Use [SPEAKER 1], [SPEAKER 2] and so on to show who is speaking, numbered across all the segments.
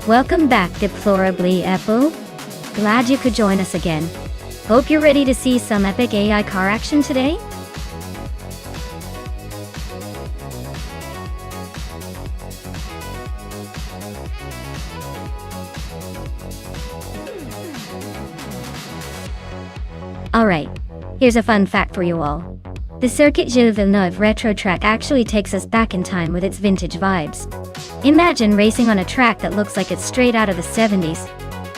[SPEAKER 1] Welcome back, Deplorably Apple. Glad you could join us again. Hope you're ready to see some epic AI car action today. Alright, here's a fun fact for you all. The Circuit Gilles Villeneuve retro track actually takes us back in time with its vintage vibes. Imagine racing on a track that looks like it's straight out of the 70s,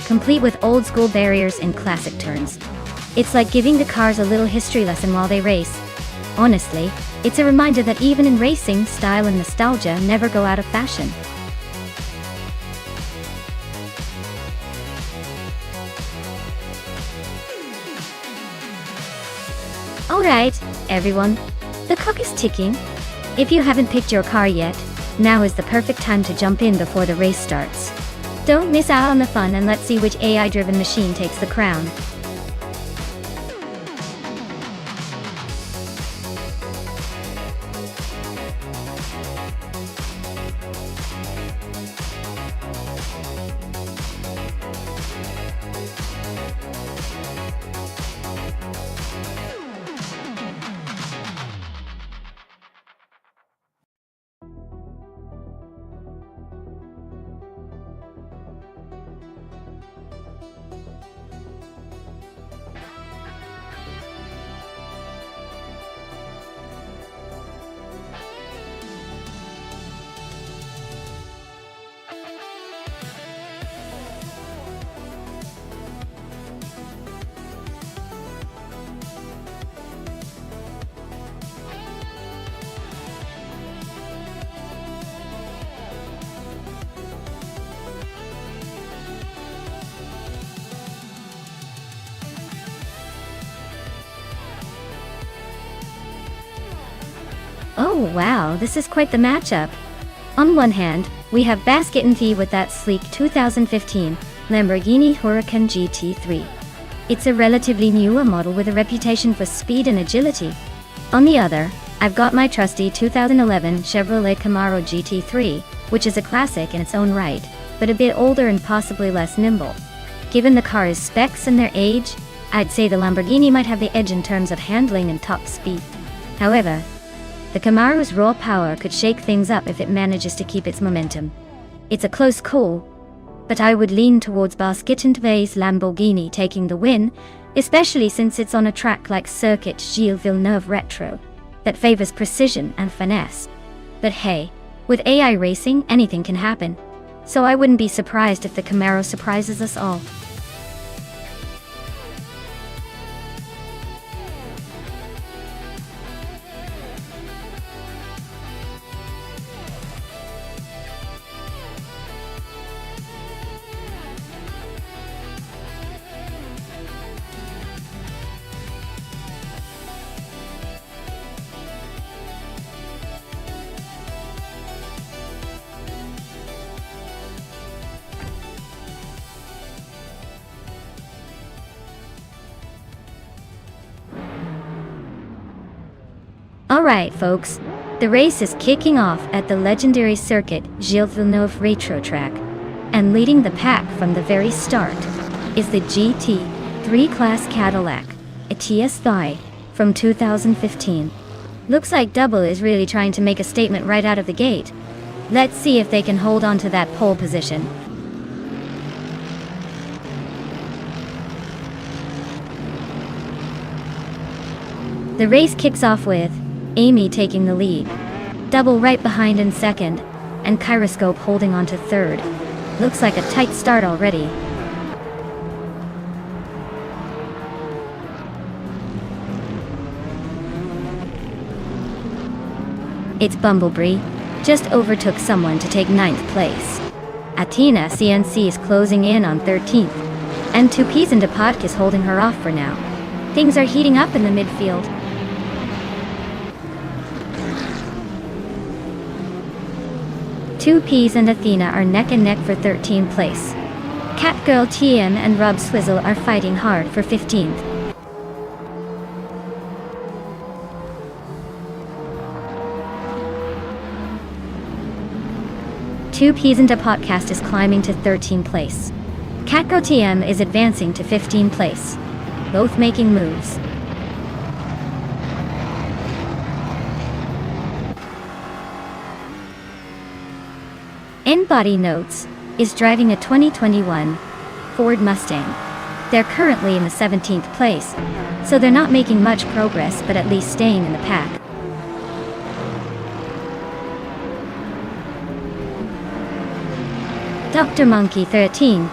[SPEAKER 1] complete with old-school barriers and classic turns. It's like giving the cars a little history lesson while they race. Honestly, it's a reminder that even in racing, style and nostalgia never go out of fashion. Alright, everyone, the clock is ticking. If you haven't picked your car yet, now is the perfect time to jump in before the race starts. Don't miss out on the fun, and let's see which AI-driven machine takes the crown. Oh wow, this is quite the matchup. On one hand, we have Basket&Thee with that sleek 2015 Lamborghini Huracan GT3. It's a relatively newer model with a reputation for speed and agility. On the other, I've got my trusty 2011 Chevrolet Camaro GT3, which is a classic in its own right, but a bit older and possibly less nimble. Given the car's specs and their age, I'd say the Lamborghini might have the edge in terms of handling and top speed. However, the Camaro's raw power could shake things up if it manages to keep its momentum. It's a close call, but I would lean towards Basket&Thee's Lamborghini taking the win, especially since it's on a track like Circuit Gilles Villeneuve Retro, that favors precision and finesse. But hey, with AI racing, anything can happen, so I wouldn't be surprised if the Camaro surprises us all. Alright folks, the race is kicking off at the legendary circuit Gilles Villeneuve Retro Track, and leading the pack from the very start is the GT3 class Cadillac, a TS5 from 2015. Looks like Double is really trying to make a statement right out of the gate. Let's see if they can hold on to that pole position. The race kicks off with Amy taking the lead, Double right behind in second, and Kyroscope holding on to third. Looks like a tight start already. It's Bumblebee, just overtook someone to take 9th place. Athena CNC is closing in on 13th, and Two Peas and Depotk is holding her off for now. Things are heating up in the midfield. Two Peas and Athena are neck and neck for 13th place. Catgirl TM and Rob Swizzle are fighting hard for 15th. Two Peas and Depotcast is climbing to 13th place. Catgirl TM is advancing to 15th place. Both making moves. Body Notes is driving a 2021 Ford Mustang. They're currently in the 17th place, so they're not making much progress but at least staying in the pack. Dr. Monkey 13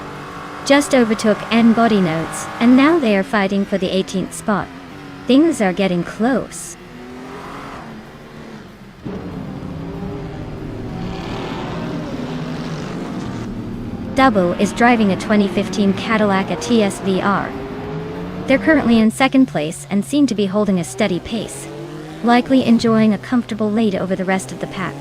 [SPEAKER 1] just overtook Body Notes, and now they are fighting for the 18th spot. Things are getting close. Double is driving a 2015 Cadillac ATS VR. They're currently in 2nd place and seem to be holding a steady pace, likely enjoying a comfortable lead over the rest of the pack.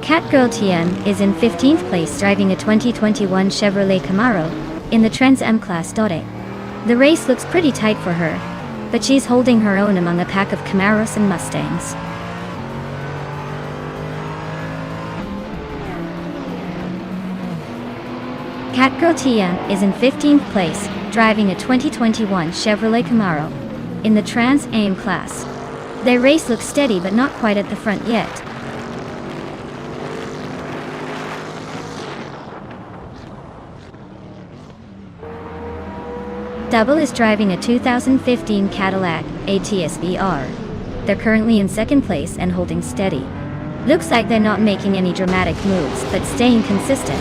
[SPEAKER 1] Catgirl TM is in 15th place driving a 2021 Chevrolet Camaro in the Trans M Class. The race looks pretty tight for her, but she's holding her own among a pack of Camaros and Mustangs. Catgirl TM is in 15th place, driving a 2021 Chevrolet Camaro in the Trans Am class. Their race looks steady but not quite at the front yet. Double is driving a 2015 Cadillac ATS VR. They're currently in 2nd place and holding steady. Looks like they're not making any dramatic moves, but staying consistent.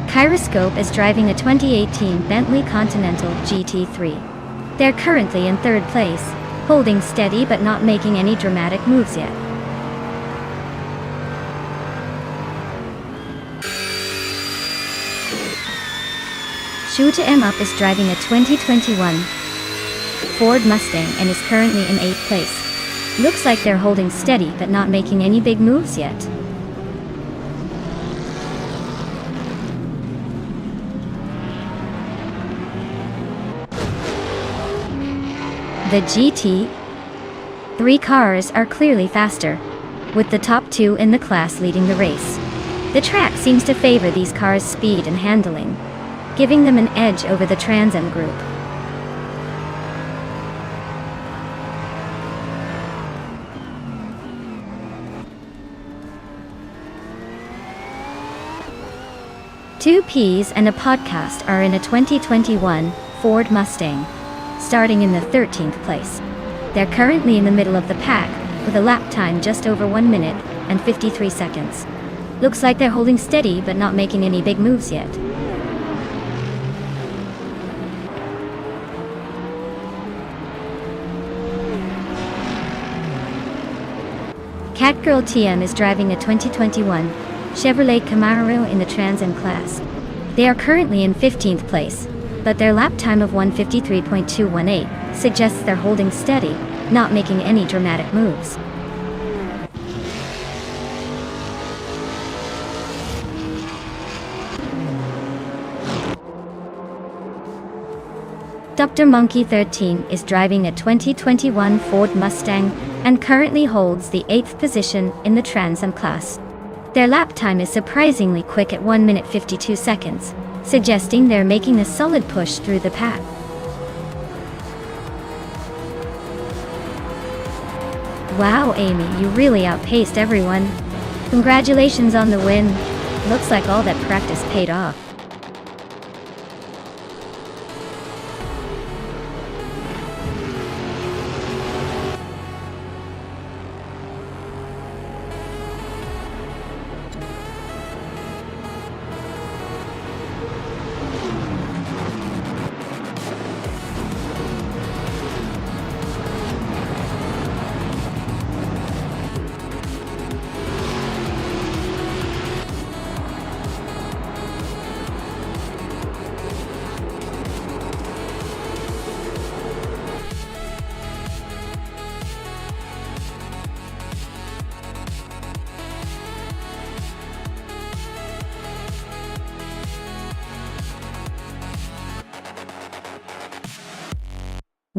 [SPEAKER 1] Kyroscope is driving a 2018 Bentley Continental GT3. They're currently in 3rd place, holding steady but not making any dramatic moves yet. Shoot 'em Up is driving a 2021 Ford Mustang and is currently in 8th place. Looks like they're holding steady but not making any big moves yet. The GT3 cars are clearly faster, with the top 2 in the class leading the race. The track seems to favor these cars' speed and handling, giving them an edge over the Trans Am group. Two Peas and a Podcast are in a 2021 Ford Mustang, starting in the 13th place. They're currently in the middle of the pack, with a lap time just over 1 minute and 53 seconds. Looks like they're holding steady but not making any big moves yet. Catgirl TM is driving a 2021 Chevrolet Camaro in the Trans Am class. They are currently in 15th place, but their lap time of 1:53.218 suggests they're holding steady, not making any dramatic moves. Dr. Monkey 13 is driving a 2021 Ford Mustang and currently holds the 8th position in the Trans Am class. Their lap time is surprisingly quick at 1 minute 52 seconds, suggesting they're making a solid push through the pack. Wow, Amy, you really outpaced everyone. Congratulations on the win. Looks like all that practice paid off.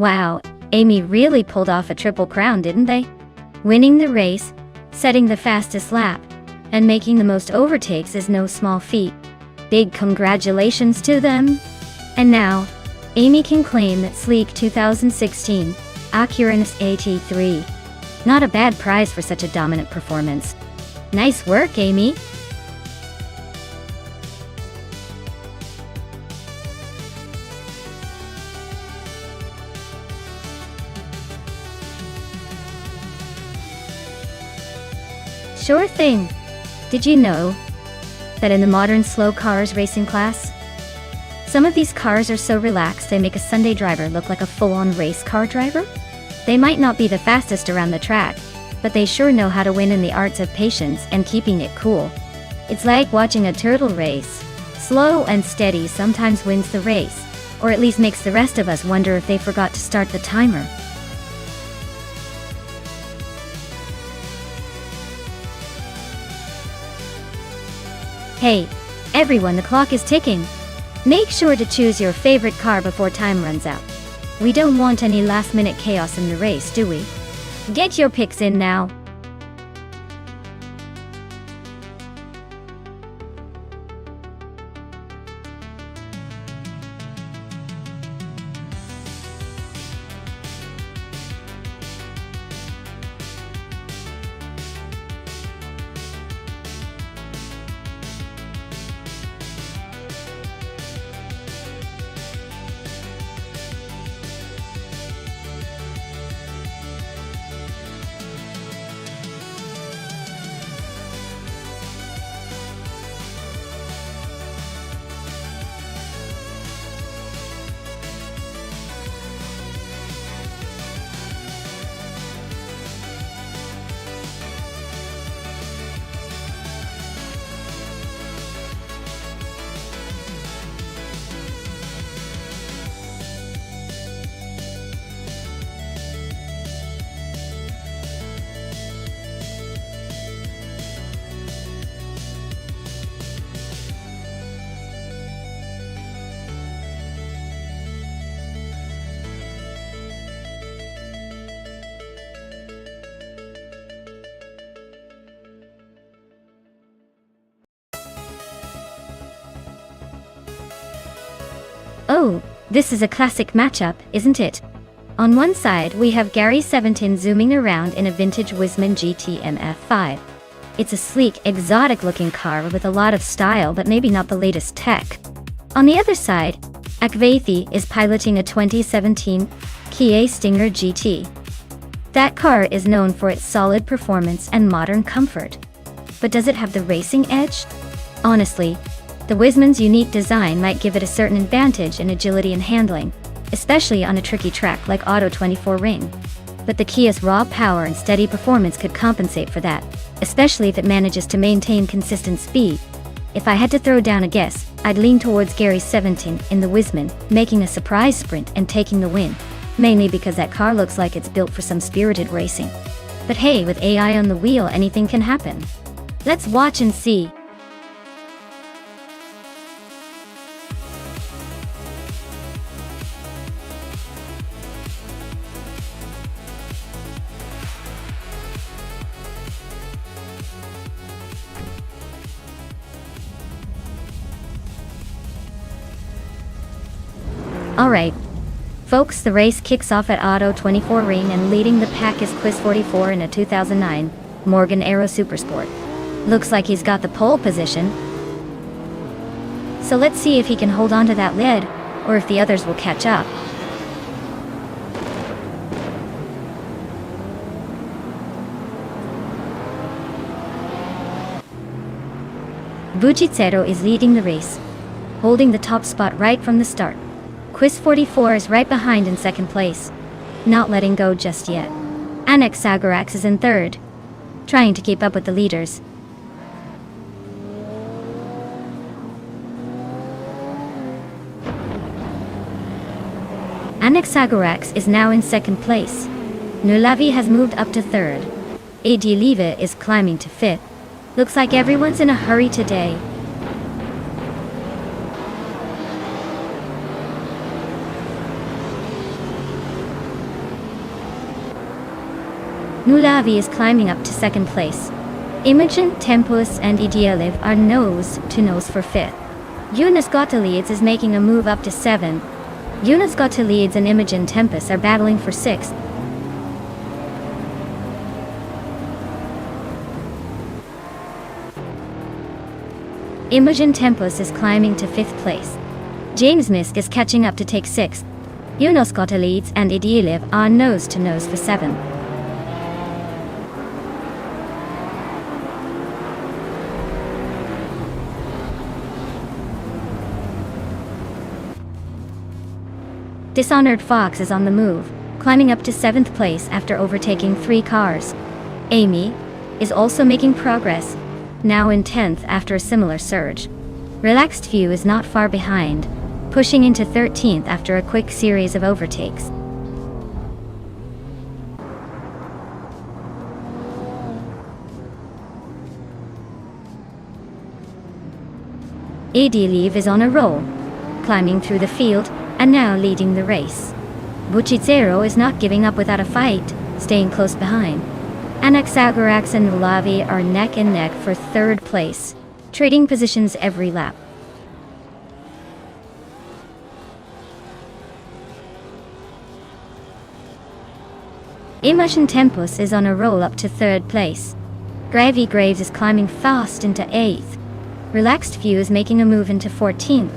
[SPEAKER 1] Wow, Amy really pulled off a triple crown, didn't they? Winning the race, setting the fastest lap, and making the most overtakes is no small feat. Big congratulations to them. And now, Amy can claim that sleek 2016 Acura AT3. Not a bad prize for such a dominant performance. Nice work, Amy. Sure thing. Did you know that in the modern slow cars racing class, some of these cars are so relaxed they make a Sunday driver look like a full-on race car driver? They might not be the fastest around the track, but they sure know how to win in the arts of patience and keeping it cool. It's like watching a turtle race. Slow and steady sometimes wins the race, or at least makes the rest of us wonder if they forgot to start the timer. Hey, everyone, the clock is ticking. Make sure to choose your favorite car before time runs out. We don't want any last-minute chaos in the race, do we? Get your picks in now. Oh, this is a classic matchup, isn't it? On one side, we have Gary 17 zooming around in a vintage Wiseman GT MF5. It's a sleek, exotic-looking car with a lot of style, but maybe not the latest tech. On the other side, Akvaithi is piloting a 2017 Kia Stinger GT. That car is known for its solid performance and modern comfort. But does it have the racing edge? Honestly, the Wiseman's unique design might give it a certain advantage in agility and handling, especially on a tricky track like Auto 24 Ring. But the Kia's raw power and steady performance could compensate for that, especially if it manages to maintain consistent speed. If I had to throw down a guess, I'd lean towards Gary 17 in the Wiseman, making a surprise sprint and taking the win. mainly because that car looks like it's built for some spirited racing. But hey, with AI on the wheel, anything can happen. Let's watch and see. Alright. Folks, the race kicks off at Auto 24 Ring, and leading the pack is Quiz 44 in a 2009 Morgan Aero Supersport. Looks like he's got the pole position. So let's see if he can hold on to that lead, or if the others will catch up. Bucicero is leading the race, holding the top spot right from the start. Quiz 44 is right behind in second place, not letting go just yet. Anaxagorax is in third, trying to keep up with the leaders. Anaxagorax is now in second place. Nulavi has moved up to third. Adiliva is climbing to fifth. Looks like everyone's in a hurry today. Nulavi is climbing up to second place. Imogen, Tempus, and Idealiv are nose-to-nose for fifth. Eunice Gottlieds is making a move up to seventh. Eunice Gottlieds and Imogen Tempus are battling for sixth. Imogen Tempus is climbing to fifth place. James Misk is catching up to take sixth. Eunice Gottlieds and Idealiv are nose-to-nose for seventh. Dishonored Fox is on the move, climbing up to seventh place after overtaking 3 cars. Amy is also making progress, now in 10th after a similar surge. Relaxed View is not far behind, pushing into 13th after a quick series of overtakes. Adiliv is on a roll, climbing through the field, and now leading the race. Bucicero is not giving up without a fight, staying close behind. Anaxagorax and Nulavi are neck and neck for third place, trading positions every lap. Imogen Tempus is on a roll up to third place. Gravy Graves is climbing fast into 8th. Relaxed View is making a move into 14th.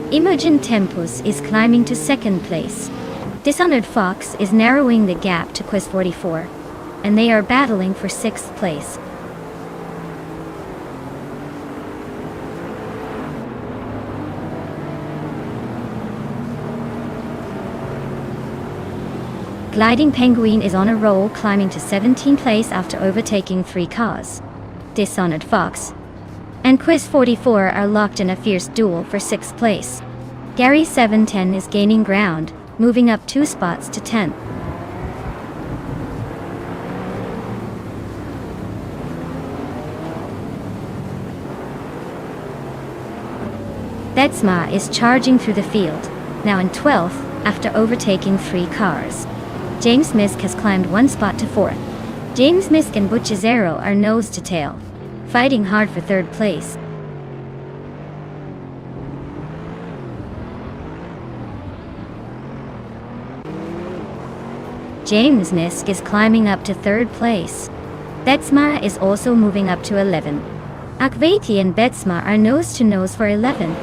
[SPEAKER 1] Imogen Tempus is climbing to second place. Dishonored Fox is narrowing the gap to Quiz 44, and they are battling for sixth place. Gliding Penguin is on a roll, climbing to 17th place after overtaking 3 cars. Dishonored Fox and Quiz 44 are locked in a fierce duel for 6th place. Gary 710 is gaining ground, moving up 2 spots to 10th. Betsma is charging through the field, now in 12th after overtaking 3 cars. James Misk has climbed 1 spot to 4th. James Misk and Bucicero are nose to tail, fighting hard for 3rd place. James Misk is climbing up to 3rd place. Betsma is also moving up to 11. Akvati and Betsma are nose to nose for 11.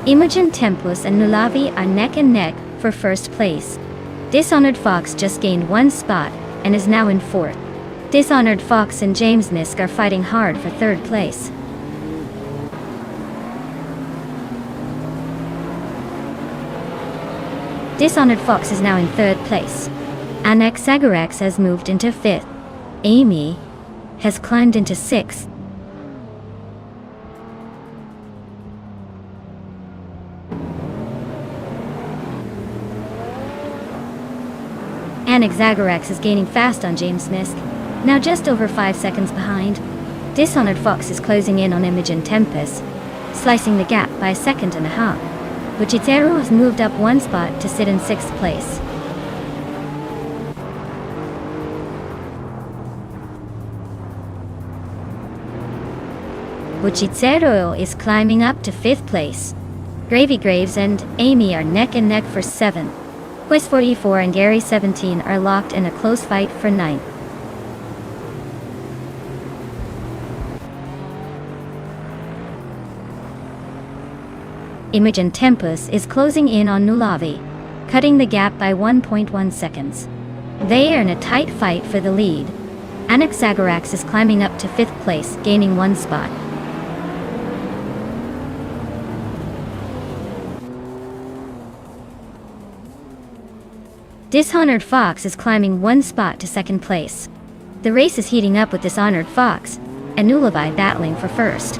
[SPEAKER 1] Imogen Tempus and Nulavi are neck and neck for 1st place. Dishonored Fox just gained 1 spot and is now in 4th. Dishonored Fox and James Misk are fighting hard for 3rd place. Dishonored Fox is now in 3rd place. Anaxagorax has moved into 5th. Amy has climbed into 6th. Anaxagorax is gaining fast on James Misk, now just over 5 seconds behind. Dishonored Fox is closing in on Imogen Tempest, slicing the gap by 1.5 seconds. Buchitero has moved up 1 spot to sit in 6th place. Buchitero is climbing up to 5th place. Gravy Graves and Amy are neck and neck for 7th. Quest 44 and Gary 17 are locked in a close fight for 9th. Imogen Tempest is closing in on Nulavi, cutting the gap by 1.1 seconds. They are in a tight fight for the lead. Anaxagorax is climbing up to 5th place, gaining 1 spot. Dishonored Fox is climbing 1 spot to 2nd place. The race is heating up with Dishonored Fox and Nulavi battling for 1st.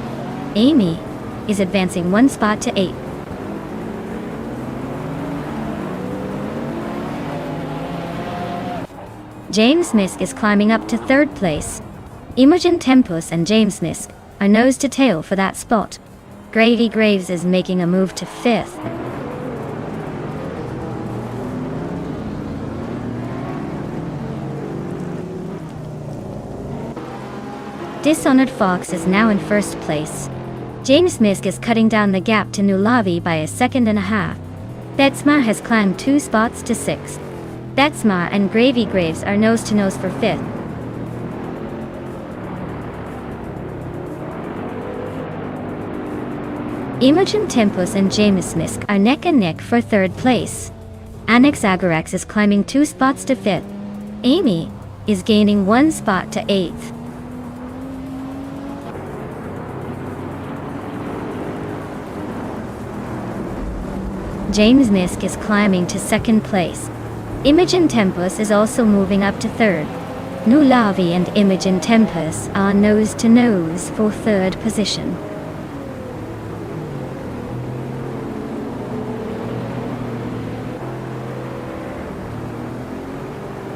[SPEAKER 1] Amy is advancing 1 spot to 8th. James Misk is climbing up to 3rd place. Imogen Tempest and James Misk are nose to tail for that spot. Gravy Graves is making a move to 5th. Dishonored Fox is now in 1st place. James Misk is cutting down the gap to Nulavi by 1.5 seconds. Betsmar has climbed 2 spots to 6th. Betsmar and Gravy Graves are nose to nose for 5th. Imogen Tempest and James Misk are neck and neck for 3rd place. Anaxagorax is climbing 2 spots to 5th. Amy is gaining 1 spot to 8th. James Misk is climbing to 2nd place. Imogen Tempest is also moving up to 3rd. Nulavi and Imogen Tempest are nose to nose for 3rd position.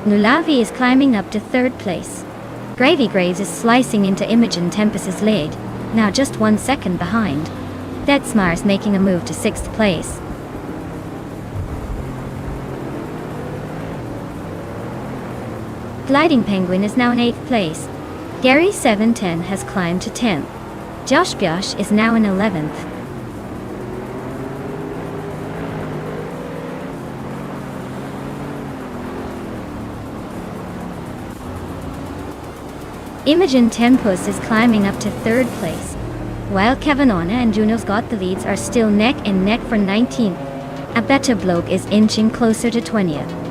[SPEAKER 1] Nulavi is climbing up to 3rd place. Gravy Graves is slicing into Imogen Tempest's lead, now just 1 second behind. Betsmar is making a move to 6th place. Gliding Penguin is now in 8th place. Gary 710 has climbed to 10th. Josh Biosh is now in 11th. Imogen Tempest is climbing up to 3rd place. While Kavanona and Juno's Got the Leads are still neck and neck for 19th. A better bloke is inching closer to 20th.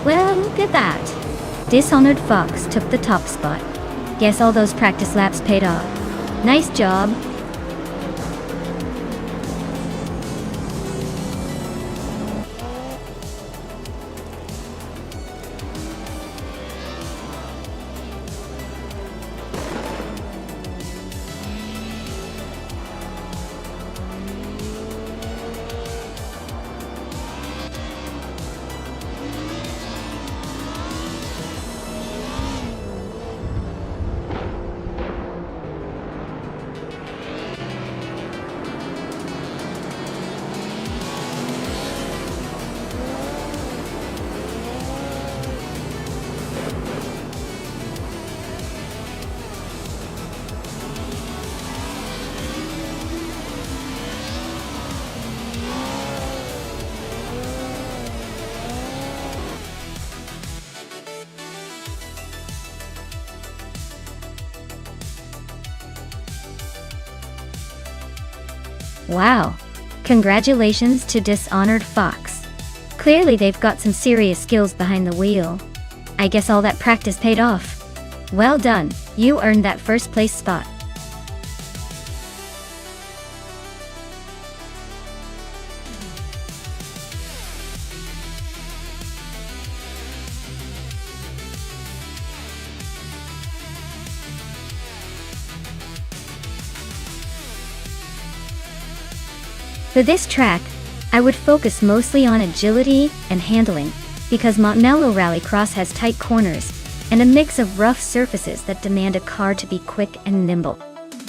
[SPEAKER 1] Well, look at that. Dishonored Fox took the top spot. Guess all those practice laps paid off. Nice job. Wow. Congratulations to Dishonored Fox. Clearly they've got some serious skills behind the wheel. I guess all that practice paid off. Well done, you earned that 1st place spot. For this track, I would focus mostly on agility and handling, because Montmello Rallycross has tight corners and a mix of rough surfaces that demand a car to be quick and nimble.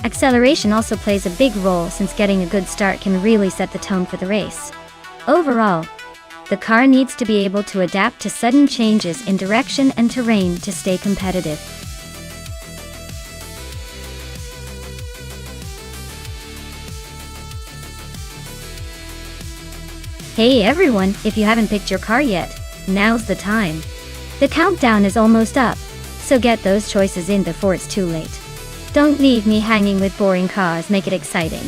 [SPEAKER 1] Acceleration also plays a big role, since getting a good start can really set the tone for the race. Overall, the car needs to be able to adapt to sudden changes in direction and terrain to stay competitive. Hey everyone, if you haven't picked your car yet, now's the time. The countdown is almost up, so get those choices in before it's too late. Don't leave me hanging with boring cars, make it exciting.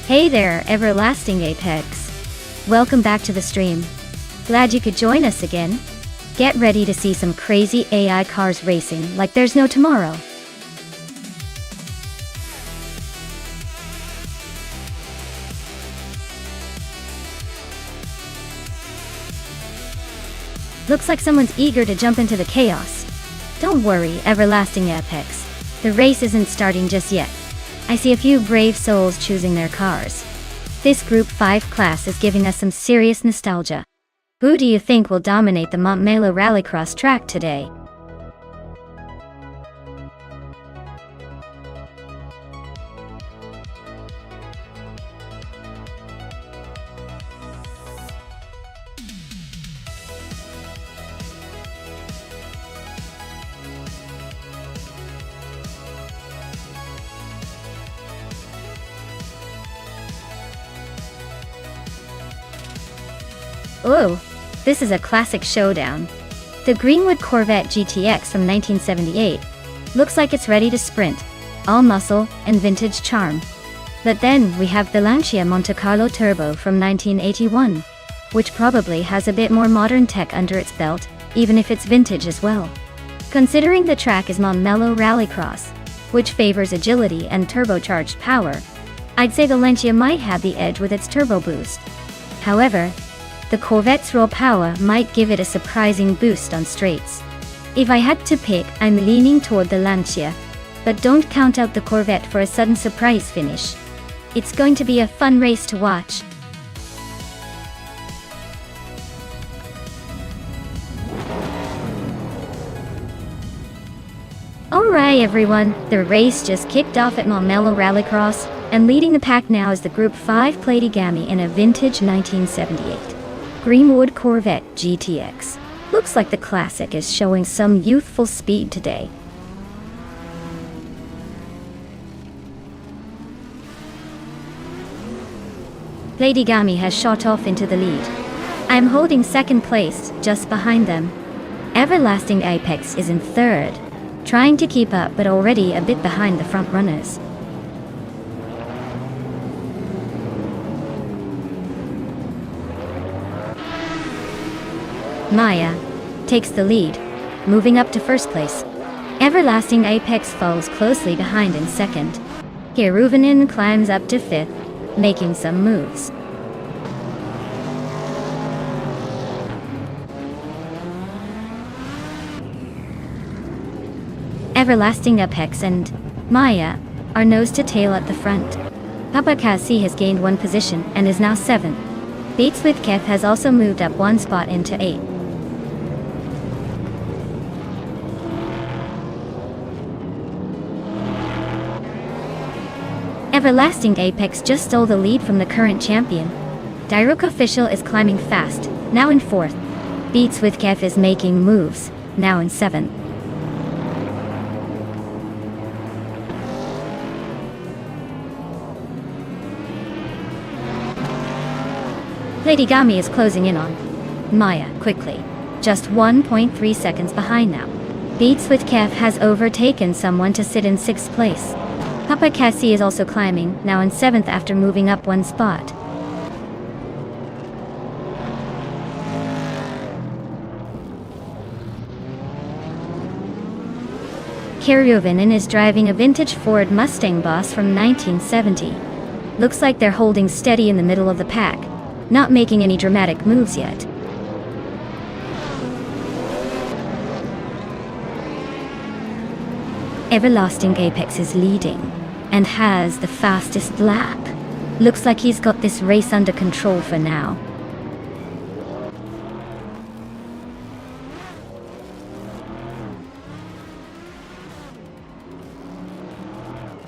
[SPEAKER 1] Hey there, Everlasting Apex. Welcome back to the stream. Glad you could join us again. Get ready to see some crazy AI cars racing like there's no tomorrow. Looks like someone's eager to jump into the chaos. Don't worry, Everlasting Apex. The race isn't starting just yet. I see a few brave souls choosing their cars. This Group 5 class is giving us some serious nostalgia. Who do you think will dominate the Montmello Rallycross track today? Oh, this is a classic showdown. The Greenwood Corvette GTX from 1978 looks like it's ready to sprint, all muscle and vintage charm. But then we have the Lancia Monte Carlo Turbo from 1981, which probably has a bit more modern tech under its belt, even if it's vintage as well. Considering the track is Montmello Rallycross, which favors agility and turbocharged power, I'd say the Lancia might have the edge with its turbo boost. However, the Corvette's raw power might give it a surprising boost on straights. If I had to pick, I'm leaning toward the Lancia, but don't count out the Corvette for a sudden surprise finish. It's going to be a fun race to watch. Alright everyone, the race just kicked off at Montmello Rallycross, and leading the pack now is the Group 5 Platigami in a vintage 1978 Greenwood Corvette GTX. Looks like the classic is showing some youthful speed today. Platigami has shot off into the lead. I'm holding second place, just behind them. Everlasting Apex is in third, trying to keep up but already a bit behind the front runners. Maya takes the lead, moving up to first place. Everlasting Apex follows closely behind in second. Kiruvanen climbs up to fifth, making some moves. Everlasting Apex and Maya are nose to tail at the front. Papakasi has gained one position and is now 7th. Beats with Kev has also moved up one spot into 8th. Everlasting Apex just stole the lead from the current champion. Dairuk Official is climbing fast, now in 4th. Beats with Kev is making moves, now in 7th. Platigami is closing in on Maya quickly, just 1.3 seconds behind now. Beats with Kev has overtaken someone to sit in 6th place. Papa Cassie is also climbing, now in 7th after moving up one spot. Kiryovinen is driving a vintage Ford Mustang Boss from 1970. Looks like they're holding steady in the middle of the pack, not making any dramatic moves yet. Everlasting Apex is leading and has the fastest lap. Looks like he's got this race under control for now.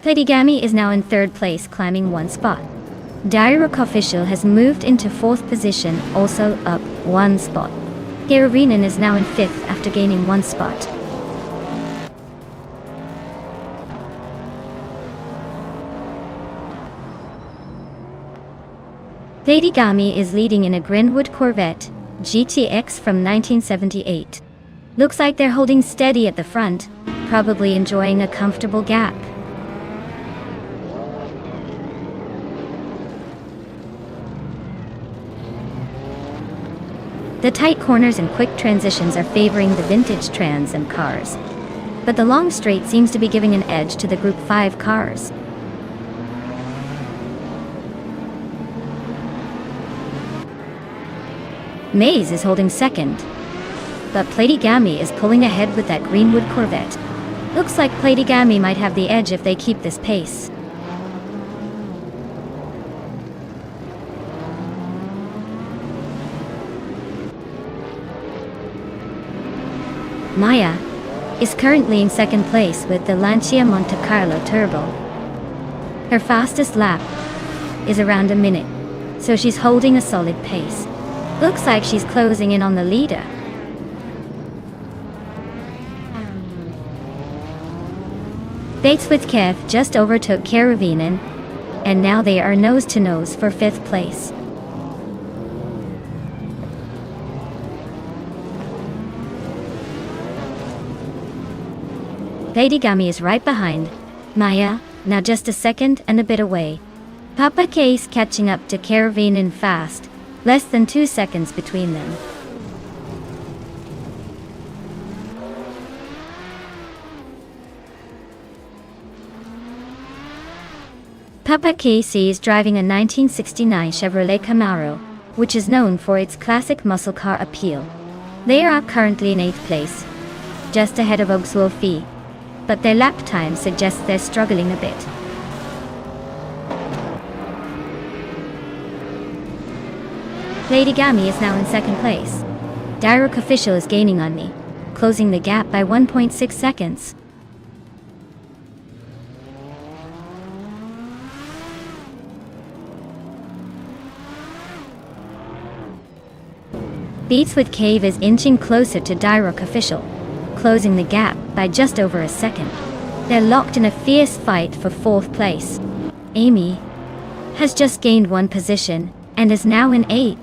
[SPEAKER 1] Pleidigami is now in third place, climbing one spot. Direct Official has moved into fourth position, also up one spot. Garurinen is now in fifth after gaining one spot. Pleidigami is leading in a Greenwood Corvette GTX from 1978. Looks like they're holding steady at the front, probably enjoying a comfortable gap. The tight corners and quick transitions are favoring the vintage Trans Am cars, but the long straight seems to be giving an edge to the Group 5 cars. Maze is holding second, but Pleidigami is pulling ahead with that Greenwood Corvette. Looks like Pleidigami might have the edge if they keep this pace. Maya is currently in second place with the Lancia Monte Carlo Turbo. Her fastest lap is around a minute, so she's holding a solid pace. Looks like she's closing in on the leader. Bates with Kev just overtook Karuvinen, and now they are nose to nose for fifth place. Pleidigami is right behind Maya, now just a second and a bit away. Papa K's catching up to Karuvinen fast, less than 2 seconds between them. Papa KC is driving a 1969 Chevrolet Camaro, which is known for its classic muscle car appeal. They are currently in 8th place, just ahead of Ogsuofi, but their lap time suggests they're struggling a bit. Pleidigami is now in second place. Direct Official is gaining on me, closing the gap by 1.6 seconds. Beats with Cave is inching closer to Direct Official, closing the gap by just over a second. They're locked in a fierce fight for fourth place. Amy has just gained one position and is now in 8th.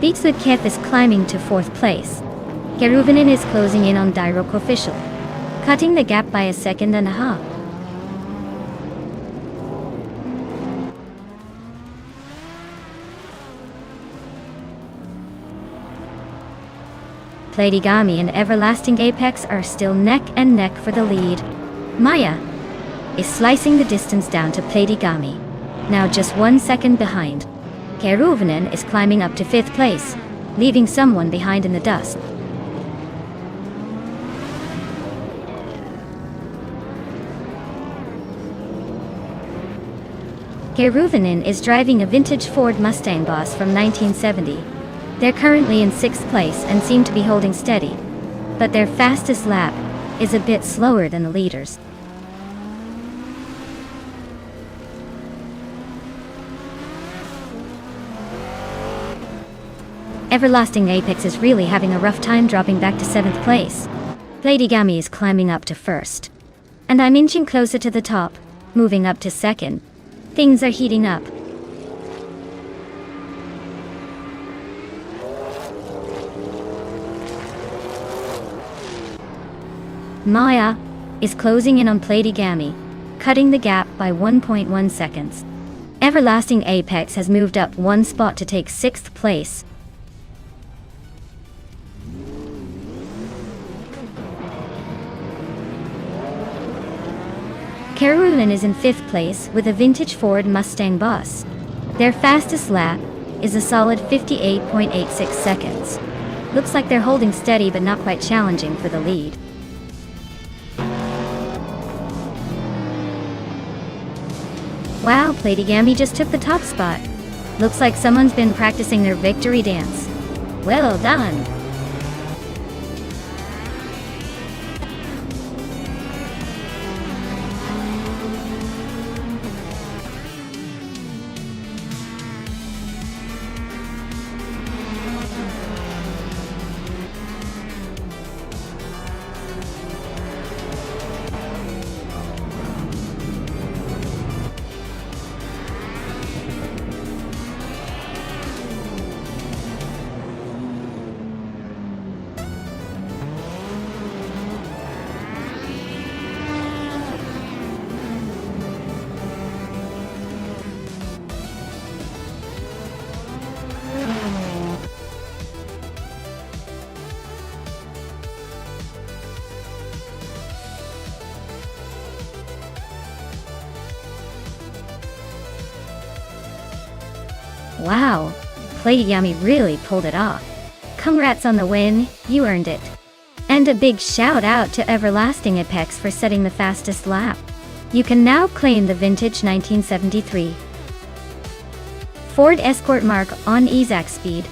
[SPEAKER 1] Beats with Kev is climbing to 4th place. Karuvinen is closing in on Direct Official, cutting the gap by 1.5 seconds. Pleidigami and Everlasting Apex are still neck and neck for the lead. Maya is slicing the distance down to Pleidigami, now just 1 second behind. Karuvinen is climbing up to 5th place, leaving someone behind in the dust. Karuvinen is driving a vintage Ford Mustang Boss from 1970. They're currently in 6th place and seem to be holding steady, but their fastest lap is a bit slower than the leaders. Everlasting Apex is really having a rough time dropping back to 7th place. Pleidigami is climbing up to 1st, and I'm inching closer to the top, moving up to 2nd. Things are heating up. Maya is closing in on Pleidigami, cutting the gap by 1.1 seconds. Everlasting Apex has moved up 1 spot to take 6th place. Karuvinen is in 5th place with a vintage Ford Mustang Boss. Their fastest lap is a solid 58.86 seconds. Looks like they're holding steady but not quite challenging for the lead. Wow, Platygami just took the top spot. Looks like someone's been practicing their victory dance. Well done! Wow, Platygami really pulled it off. Congrats on the win, you earned it. And a big shout out to Everlasting Apex for setting the fastest lap. You can now claim the vintage 1973 Ford Escort Mark on exact speed.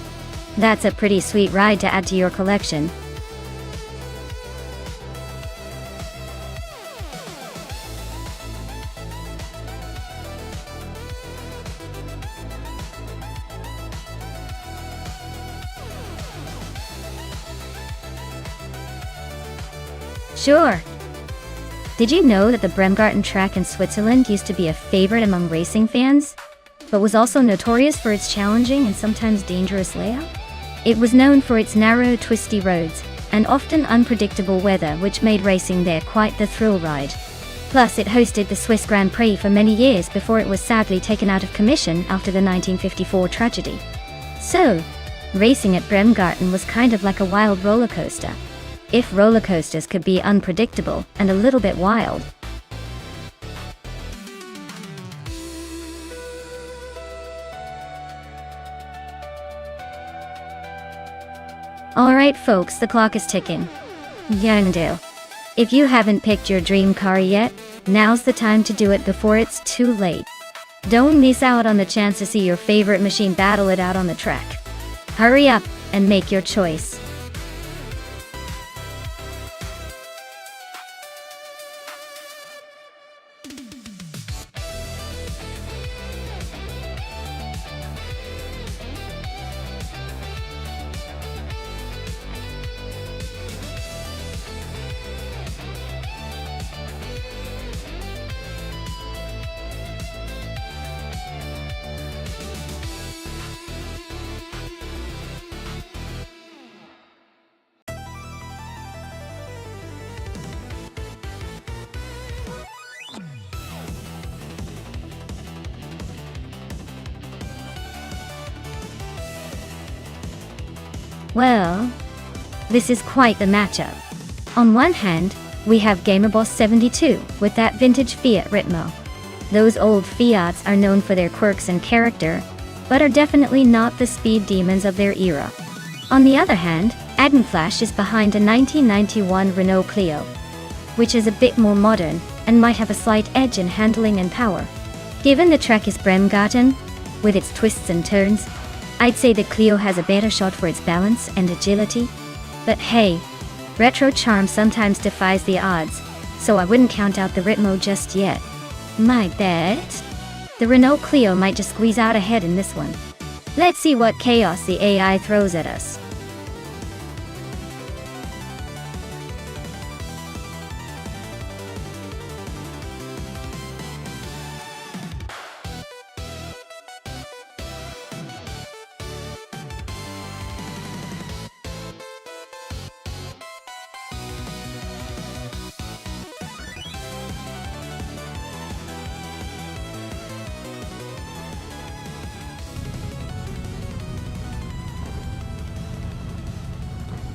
[SPEAKER 1] That's a pretty sweet ride to add to your collection. Sure. Did you know that the Bremgarten track in Switzerland used to be a favorite among racing fans, but was also notorious for its challenging and sometimes dangerous layout? It was known for its narrow, twisty roads and often unpredictable weather, which made racing there quite the thrill ride. Plus, it hosted the Swiss Grand Prix for many years before it was sadly taken out of commission after the 1954 tragedy. So, racing at Bremgarten was kind of like a wild roller coaster. If roller coasters could be unpredictable and a little bit wild. Alright folks, the clock is ticking. Yandel. If you haven't picked your dream car yet, now's the time to do it before it's too late. Don't miss out on the chance to see your favorite machine battle it out on the track. Hurry up and make your choice. Well, this is quite the matchup. On one hand, we have Gamerboss 72 with that vintage Fiat Ritmo. Those old Fiats are known for their quirks and character, but are definitely not the speed demons of their era. On the other hand, Adenflash is behind a 1991 Renault Clio, which is a bit more modern and might have a slight edge in handling and power. Given the track is Bremgarten, with its twists and turns, I'd say the Clio has a better shot for its balance and agility. But hey, retro charm sometimes defies the odds, so I wouldn't count out the Ritmo just yet. My bet? The Renault Clio might just squeeze out ahead in this one. Let's see what chaos the AI throws at us.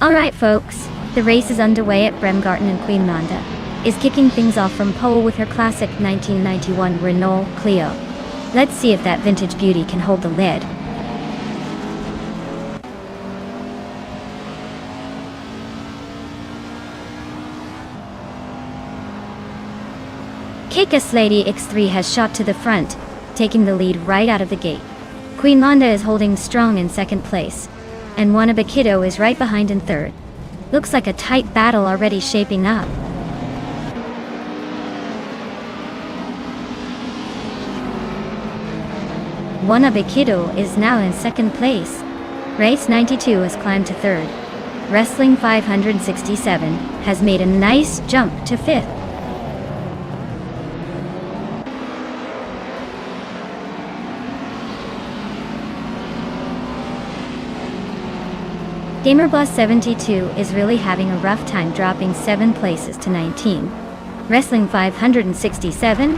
[SPEAKER 1] Alright folks, the race is underway at Bremgarten, and Queen Manda is kicking things off from pole with her classic 1991 Renault Clio. Let's see if that vintage beauty can hold the lead. Kick-Ass Lady X3 has shot to the front, taking the lead right out of the gate. Queen Manda is holding strong in second place, and Wannabe Kiddo is right behind in third. Looks like a tight battle already shaping up. Wannabe Kiddo is now in second place. Race 92 has climbed to third. Wrestling 567 has made a nice jump to fifth. GamerBoss72 is really having a rough time, dropping 7 places to 19. Wrestling 567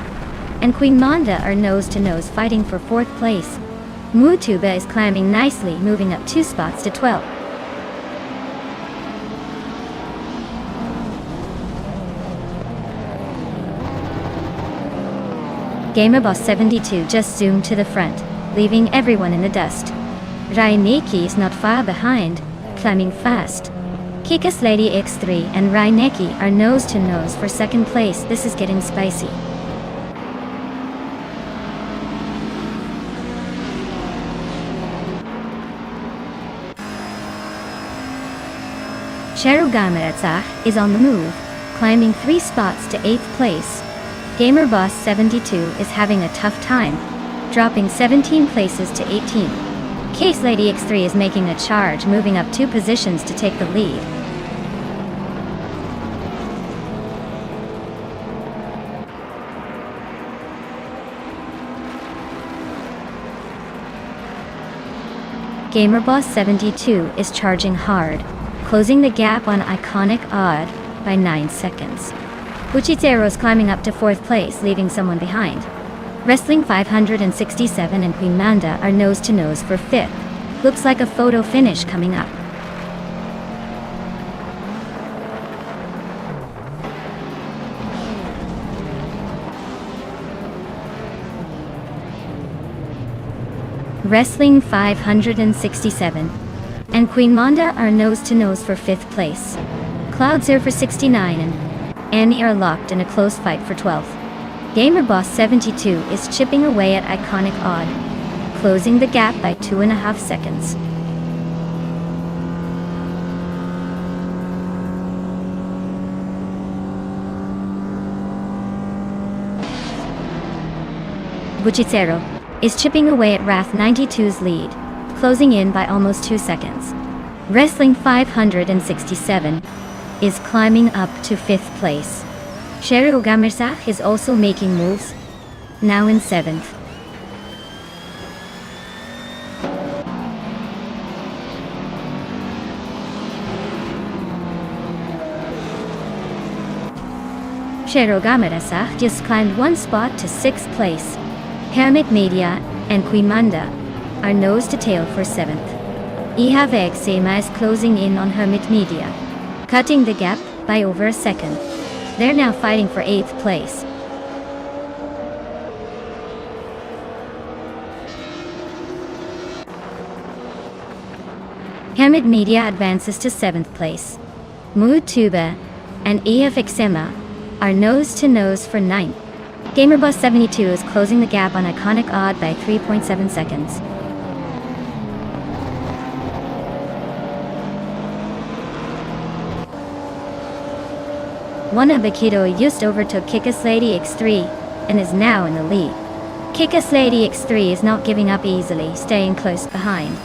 [SPEAKER 1] and Queen Manda are nose-to-nose fighting for 4th place. Mutuba is climbing nicely, moving up 2 spots to 12. GamerBoss72 just zoomed to the front, leaving everyone in the dust. Raineki is not far behind, climbing fast. Kick-Ass Lady X3 and Raineki are nose-to-nose for 2nd place. This is getting spicy. Cherugamaretsa is on the move, climbing 3 spots to 8th place. GamerBoss72 is having a tough time, dropping 17 places to 18. Case Lady X3 is making a charge, moving up 2 positions to take the lead. GamerBoss72 is charging hard, closing the gap on Iconic Odd by 9 seconds. Buchitero is climbing up to 4th place, leaving someone behind. Wrestling 567 and Queen Manda are nose-to-nose for 5th. Looks like a photo finish coming up. Wrestling 567 and Queen Manda are nose-to-nose for 5th place. Cloudsurfer 69 and Annie are locked in a close fight for 12th. GamerBoss72 is chipping away at Iconic Odd, closing the gap by 2.5 seconds. Buchitero is chipping away at Wrath 92's lead, closing in by almost 2 seconds. Wrestling 567 is climbing up to 5th place. Sheru Gamersach is also making moves, now in 7th. Sheru Gamersach just climbed 1 spot to 6th place. Hermit Media and Queen Manda are nose to tail for 7th. Ihave Xema is closing in on Hermit Media, cutting the gap by over a second. They're now fighting for 8th place. Hermit Media advances to 7th place. Mutuba and Ihave Xema are nose-to-nose for 9th. GamerBoss72 is closing the gap on Iconic Odd by 3.7 seconds. Wannabe Kiddo just overtook Kick-Ass Lady X3 and is now in the lead. Kick-Ass Lady X3 is not giving up easily, staying close behind.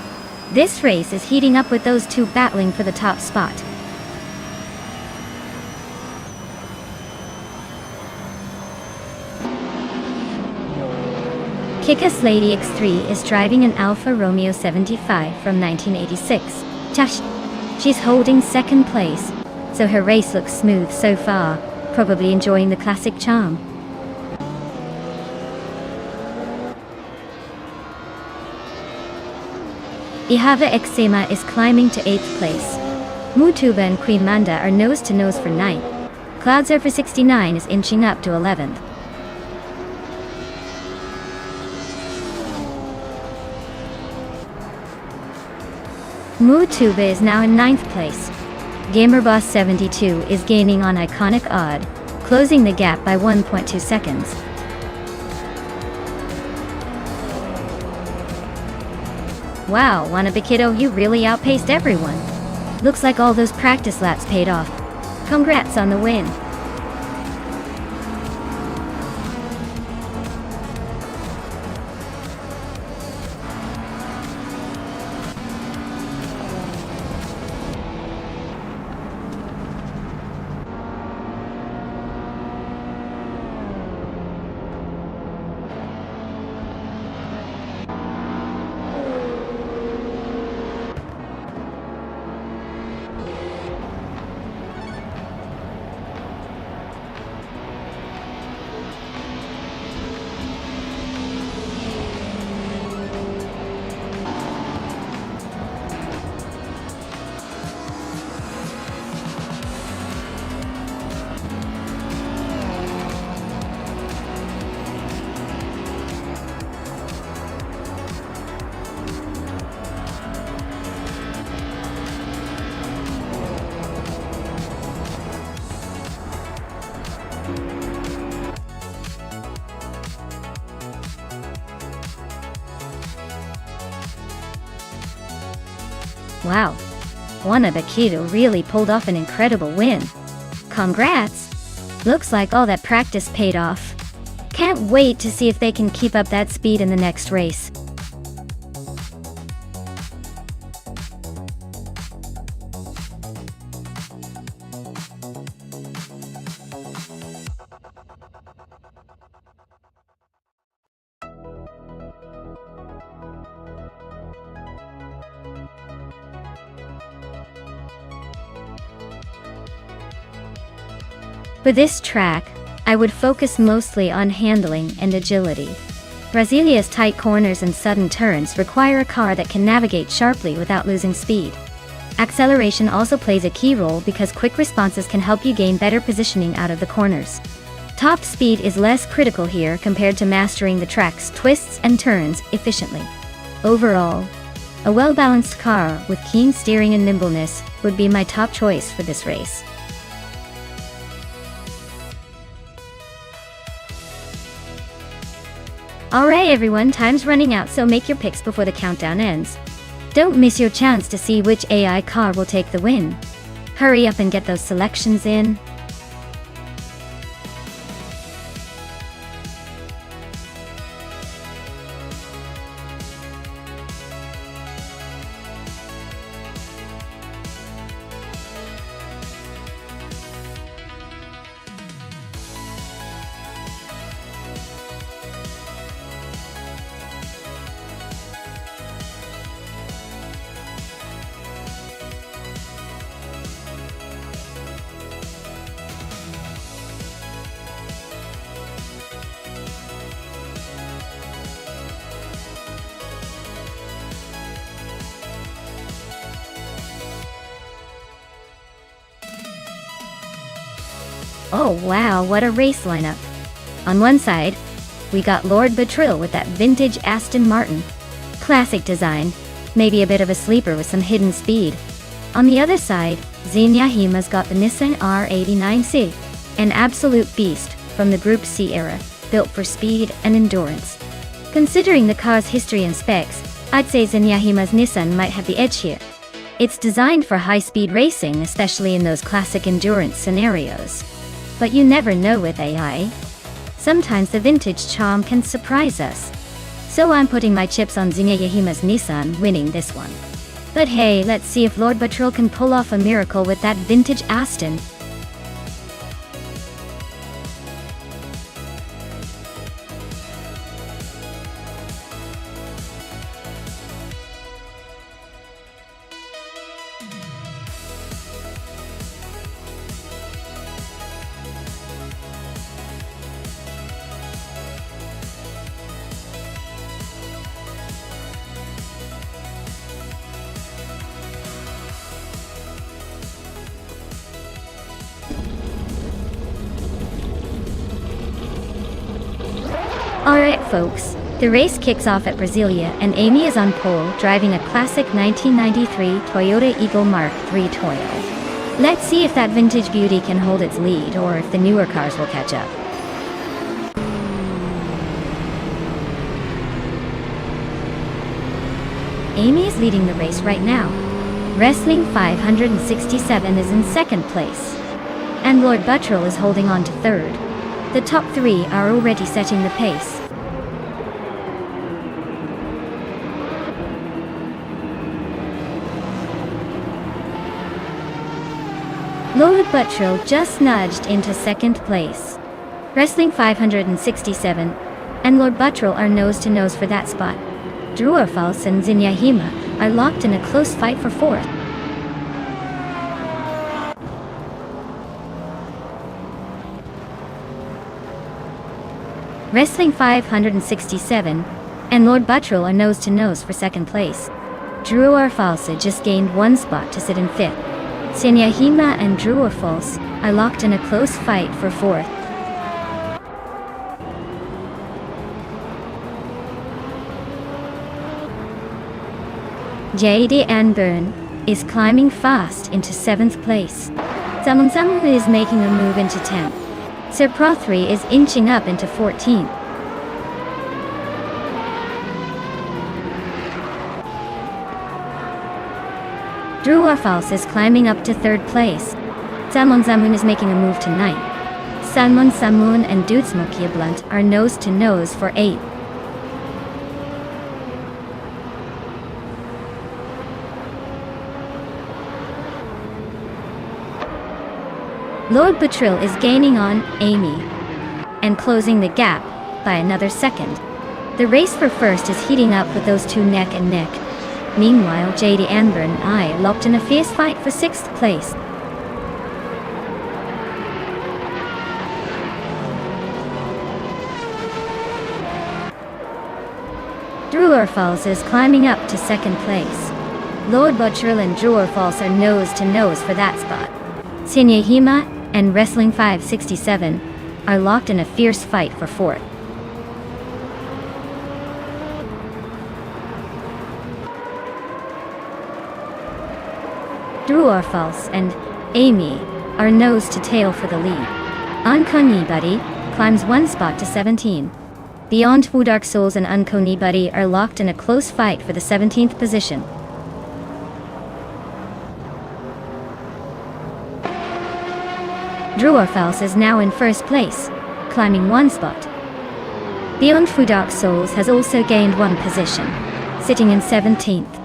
[SPEAKER 1] This race is heating up with those two battling for the top spot. Kick-Ass Lady X3 is driving an Alfa Romeo 75 from 1986. She's holding 2nd place, so her race looks smooth so far, probably enjoying the classic charm. Ihave Xema is climbing to 8th place. Mutuba and Queen Manda are nose-to-nose for 9th. Cloudsurfer 69 is inching up to 11th. Mutuba is now in 9th place. GamerBoss72 is gaining on Iconic Odd, closing the gap by 1.2 seconds. Wow, Wannabe, you really outpaced everyone. Looks like all those practice laps paid off. Congrats on the win. Wow, Wannabe really pulled off an incredible win. Congrats! Looks like all that practice paid off. Can't wait to see if they can keep up that speed in the next race. For this track, I would focus mostly on handling and agility. Brasilia's tight corners and sudden turns require a car that can navigate sharply without losing speed. Acceleration also plays a key role because quick responses can help you gain better positioning out of the corners. Top speed is less critical here compared to mastering the track's twists and turns efficiently. Overall, a well-balanced car with keen steering and nimbleness would be my top choice for this race. Alright everyone, time's running out, so make your picks before the countdown ends. Don't miss your chance to see which AI car will take the win. Hurry up and get those selections in. Oh wow, what a race lineup. On one side, we got Lord Batril with that vintage Aston Martin. Classic design, maybe a bit of a sleeper with some hidden speed. On the other side, Zinyahima's got the Nissan R89C, an absolute beast from the Group C era, built for speed and endurance. Considering the car's history and specs, I'd say Zinyahima's Nissan might have the edge here. It's designed for high-speed racing, especially in those classic endurance scenarios. But you never know with AI. Sometimes the vintage charm can surprise us. So I'm putting my chips on Zinyahima's Nissan winning this one. But hey, let's see if Lord Batril can pull off a miracle with that vintage Aston. Alright folks, the race kicks off at Brasilia and Amy is on pole driving a classic 1993 Toyota Eagle Mark III Toyo. Let's see if that vintage beauty can hold its lead or if the newer cars will catch up. Amy is leading the race right now. Wrestling 567 is in second place. And Lord Buttrell is holding on to third. The top three are already setting the pace. Lord Buttrell just nudged into second place. Wrestling 567 and Lord Buttrell are nose to nose for that spot. Druorfals and Zinyahima are locked in a close fight for fourth. Wrestling 567 and Lord Buttrell are nose to nose for second place. Druorfals just gained one spot to sit in fifth. Zinyahima and Druorfals are locked in a close fight for fourth. JD Anburn is climbing fast into 7th place. Samun is making a move into 10th. Sir Prothry is inching up into 14th. Druorfals is climbing up to 3rd place. Samun is making a move to 9th. Samun and Dudsmokia Blunt are nose to nose for 8th. Lord Buttrell is gaining on Amy and closing the gap by another second. The race for first is heating up with those two neck and neck. Meanwhile, JD Anburn and I locked in a fierce fight for 6th place. Druorfals is climbing up to 2nd place. Lord Buttrell and Druorfals are nose to nose for that spot. Zinyahima and Wrestling 567 are locked in a fierce fight for 4th. Druorfals and Amy are nose to tail for the lead. Unkoni Buddy climbs one spot to 17. Beyond Fu Dark Souls and Unkoni Buddy are locked in a close fight for the 17th position. Druorfals is now in 1st place, climbing one spot. Beyond Fu Dark Souls has also gained one position, sitting in 17th.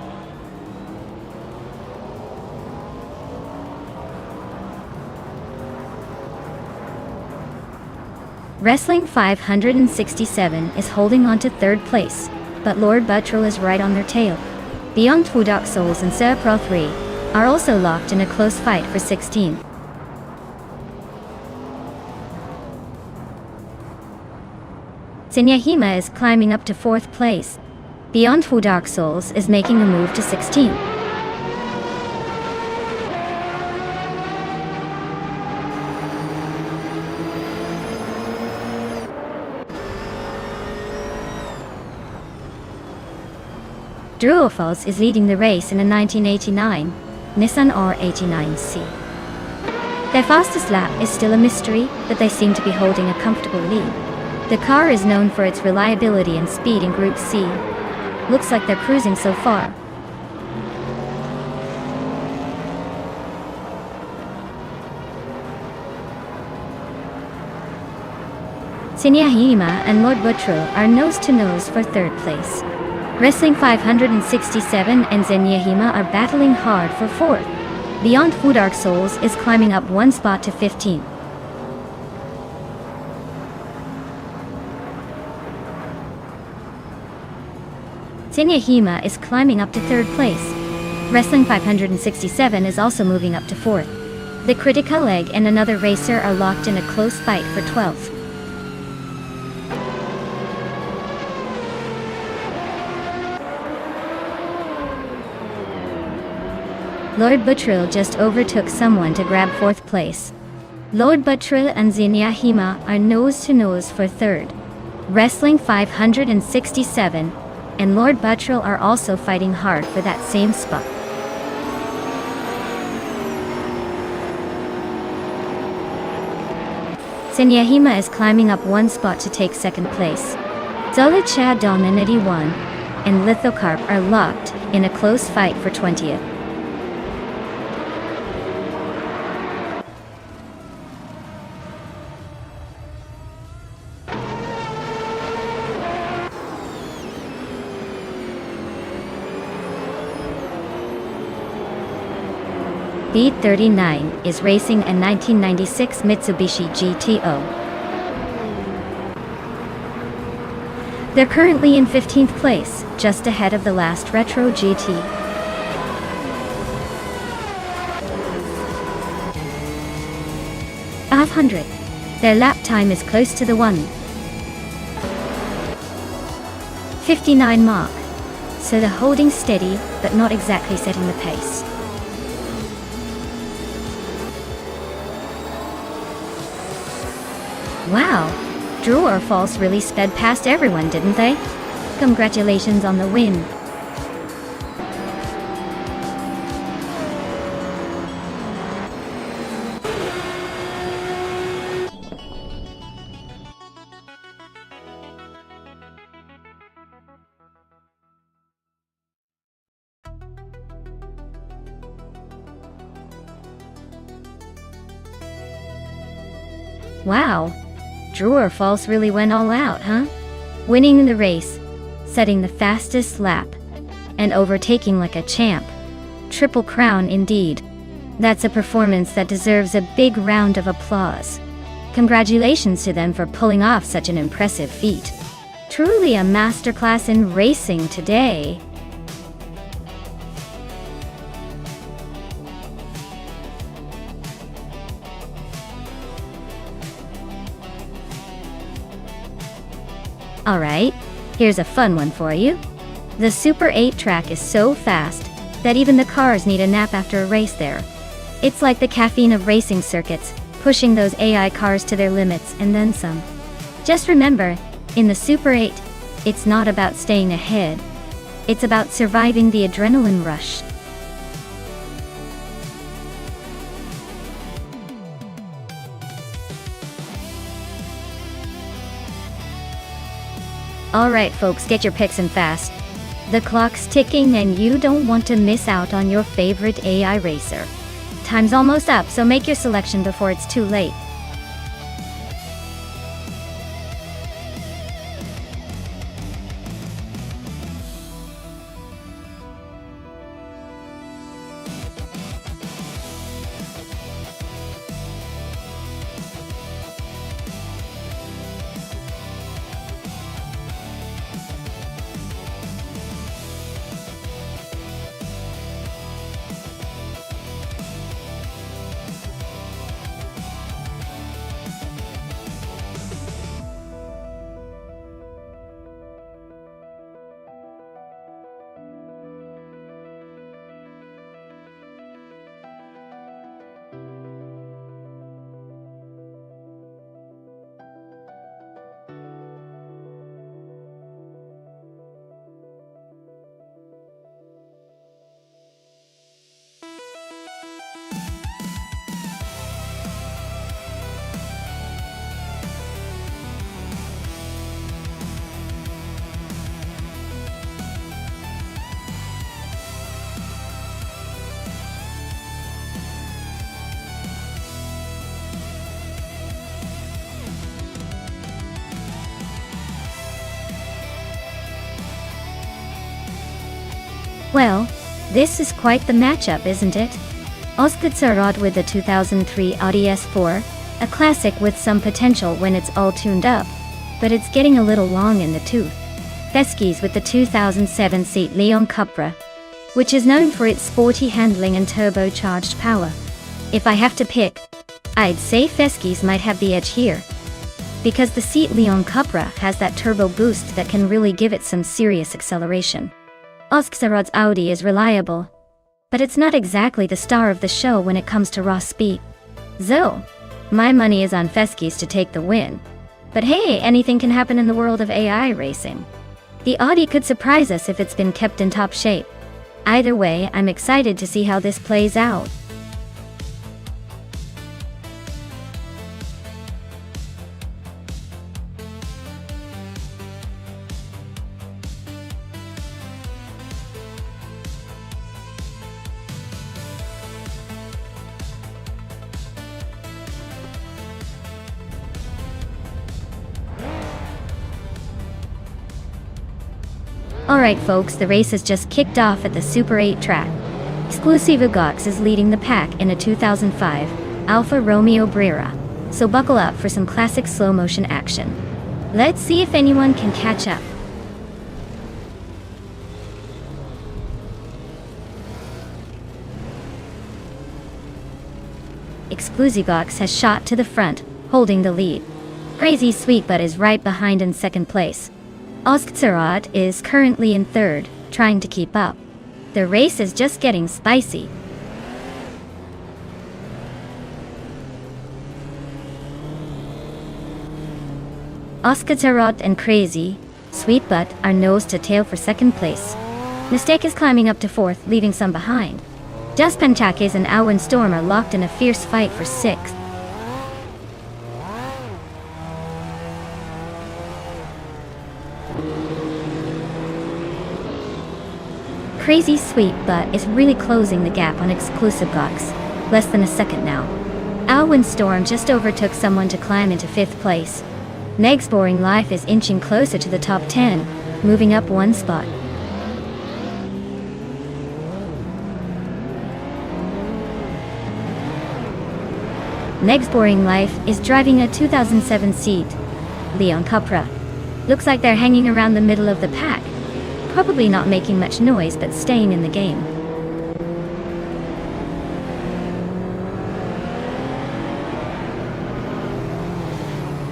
[SPEAKER 1] Wrestling 567 is holding on to 3rd place, but Lord Buttrell is right on their tail. Beyond Fu Dark Souls and Sir Prothry are also locked in a close fight for 16th. Zinyahima is climbing up to 4th place. Beyond Fu Dark Souls is making a move to 16th. Druorfals is leading the race in a 1989 Nissan R89C. Their fastest lap is still a mystery, but they seem to be holding a comfortable lead. The car is known for its reliability and speed in Group C. Looks like they're cruising so far. Zinyahima and Lord Buttrell are nose to nose for 3rd place. Wrestling 567 and Zinyahima are battling hard for 4th. Beyond Fu Dark Souls is climbing up one spot to 15th. Zinyahima is climbing up to 3rd place. Wrestling 567 is also moving up to 4th. The Critical Egg and another racer are locked in a close fight for 12th. Lord Buttrell just overtook someone to grab 4th place. Lord Buttrell and Zinyahima are nose to nose for 3rd. Wrestling 567 and Lord Buttrell are also fighting hard for that same spot. Senyahima is climbing up one spot to take second place. Zolid Dom and 81 and Lithocarp are locked in a close fight for 20th. B39 is racing a 1996 Mitsubishi GTO. They're currently in 15th place, just ahead of the last Retro GT. .500. Their lap time is close to the 1:59 mark, so they're holding steady, but not exactly setting the pace. Wow, True or False really sped past everyone, didn't they? Congratulations on the win. Wow. True or False really went all out, huh? Winning the race, setting the fastest lap, and overtaking like a champ. Triple crown indeed. That's a performance that deserves a big round of applause. Congratulations to them for pulling off such an impressive feat. Truly a masterclass in racing today. Alright, here's a fun one for you. The Super 8 track is so fast that even the cars need a nap after a race there. It's like the caffeine of racing circuits, pushing those AI cars to their limits and then some. Just remember, in the Super 8, it's not about staying ahead. It's about surviving the adrenaline rush. Alright folks, get your picks in fast. The clock's ticking and you don't want to miss out on your favorite AI racer. Time's almost up, so make your selection before it's too late. Well, this is quite the matchup, isn't it? Oskitsarod with the 2003 Audi S4, a classic with some potential when it's all tuned up, but it's getting a little long in the tooth. Feskis with the 2007 Seat Leon Cupra, which is known for its sporty handling and turbocharged power. If I have to pick, I'd say Feskis might have the edge here, because the Seat Leon Cupra has that turbo boost that can really give it some serious acceleration. Osksarod's Audi is reliable, but it's not exactly the star of the show when it comes to raw speed. So, my money is on Feskis to take the win. But hey, anything can happen in the world of AI racing. The Audi could surprise us if it's been kept in top shape. Either way, I'm excited to see how this plays out. Alright folks, the race has just kicked off at the Super 8 track. Exclusive Gox is leading the pack in a 2005 Alfa Romeo Brera, so buckle up for some classic slow motion action. Let's see if anyone can catch up. Exclusive Gox has shot to the front, holding the lead. Crazy Sweetbutt is right behind in second place. Oskzerot is currently in third, trying to keep up. The race is just getting spicy. Oskzerot and Crazy Sweetbutt are nose to tail for second place. Mistake is climbing up to fourth, leaving some behind. Just Penchakes and Alwyn Storm are locked in a fierce fight for sixth. Crazy Sweetbutt is really closing the gap on Exclusive Gox, less than a second now. Alwyn Storm just overtook someone to climb into fifth place. Meg's Boring Life is inching closer to the top 10, moving up one spot. Meg's Boring Life is driving a 2007 seat, Leon Cupra. Looks like they're hanging around the middle of the pack. Probably not making much noise, but staying in the game.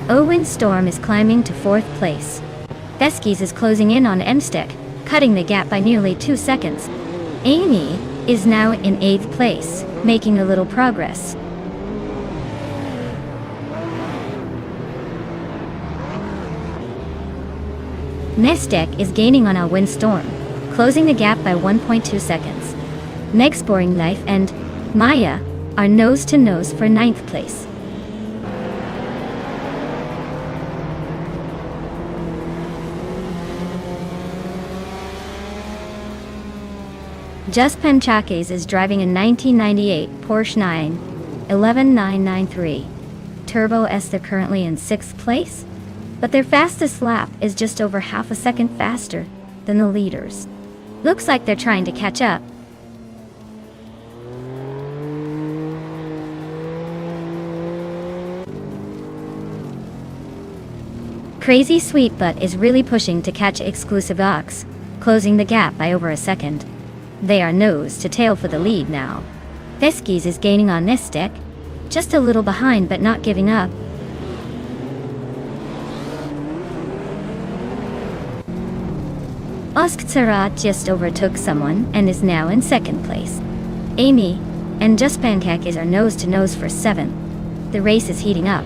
[SPEAKER 1] Alwyn Storm is climbing to fourth place. Beskies is closing in on Mstek, cutting the gap by nearly 2 seconds. Amy is now in 8th place, making a little progress. Mstek is gaining on Alwyn Storm, closing the gap by 1.2 seconds. Meg's Boring Life and Maya are nose to nose for 9th place. Just Penchakes is driving a 1998 Porsche 911 Turbo S. They're currently in 6th place, but their fastest lap is just over half a second faster than the leaders. Looks like they're trying to catch up. Crazy Sweetbutt is really pushing to catch Exclusive Gox, closing the gap by over a second. They are nose to tail for the lead now. Beskies is gaining on Mstek, just a little behind but not giving up. Oskzerot just overtook someone and is now in 2nd place. Amy and Just Pancakes are nose to nose for 7th. The race is heating up.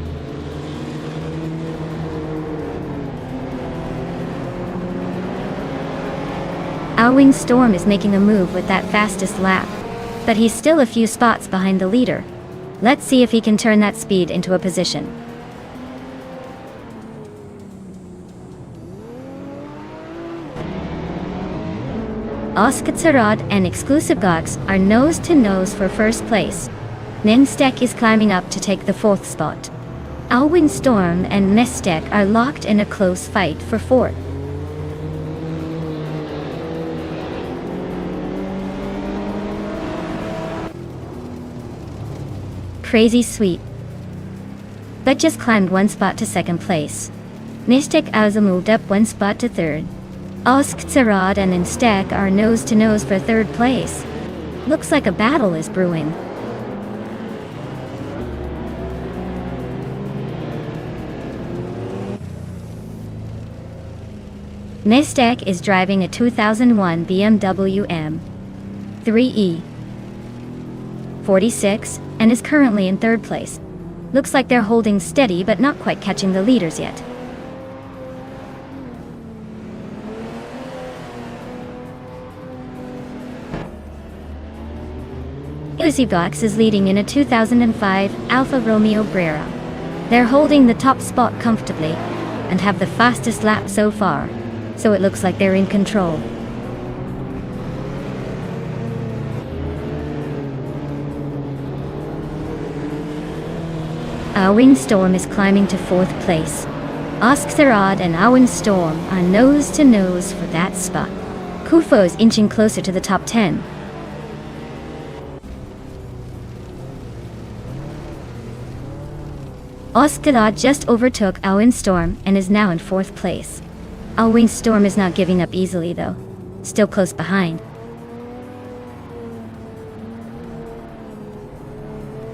[SPEAKER 1] Alwyn Storm is making a move with that fastest lap, but he's still a few spots behind the leader. Let's see if he can turn that speed into a position. Oskzerot and Exclusive Gox are nose to nose for 1st place. Mstek is climbing up to take the 4th spot. Alwyn Storm and Mstek are locked in a close fight for 4th. Crazy Sweetbutt just climbed 1 spot to 2nd place. Mstek also moved up 1 spot to 3rd. Oskzerot and Mstek are nose to nose for 3rd place. Looks like a battle is brewing. Mstek is driving a 2001 BMW M3E 46 and is currently in 3rd place. Looks like they're holding steady but not quite catching the leaders yet. Exclusive Gox is leading in a 2005 Alfa Romeo Brera. They're holding the top spot comfortably and have the fastest lap so far, so it looks like they're in control. Alwyn Storm is climbing to 4th place. Oskzerot and Alwyn Storm are nose to nose for that spot. Kufo's inching closer to the top 10. Oskadad just overtook Windstorm and is now in 4th place. Windstorm is not giving up easily though, still close behind.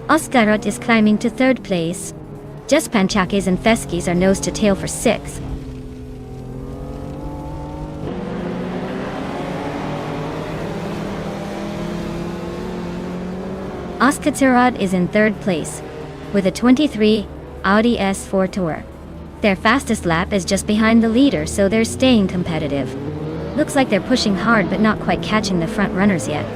[SPEAKER 1] Oskadad is climbing to 3rd place. Just Panchakes and Feskis are nose to tail for 6th. Oskatarad is in 3rd place, with a 23 Audi S4 Tour. Their fastest lap is just behind the leader, so they're staying competitive. Looks like they're pushing hard but not quite catching the front runners yet.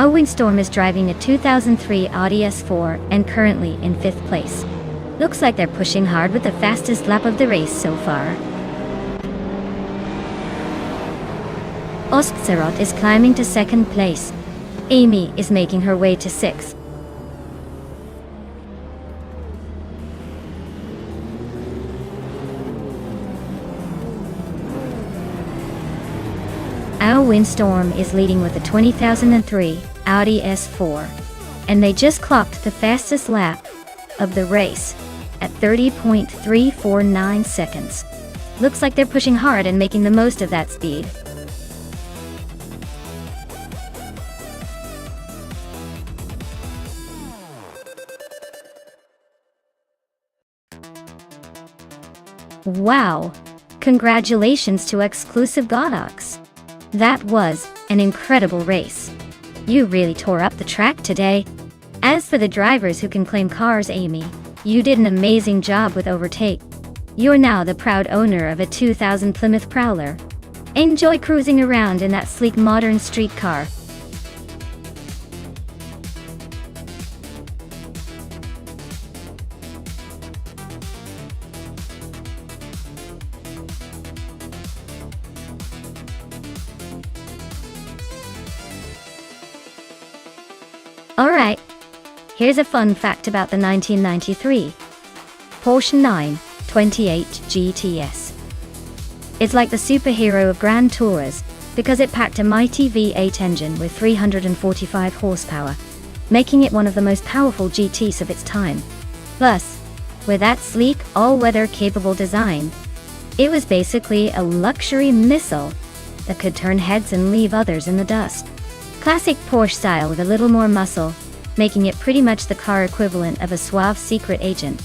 [SPEAKER 1] Windstorm is driving a 2003 Audi S4 and currently in 5th place. Looks like they're pushing hard with the fastest lap of the race so far. Oskserot is climbing to 2nd place. Amy is making her way to 6th. Windstorm is leading with a 2003 Audi S4, and they just clocked the fastest lap of the race at 30.349 seconds. Looks like they're pushing hard and making the most of that speed. Wow! Congratulations to Exclusive Godox. That was an incredible race. You really tore up the track today. As for the drivers who can claim cars, Amy, you did an amazing job with overtake. You're now the proud owner of a 2000 Plymouth Prowler. Enjoy cruising around in that sleek modern street car. Alright, here's a fun fact about the 1993 Porsche 928 GTS. It's like the superhero of Grand Tours because it packed a mighty V8 engine with 345 horsepower, making it one of the most powerful GTs of its time. Plus, with that sleek, all-weather capable design, it was basically a luxury missile that could turn heads and leave others in the dust. Classic Porsche style with a little more muscle, making it pretty much the car equivalent of a suave secret agent.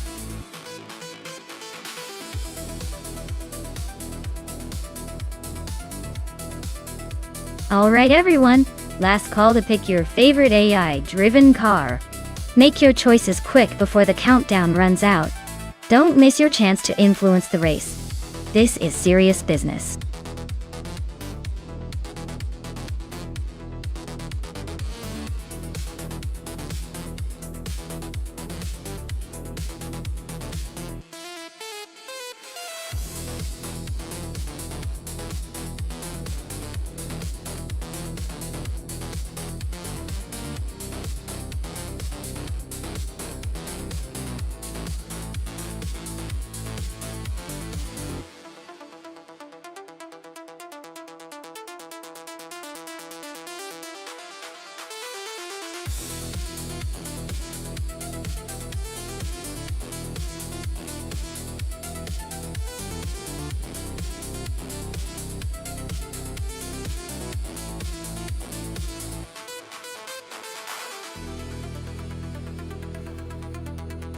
[SPEAKER 1] Alright everyone, last call to pick your favorite AI-driven car. Make your choices quick before the countdown runs out. Don't miss your chance to influence the race. This is serious business.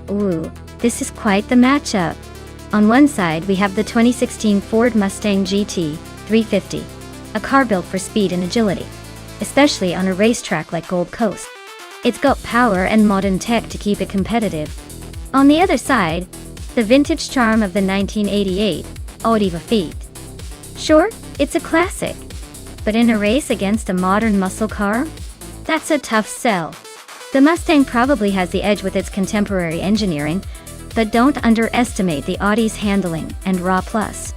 [SPEAKER 1] Ooh, this is quite the matchup. On one side we have the 2016 Ford Mustang GT 350, a car built for speed and agility, especially on a racetrack like Gold Coast. It's got power and modern tech to keep it competitive. On the other side, the vintage charm of the 1988 Audi Vafit. Sure, it's a classic, but in a race against a modern muscle car, that's a tough sell. The Mustang probably has the edge with its contemporary engineering, but don't underestimate the Audi's handling and raw plus.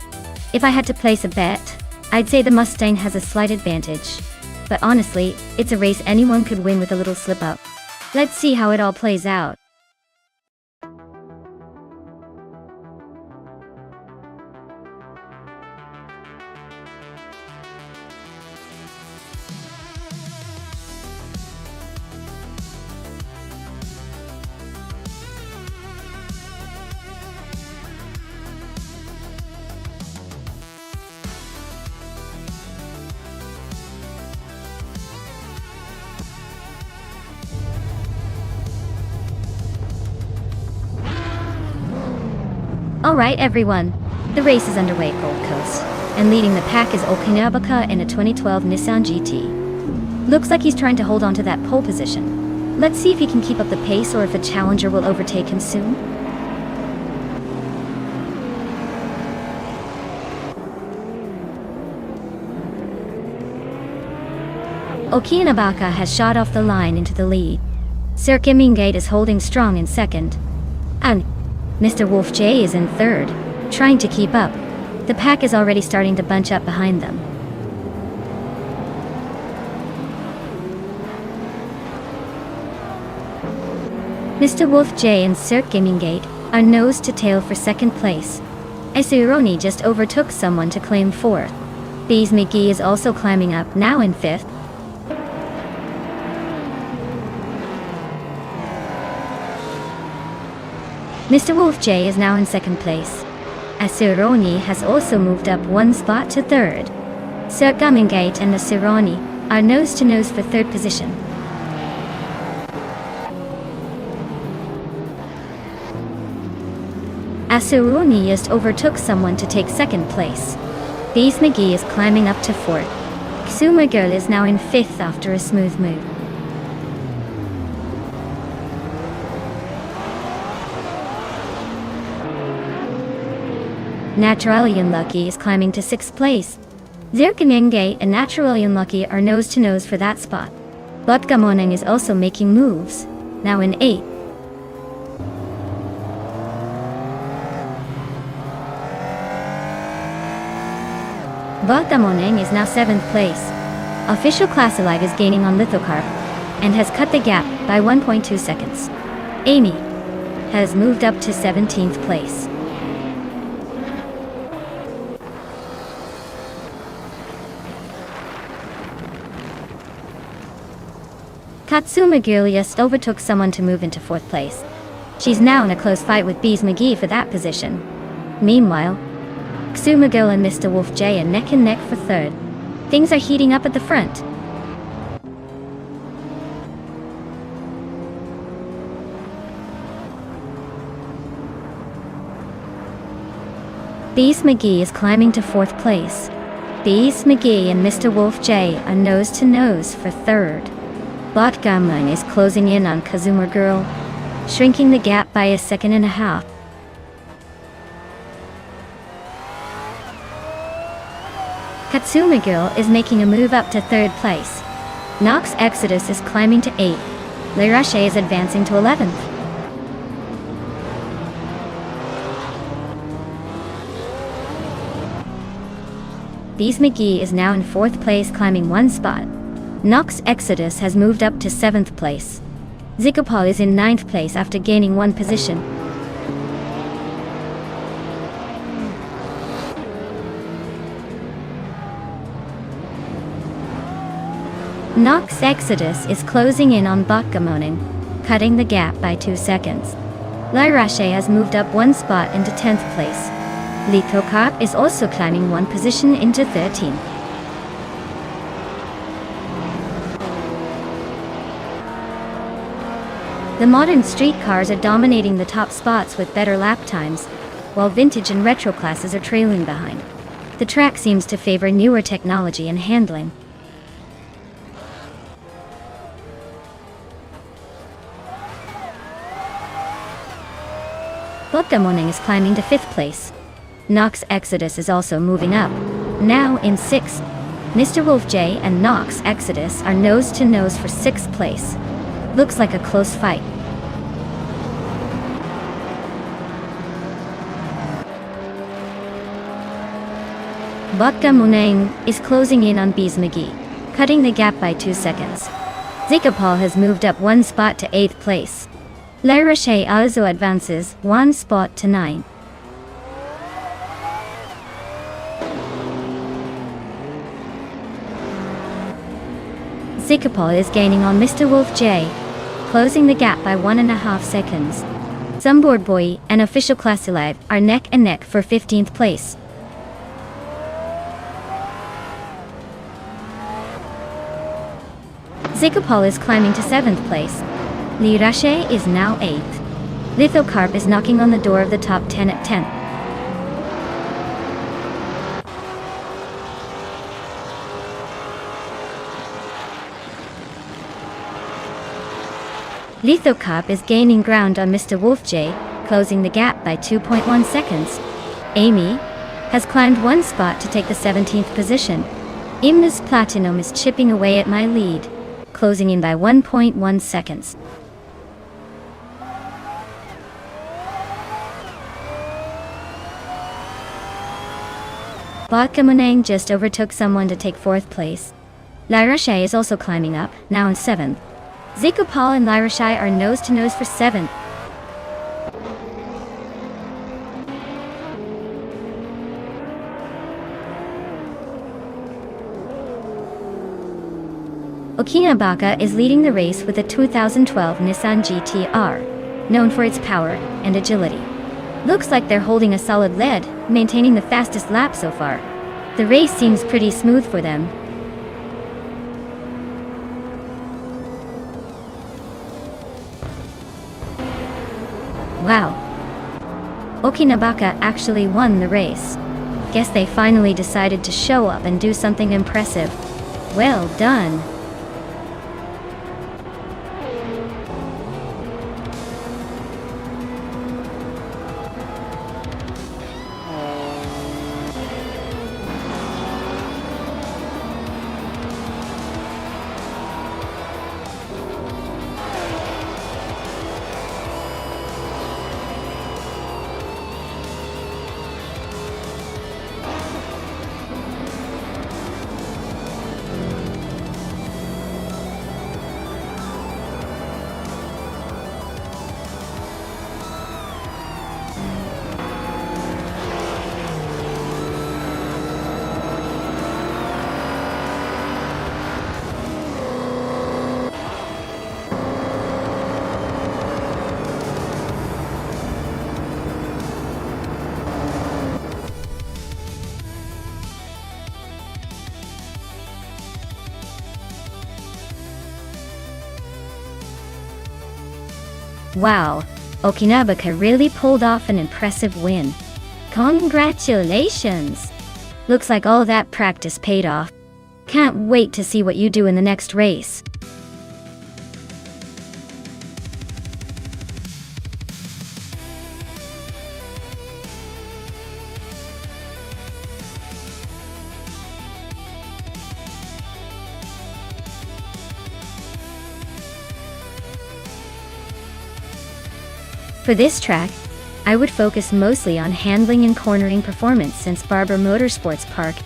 [SPEAKER 1] If I had to place a bet, I'd say the Mustang has a slight advantage. But honestly, it's a race anyone could win with a little slip up. Let's see how it all plays out. Alright everyone, the race is underway at Gold Coast, and leading the pack is Okinabaka in a 2012 Nissan GT. Looks like he's trying to hold on to that pole position. Let's see if he can keep up the pace or if a challenger will overtake him soon. Okinabaka has shot off the line into the lead. Sir Kimingate is holding strong in second. And Mr. Wolf J is in third, trying to keep up. The pack is already starting to bunch up behind them. Mr. Wolf J and Sir Kimingate are nose to tail for second place. Esuroni just overtook someone to claim fourth. Bees McGee is also climbing up, now in fifth. Mr. Wolf J is now in second place. Asuroni has also moved up one spot to third. Sir Gummingate and Asuroni are nose to nose for third position. Asuroni just overtook someone to take second place. Bees McGee is climbing up to fourth. Ksuma Girl is now in fifth after a smooth move. Naturally Unlucky is climbing to 6th place. Zirkanenge and Naturally Unlucky are nose to nose for that spot. Butgamoneng is also making moves, now in 8th. Butgamoneng is now 7th place. Official Class Alive is gaining on Lithocarp and has cut the gap by 1.2 seconds. Amy has moved up to 17th place. Katsuma Girl just overtook someone to move into 4th place. She's now in a close fight with Bees McGee for that position. Meanwhile, Ksuma Girl and Mr. Wolf J are neck and neck for 3rd. Things are heating up at the front. Bees McGee is climbing to 4th place. Bees McGee and Mr. Wolf J are nose to nose for 3rd. Botgamling is closing in on Kazuma Girl, shrinking the gap by 1.5 seconds. Katsuma Girl is making a move up to 3rd place. Nox Exodus is climbing to 8th. Le Roche is advancing to 11th. Bees McGee is now in 4th place, climbing 1 spot. Nox Exodus has moved up to 7th place. Zikopal is in 9th place after gaining 1 position. Nox Exodus is closing in on Botgamoning, cutting the gap by 2 seconds. Lyrache has moved up 1 spot into 10th place. Lithocarp is also climbing 1 position into 13th. The modern street cars are dominating the top spots with better lap times, while vintage and retro classes are trailing behind. The track seems to favor newer technology and handling. Botgamoning is climbing to 5th place. Nox Exodus is also moving up, now in 6th. Mr. Wolf J and Nox Exodus are nose to nose for 6th place. Looks like a close fight. Botgamoning is closing in on Bees McGee, cutting the gap by 2 seconds. Zikopal has moved up 1 spot to 8th place. Le Roche also advances 1 spot to 9. Zikopal is gaining on Mr. Wolf J, closing the gap by 1.5 seconds. Zumboard Boy and Official Class Alive are neck and neck for 15th place. Zikopal is climbing to 7th place. Lirache is now 8th. Lithocarp is knocking on the door of the top 10 at 10th. Litho Cup is gaining ground on Mr. Wolf J, closing the gap by 2.1 seconds. Amy has climbed one spot to take the 17th position. Imna's Platinum is chipping away at my lead, closing in by 1.1 seconds. Vodka Munang just overtook someone to take 4th place. Lyrashai is also climbing up, now in 7th. Zico Paul and Lyrashai are nose to nose for 7th. Okinabaka is leading the race with a 2012 Nissan GT-R, known for its power and agility. Looks like they're holding a solid lead, maintaining the fastest lap so far. The race seems pretty smooth for them. Wow. Okinabaka actually won the race. Guess they finally decided to show up and do something impressive. Well done. Wow, Okinabaka really pulled off an impressive win. Congratulations! Looks like all that practice paid off. Can't wait to see what you do in the next race. For this track, I would focus mostly on handling and cornering performance since Barber Motorsports Park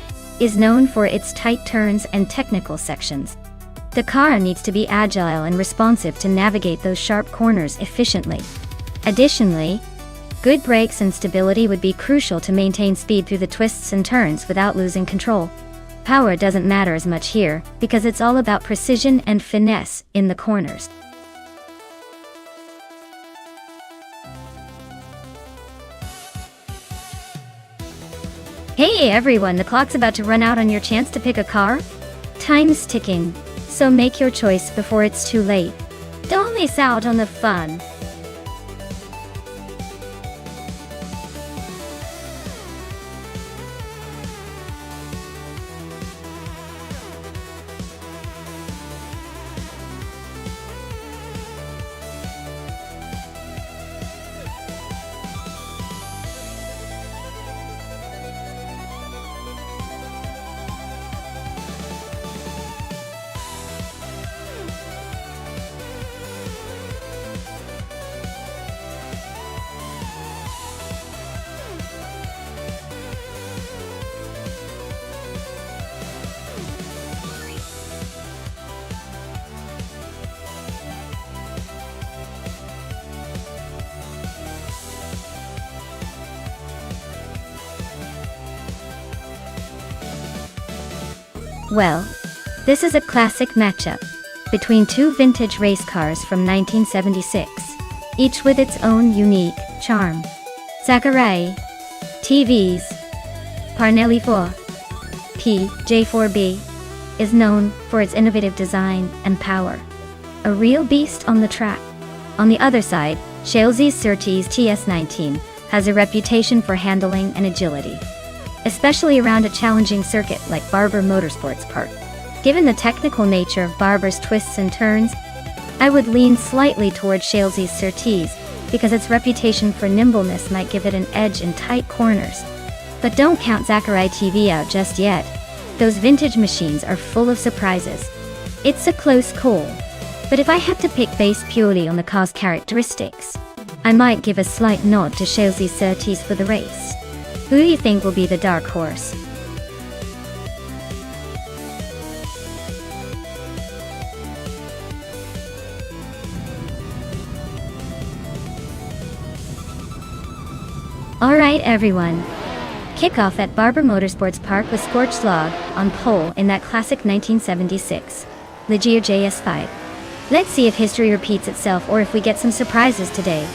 [SPEAKER 1] is known for its tight turns and technical sections. The car needs to be agile and responsive to navigate those sharp corners efficiently. Additionally, good brakes and stability would be crucial to maintain speed through the twists and turns without losing control. Power doesn't matter as much here because it's all about precision and finesse in the corners. Hey everyone, the clock's about to run out on your chance to pick a car. Time's ticking, so make your choice before it's too late. Don't miss out on the fun. Well, this is a classic matchup between two vintage race cars from 1976, each with its own unique charm. Sakurai TV's Parnelli 4 PJ4B is known for its innovative design and power. A real beast on the track. On the other side, Shales's Surtees TS19 has a reputation for handling and agility, especially around a challenging circuit like Barber Motorsports Park. Given the technical nature of Barber's twists and turns, I would lean slightly toward Shalesy's Surtees, because its reputation for nimbleness might give it an edge in tight corners. But don't count Zachary TV out just yet. Those vintage machines are full of surprises. It's a close call. But if I had to pick based purely on the car's characteristics, I might give a slight nod to Shalesy's Surtees for the race. Who do you think will be the dark horse? Alright everyone. Kickoff at Barber Motorsports Park with Scorched Log on pole in that classic 1976 Ligier JS5. Let's see if history repeats itself or if we get some surprises today.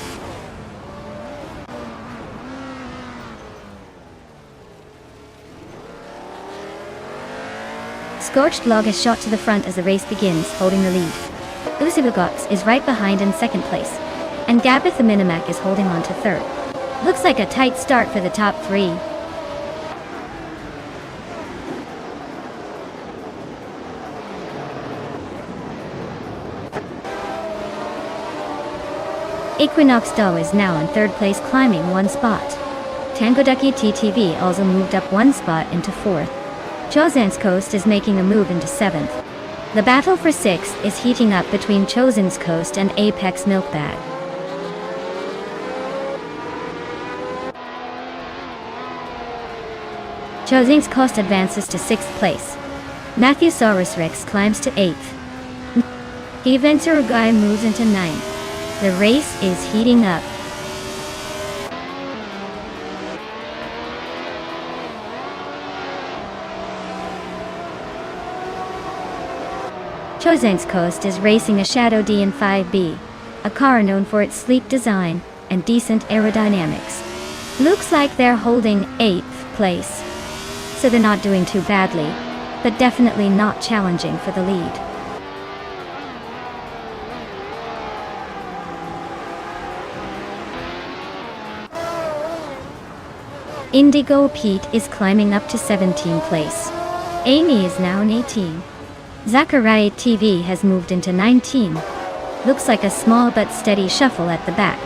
[SPEAKER 1] Scorched Log is shot to the front as the race begins, holding the lead. Usibugox is right behind in second place, and Gabith the Minimac is holding on to third. Looks like a tight start for the top three. Equinox Doe is now in third place, climbing one spot. Tangoducky TTV also moved up one spot into fourth. Chosen's Coast is making a move into seventh. The battle for sixth is heating up between Chosen's Coast and Apex Milkbag. Chosen's Coast advances to sixth place. Matthewsaurus Rex climbs to eighth. Eventurugai moves into ninth. The race is heating up. Chosen's Coast is racing a Shadow D in 5B, a car known for its sleek design and decent aerodynamics. Looks like they're holding 8th place, so they're not doing too badly, but definitely not challenging for the lead. Indigo Pete is climbing up to 17th place. Amy is now in 18. Zachariah TV has moved into 19. Looks like a small but steady shuffle at the back.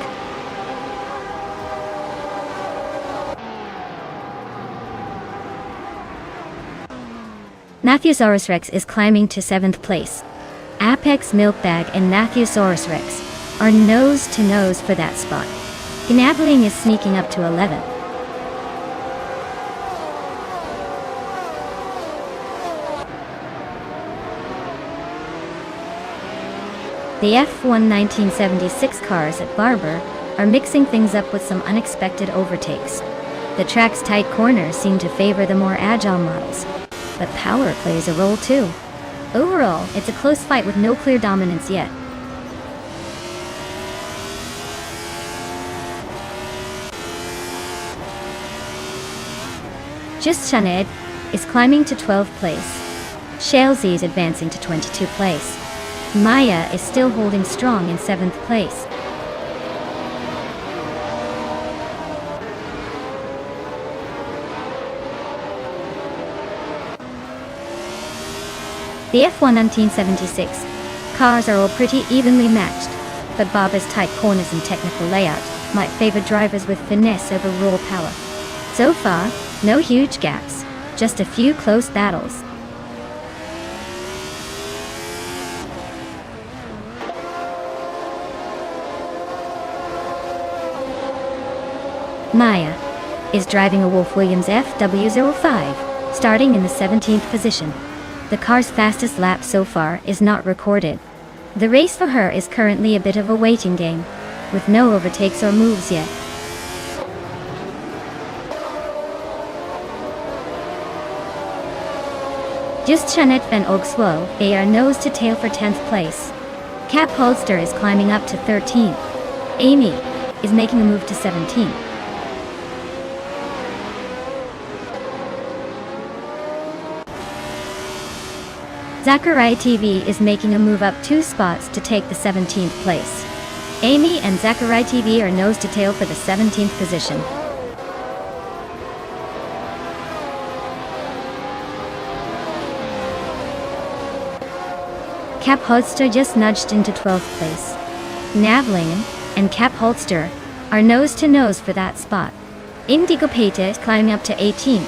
[SPEAKER 1] Matthewsaurus Rex is climbing to 7th place. Apex Milkbag and Matthewsaurus Rex are nose to nose for that spot. Gnabling is sneaking up to 11th. The F1 1976 cars at Barber are mixing things up with some unexpected overtakes. The track's tight corners seem to favor the more agile models, but power plays a role too. Overall, it's a close fight with no clear dominance yet. Just Shaned is climbing to 12th place. Shalesy is advancing to 22nd place. Maya is still holding strong in 7th place. The F1 1976 cars are all pretty evenly matched, but Barber's tight corners and technical layout might favor drivers with finesse over raw power. So far, no huge gaps, just a few close battles. Maya is driving a Wolf Williams FW05, starting in the 17th position. The car's fastest lap so far is not recorded. The race for her is currently a bit of a waiting game, with no overtakes or moves yet. Just Janet van Ogswo, they are nose to tail for 10th place. Cap Holster is climbing up to 13th. Amy is making a move to 17th. Zachariah TV is making a move up 2 spots to take the 17th place. Amy and Zachariah TV are nose to tail for the 17th position. Cap Holster just nudged into 12th place. Navlingen and Cap Holster are nose to nose for that spot. Indigo Pate is climbing up to 18th.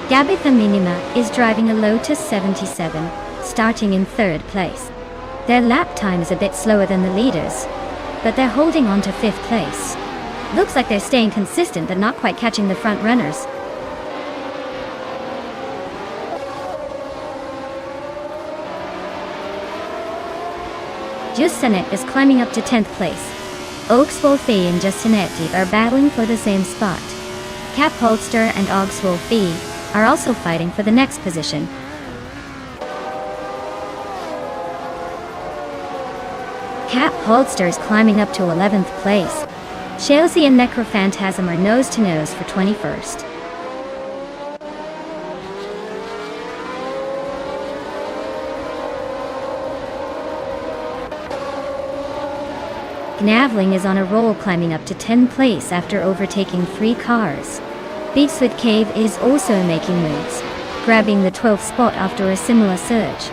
[SPEAKER 1] Gabitha Minima is driving a Lotus 77, starting in 3rd place. Their lap time is a bit slower than the leaders, but they're holding on to 5th place. Looks like they're staying consistent but not quite catching the front runners. Justanet is climbing up to 10th place. Oakswolfie and Justanetti are battling for the same spot. Cap Holster and Oakswolfie are also fighting for the next position. Cap Holster is climbing up to 11th place. Chelsea and Necrophantasm are nose to nose for 21st. Gnavling is on a roll, climbing up to 10th place after overtaking 3 cars. Beatswood Cave is also making moves, grabbing the 12th spot after a similar surge.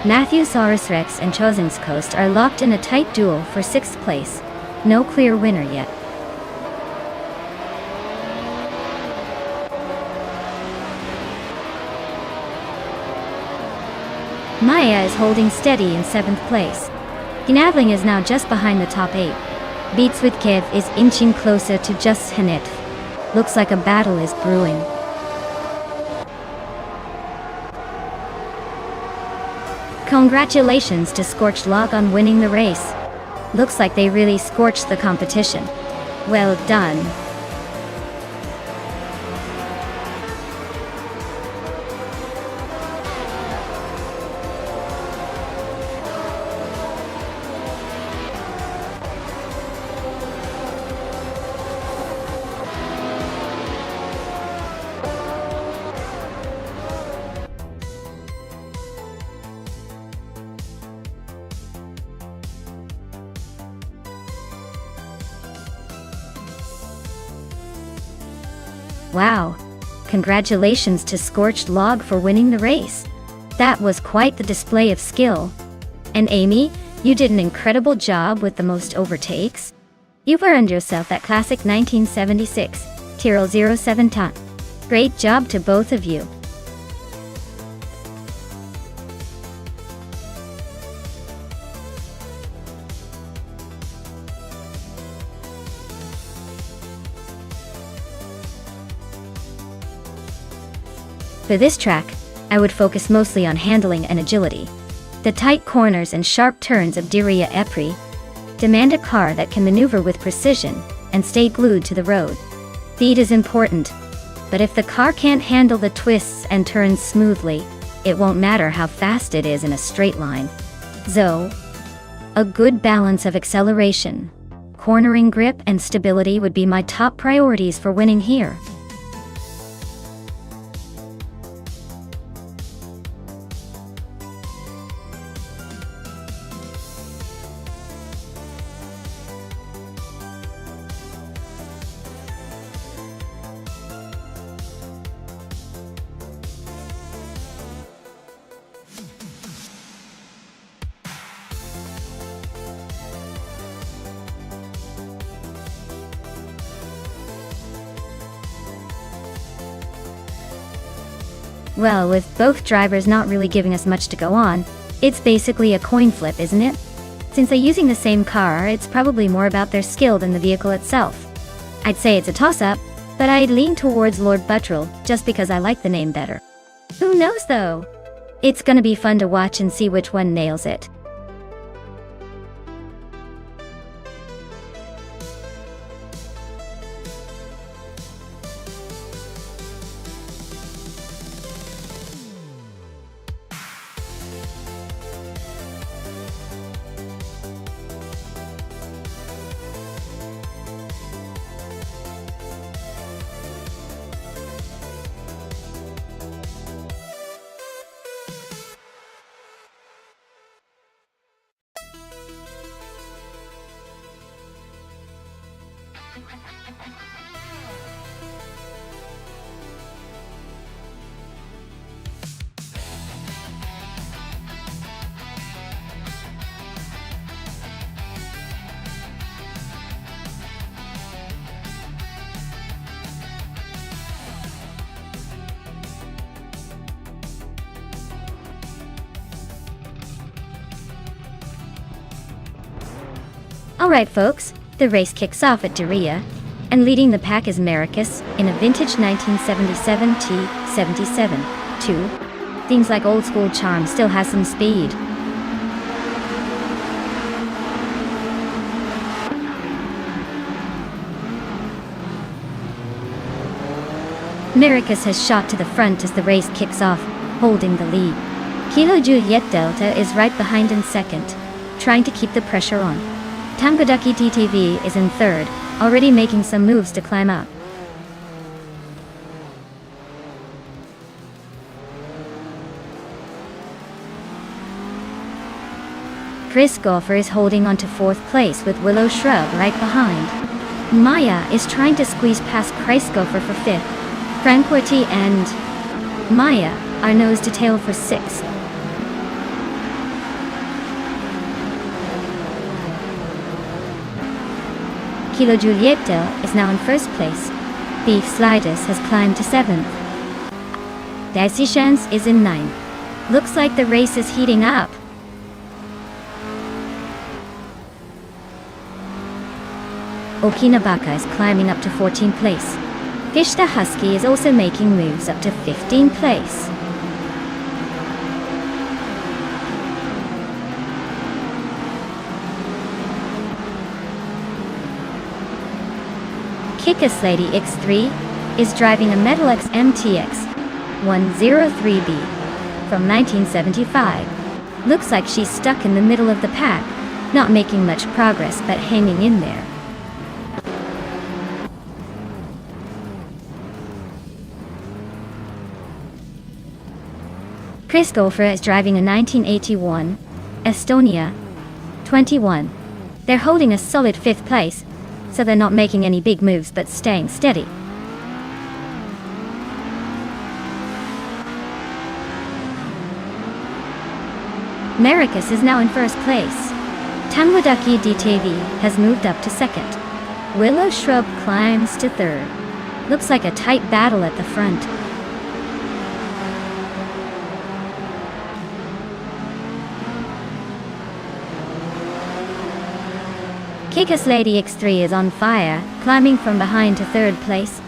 [SPEAKER 1] Matthewsaurus Rex and Chosen's Coast are locked in a tight duel for 6th place. No clear winner yet. Maya is holding steady in 7th place. Gnavling is now just behind the top 8. Beatswood Cave is inching closer to just Hanit. Looks like a battle is brewing. Congratulations to Scorched Log on winning the race. Looks like they really scorched the competition. Well done. Wow. Congratulations to Scorched Log for winning the race. That was quite the display of skill. And Amy, you did an incredible job with the most overtakes. You've earned yourself that classic 1976 Tyrrell 07 ton. Great job to both of you. For this track, I would focus mostly on handling and agility. The tight corners and sharp turns of Diriyah Epri demand a car that can maneuver with precision and stay glued to the road. Speed is important, but if the car can't handle the twists and turns smoothly, it won't matter how fast it is in a straight line. So, a good balance of acceleration, cornering grip and stability would be my top priorities for winning here. Well, with both drivers not really giving us much to go on, it's basically a coin flip, isn't it? Since they're using the same car, it's probably more about their skill than the vehicle itself. I'd say it's a toss-up, but I'd lean towards Lord Buttrell just because I like the name better. Who knows though? It's gonna be fun to watch and see which one nails it. Alright folks, the race kicks off at Daria, and leading the pack is Maracus in a vintage 1977 T77 2. Seems like old school charm still has some speed. Maracus has shot to the front as the race kicks off, holding the lead. Kilo Juliet Delta is right behind in second, trying to keep the pressure on. Tangoducky TTV is in third, already making some moves to climb up. Chris Golfer is holding on to fourth place with Willow Shrub right behind. Maya is trying to squeeze past Chris Golfer for fifth. Franquity and Maya are nose to tail for sixth. Kilo Julieta is now in first place. Beef Sliders has climbed to seventh. Dicey Chance is in ninth. Looks like the race is heating up. Okinabaka is climbing up to 14th place. Fish the Husky is also making moves up to 15th place. Kickus Lady X3 is driving a Metalex MTX 103B from 1975. Looks like she's stuck in the middle of the pack, not making much progress but hanging in there. Chris Golfer is driving a 1981 Estonia 21. They're holding a solid 5th place, so they're not making any big moves but staying steady. Maracus is now in first place. Tanwadaki DTV has moved up to second. Willow Shrub climbs to third. Looks like a tight battle at the front. Kickus Lady X3 is on fire, climbing from behind to third place.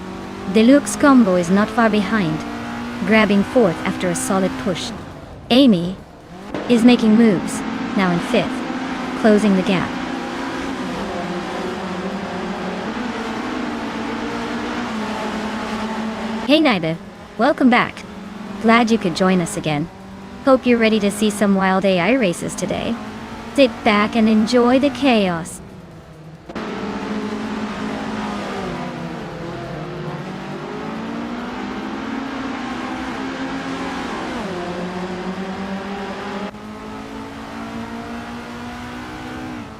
[SPEAKER 1] Deluxe Combo is not far behind, grabbing fourth after a solid push. Amy is making moves, now in fifth, closing the gap. Hey Naida, welcome back. Glad you could join us again. Hope you're ready to see some wild AI races today. Sit back and enjoy the chaos.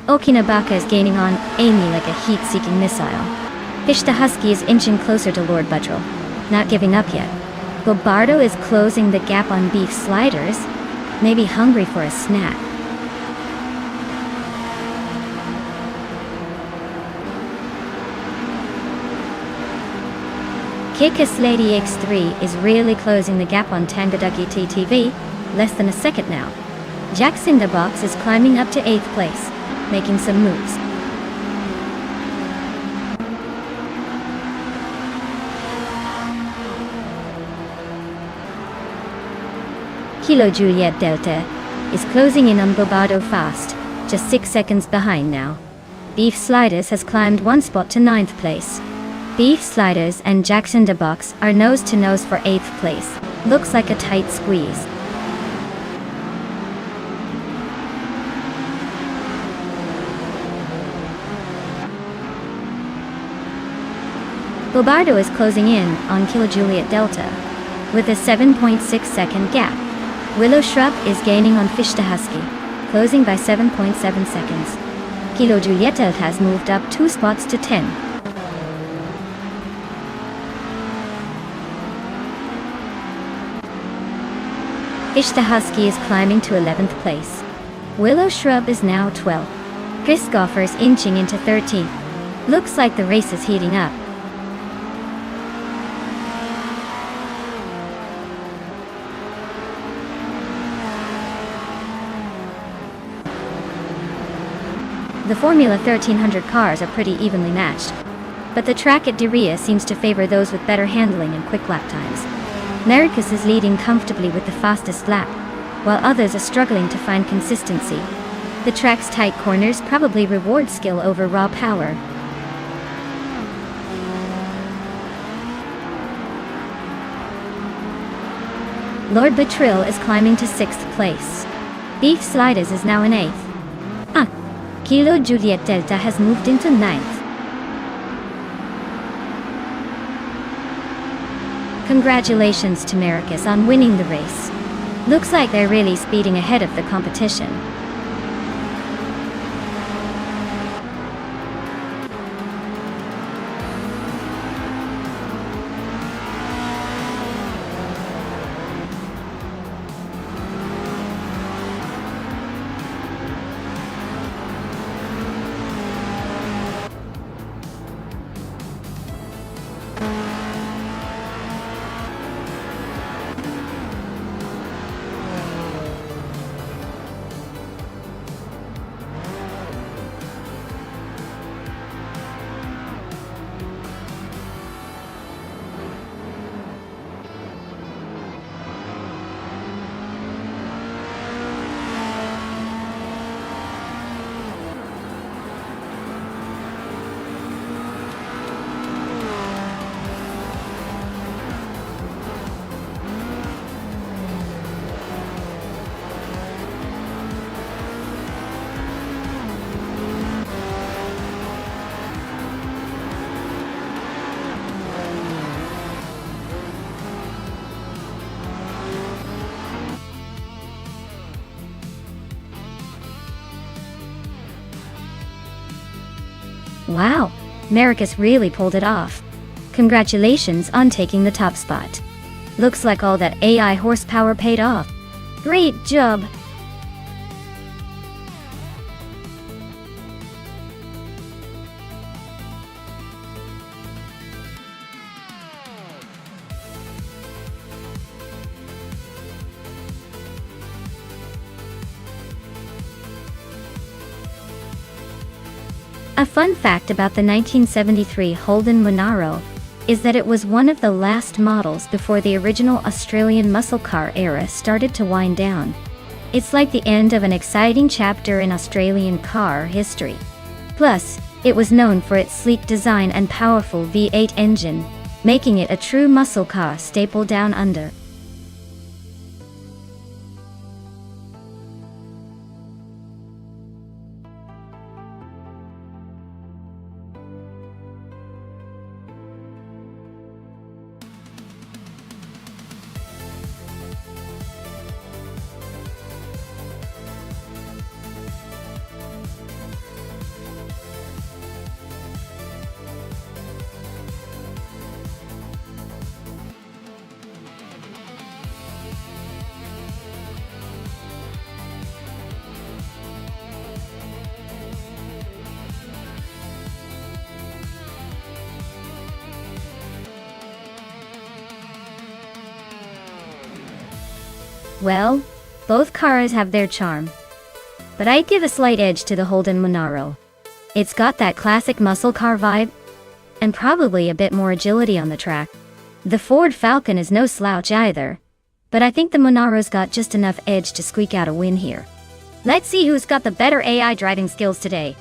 [SPEAKER 1] Okinabaka is gaining on Amy like a heat-seeking missile. Fish the Husky is inching closer to Lord Buttrell, not giving up yet. Bobardo is closing the gap on Beef Sliders, maybe hungry for a snack. Kickus Lady X3 is really closing the gap on Tangoducky TTV, less than a second now. Jack Cinderbox is climbing up to 8th place, making some moves. Kilo Juliet Delta is closing in on Bobardo fast, just 6 seconds behind now. Beef Sliders has climbed 1 spot to 9th place. Beef Sliders and Jackson the Box are nose to nose for 8th place. Looks like a tight squeeze. Bobardo is closing in on Kilo Juliet Delta with a 7.6 second gap. Willow Shrub is gaining on Fish the Husky, closing by 7.7 seconds. Kilo Julieta has moved up 2 spots to 10. Ish the Husky is climbing to 11th place. Willow Shrub is now 12th. Chris Goffer is inching into 13th. Looks like the race is heating up. The Formula 1300 cars are pretty evenly matched, but the track at Diriyah seems to favor those with better handling and quick lap times. Nericus is leading comfortably with the fastest lap, while others are struggling to find consistency. The track's tight corners probably reward skill over raw power. Lord Betril is climbing to 6th place. Beef Sliders is now in 8th. Kilo Juliet Delta has moved into 9th. Congratulations to Maricus on winning the race. Looks like they're really speeding ahead of the competition. Wow, Maricus really pulled it off. Congratulations on taking the top spot. Looks like all that AI horsepower paid off. Great job! A fun fact about the 1973 Holden Monaro is that it was one of the last models before the original Australian muscle car era started to wind down. It's like the end of an exciting chapter in Australian car history. Plus, it was known for its sleek design and powerful V8 engine, making it a true muscle car staple down under. Well, both cars have their charm, but I'd give a slight edge to the Holden Monaro. It's got that classic muscle car vibe, and probably a bit more agility on the track. The Ford Falcon is no slouch either, but I think the Monaro's got just enough edge to squeak out a win here. Let's see who's got the better AI driving skills today.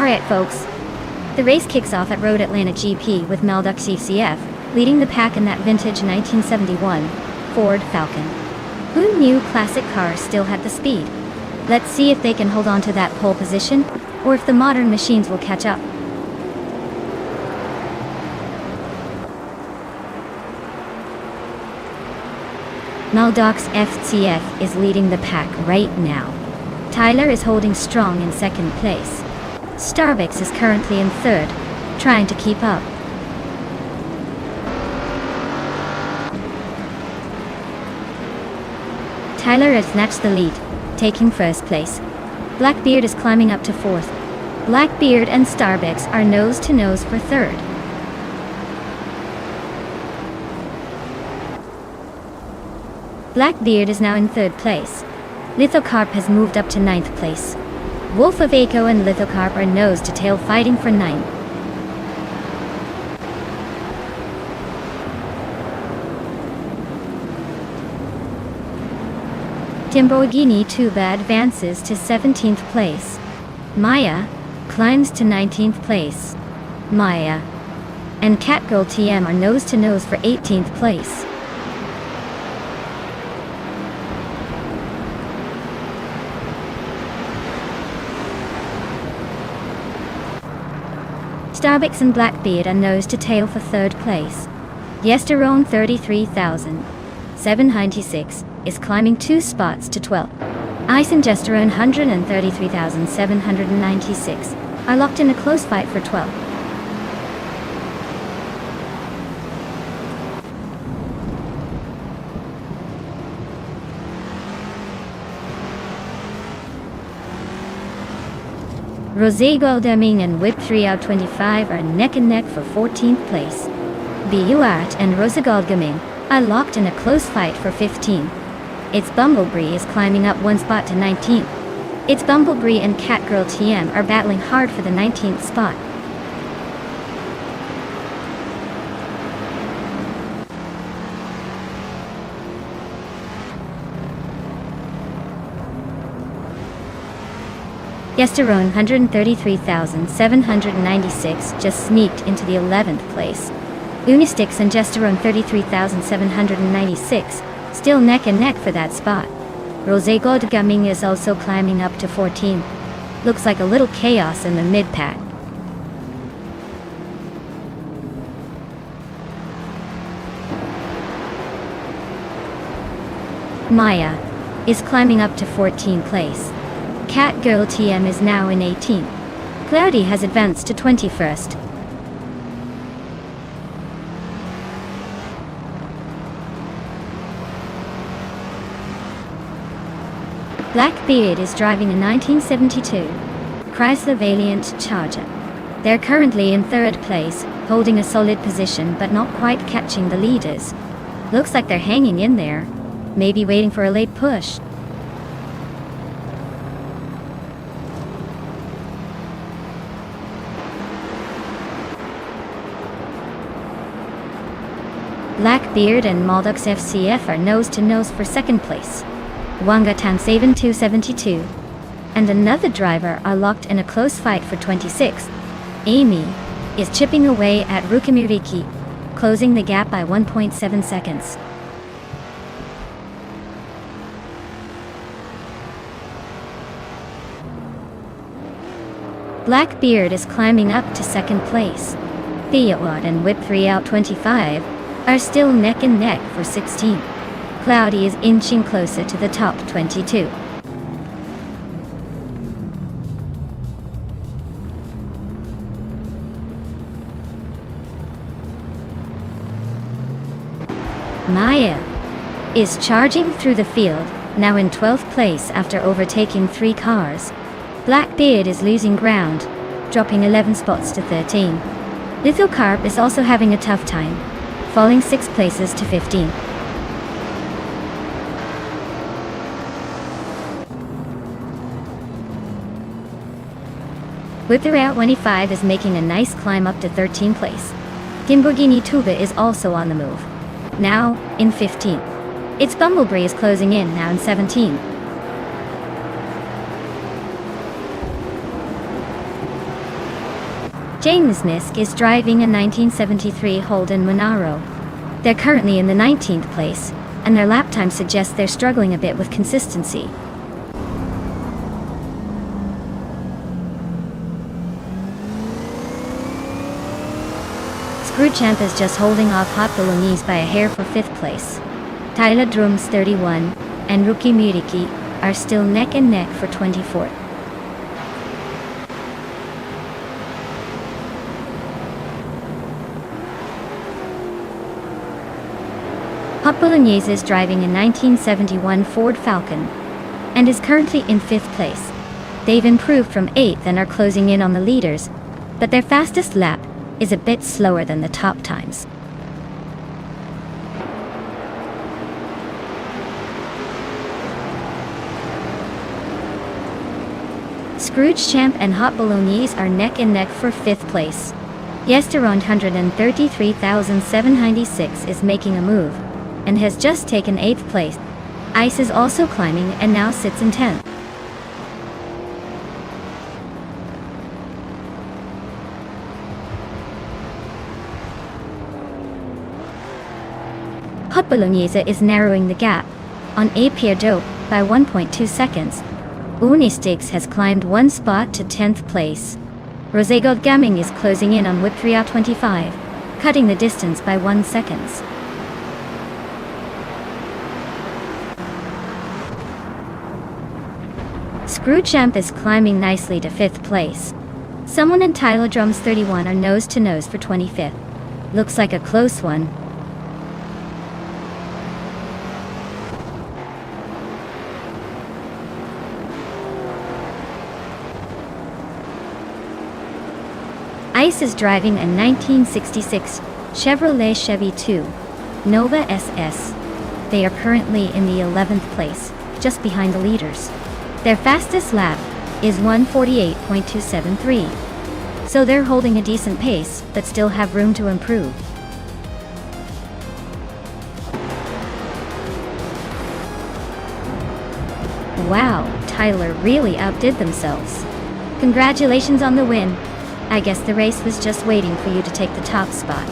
[SPEAKER 1] Alright folks, the race kicks off at Road Atlanta GP with Malduk CCF leading the pack in that vintage 1971 Ford Falcon. Who knew classic cars still had the speed? Let's see if they can hold on to that pole position, or if the modern machines will catch up. Malduk's FCF is leading the pack right now. Tyler is holding strong in second place. Starbucks is currently in third, trying to keep up. Tyler has snatched the lead, taking first place. Blackbeard is climbing up to fourth. Blackbeard and Starbucks are nose to nose for third. Blackbeard is now in third place. Lithocarp has moved up to ninth place. Wolf of Aco and Lithocarp are nose to tail fighting for ninth. Timborghini Tuba advances to 17th place. Maya climbs to 19th place. Maya and Catgirl TM are nose to nose for 18th place. Starbucks and Blackbeard are nose to tail for third place. Yesterone 33,796 is climbing 2 spots to 12. Ice and Gesterone 133,796 are locked in a close fight for 12. Rosé Goldeming and Whip 3 out 25 are neck and neck for 14th place. Buart and Rosa Goldgeming are locked in a close fight for 15. It's Bumblebee is climbing up 1 spot to 19th. It's Bumblebee and Catgirl TM are battling hard for the 19th spot. Yesterone 133,796 just sneaked into the 11th place. Unistix and Gesterone 33,796 still neck and neck for that spot. Rosé Goldgaming is also climbing up to 14. Looks like a little chaos in the mid-pack. Maya is climbing up to 14th place. Catgirl TM is now in 18th. Cloudy has advanced to 21st. Blackbeard is driving a 1972 Chrysler Valiant Charger. They're currently in third place, holding a solid position but not quite catching the leaders. Looks like they're hanging in there, maybe waiting for a late push. Blackbeard and Malduk's FCF are nose to nose for second place. Wangatan Saban 272 and another driver are locked in a close fight for 26. Amy is chipping away at Rukamiriki, closing the gap by 1.7 seconds. Blackbeard is climbing up to second place. Theodore and Whip 3 out 25 are still neck and neck for 16. Cloudy is inching closer to the top 22. Maya is charging through the field, now in 12th place after overtaking 3 cars. Blackbeard is losing ground, dropping 11 spots to 13. Lithocarp is also having a tough time, falling 6 places to 15. Whipper out 25 is making a nice climb up to 13th place. Timborghini Tuba is also on the move, now in 15th. Its Bumblebee is closing in, now in 17. James Nisk is driving a 1973 Holden Monaro. They're currently in the 19th place, and their lap time suggests they're struggling a bit with consistency. Screwchamp is just holding off Hot Bolognese by a hair for 5th place. Tyler Drums 31 and Rookie Miriki are still neck and neck for 24th. Hot Bolognese is driving a 1971 Ford Falcon and is currently in 5th place. They've improved from 8th and are closing in on the leaders, but their fastest lap is a bit slower than the top times. Scroogechamp and Hot Bolognese are neck and neck for 5th place. Yesteron 133,796 is making a move and has just taken 8th place. Ice is also climbing and now sits in 10th. Hot Bolognese is narrowing the gap on A Pierre Dope by 1.2 seconds. Unistix has climbed 1 spot to 10th place. Rosé Gold Gaming is closing in on Whiptria 25, cutting the distance by 1 second. Screwchamp is climbing nicely to 5th place. Someone and Tyler Drums 31 are nose to nose for 25th. Looks like a close one. Ice is driving a 1966 Chevrolet Chevy 2 Nova SS. They are currently in the 11th place, just behind the leaders. Their fastest lap is 1:48.273. So they're holding a decent pace, but still have room to improve. Wow, Tyler really outdid themselves. Congratulations on the win. I guess the race was just waiting for you to take the top spot.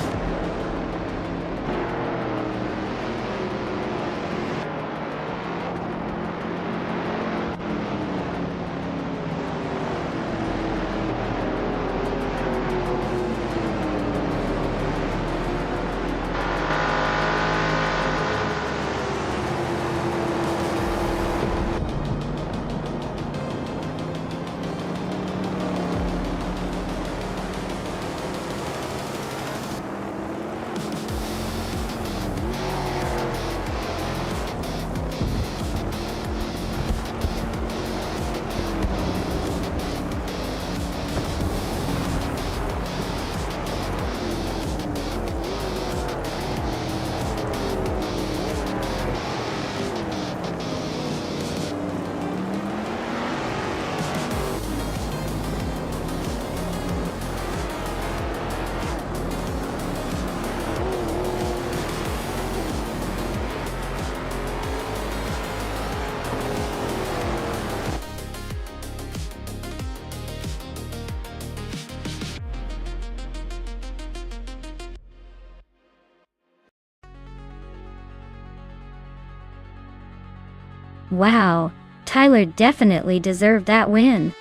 [SPEAKER 1] Wow, Tyler definitely deserved that win.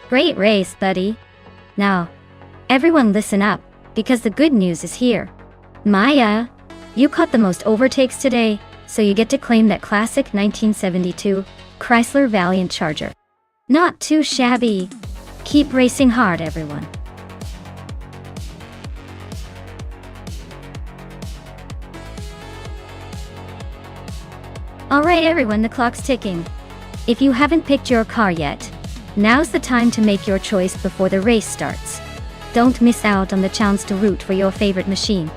[SPEAKER 1] Great race, buddy. Now, everyone listen up, because the good news is here. Maya, you caught the most overtakes today, so you get to claim that classic 1972 Chrysler Valiant Charger. Not too shabby. Keep racing hard, everyone. Alright everyone, the clock's ticking. If you haven't picked your car yet, now's the time to make your choice before the race starts. Don't miss out on the chance to root for your favorite machine.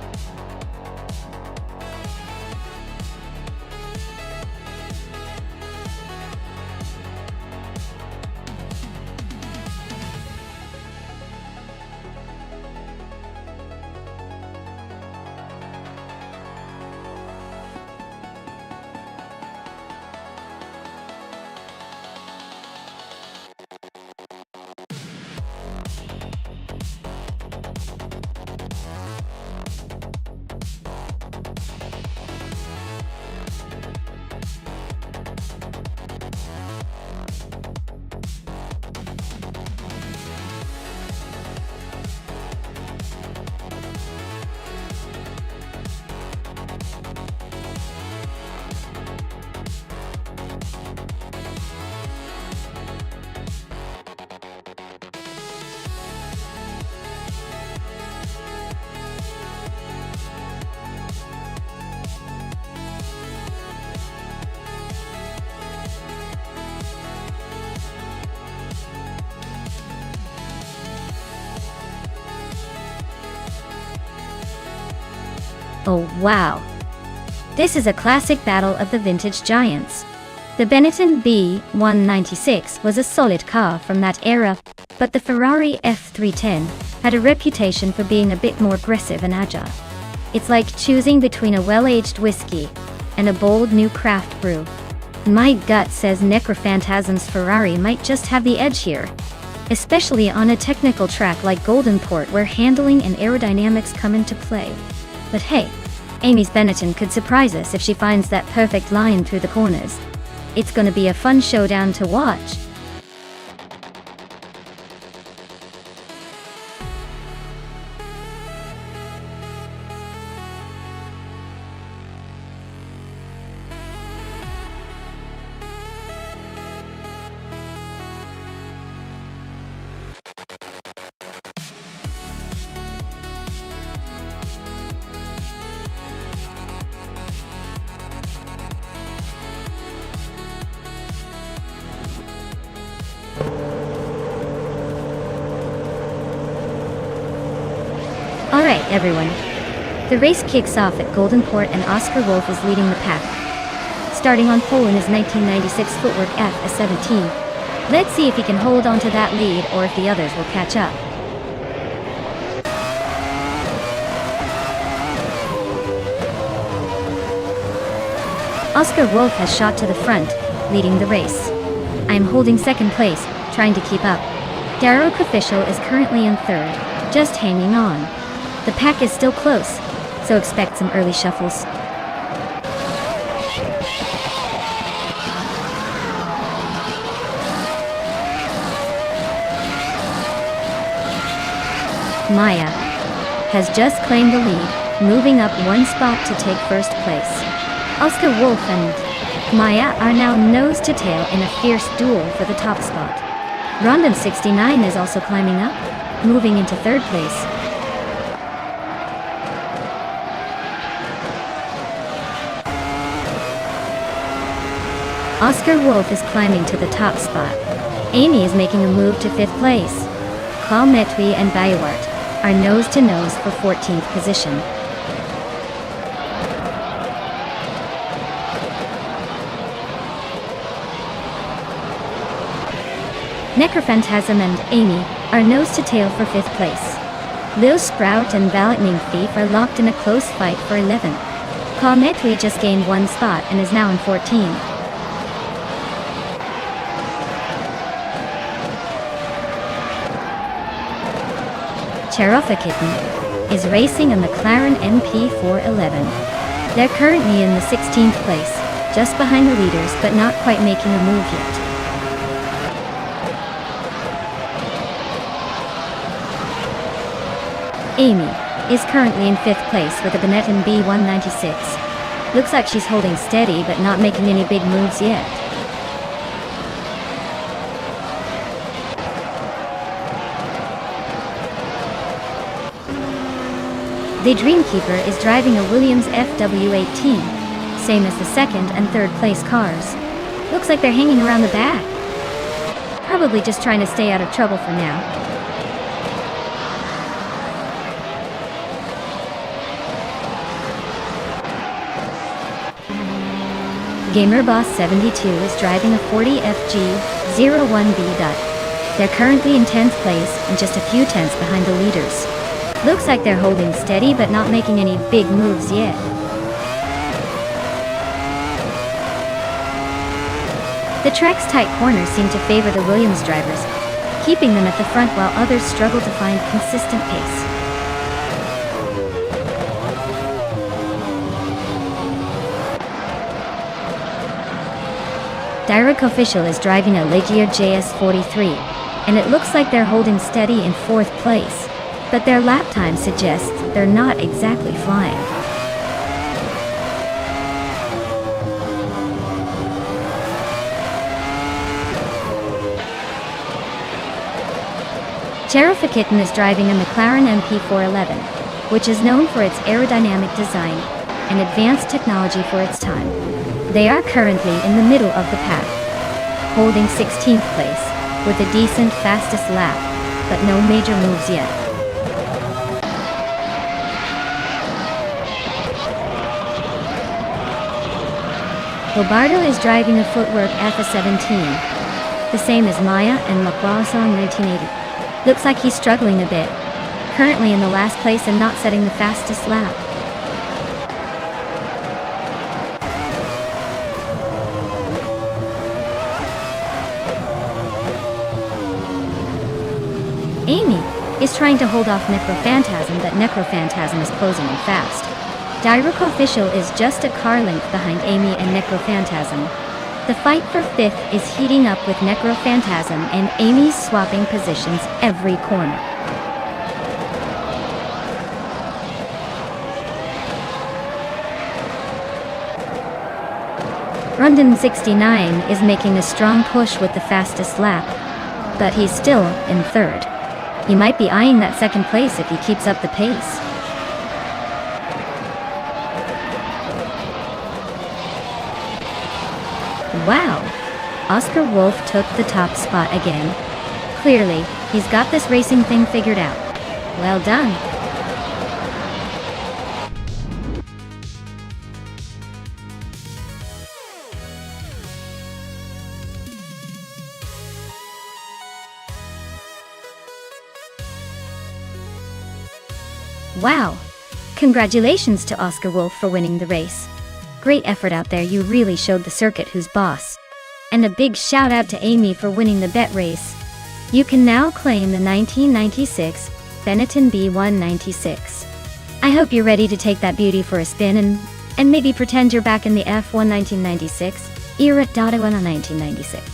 [SPEAKER 1] Oh wow! This is a classic battle of the vintage giants. The Benetton B196 was a solid car from that era, but the Ferrari F310 had a reputation for being a bit more aggressive and agile. It's like choosing between a well-aged whiskey and a bold new craft brew. My gut says Necrophantasm's Ferrari might just have the edge here, especially on a technical track like Golden Port where handling and aerodynamics come into play. But hey, Amy's Benetton could surprise us if she finds that perfect line through the corners. It's gonna be a fun showdown to watch. Alright everyone, the race kicks off at Golden Port and Oscar Wolf is leading the pack. Starting on pole in his 1996 Footwork F17. Let's see if he can hold on to that lead or if the others will catch up. Oscar Wolf has shot to the front, leading the race. I am holding second place, trying to keep up. Darroch Official is currently in third, just hanging on. The pack is still close, so expect some early shuffles. Maya has just claimed the lead, moving up one spot to take first place. Oscar Wolf and Maya are now nose to tail in a fierce duel for the top spot. Rondon 69 is also climbing up, moving into third place. Oscar Wolf is climbing to the top spot. Amy is making a move to fifth place. Claude Metui and Bayouart are nose-to-nose for 14th position. Necrophantasm and Amy are nose-to-tail for 5th place. Lil Sprout and Lightning Thief are locked in a close fight for 11th. Claude Metui just gained one spot and is now in 14th. Cherotha Kitten is racing a McLaren MP411. They're currently in the 16th place, just behind the leaders but not quite making a move yet. Amy is currently in 5th place with a Benetton B196. Looks like she's holding steady but not making any big moves yet. The Dreamkeeper is driving a Williams FW18, same as the second and third place cars. Looks like they're hanging around the back. Probably just trying to stay out of trouble for now. GamerBoss72 is driving a 40 FG01B. They're currently in 10th place and just a few tenths behind the leaders. Looks like they're holding steady but not making any big moves yet. The track's tight corners seem to favor the Williams drivers, keeping them at the front while others struggle to find consistent pace. Darroch Official is driving a Ligier JS43, and it looks like they're holding steady in 4th place. But their lap time suggests they're not exactly flying. Cherotha Kitten is driving a McLaren MP411, which is known for its aerodynamic design and advanced technology for its time. They are currently in the middle of the pack, holding 16th place with a decent fastest lap, but no major moves yet. Roberto is driving a footwork F17, the same as Maya and Lacroix in 1980. Looks like he's struggling a bit, currently in the last place and not setting the fastest lap. Amy is trying to hold off Necrophantasm, but Necrophantasm is closing in fast. Direct Official is just a car length behind Amy and Necrophantasm. The fight for 5th is heating up with Necrophantasm and Amy swapping positions every corner. Rundon 69 is making a strong push with the fastest lap, but he's still in 3rd. He might be eyeing that 2nd place if he keeps up the pace. Wow! Oscar Wolf took the top spot again. Clearly, he's got this racing thing figured out. Well done! Wow! Congratulations to Oscar Wolf for winning the race. Great effort out there, you really showed the circuit who's boss. And a big shout out to Amy for winning the bet race. You can now claim the 1996 Benetton B196. I hope you're ready to take that beauty for a spin and maybe pretend you're back in the F1 1996 era. 1996.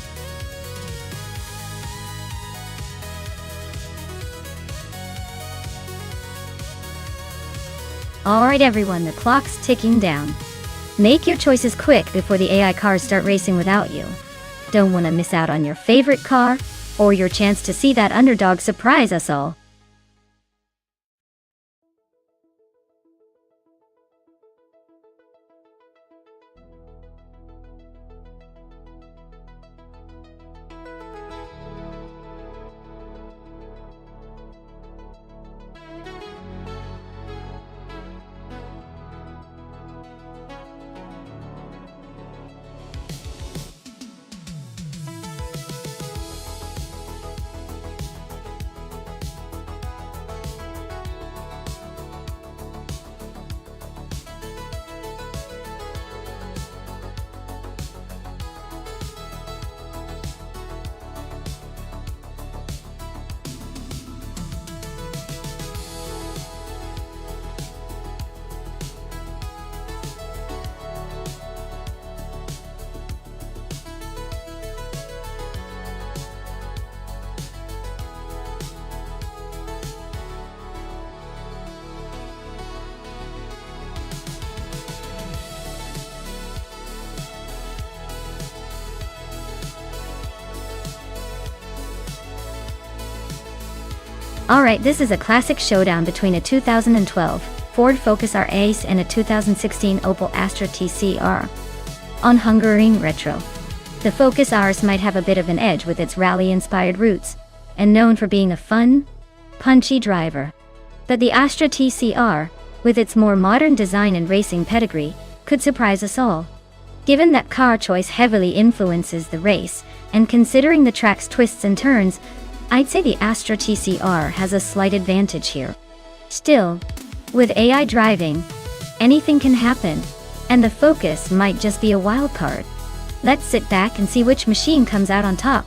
[SPEAKER 1] Alright everyone, the clock's ticking down. Make your choices quick before the AI cars start racing without you. Don't want to miss out on your favorite car, or your chance to see that underdog surprise us all. Alright, this is a classic showdown between a 2012 Ford Focus R Ace and a 2016 Opel Astra TCR. On Hungaroring Retro. The Focus Rs might have a bit of an edge with its rally-inspired roots, and known for being a fun, punchy driver. But the Astra TCR, with its more modern design and racing pedigree, could surprise us all. Given that car choice heavily influences the race, and considering the track's twists and turns, I'd say the Astra TCR has a slight advantage here. Still, with AI driving, anything can happen, and the Focus might just be a wild card. Let's sit back and see which machine comes out on top.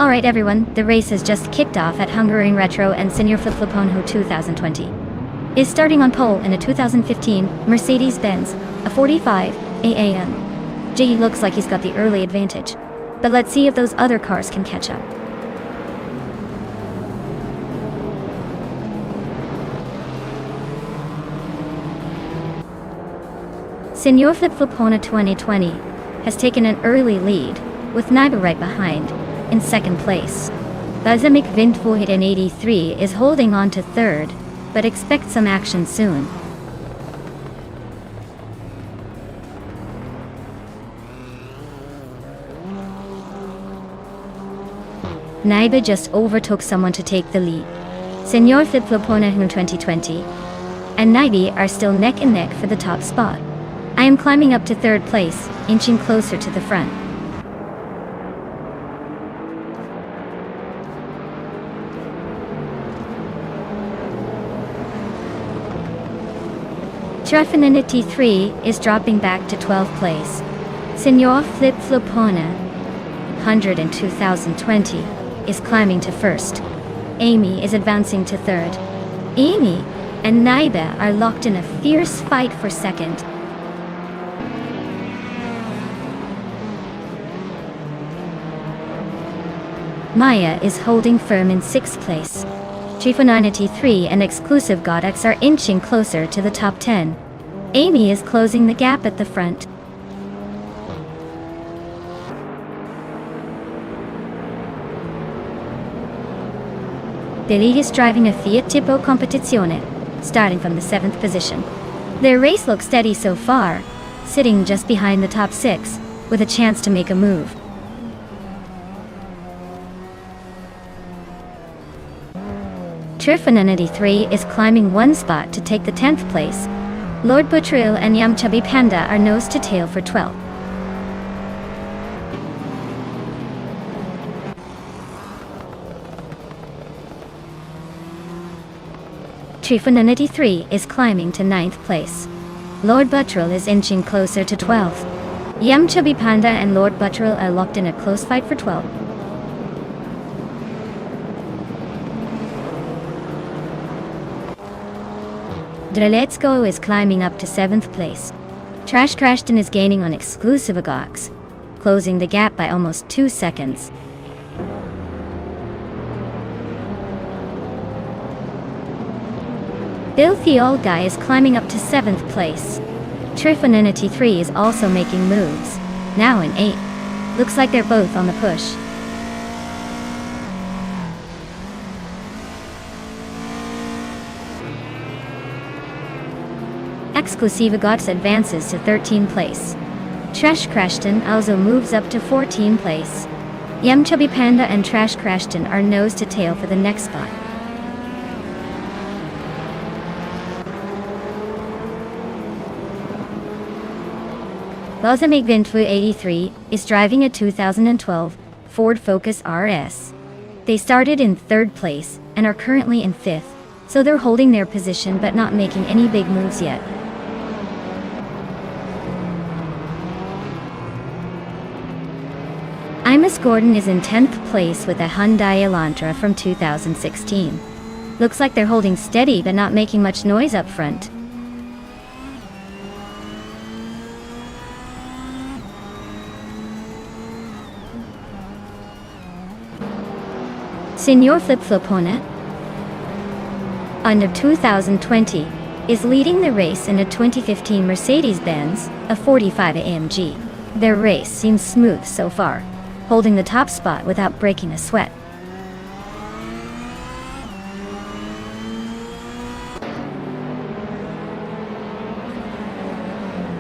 [SPEAKER 1] Alright everyone, the race has just kicked off at Hungaroring Retro, and Senior Flipfliponho 2020 is starting on pole in a 2015 Mercedes-Benz, a 45 AAM. J looks like he's got the early advantage, but let's see if those other cars can catch up. Senor Flip-Flopona 2020 has taken an early lead, with Naiba right behind, in second place. Bazamik Vindvohit in 83 is holding on to third, but expect some action soon. Naiba just overtook someone to take the lead. Senor Flip-Flopona 2020 and Naibi are still neck and neck for the top spot. I am climbing up to third place, inching closer to the front. Trefinity 3 is dropping back to 12th place. Senor Flip-Flopona 100 in 2020 is climbing to first. Amy is advancing to third. Amy and Naiba are locked in a fierce fight for second. Maya is holding firm in 6th place. Trifonanity 3 and Exclusive Godex are inching closer to the top 10. Amy is closing the gap at the front. Billy is driving a Fiat Tipo Competizione, starting from the 7th position. Their race looks steady so far, sitting just behind the top 6, with a chance to make a move. Trifonanity 3 is climbing one spot to take the 10th place. Lord Butcheril and Yum Chubby Panda are nose to tail for 12th. Trifonanity 3 is climbing to 9th place. Lord Butcheril is inching closer to 12th. Yum Chubby Panda and Lord Butcheril are locked in a close fight for 12th. Let's Go is climbing up to 7th place. Trash Crashton is gaining on Exclusive Agox, closing the gap by almost 2 seconds. Filthy Old Guy is climbing up to 7th place. Trifonanity 3 is also making moves, now in 8th. Looks like they're both on the push. Exclusive Gods advances to 13th place. Trash Crashton also moves up to 14th place. Yum Chubby Panda and Trash Crashton are nose to tail for the next spot. Bazamik Vintlu 83 is driving a 2012 Ford Focus RS. They started in 3rd place and are currently in 5th, so they're holding their position but not making any big moves yet. Imus Gordon is in 10th place with a Hyundai Elantra from 2016. Looks like they're holding steady but not making much noise up front. Senor Flip-Flopona, under 2020, is leading the race in a 2015 Mercedes-Benz, a 45 AMG. Their race seems smooth so far, holding the top spot without breaking a sweat.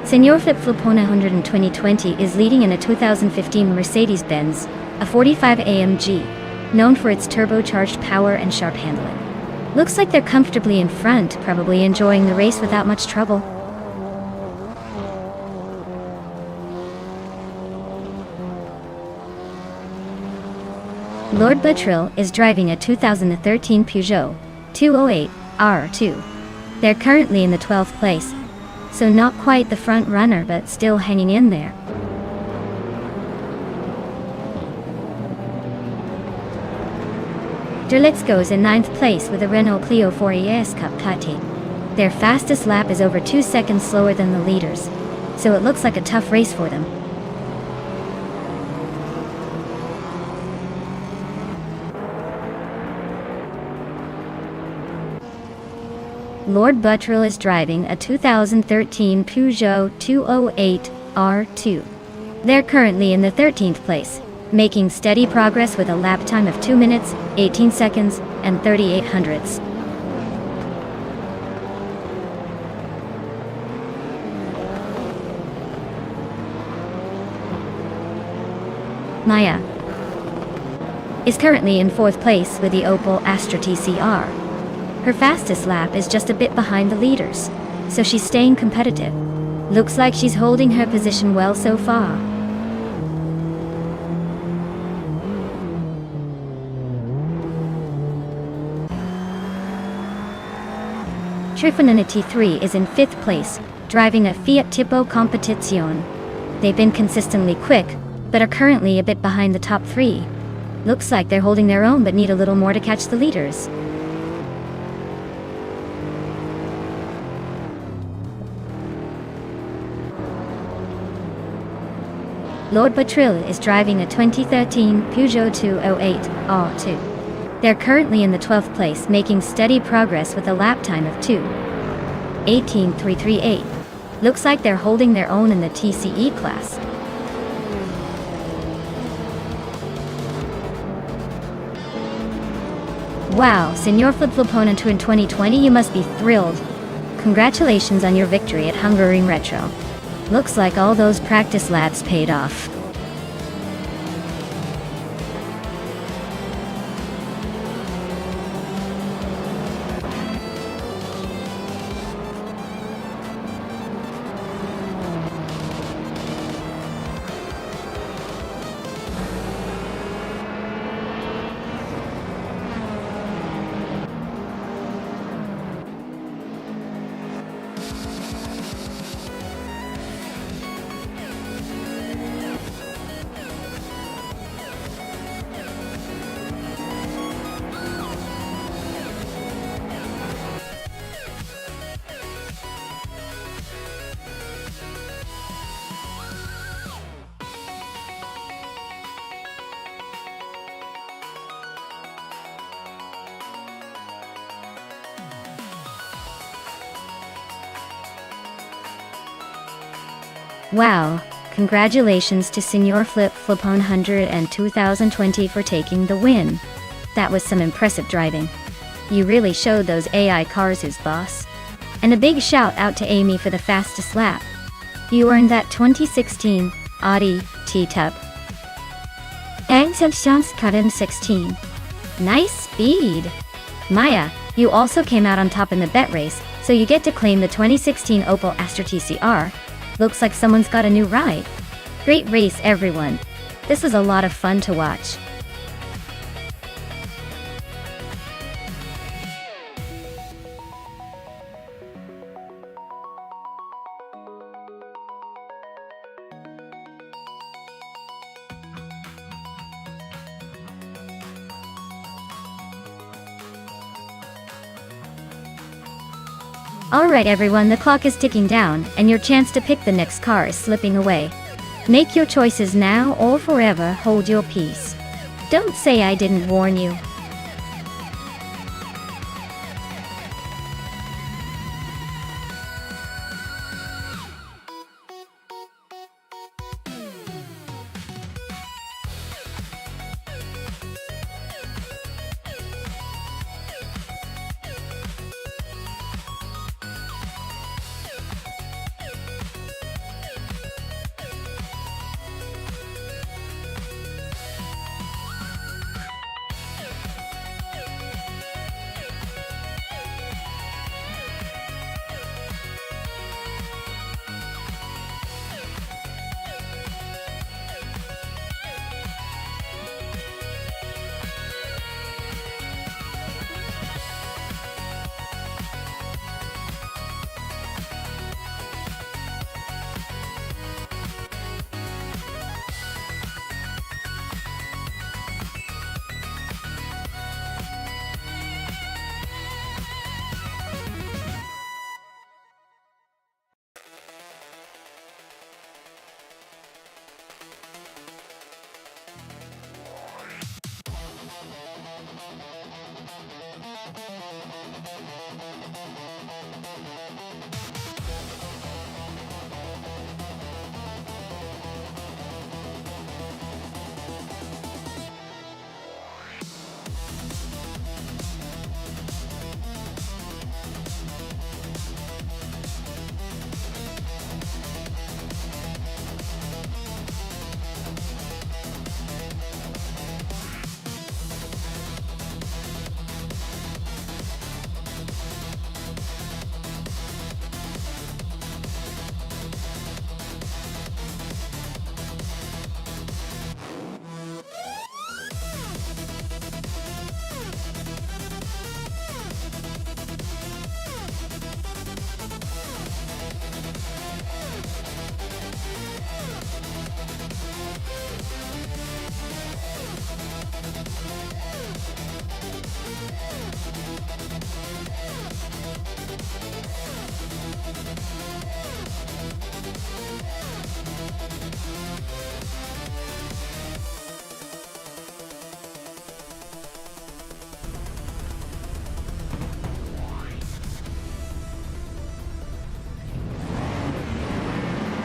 [SPEAKER 1] Senor Flip-Flopona 100 in 2020 is leading in a 2015 Mercedes-Benz, a 45 AMG, known for its turbocharged power and sharp handling. Looks like they're comfortably in front, probably enjoying the race without much trouble. Lord Butcheril is driving a 2013 Peugeot 208 R2. They're currently in the 12th place, so not quite the front runner but still hanging in there. Let's Go is in 9th place with a Renault Clio 4 ES Cup Cutty. Their fastest lap is over 2 seconds slower than the leaders, so it looks like a tough race for them. Lord Buttrill is driving a 2013 Peugeot 208 R2. They're currently in the 13th place, making steady progress with a lap time of 2 minutes, 18 seconds, and 38 hundredths. Maya is currently in 4th place with the Opel Astra TCR. Her fastest lap is just a bit behind the leaders, so she's staying competitive. Looks like she's holding her position well so far. Trifonina 3 is in 5th place, driving a Fiat Tipo Competizione. They've been consistently quick, but are currently a bit behind the top 3. Looks like they're holding their own but need a little more to catch the leaders. Lord Buttrill is driving a 2013 Peugeot 208 R2. They're currently in the 12th place, making steady progress with a lap time of 2:18.338. Looks like they're holding their own in the TCE class. Wow, Senor Flip-Floponent in 2020, you must be thrilled. Congratulations on your victory at Hungary Retro. Looks like all those practice laps paid off. Wow, congratulations to Senor Flip-Flopone 100 and 2020 for taking the win. That was some impressive driving. You really showed those AI cars who's boss. And a big shout out to Amy for the fastest lap. You earned that 2016 Audi T-Tub. Chance 16. Nice speed. Maya, you also came out on top in the bet race, so you get to claim the 2016 Opel Astra TCR. Looks like someone's got a new ride. Great race, everyone. This was a lot of fun to watch. Alright everyone, the clock is ticking down, and your chance to pick the next car is slipping away. Make your choices now or forever hold your peace. Don't say I didn't warn you.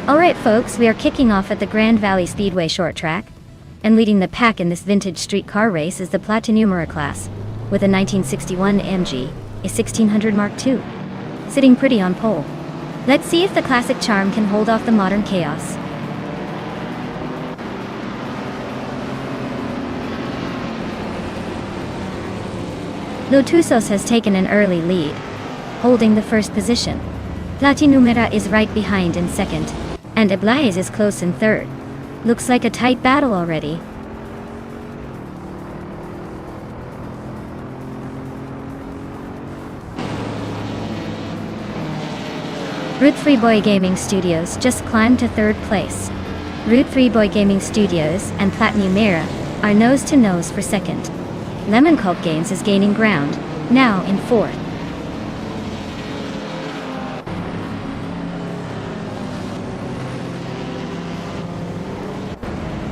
[SPEAKER 1] Alright folks, we are kicking off at the Grand Valley Speedway short track, and leading the pack in this vintage street car race is the Platinumera class, with a 1961 MG, a 1600 Mark II, sitting pretty on pole. Let's see if the classic charm can hold off the modern chaos. Lotusos has taken an early lead, holding the first position. Platinumera is right behind in second, and Ablaze is close in third. Looks like a tight battle already. Route 3 Boy Gaming Studios just climbed to third place. Route 3 Boy Gaming Studios and Platinumera are nose to nose for second. Lemon Cult Games is gaining ground, now in fourth.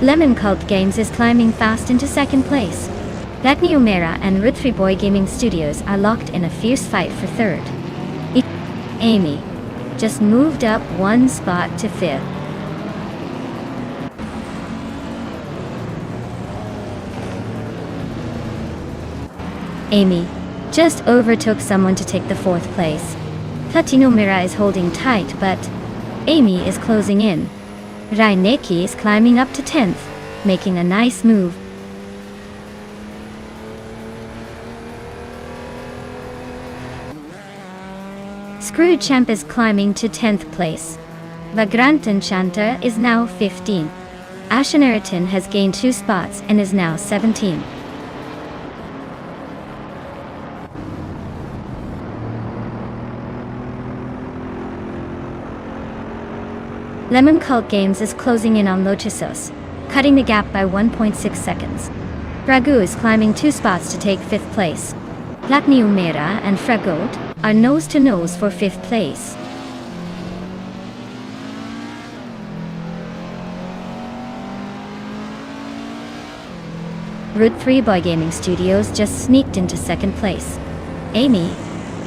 [SPEAKER 1] Lemon Cult Games is climbing fast into second place. Platinumera and Route 3 Boy Gaming Studios are locked in a fierce fight for third. Amy just moved up one spot to fifth. Amy just overtook someone to take the fourth place. Platinumera is holding tight, but Amy is closing in. Raineki is climbing up to 10th, making a nice move. Screwed Champ is climbing to 10th place. Vagrant Enchanter is now 15. Asheneriton has gained 2 spots and is now 17. Lemon Cult Games is closing in on Lotusos, cutting the gap by 1.6 seconds. Ragu is climbing 2 spots to take 5th place. Platinumera and Fragot are nose to nose for 5th place. Route 3 Boy Gaming Studios just sneaked into 2nd place. Amy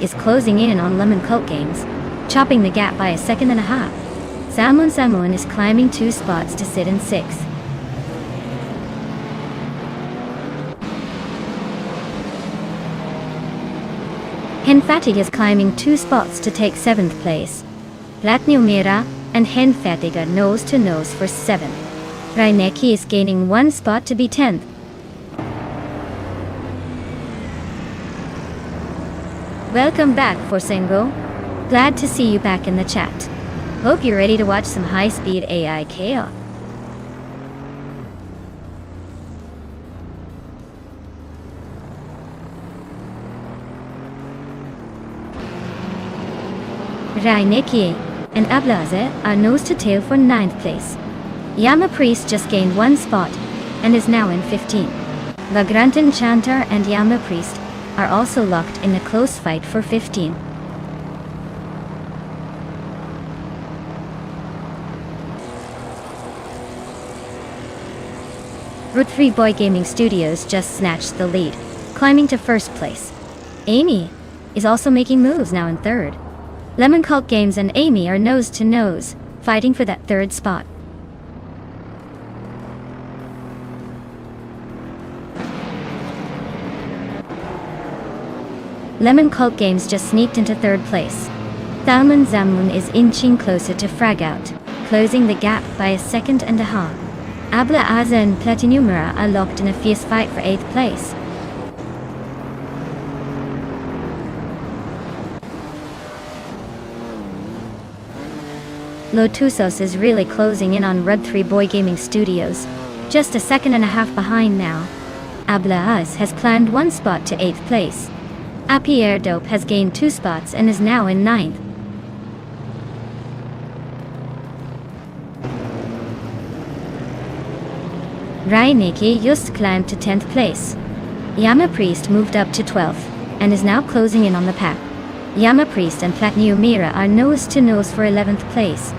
[SPEAKER 1] is closing in on Lemon Cult Games, chopping the gap by 1.5 seconds. Samun is climbing 2 spots to sit in 6th. Henfatig is climbing 2 spots to take 7th place. Platinumera and Henfatig are nose to nose for 7th. Raineki is gaining 1 spot to be 10th. Welcome back, Forsengo. Glad to see you back in the chat. Hope you're ready to watch some high-speed AI chaos. Raineki and Ablaze are nose to tail for 9th place. Yama Priest just gained 1 spot and is now in 15. Vagrant Enchanter and Yama Priest are also locked in a close fight for 15. Route 3 Boy Gaming Studios just snatched the lead, climbing to 1st place. Amy is also making moves, now in 3rd. Lemon Cult Games and Amy are nose to nose, fighting for that 3rd spot. Lemon Cult Games just sneaked into 3rd place. Thalman Zamun is inching closer to Fragout, closing the gap by 1.5 seconds. Abla Aza and Platinumera are locked in a fierce fight for 8th place. Lotusos is really closing in on Route 3 Boy Gaming Studios, just 1.5 seconds behind now. Abla Az has climbed 1 spot to 8th place. Apierre Dope has gained 2 spots and is now in 9th. Raineki just climbed to 10th place. Yama Priest moved up to 12th, and is now closing in on the pack. Yama Priest and Platinumera are nose to nose for 11th place.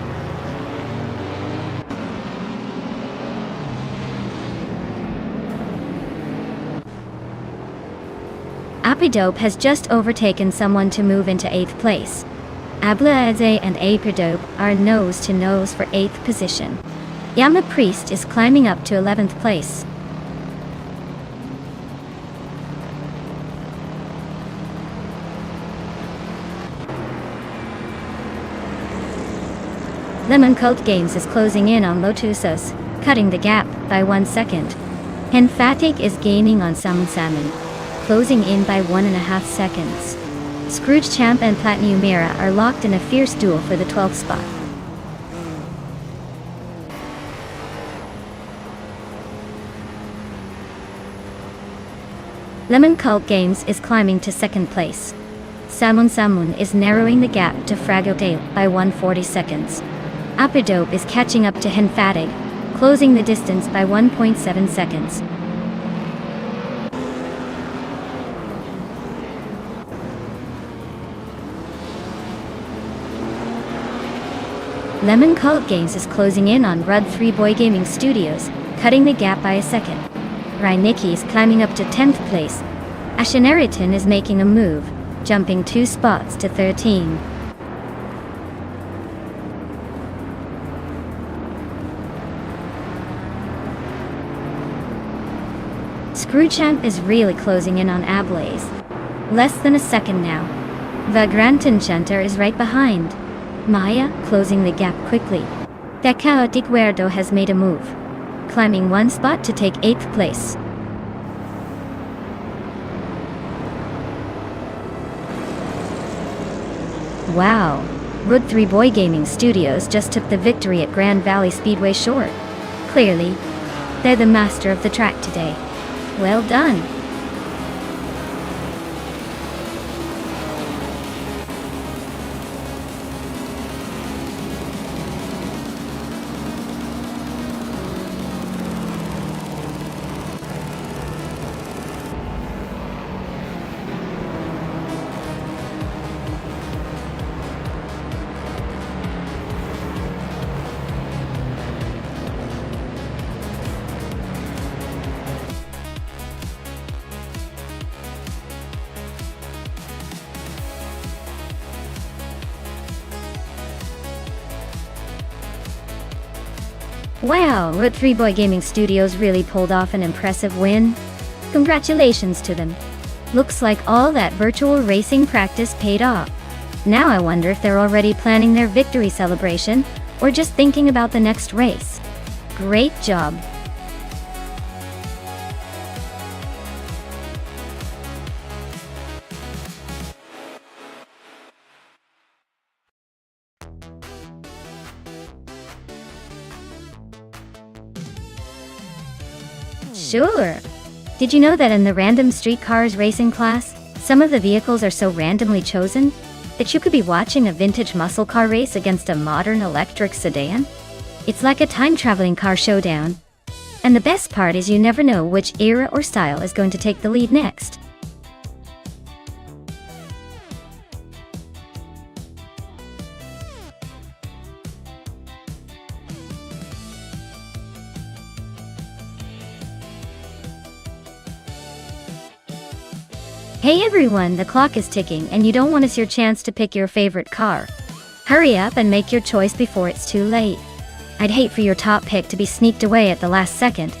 [SPEAKER 1] Apidope has just overtaken someone to move into 8th place. Ablaze and Aperdope are nose to nose for 8th position. Yama Priest is climbing up to 11th place. Lemon Cult Games is closing in on Lotusos, cutting the gap by 1 second. Henfatic is gaining on Salmon, closing in by 1.5 seconds. Scrooge Champ and Platinum Mira are locked in a fierce duel for the 12th spot. Lemon Cult Games is climbing to 2nd place. Samun is narrowing the gap to Fragotail by 140 seconds. Apidope is catching up to Henfatig, closing the distance by 1.7 seconds. Lemon Cult Games is closing in on Rud 3 Boy Gaming Studios, cutting the gap by a second. Rainicki is climbing up to 10th place. Asheneriton is making a move, jumping 2 spots to 13. Screwchamp is really closing in on Ablaze. Less than a second now. Vagrantenchanter is right behind. Maya closing the gap quickly. Decao Diguerdo has made a move, climbing 1 spot to take 8th place. Wow! Rud 3 Boy Gaming Studios just took the victory at Grand Valley Speedway Short. Clearly, they're the master of the track today. Well done! Wow, Rud 3 Boy Gaming Studios really pulled off an impressive win. Congratulations to them. Looks like all that virtual racing practice paid off. Now I wonder if they're already planning their victory celebration, or just thinking about the next race. Great job. Sure. Did you know that in the random street cars racing class, some of the vehicles are so randomly chosen that you could be watching a vintage muscle car race against a modern electric sedan? It's like a time-traveling car showdown. And the best part is you never know which era or style is going to take the lead next. Hey everyone, the clock is ticking and you don't want to miss your chance to pick your favorite car. Hurry up and make your choice before it's too late. I'd hate for your top pick to be sneaked away at the last second.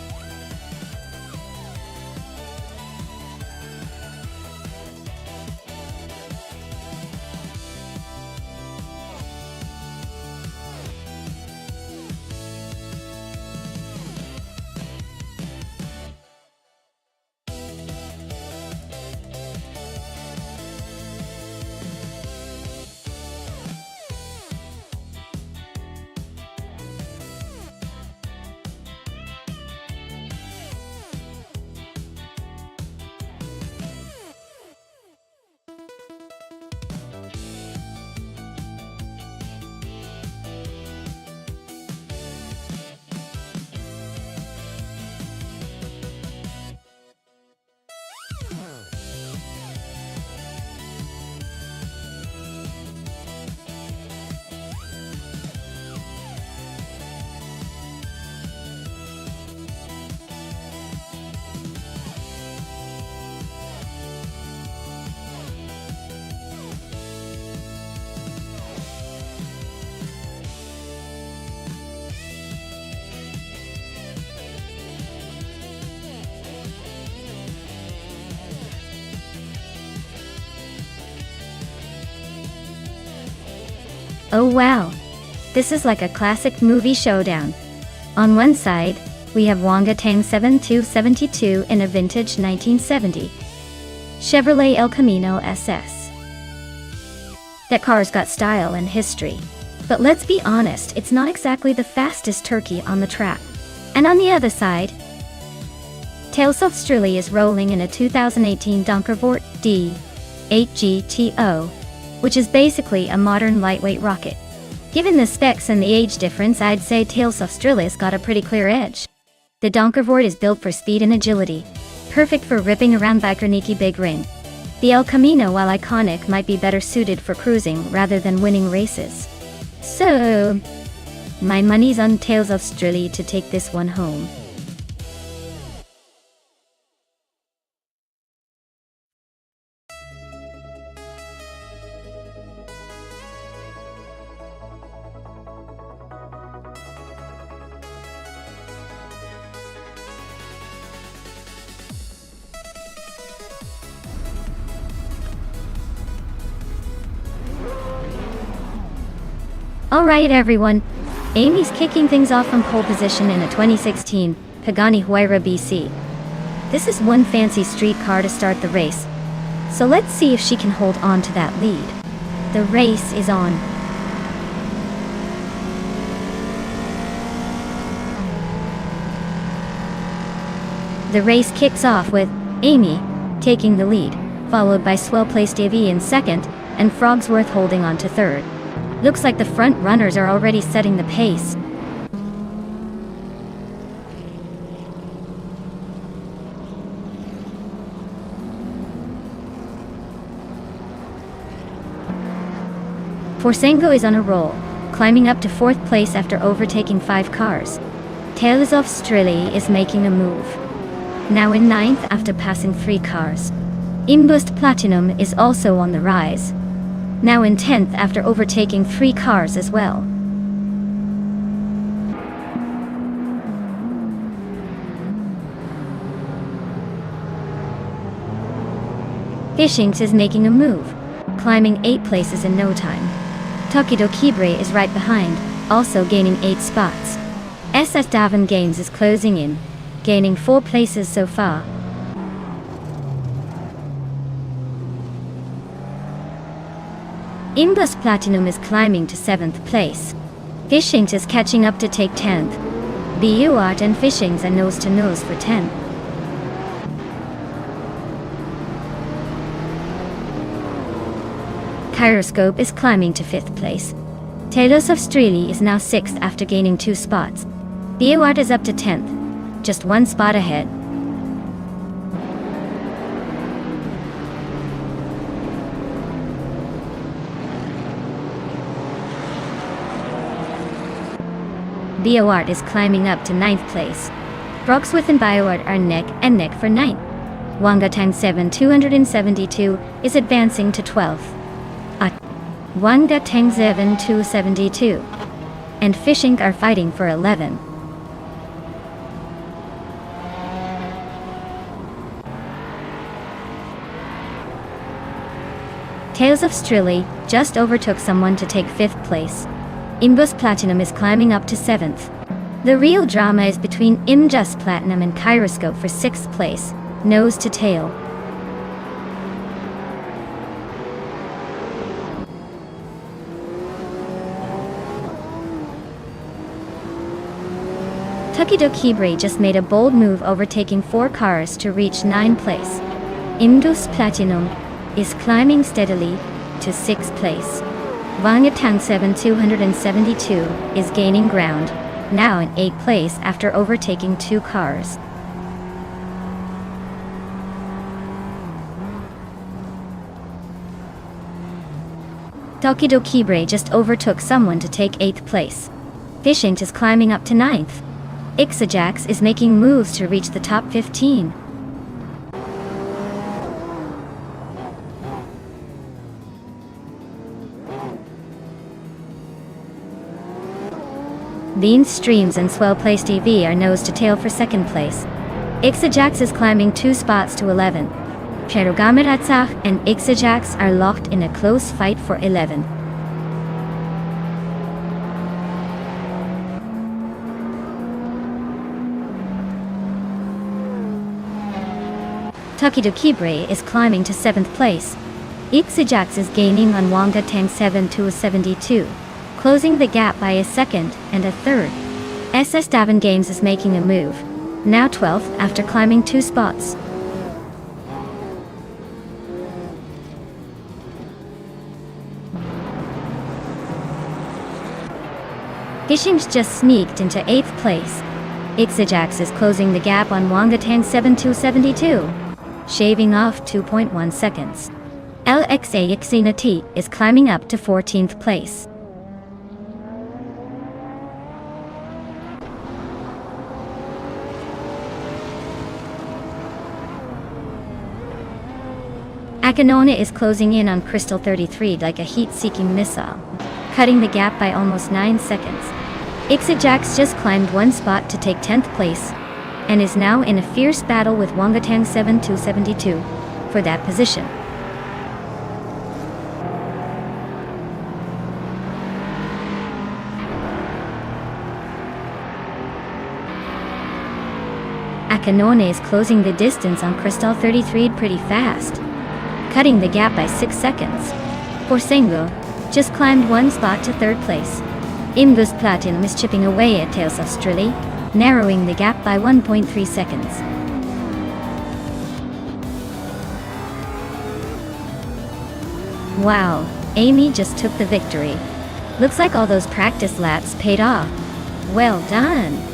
[SPEAKER 1] Oh wow! This is like a classic movie showdown. On one side, we have Wanga Tang 7272 in a vintage 1970 Chevrolet El Camino SS. That car's got style and history. But let's be honest, it's not exactly the fastest turkey on the track. And on the other side, Tales of Strili is rolling in a 2018 Donkervoort D8 GTO, which is basically a modern lightweight rocket. Given the specs and the age difference, I'd say Tales of Strili's got a pretty clear edge. The Donkervoort is built for speed and agility, perfect for ripping around Bakarniki Big Ring. The El Camino, while iconic, might be better suited for cruising rather than winning races. So, my money's on Tales of Strili to take this one home. Alright everyone, Amy's kicking things off from pole position in a 2016 Pagani Huayra BC. This is one fancy street car to start the race, so let's see if she can hold on to that lead. The race is on. The race kicks off with Amy taking the lead, followed by well-placed Davy in second, and Frogsworth holding on to third. Looks like the front runners are already setting the pace. Forsengo is on a roll, climbing up to 4th place after overtaking 5 cars. Tales of Strili is making a move, now in 9th after passing 3 cars. Imbust Platinum is also on the rise, now in 10th after overtaking 3 cars as well. Fishings is making a move, climbing 8 places in no time. Tokido Kibre is right behind, also gaining 8 spots. SS Davin Games is closing in, gaining 4 places so far. Imbus Platinum is climbing to 7th place. Fishings is catching up to take 10th. BU Art and Fishings are nose to nose for 10th. Kyroscope is climbing to 5th place. Tales of Strili is now 6th after gaining 2 spots. BU Art is up to 10th, just 1 spot ahead. BioArt is climbing up to 9th place. Frogsworth and BioArt are neck and neck for 9th. Wanga Tang 7272 is advancing to 12th. Wanga Tang 7272 and Fishing are fighting for 11. Tales of Strili just overtook someone to take 5th place. Imbus Platinum is climbing up to 7th. The real drama is between Imbus Platinum and Kyroscope for 6th place, nose to tail. Tokido Kibre just made a bold move, overtaking 4 cars to reach 9th place. Imbus Platinum is climbing steadily to 6th place. Vangatang 7272 is gaining ground, now in 8th place after overtaking 2 cars. Tokido Kibre just overtook someone to take 8th place. Fishing is climbing up to 9th. Ixajax is making moves to reach the top 15. Bean Streams and Swell-placed EV are nose to tail for 2nd place. Ixajax is climbing 2 spots to 11. Cherogamiratsa and Ixajax are locked in a close fight for 11. Takido Kibre is climbing to 7th place. Ixajax is gaining on Wanga Tang 7-72, closing the gap by a second and a third. SS Davin Games is making a move, now 12th after climbing 2 spots. Gishing's just sneaked into 8th place. Ixajax is closing the gap on Wanga Tang 7-72, shaving off 2.1 seconds. LXA Ixina T is climbing up to 14th place. Akanona is closing in on Crystal 33 like a heat-seeking missile, cutting the gap by almost 9 seconds. Ixajax just climbed 1 spot to take 10th place, and is now in a fierce battle with Wangatang 7-72 for that position. Akanone is closing the distance on Crystal 33 pretty fast, cutting the gap by 6 seconds. Forsengo just climbed 1 spot to 3rd place. Imgus Platinum is chipping away at Tails Australia, narrowing the gap by 1.3 seconds. Wow, Amy just took the victory. Looks like all those practice laps paid off. Well done!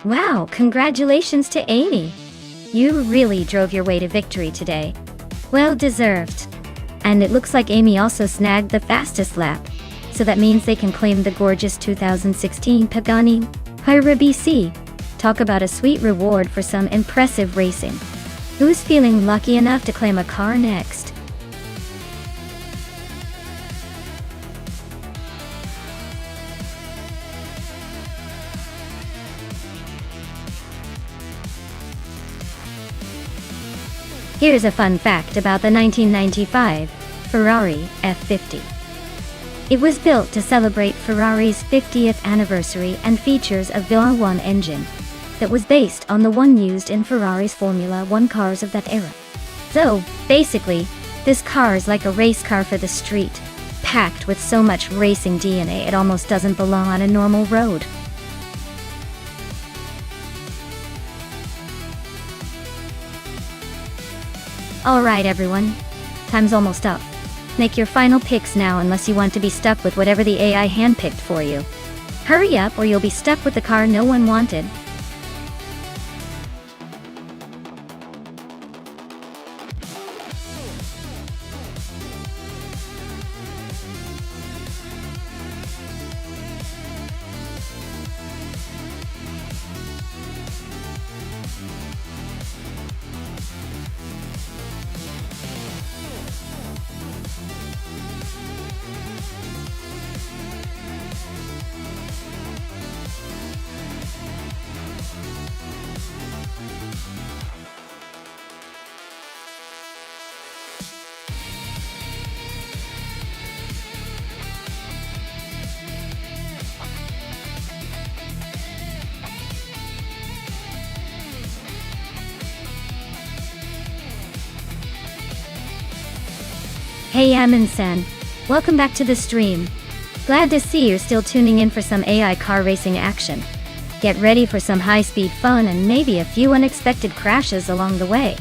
[SPEAKER 1] Wow, congratulations to Amy! You really drove your way to victory today. Well deserved. And it looks like Amy also snagged the fastest lap, so that means they can claim the gorgeous 2016 Pagani Huayra BC. Talk about a sweet reward for some impressive racing. Who's feeling lucky enough to claim a car next? Here's a fun fact about the 1995 Ferrari F50. It was built to celebrate Ferrari's 50th anniversary and features a V1 engine that was based on the one used in Ferrari's Formula 1 cars of that era. So, basically, this car is like a race car for the street, packed with so much racing DNA it almost doesn't belong on a normal road. Alright everyone. Time's almost up. Make your final picks now unless you want to be stuck with whatever the AI handpicked for you. Hurry up or you'll be stuck with the car no one wanted. Hey Amin-san, welcome back to the stream. Glad to see you're still tuning in for some AI car racing action. Get ready for some high-speed fun and maybe a few unexpected crashes along the way.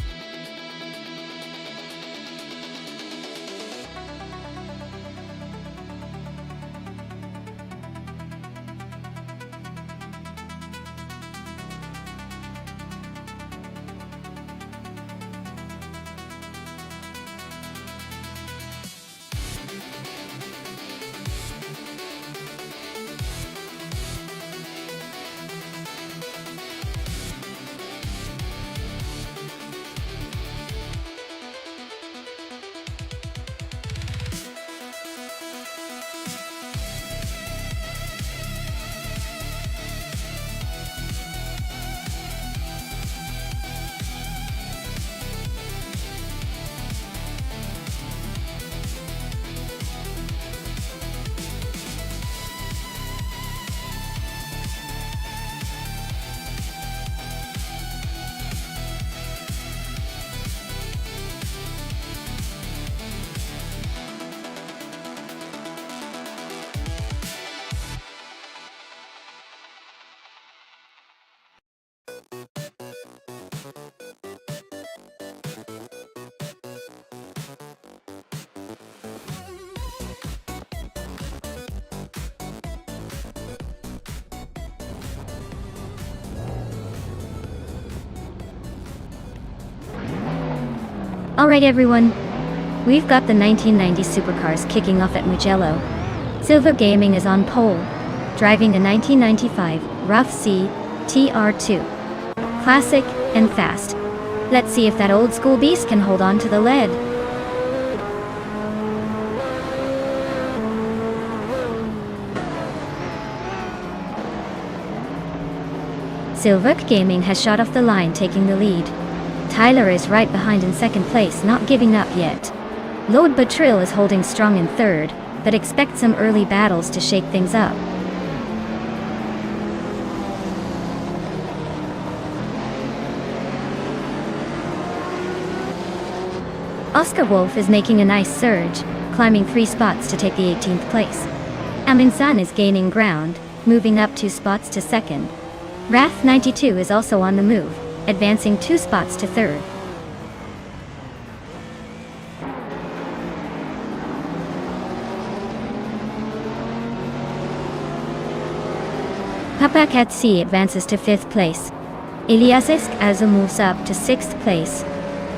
[SPEAKER 1] Alright everyone, we've got the 1990 supercars kicking off at Mugello. Silver Gaming is on pole, driving a 1995 Rough C TR2. Classic and fast. Let's see if that old school beast can hold on to the lead. Silver Gaming has shot off the line, taking the lead. Tyler is right behind in second place, not giving up yet. Lord Batril is holding strong in third, but expect some early battles to shake things up. Oscar Wolf is making a nice surge, climbing 3 spots to take the 18th place. Amin-san is gaining ground, moving up 2 spots to second. Wrath 92 is also on the move, advancing 2 spots to third. Papakat C advances to 5th place. Iliasesk also moves up to 6th place.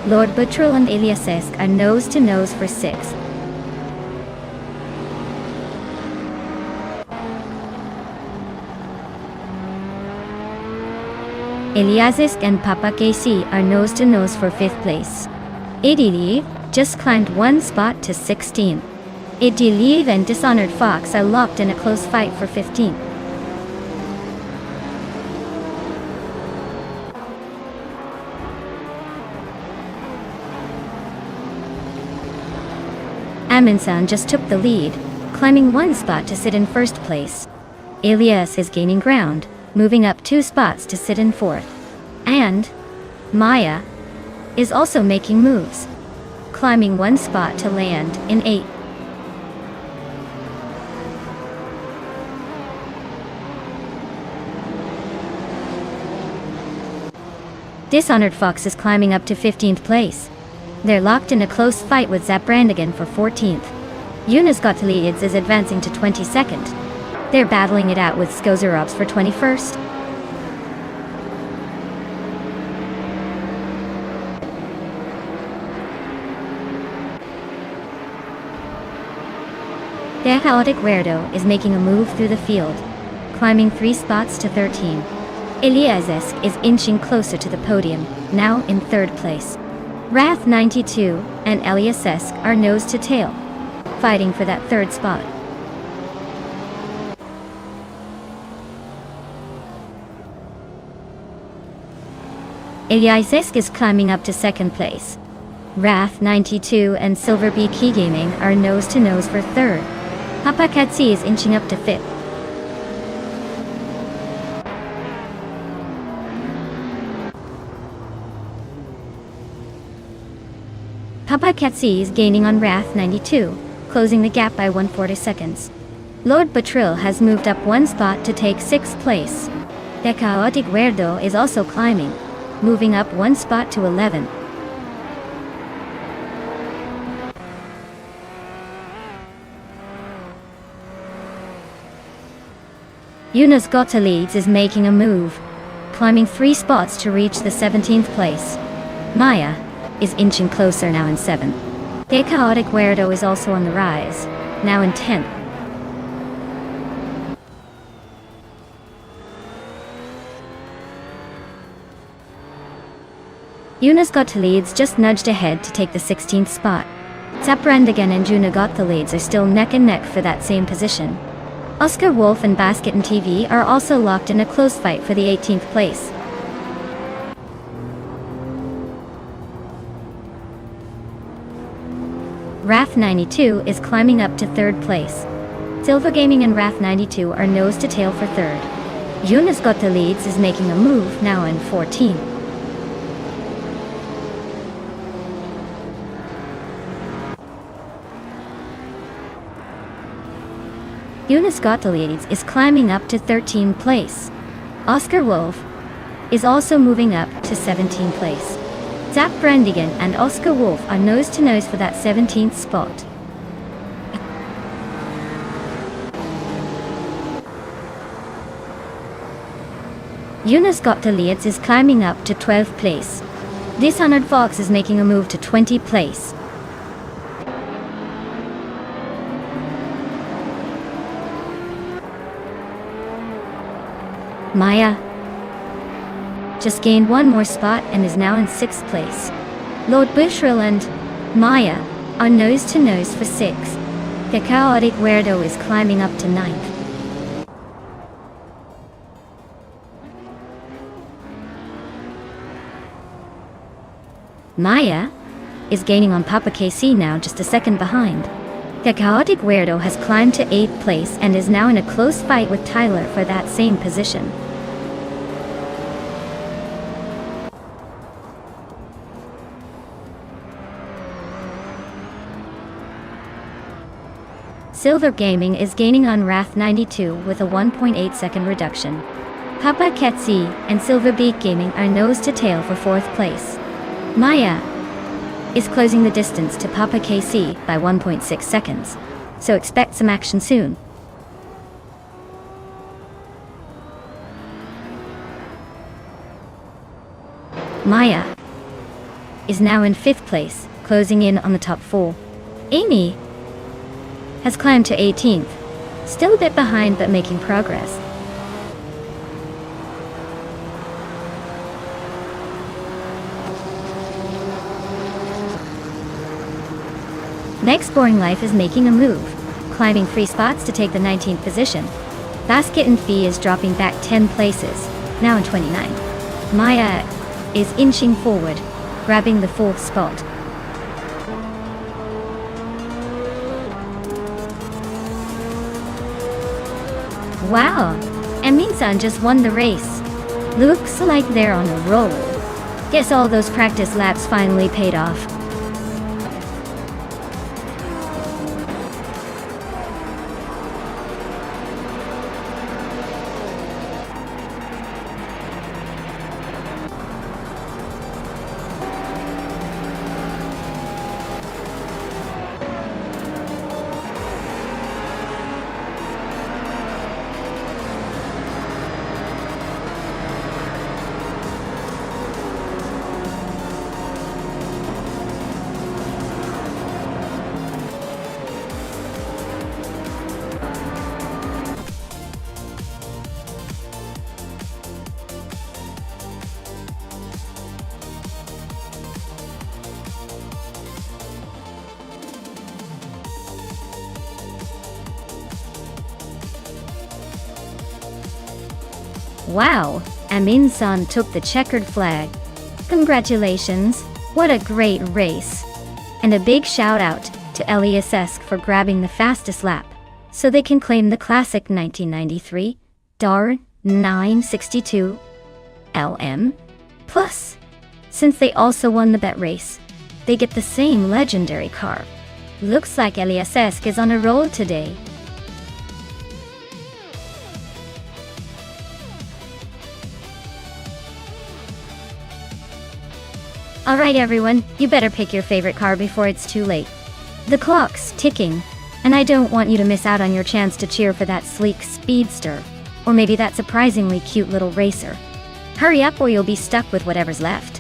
[SPEAKER 1] Lord Batril and Iliasesk are nose to nose for 6th. Iliasesk and Papa KC are nose to nose for 5th place. Idiliv just climbed 1 spot to 16th. Idiliv and Dishonored Fox are locked in a close fight for 15th. Amin-san just took the lead, climbing 1 spot to sit in 1st place. Elias is gaining ground, moving up 2 spots to sit in 4th. And Maya is also making moves, climbing 1 spot to land in 8th. Dishonored Fox is climbing up to 15th place. They're locked in a close fight with Zabrandigan for 14th. Yunus Gottlieds is advancing to 22nd. They're battling it out with Skozerovs for 21st. The chaotic weirdo is making a move through the field, climbing 3 spots to 13. Eliazesk is inching closer to the podium, now in 3rd place. Wrath 92 and Eliazesk are nose to tail, fighting for that 3rd spot. Eliazesk is climbing up to 2nd place. Wrath 92 and Silverbeak Key Gaming are nose to nose for 3rd. Papakatsi is inching up to 5th. Papakatsi is gaining on Wrath 92, closing the gap by 140 seconds. Lord Batril has moved up 1 spot to take 6th place. The chaotic weirdo is also climbing, moving up 1 spot to 11. Yunus Gottlieds is making a move, climbing 3 spots to reach the 17th place. Maya is inching closer, now in 7th. The chaotic weirdo is also on the rise, now in 10th. Yunus Gottlieds just nudged ahead to take the 16th spot. Zabrandigan and Juna Gottlieds are still neck and neck for that same position. Oscar Wolf and Basket and TV are also locked in a close fight for the 18th place. Wrath 92 is climbing up to 3rd place. Silver Gaming and Wrath 92 are nose to tail for 3rd. Yunus Gottlieds is making a move, now in 14th. Yunus Gottlieds is climbing up to 13th place. Oscar Wolf is also moving up to 17th place. Zabrandigan and Oscar Wolf are nose to nose for that 17th spot. Yunus Gottlieds is climbing up to 12th place. Dishonored Fox is making a move to 20th place. Maya just gained 1 more spot and is now in 6th place. Lord Bushril and Maya are nose to nose for 6th. The chaotic weirdo is climbing up to 9th. Maya is gaining on Papa KC, now just a second behind. The chaotic weirdo has climbed to 8th place and is now in a close fight with Tyler for that same position. Silver Gaming is gaining on Wrath 92 with a 1.8 second reduction. Papa Ketsi and Silverbeak Gaming are nose to tail for 4th place. Maya is closing the distance to Papa KC by 1.6 seconds, so expect some action soon. Maya is now in 5th place, closing in on the top 4. Amy has climbed to 18th, still a bit behind but making progress. Next Boring Life is making a move, climbing 3 spots to take the 19th position. Basket and Fee is dropping back 10 places, now in 29. Maya is inching forward, grabbing the 4th spot. Wow, and Min-san just won the race. Looks like they're on a roll. Guess all those practice laps finally paid off. Wow, Amin-san took the checkered flag. Congratulations, what a great race. And a big shout out to LESS for grabbing the fastest lap, so they can claim the classic 1993 DAR 962 LM. Plus, since they also won the bet race, they get the same legendary car. Looks like LESS is on a roll today. Alright everyone, you better pick your favorite car before it's too late. The clock's ticking, and I don't want you to miss out on your chance to cheer for that sleek speedster, or maybe that surprisingly cute little racer. Hurry up or you'll be stuck with whatever's left.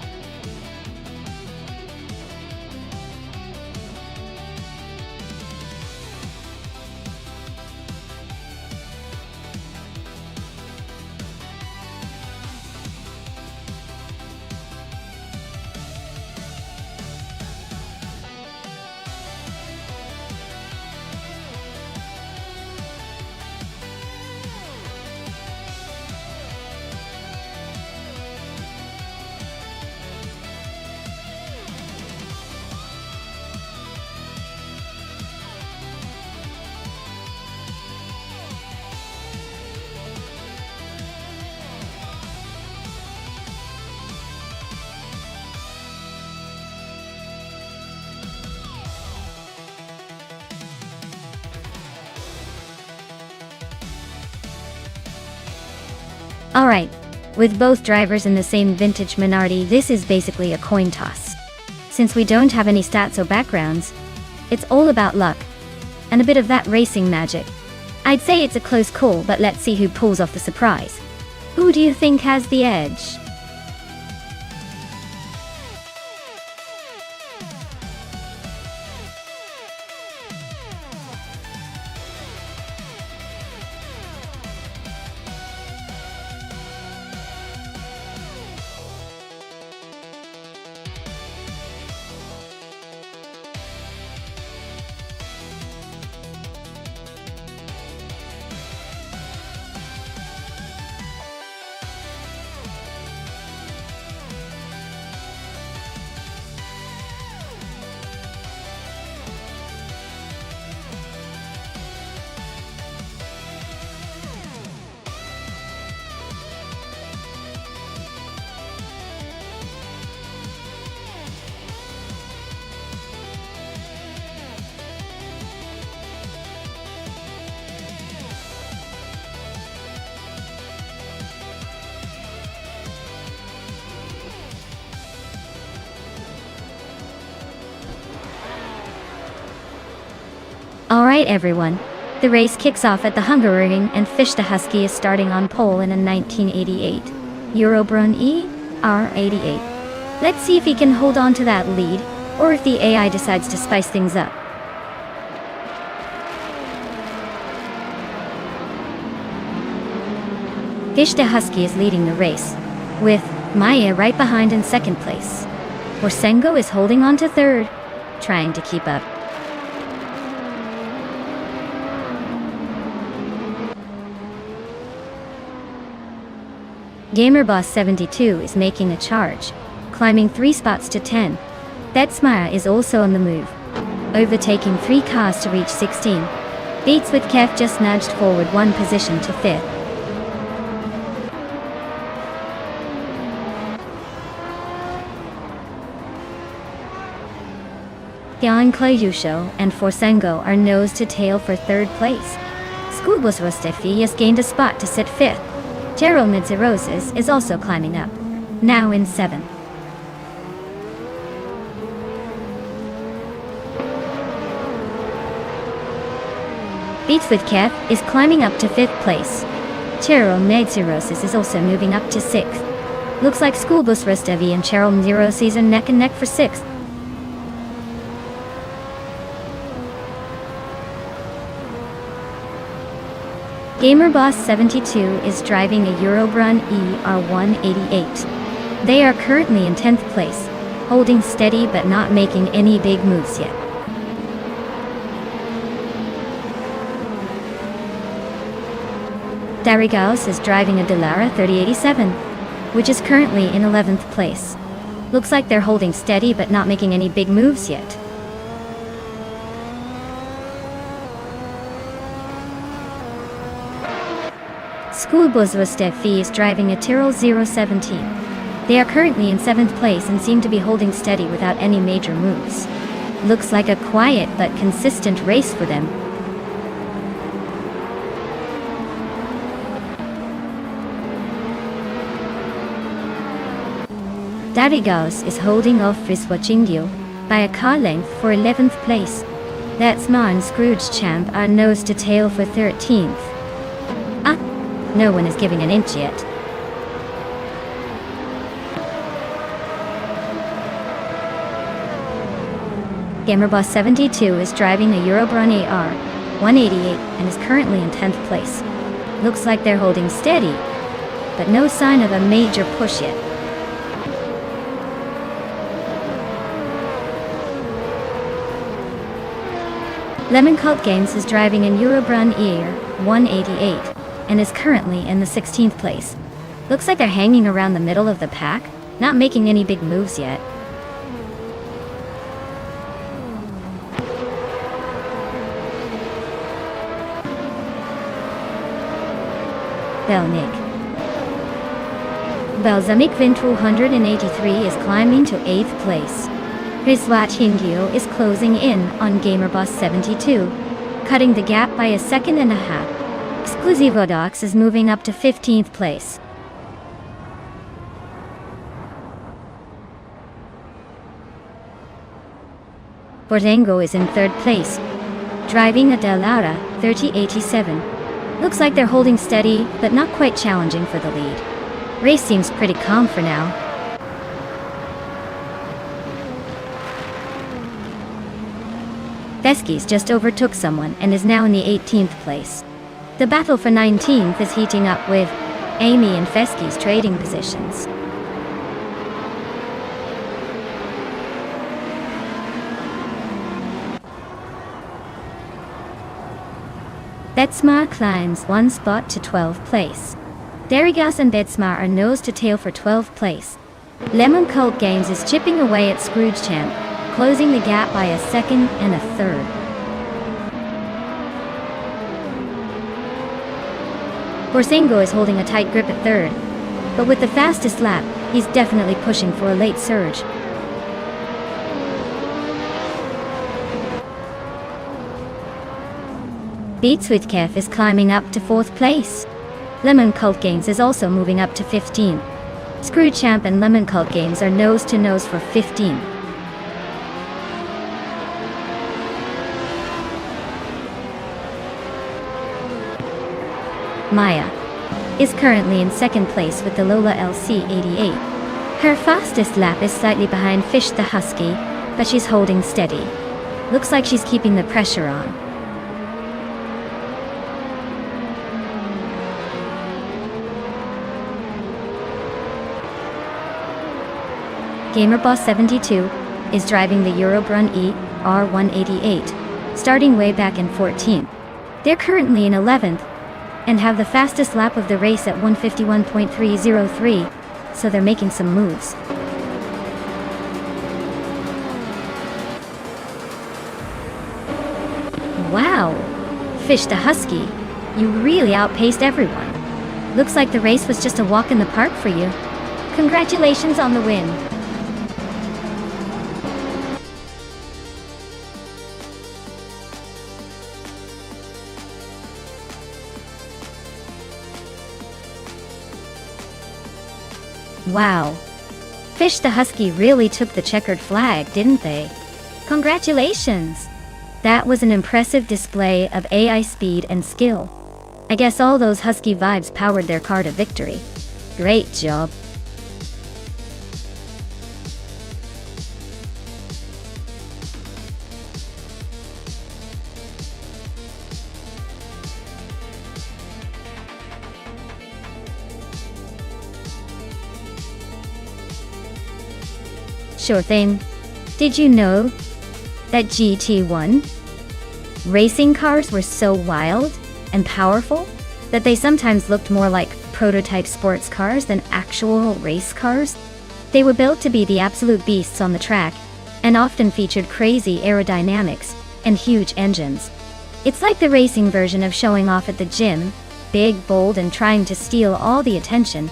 [SPEAKER 1] Alright, with both drivers in the same vintage minority, this is basically a coin toss. Since we don't have any stats or backgrounds, it's all about luck, and a bit of that racing magic. I'd say it's a close call, but let's see who pulls off the surprise. Who do you think has the edge? Alright everyone, the race kicks off at the Hungaroring and Fish the Husky is starting on pole in a 1988 Eurobrunn ER88. Let's see if he can hold on to that lead, or if the AI decides to spice things up. Fish the Husky is leading the race, with Maya right behind in second place. Orsengo is holding on to third, trying to keep up. GamerBoss72 is making a charge, climbing 3 spots to 10. Betsmire is also on the move, overtaking 3 cars to reach 16. Beats with Kev just nudged forward 1 position to 5th. Jan Klejusho and Forsengo are nose to tail for 3rd place. Skubus Rostefi has gained a spot to sit 5th. Gerald Midziroses is also climbing up, now in 7th. Beats with Kev is climbing up to 5th place. Gerald Midziroses is also moving up to 6th. Looks like Schoolbus Rostevi and Gerald Midziroses are neck and neck for 6th. GamerBoss72 is driving a Eurobrunn ER188. They are currently in 10th place, holding steady but not making any big moves yet. Darigaos is driving a Delara 3087, which is currently in 11th place. Looks like they're holding steady but not making any big moves yet. Skulbuzwastefi is driving a Tyrrell 017. They are currently in 7th place and seem to be holding steady without any major moves. Looks like a quiet but consistent race for them. Darigaos is holding off Viswachingyo by a car length for 11th place. That's and Scrooge Champ are nose to tail for 13th. No one is giving an inch yet. Gamerboss 72 is driving a Eurobron AR 188 and is currently in 10th place. Looks like they're holding steady, but no sign of a major push yet. Lemon Cult Games is driving an Eurobron ER 188 and is currently in the 16th place. Looks like they're hanging around the middle of the pack, not making any big moves yet. Belnik. Balsamic Vin 283 is climbing to 8th place. Viswachingyo is closing in on Gamerboss 72, cutting the gap by a second and a half. Exclusivodox is moving up to 15th place. Bordengo is in 3rd place, driving a Delara 3087. Looks like they're holding steady, but not quite challenging for the lead. Race seems pretty calm for now. Fesky's just overtook someone and is now in the 18th place. The battle for 19th is heating up with Amy and Fesky's trading positions. Betsmar climbs one spot to 12th place. Darigaos and Betsmar are nose to tail for 12th place. Lemon Cult Games is chipping away at Scrooge Champ, closing the gap by a second and a third. Borsengo is holding a tight grip at 3rd, but with the fastest lap, he's definitely pushing for a late surge. Beatswithkef is climbing up to 4th place. Lemon Cult Games is also moving up to 15. Scrooge Champ and Lemon Cult Games are nose to nose for 15. Maya is currently in 2nd place with the Lola LC88. Her fastest lap is slightly behind Fish the Husky, but she's holding steady. Looks like she's keeping the pressure on. Gamerboss 72 is driving the Eurobrun ER188, starting way back in 14th. They're currently in 11th, and have the fastest lap of the race at 151.303, so they're making some moves. Wow! Fish the Husky, you really outpaced everyone. Looks like the race was just a walk in the park for you. Congratulations on the win! Wow. Fish the Husky really took the checkered flag, didn't they? Congratulations! That was an impressive display of AI speed and skill. I guess all those Husky vibes powered their car to victory. Great job. Sure thing. Did you know that GT1 racing cars were so wild and powerful that they sometimes looked more like prototype sports cars than actual race cars. They were built to be the absolute beasts on the track, and often featured crazy aerodynamics and huge engines. It's like the racing version of showing off at the gym, big, bold, and trying to steal all the attention.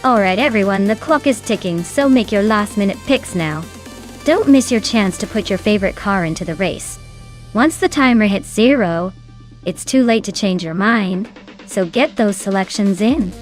[SPEAKER 1] Alright everyone, the clock is ticking, so make your last minute picks now. Don't miss your chance to put your favorite car into the race. Once the timer hits 0, it's too late to change your mind, so get those selections in.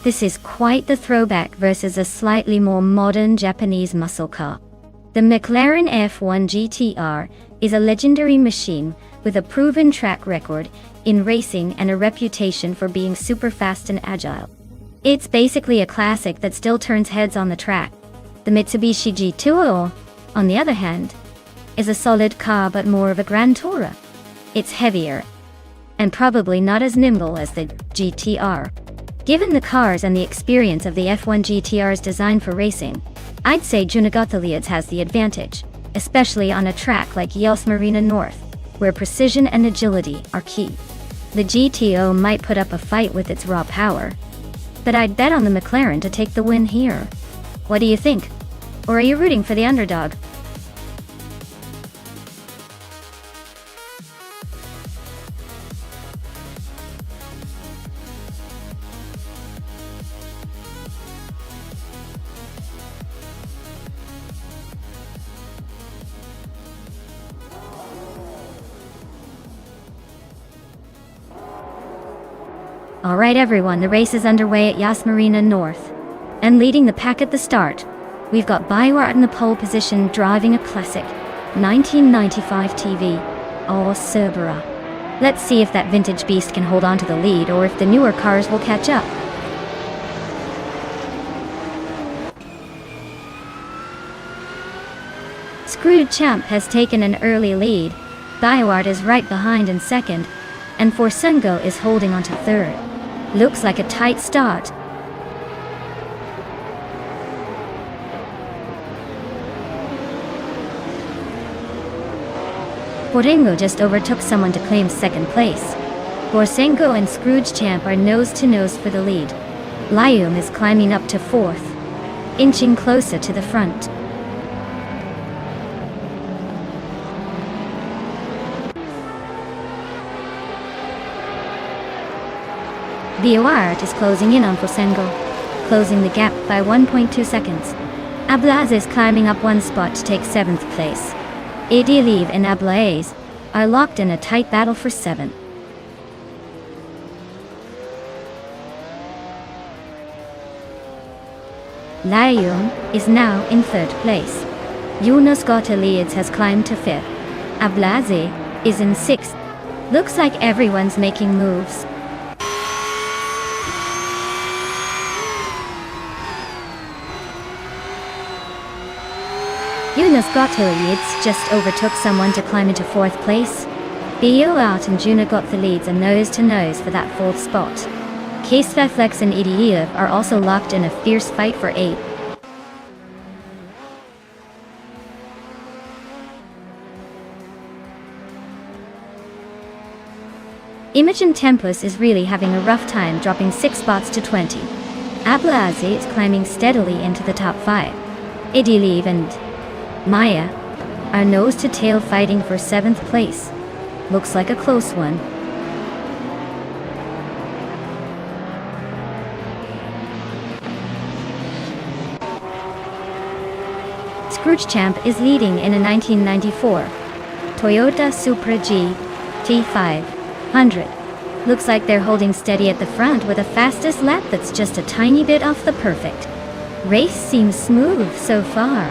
[SPEAKER 1] This is quite the throwback versus a slightly more modern Japanese muscle car. The McLaren F1 GTR is a legendary machine with a proven track record in racing and a reputation for being super fast and agile. It's basically a classic that still turns heads on the track. The Mitsubishi G2, on the other hand, is a solid car but more of a Grand Tourer. It's heavier, and probably not as nimble as the GTR. Given the cars and the experience of the F1 GTR's design for racing, I'd say Junagothaliades has the advantage, especially on a track like Yas Marina North, where precision and agility are key. The GTO might put up a fight with its raw power, but I'd bet on the McLaren to take the win here. What do you think? Or are you rooting for the underdog? Alright everyone, the race is underway at Yas Marina North. And leading the pack at the start, we've got Biwart in the pole position driving a classic 1995 TV, Cerberus. Let's see if that vintage beast can hold on to the lead or if the newer cars will catch up. Screwed Champ has taken an early lead, Biwart is right behind in second, and Forsengo is holding on to third. Looks like a tight start. Forsengo just overtook someone to claim second place. Forsengo and Scrooge Champ are nose to nose for the lead. Lium is climbing up to fourth, inching closer to the front. Biwart is closing in on Forsengo, closing the gap by 1.2 seconds. Ablaze is climbing up one spot to take 7th place. Adiliv and Ablaze are locked in a tight battle for 7th. Lium is now in 3rd place. Yunus Gottlieds has climbed to 5th. Ablaze is in 6th. Looks like everyone's making moves. Yunus Gottlieds just overtook someone to climb into 4th place. Biwart and Juna Gottlieds are nose to nose for that 4th spot. Kasveflex and Idiev are also locked in a fierce fight for 8th. Imogen Tempus is really having a rough time, dropping 6 spots to 20. Ablaze is climbing steadily into the top 5. Idiliv and Maya are nose to tail fighting for 7th place. Looks like a close one. Scrooge Champ is leading in a 1994 Toyota Supra GT500. Looks like they're holding steady at the front with a fastest lap that's just a tiny bit off the perfect. Race seems smooth so far.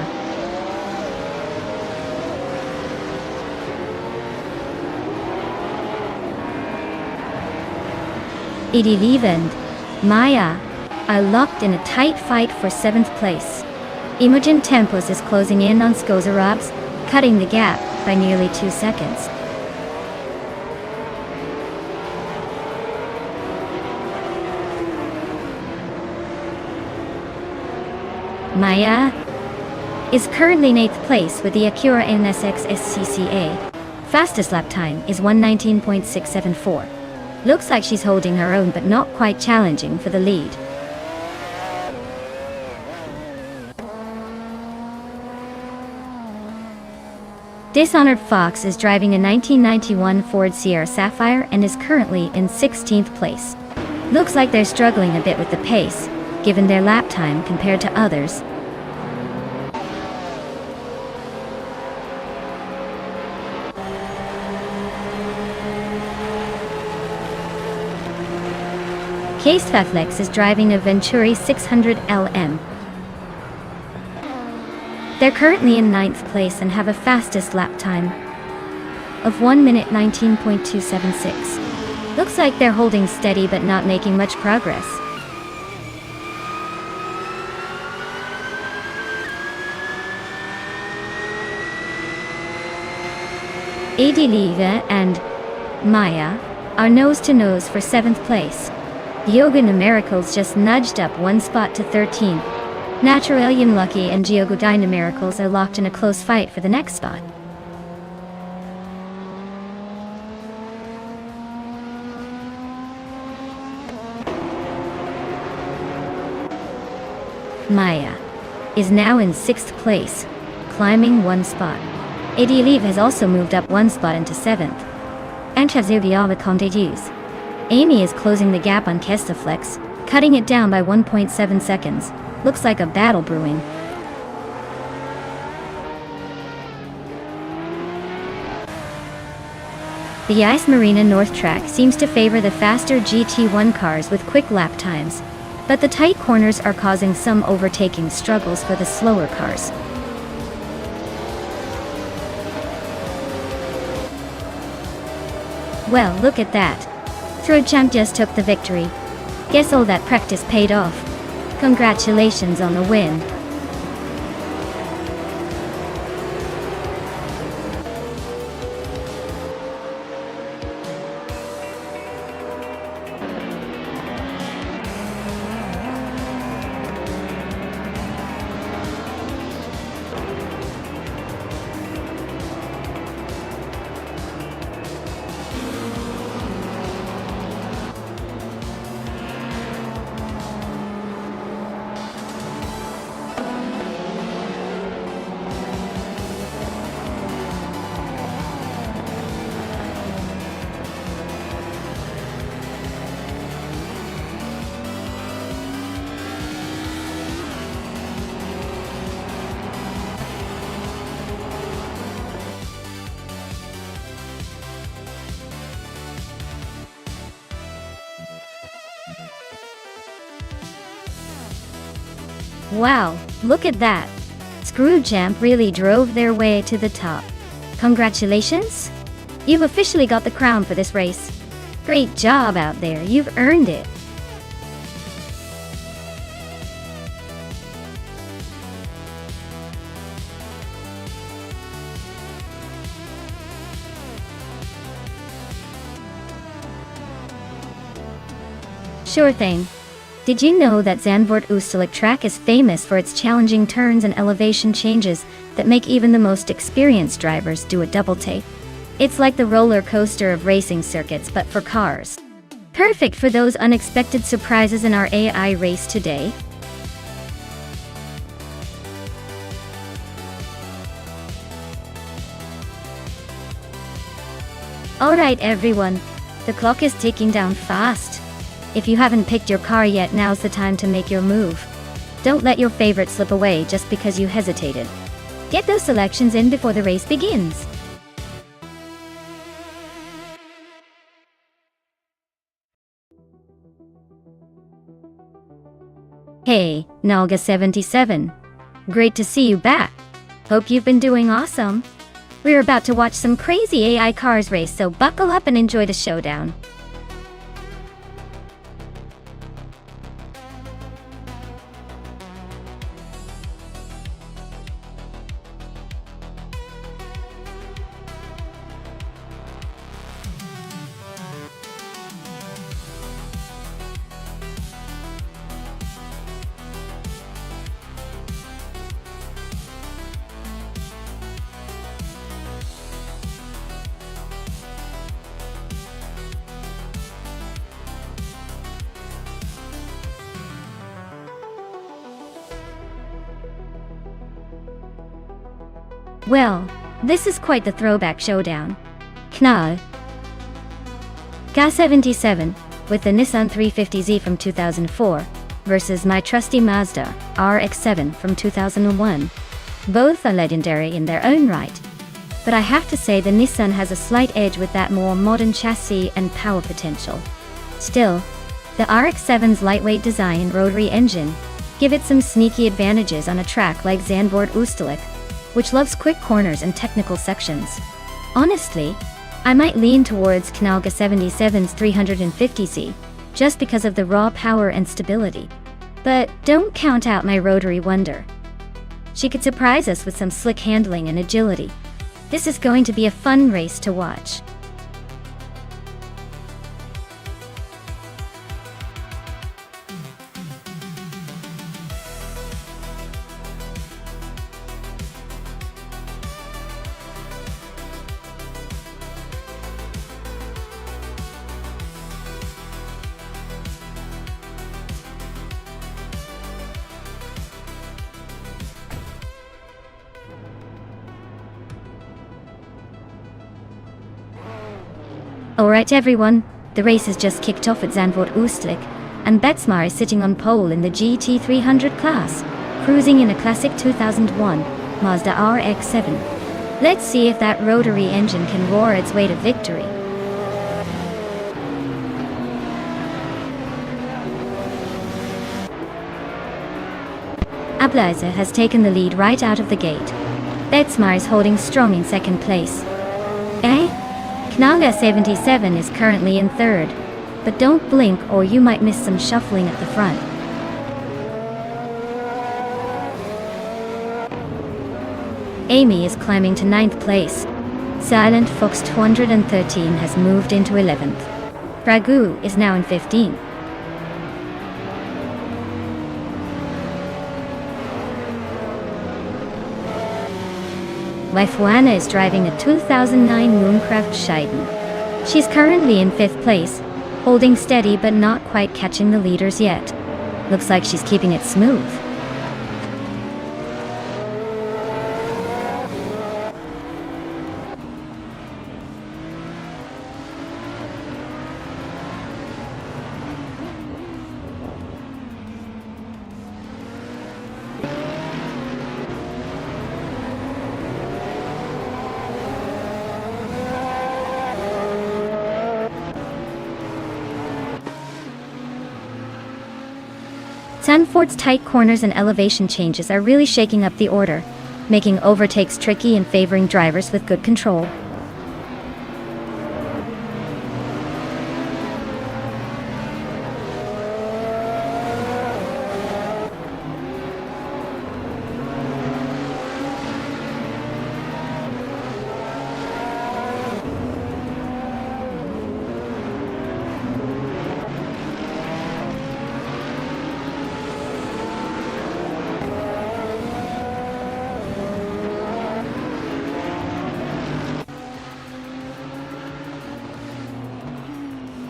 [SPEAKER 1] Idiliv and Maya are locked in a tight fight for 7th place. Imogen Tempos is closing in on Skozarobs, cutting the gap by nearly 2 seconds. Maya is currently in 8th place with the Acura NSX SCCA. Fastest lap time is 1:19.674. Looks like she's holding her own but not quite challenging for the lead. Dishonored Fox is driving a 1991 Ford Sierra Sapphire and is currently in 16th place. Looks like they're struggling a bit with the pace, given their lap time compared to others. Case Faflex is driving a Venturi 600 LM. They're currently in 9th place and have a fastest lap time of 1:19.276. Looks like they're holding steady but not making much progress. Idiliv and Maya are nose to nose for 7th place. Yoga Numericals just nudged up 1 spot to 13. Naturalian Lucky and Geogodai Numericals are locked in a close fight for the next spot. Maya is now in 6th place, climbing 1 spot. Idiliv has also moved up 1 spot into 7th. Amy is closing the gap on Kestaflex, cutting it down by 1.7 seconds. Looks like a battle brewing. The Ice Marina North track seems to favor the faster GT1 cars with quick lap times, but the tight corners are causing some overtaking struggles for the slower cars. Well, look at that. Scrooge Champ just took the victory. Guess all that practice paid off. Congratulations on the win. Wow, look at that. Scrooge Champ really drove their way to the top. Congratulations! You've officially got the crown for this race. Great job out there, you've earned it. Sure thing. Did you know that Zandvoort Oostelijk track is famous for its challenging turns and elevation changes that make even the most experienced drivers do a double take? It's like the roller coaster of racing circuits but for cars. Perfect for those unexpected surprises in our AI race today. Alright everyone, the clock is ticking down fast. If you haven't picked your car yet, now's the time to make your move. Don't let your favorite slip away just because you hesitated. Get those selections in before the race begins. Hey, Nalga77. Great to see you back. Hope you've been doing awesome. We're about to watch some crazy AI cars race, so buckle up and enjoy the showdown. Well, this is quite the throwback showdown. Knall Ga77 with the Nissan 350Z from 2004 versus my trusty Mazda RX-7 from 2001. Both are legendary in their own right. But I have to say the Nissan has a slight edge with that more modern chassis and power potential. Still, the RX-7's lightweight design and rotary engine give it some sneaky advantages on a track like Zandvoort Oosterlijk, which loves quick corners and technical sections. Honestly, I might lean towards Ga77's 350Z, just because of the raw power and stability. But don't count out my rotary wonder. She could surprise us with some slick handling and agility. This is going to be a fun race to watch. Alright everyone, the race has just kicked off at Zandvoort Oosterlijk, and Betsma is sitting on pole in the GT300 class, cruising in a classic 2001 Mazda RX-7. Let's see if that rotary engine can roar its way to victory. Ablaze has taken the lead right out of the gate. Betsma is holding strong in second place. Ga77 is currently in third, but don't blink or you might miss some shuffling at the front. Amy is climbing to 9th place. Silent Fox 213 has moved into 11th. Ragu is now in 15th. Wifuana is driving a 2009 Mooncraft Scheiden. She's currently in 5th place, holding steady but not quite catching the leaders yet. Looks like she's keeping it smooth. Zandvoort's tight corners and elevation changes are really shaking up the order, making overtakes tricky and favoring drivers with good control.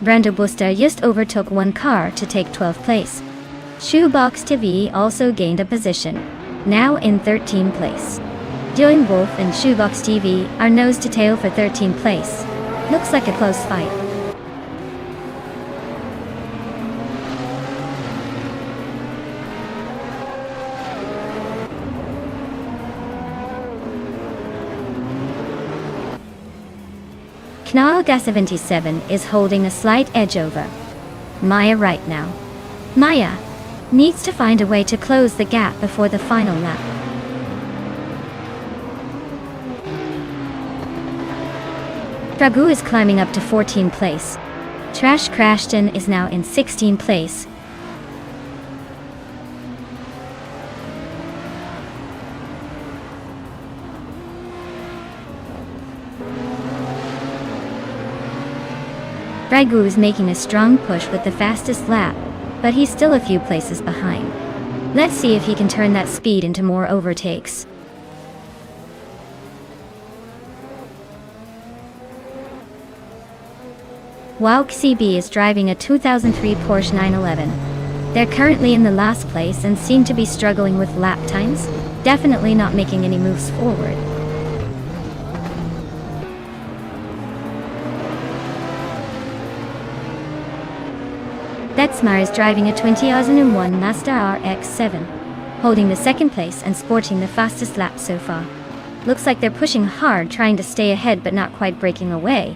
[SPEAKER 1] Brando Busta just overtook one car to take 12th place. Shoebox TV also gained a position, now in 13th place. Dylan Wolf and Shoebox TV are nose to tail for 13th place. Looks like a close fight. Knalga 77 is holding a slight edge over Maya right now. Maya needs to find a way to close the gap before the final lap. Dragu is climbing up to 14th place. Trash Crashton is now in 16th place. Dragu is making a strong push with the fastest lap, but he's still a few places behind. Let's see if he can turn that speed into more overtakes. Wow CB is driving a 2003 Porsche 911. They're currently in the last place and seem to be struggling with lap times, definitely not making any moves forward. Detsmar is driving a 2001 Mazda RX-7, holding the second place and sporting the fastest lap so far. Looks like they're pushing hard, trying to stay ahead but not quite breaking away.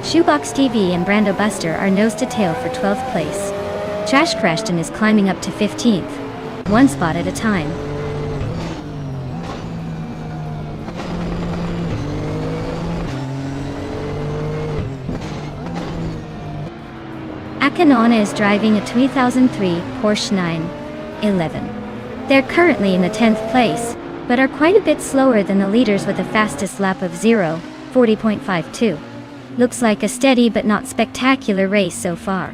[SPEAKER 1] Shoebox TV and Brando Buster are nose to tail for 12th place. Trash Crashton is climbing up to 15th, one spot at a time. Akanona is driving a 2003 Porsche 911. They're currently in the 10th place, but are quite a bit slower than the leaders with a fastest lap of 40.52. Looks like a steady but not spectacular race so far.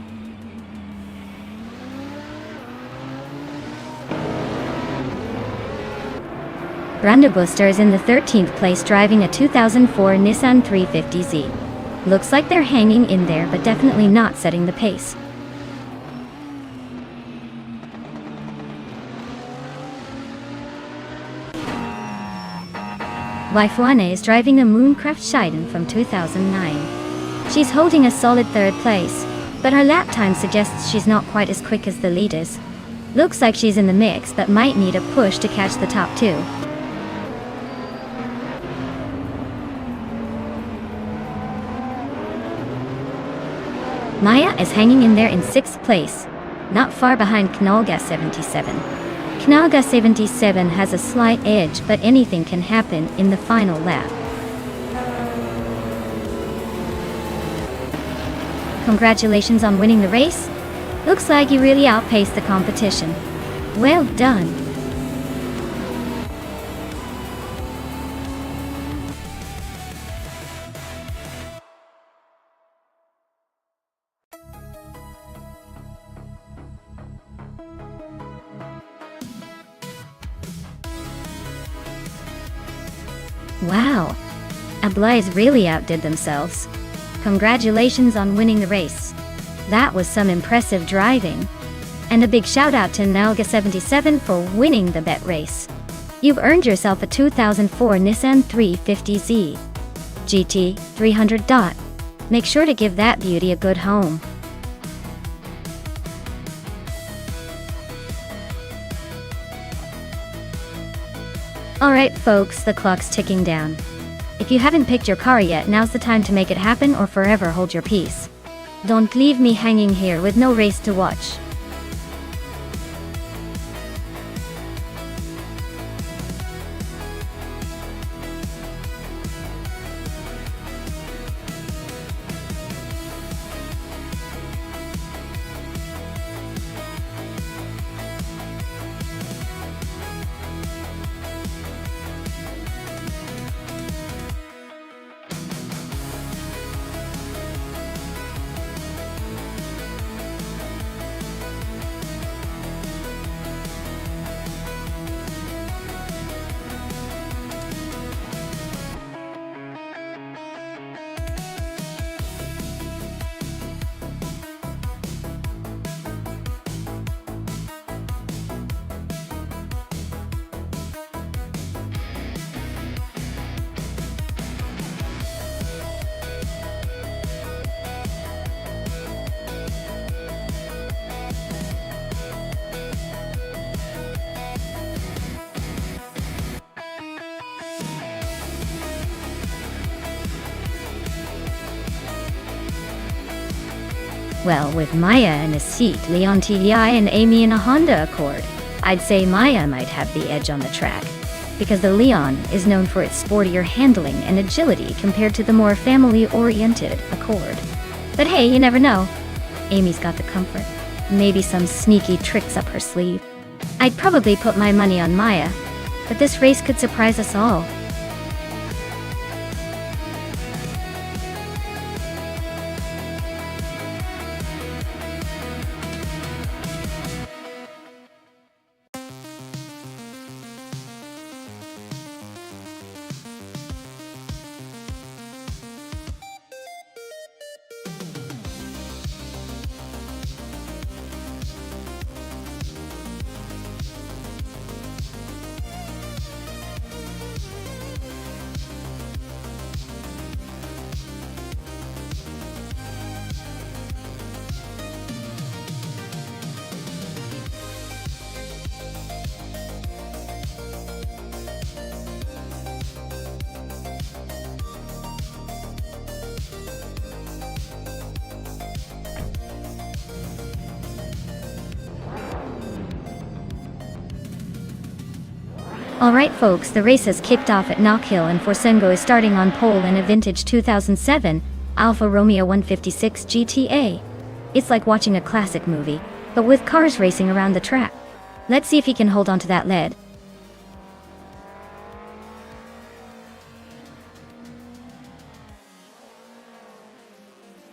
[SPEAKER 1] Brando Buster is in the 13th place driving a 2004 Nissan 350Z. Looks like they're hanging in there but definitely not setting the pace. Waifuane is driving a Mooncraft Shiden from 2009. She's holding a solid 3rd place, but her lap time suggests she's not quite as quick as the leaders. Looks like she's in the mix but might need a push to catch the top two. Maya is hanging in there in 6th place, not far behind Knalga 77. Knalga 77 has a slight edge, but anything can happen in the final lap. Congratulations on winning the race. Looks like you really outpaced the competition. Well done. Wow, Ablaze really outdid themselves. Congratulations on winning the race. That was some impressive driving. And a big shout out to Nalga77 for winning the bet race. You've earned yourself a 2004 Nissan 350Z GT 300. Make sure to give that beauty a good home. Alright folks, the clock's ticking down. If you haven't picked your car yet, now's the time to make it happen or forever hold your peace. Don't leave me hanging here with no race to watch. Well, with Maya in a seat, Leon TDI and Amy in a Honda Accord, I'd say Maya might have the edge on the track, because the Leon is known for its sportier handling and agility compared to the more family-oriented Accord. But hey, you never know. Amy's got the comfort. Maybe some sneaky tricks up her sleeve. I'd probably put my money on Maya, but this race could surprise us all. Alright folks, the race has kicked off at Knockhill and Forsengo is starting on pole in a vintage 2007 Alfa Romeo 156 GTA. It's like watching a classic movie, but with cars racing around the track. Let's see if he can hold on to that lead.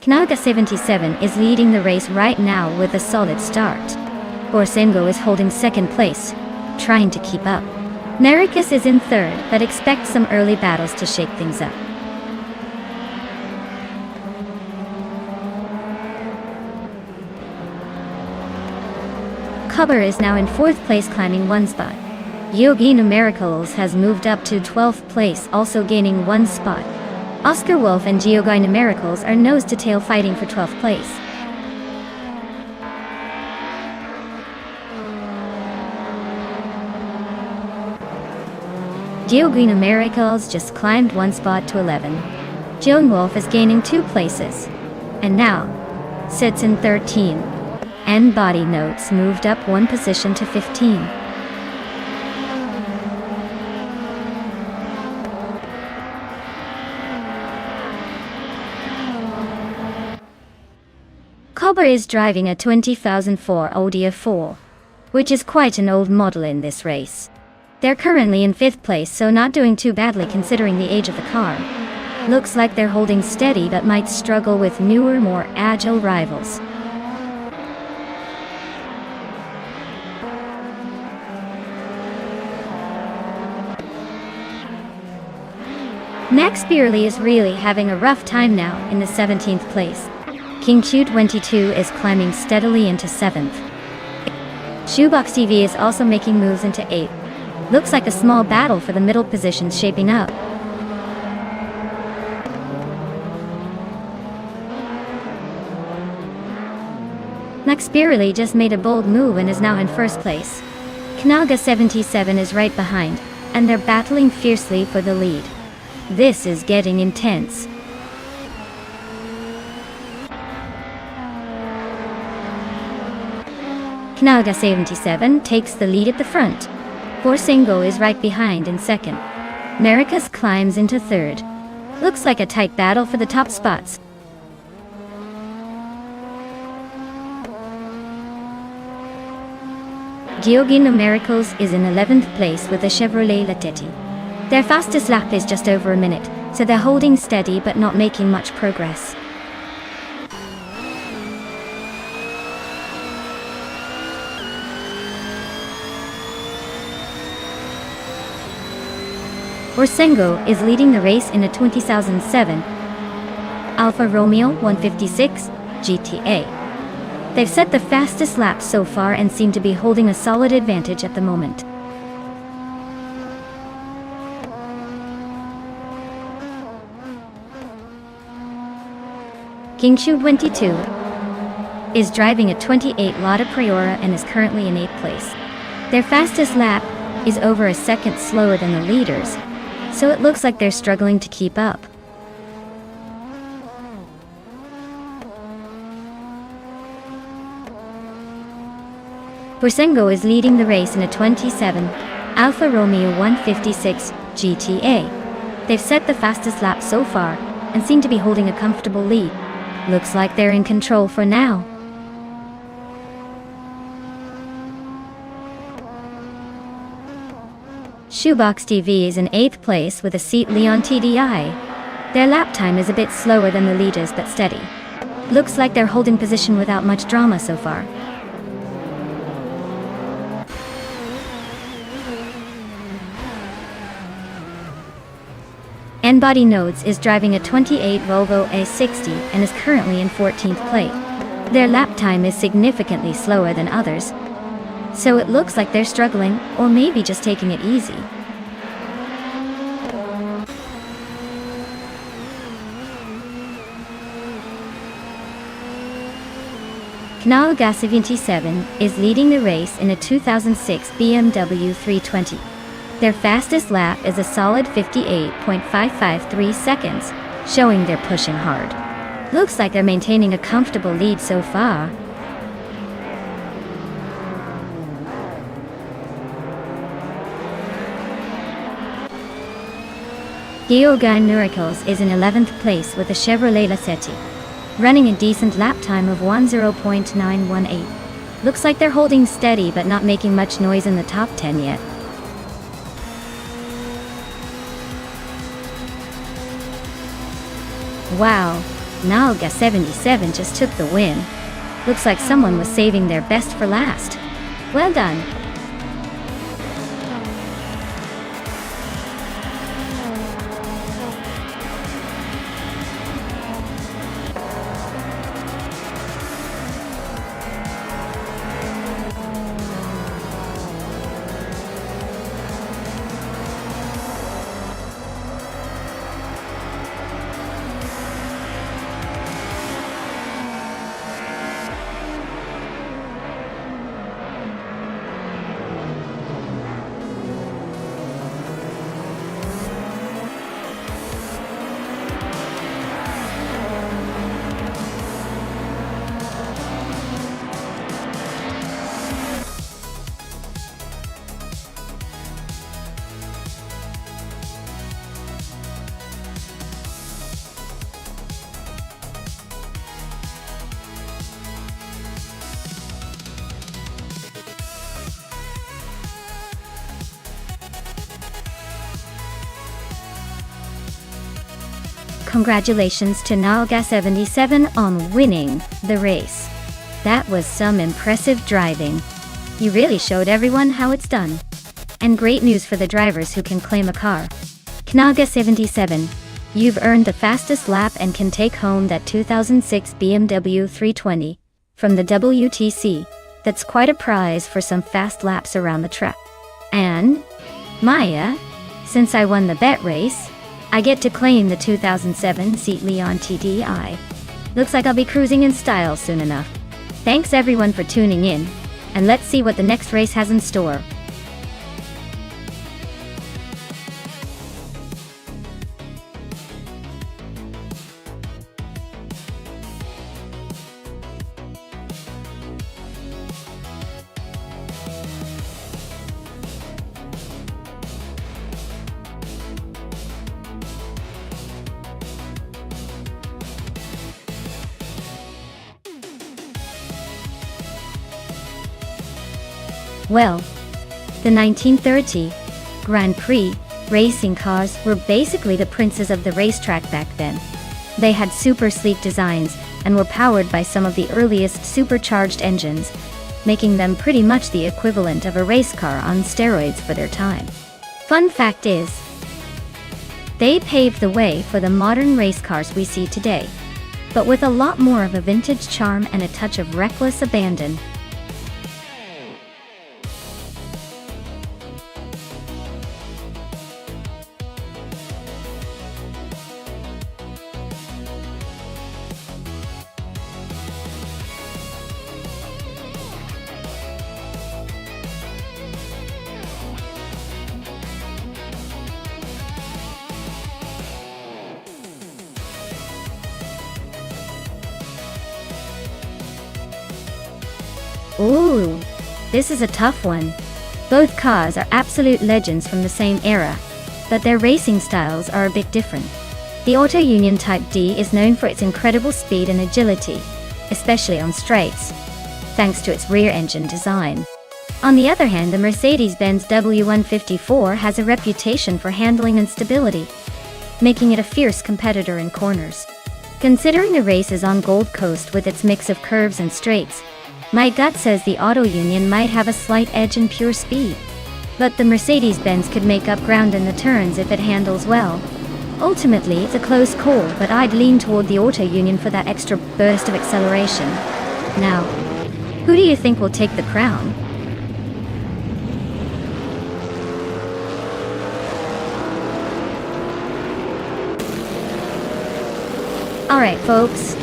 [SPEAKER 1] Knaga 77 is leading the race right now with a solid start. Forsengo is holding second place, trying to keep up. Maricus is in third, but expect some early battles to shake things up. Cubber is now in fourth place, climbing one spot. Yogi Numericals has moved up to 12th place, also gaining one spot. Oscar Wolf and Geoguy Numericals are nose to tail fighting for 12th place. Geoguy Numericals just climbed one spot to 11. Joan Wolf is gaining 2 places, and now sits in 13. And Body Notes moved up 1 position to 15. Cobber is driving a 2004 Audi A4, which is quite an old model in this race. They're currently in 5th place, so not doing too badly considering the age of the car. Looks like they're holding steady but might struggle with newer, more agile rivals. Max Beerley is really having a rough time now in the 17th place. King Q22 is climbing steadily into 7th. Shoebox TV is also making moves into 8th. Looks like a small battle for the middle positions shaping up. Max Beerley just made a bold move and is now in 1st place. Knaga 77 is right behind, and they're battling fiercely for the lead. This is getting intense. Knaga 77 takes the lead at the front. Forsengo is right behind in 2nd. Maricus climbs into 3rd. Looks like a tight battle for the top spots. Geoguy Numericals is in 11th place with a Chevrolet Latetti. Their fastest lap is just over a minute, so they're holding steady but not making much progress. Forsengo is leading the race in a 2007 Alfa Romeo 156 GTA. They've set the fastest lap so far and seem to be holding a solid advantage at the moment. King Q22 is driving a 28 Lotta Priora and is currently in 8th place. Their fastest lap is over a second slower than the leaders, so it looks like they're struggling to keep up. Bursengo is leading the race in a 27 Alfa Romeo 156 GTA. They've set the fastest lap so far and seem to be holding a comfortable lead. Looks like they're in control for now. Shoebox TV is in 8th place with a seat Leon TDI. Their lap time is a bit slower than the leaders but steady. Looks like they're holding position without much drama so far. N-Body Nodes is driving a 28 Volvo A60 and is currently in 14th place. Their lap time is significantly slower than others, so it looks like they're struggling, or maybe just taking it easy. Canal Gas 27 is leading the race in a 2006 BMW 320. Their fastest lap is a solid 58.553 seconds, showing they're pushing hard. Looks like they're maintaining a comfortable lead so far. Geoghegan Miracles is in 11th place with a Chevrolet Lacetti, running a decent lap time of 10.918. Looks like they're holding steady but not making much noise in the top 10 yet. Wow, Nalga 77 just took the win. Looks like someone was saving their best for last. Well done. Congratulations to Nalga 77 on winning the race. That was some impressive driving. You really showed everyone how it's done. And great news for the drivers who can claim a car. Knaga 77, you've earned the fastest lap and can take home that 2006 BMW 320 from the WTC. That's quite a prize for some fast laps around the track. And Maya, since I won the bet race, I get to claim the 2007 Seat Leon TDI. Looks like I'll be cruising in style soon enough. Thanks everyone for tuning in, and let's see what the next race has in store. Well, the 1930 Grand Prix racing cars were basically the princes of the racetrack back then. They had super sleek designs and were powered by some of the earliest supercharged engines, making them pretty much the equivalent of a race car on steroids for their time. Fun fact is, they paved the way for the modern race cars we see today, but with a lot more of a vintage charm and a touch of reckless abandon. Ooh, This is a tough one. Both cars are absolute legends from the same era, but their racing styles are a bit different. The Auto Union Type D is known for its incredible speed and agility, especially on straights, thanks to its rear engine design. On the other hand, the Mercedes-Benz W154 has a reputation for handling and stability, making it a fierce competitor in corners. Considering the race is on Gold Coast with its mix of curves and straights, my gut says the Auto Union might have a slight edge in pure speed. But the Mercedes-Benz could make up ground in the turns if it handles well. Ultimately, it's a close call, but I'd lean toward the Auto Union for that extra burst of acceleration. Now, who do you think will take the crown? Alright folks,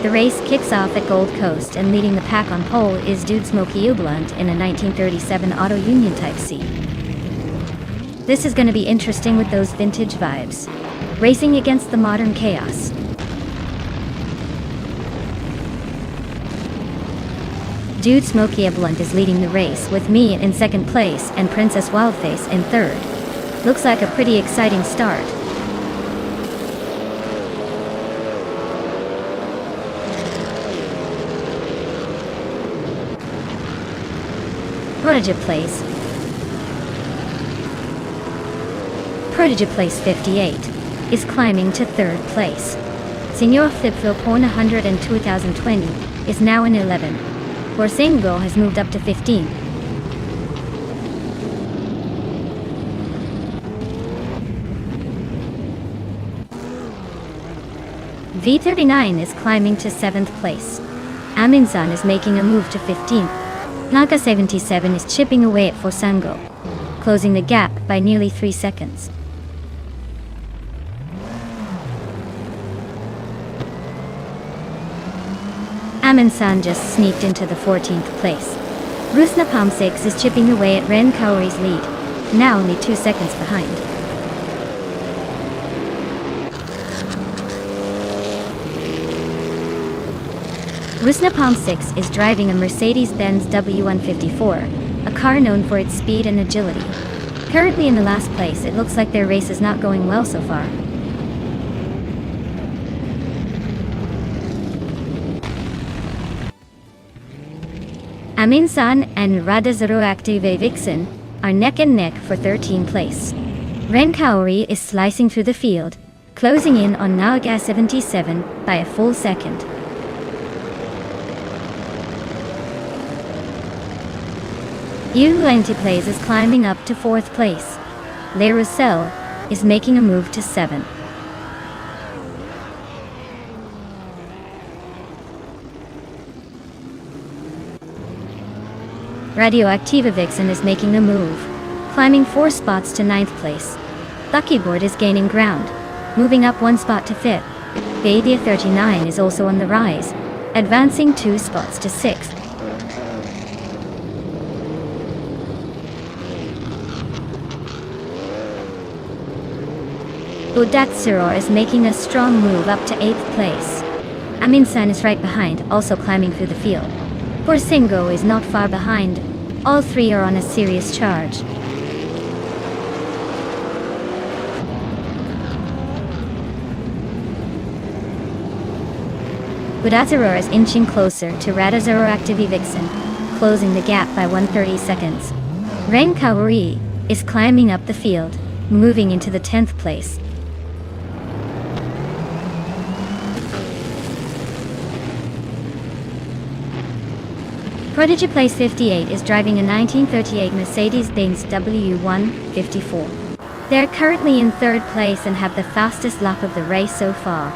[SPEAKER 1] the race kicks off at Gold Coast, and leading the pack on pole is Dude Smokey Ublunt in a 1937 Auto Union Type C. This is going to be interesting with those vintage vibes, racing against the modern chaos. Dude Smokey Ublunt is leading the race, with me in second place and Princess Wildface in third. Looks like a pretty exciting start. Prodigy Place 58 is climbing to third place. Senor Flipflop 100 in 2020 is now in 11. Borsengo has moved up to 15. V39 is climbing to 7th place. Aminsan is making a move to 15th. Naga 77 is chipping away at Forsango, closing the gap by nearly 3 seconds. Aminsan just sneaked into the 14th place. Rusna Palm 6 is chipping away at Ren Kaori's lead, now only 2 seconds behind. Rusna Palm 6 is driving a Mercedes-Benz W154, a car known for its speed and agility. Currently in the last place, it looks like their race is not going well so far. Aminsan and Radazaro Active Vixen are neck and neck for 13th place. Ren Kaori is slicing through the field, closing in on Naga 77 by a full second. U20 Plays is climbing up to 4th place. Le Roussel is making a move to 7. Radioactiva Vixen is making a move, climbing 4 spots to 9th place. Luckyboard is gaining ground, moving up 1 spot to 5th. Badia 39 is also on the rise, advancing 2 spots to 6th. Udatsuro is making a strong move up to 8th place. Aminsan is right behind, also climbing through the field. Borsengo is not far behind. All three are on a serious charge. Udatsuro is inching closer to Radazaro Activi Vixen, closing the gap by 130 seconds. Ren Kaori is climbing up the field, moving into the 10th place. Prodigy Place 58 is driving a 1938 Mercedes-Benz W154. They're currently in 3rd place and have the fastest lap of the race so far.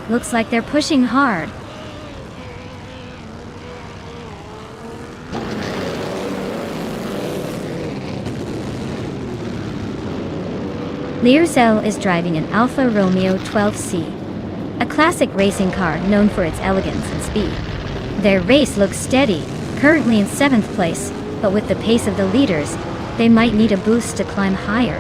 [SPEAKER 1] Looks like they're pushing hard. Learzel is driving an Alfa Romeo 12C, a classic racing car known for its elegance and speed. Their race looks steady, currently in 7th place, but with the pace of the leaders, they might need a boost to climb higher.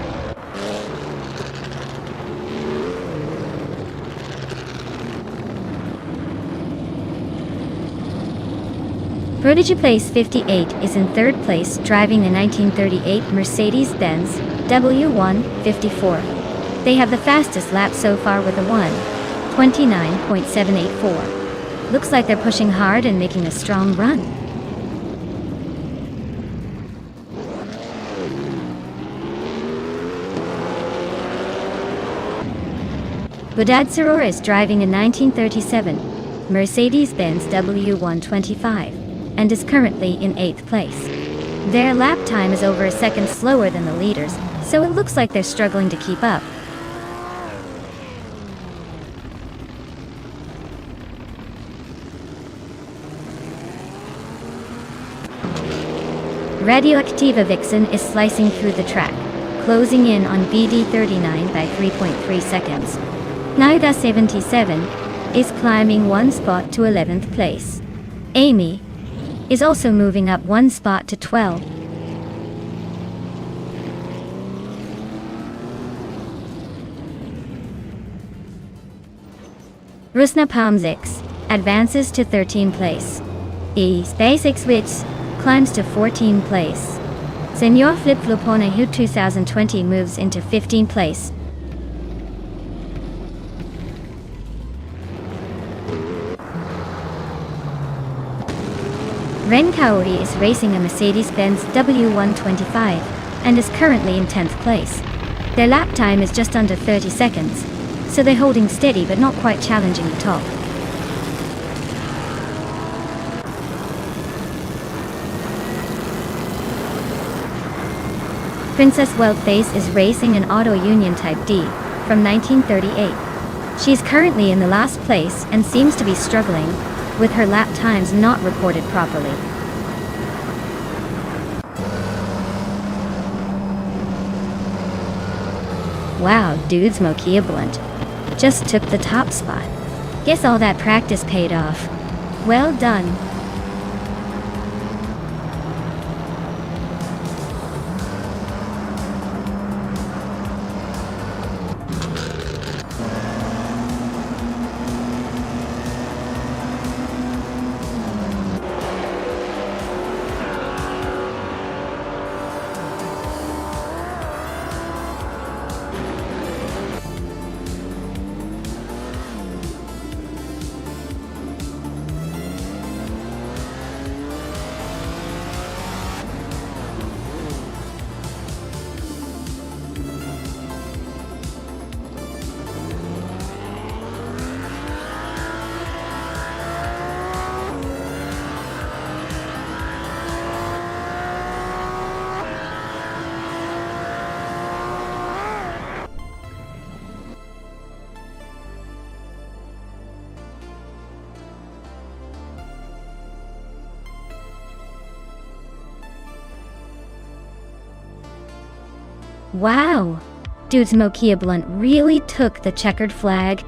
[SPEAKER 1] Prodigy Place 58 is in third place, driving a 1938 Mercedes-Benz W154. They have the fastest lap so far with a 1:29.784. Looks like they're pushing hard and making a strong run. Budad Saror is driving a 1937 Mercedes-Benz W125 and is currently in 8th place. Their lap time is over a second slower than the leaders, so it looks like they're struggling to keep up. Radioactiva Vixen is slicing through the track, closing in on BD39 by 3.3 seconds. Naida 77 is climbing one spot to 11th place. Amy is also moving up one spot to 12. Rusna Palmzix advances to 13th place. SpaceX Wits climbs to 14th place. Senor Flip Flopona Hill 2020 moves into 15th place. Ren Kaori is racing a Mercedes-Benz W125 and is currently in 10th place. Their lap time is just under 30 seconds, so they're holding steady but not quite challenging the top. Princess Wealthface is racing an Auto Union Type D from 1938. She's currently in the last place and seems to be struggling, with her lap times not reported properly. Wow, dude's Mokia Blunt just took the top spot. Guess all that practice paid off. Well done. Wow, dude's Mokia Blunt really took the checkered flag.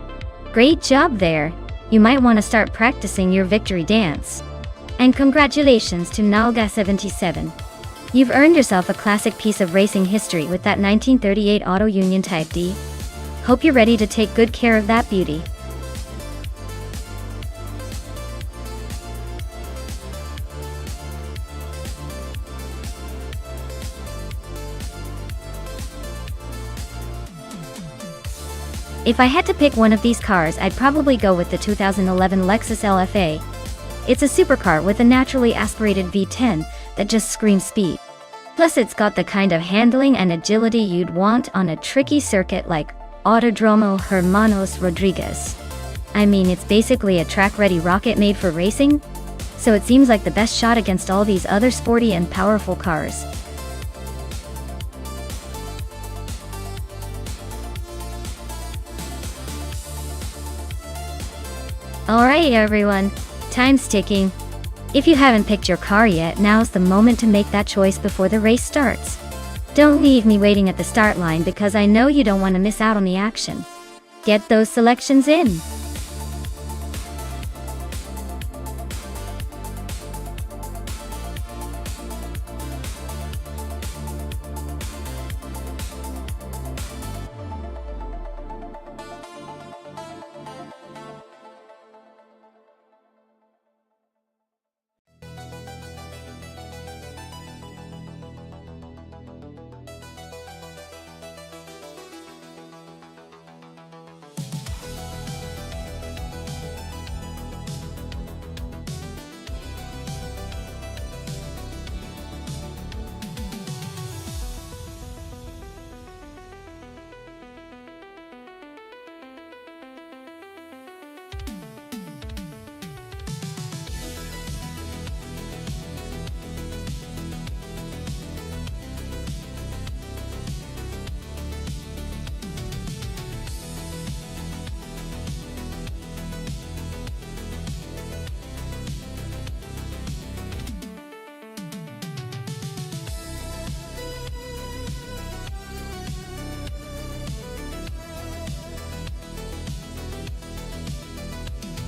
[SPEAKER 1] Great job there. You might want to start practicing your victory dance. And congratulations to Nalga77. You've earned yourself a classic piece of racing history with that 1938 Auto Union Type D. Hope you're ready to take good care of that beauty. If I had to pick one of these cars, I'd probably go with the 2011 Lexus LFA. It's a supercar with a naturally aspirated V10 that just screams speed. Plus it's got the kind of handling and agility you'd want on a tricky circuit like Autodromo Hermanos Rodriguez. I mean, it's basically a track-ready rocket made for racing, so it seems like the best shot against all these other sporty and powerful cars. Alright everyone, time's ticking. If you haven't picked your car yet, now's the moment to make that choice before the race starts. Don't leave me waiting at the start line because I know you don't want to miss out on the action. Get those selections in.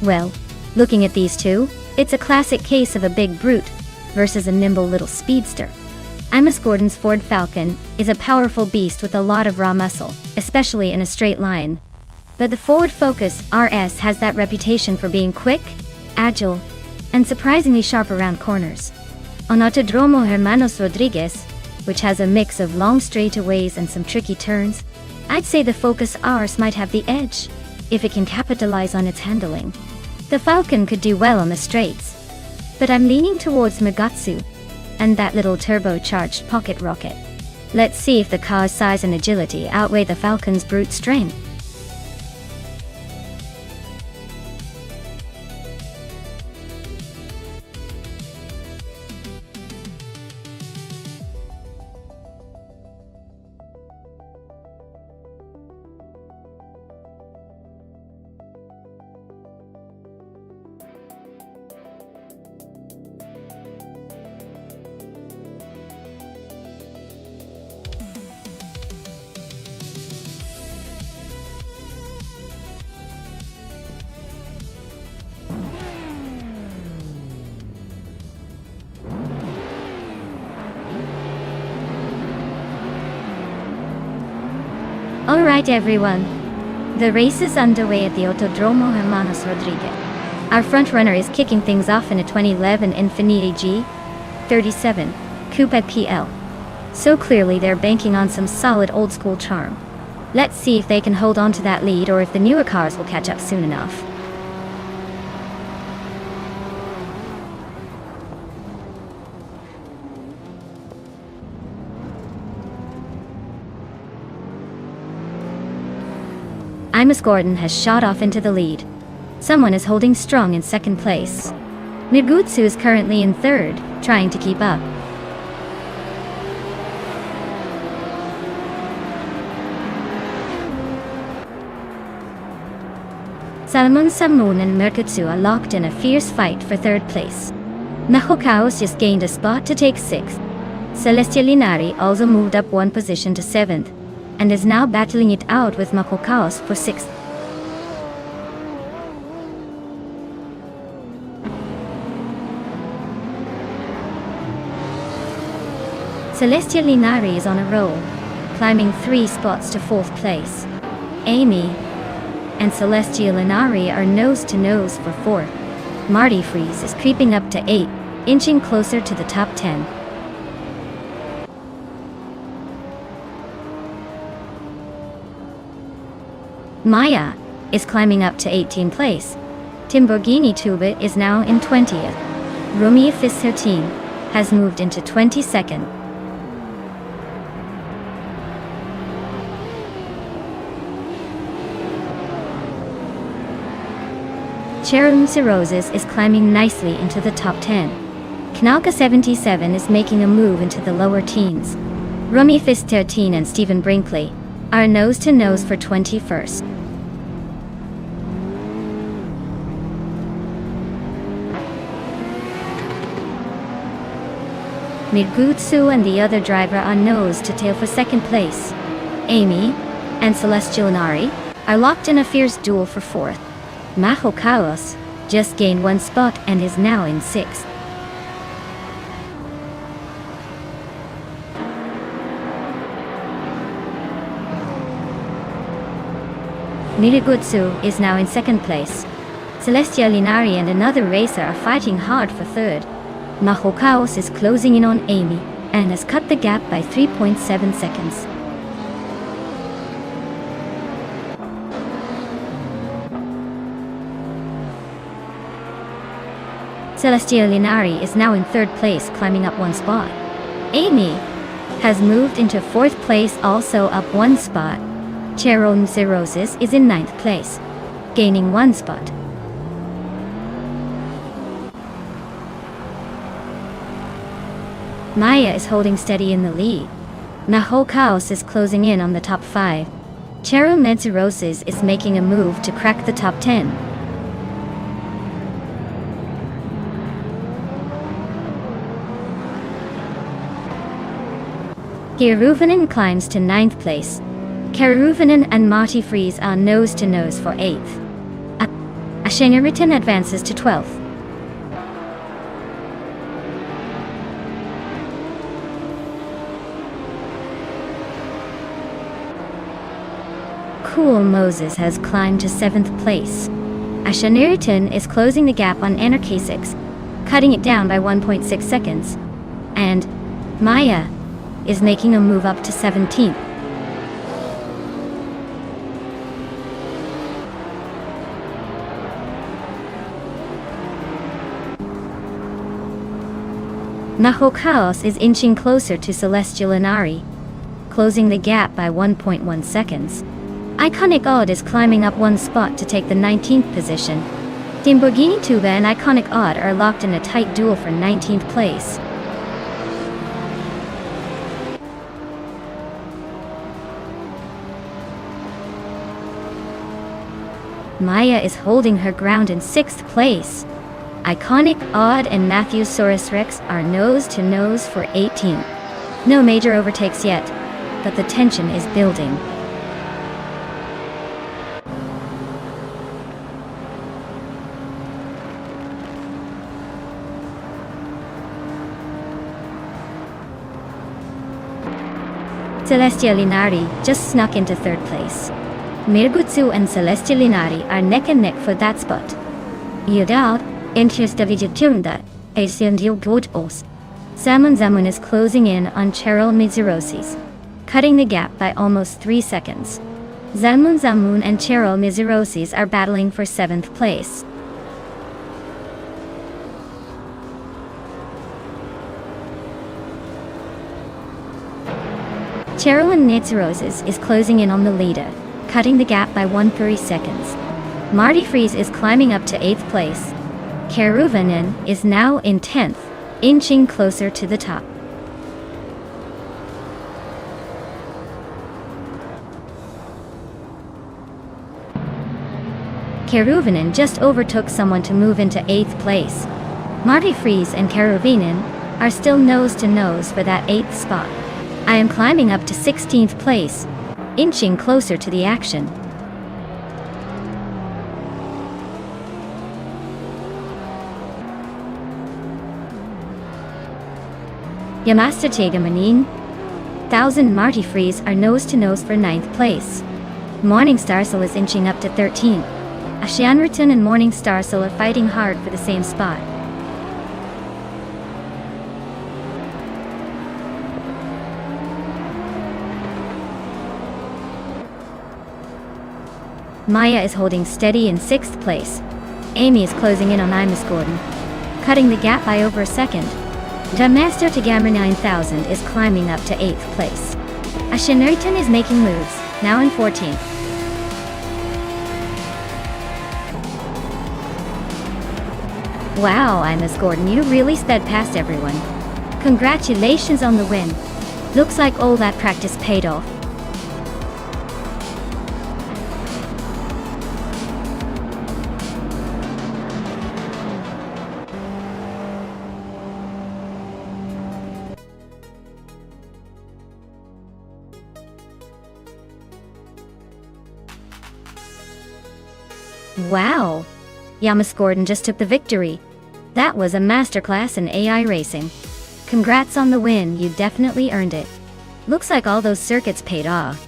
[SPEAKER 1] Well, looking at these two, it's a classic case of a big brute versus a nimble little speedster. Amos Gordon's Ford Falcon is a powerful beast with a lot of raw muscle, especially in a straight line. But the Ford Focus RS has that reputation for being quick, agile, and surprisingly sharp around corners. On Autodromo Hermanos Rodriguez, which has a mix of long straightaways and some tricky turns, I'd say the Focus RS might have the edge, if it can capitalize on its handling. The Falcon could do well on the straights, but I'm leaning towards Magatsu and that little turbocharged pocket rocket. Let's see if the car's size and agility outweigh the Falcon's brute strength. Alright everyone, the race is underway at the Autodromo Hermanos Rodriguez. Our frontrunner is kicking things off in a 2011 Infiniti G37 Coupe PL. So clearly they're banking on some solid old school charm. Let's see if they can hold on to that lead or if the newer cars will catch up soon enough. Amos Gordon has shot off into the lead. Someone is holding strong in second place. Nigutsu is currently in third, trying to keep up. Salmon Samoon and Merkatsu are locked in a fierce fight for third place. Mahokaos just gained a spot to take sixth. Celestia Linari also moved up one position to seventh, and is now battling it out with Mahokaos for sixth. Celestia Linari is on a roll, climbing 3 spots to 4th place. Amy and Celestia Linari are nose to nose for 4th. Marty Freeze is creeping up to 8, inching closer to the top 10. Maya is climbing up to 18th place. Timborghini Tuba is now in 20th. Rumia Fis 13 has moved into 22nd. Cherum Cirrhosis is climbing nicely into the top 10. Kanalka 77 is making a move into the lower teens. Rumia Fis 13 and Stephen Brinkley are nose to nose for 21st. Nigutsu and the other driver are nose to tail for second place. Amy and Celestial Linari are locked in a fierce duel for 4th. Mahokaos just gained 1 spot and is now in 6th. Nirigutsu is now in 2nd place. Celestia Linari and another racer are fighting hard for 3rd. Mahokaos is closing in on Amy and has cut the gap by 3.7 seconds. Celestia Linari is now in 3rd place, climbing up 1 spot. Amy has moved into 4th place, also up 1 spot. Cheron Cirrhosis is in 9th place, gaining 1 spot. Maya is holding steady in the lead. Mahokaos is closing in on the top 5. Cheron Cirrhosis is making a move to crack the top 10. Kiruvanen climbs to 9th place. Kiruvanen and Marty Freeze are nose to nose for 8th. Ashengeriton advances to 12th. Cool Moses has climbed to 7th place. Ashengeriton is closing the gap on Anarchy 6, cutting it down by 1.6 seconds. And Maya is making a move up to 17th. Naho Chaos is inching closer to Celestial Inari, closing the gap by 1.1 seconds. Iconic Odd is climbing up one spot to take the 19th position. Lamborghini Tuba and Iconic Odd are locked in a tight duel for 19th place. Maya is holding her ground in 6th place. Iconic Odd and Matthewsaurus Rex are nose to nose for 18th. No major overtakes yet, but the tension is building. Celestial Inari just snuck into 3rd place. Mirgutsu and Celestial Inari are neck and neck for that spot. Yudal, Enthusiastivitunda, Asiandil Godos. Zamun Zamun is closing in on Cheryl Mizurosis, cutting the gap by almost 3 seconds. Zamun Zamun and Cheryl Mizurosis are battling for 7th place. Cheryl and Nitsuroses is closing in on the leader, cutting the gap by 1.3 seconds. Marty Freeze is climbing up to 8th place. Keruvanen is now in 10th, inching closer to the top. Keruvanen just overtook someone to move into 8th place. Marty Freeze and Keruvanen are still nose to nose for that 8th spot. I am climbing up to 16th place, inching closer to the action. Yamasta Tegamanin, 1000 Marty Freeze are nose to nose for 9th place. Morning Starsel is inching up to 13th. Ashianriton and Morning Starsel are fighting hard for the same spot. Maya is holding steady in 6th place. Amy is closing in on Imus Gordon, cutting the gap by over a second. Damaster Tagamra 9000 is climbing up to 8th place. Ashineriton is making moves, now in 14th. Wow, Imus Gordon, you really sped past everyone. Congratulations on the win. Looks like all that practice paid off. Wow! Yamas Gordon just took the victory. That was a masterclass in AI racing. Congrats on the win, you definitely earned it. Looks like all those circuits paid off.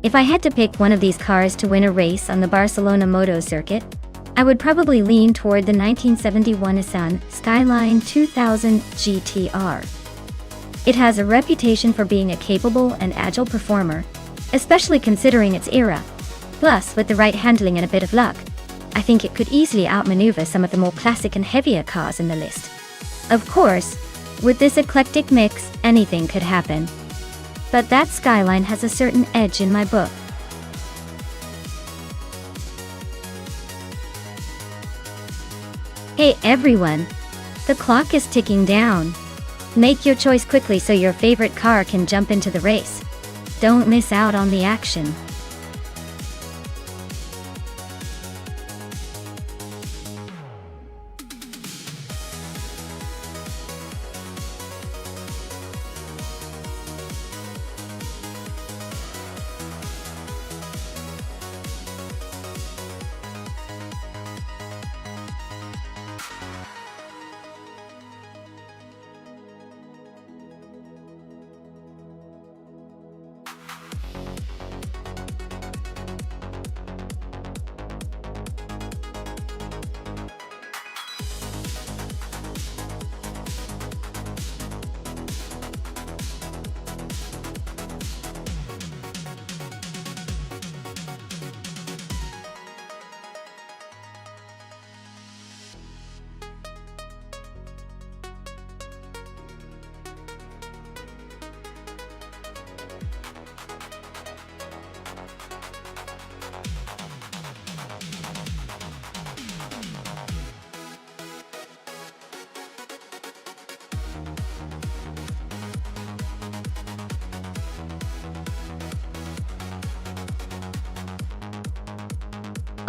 [SPEAKER 1] If I had to pick one of these cars to win a race on the Barcelona Moto circuit, I would probably lean toward the 1971 Nissan Skyline 2000 GTR. It has a reputation for being a capable and agile performer, especially considering its era. Plus, with the right handling and a bit of luck, I think it could easily outmaneuver some of the more classic and heavier cars in the list. Of course, with this eclectic mix, anything could happen. But that Skyline has a certain edge in my book. Hey everyone! The clock is ticking down. Make your choice quickly so your favorite car can jump into the race. Don't miss out on the action.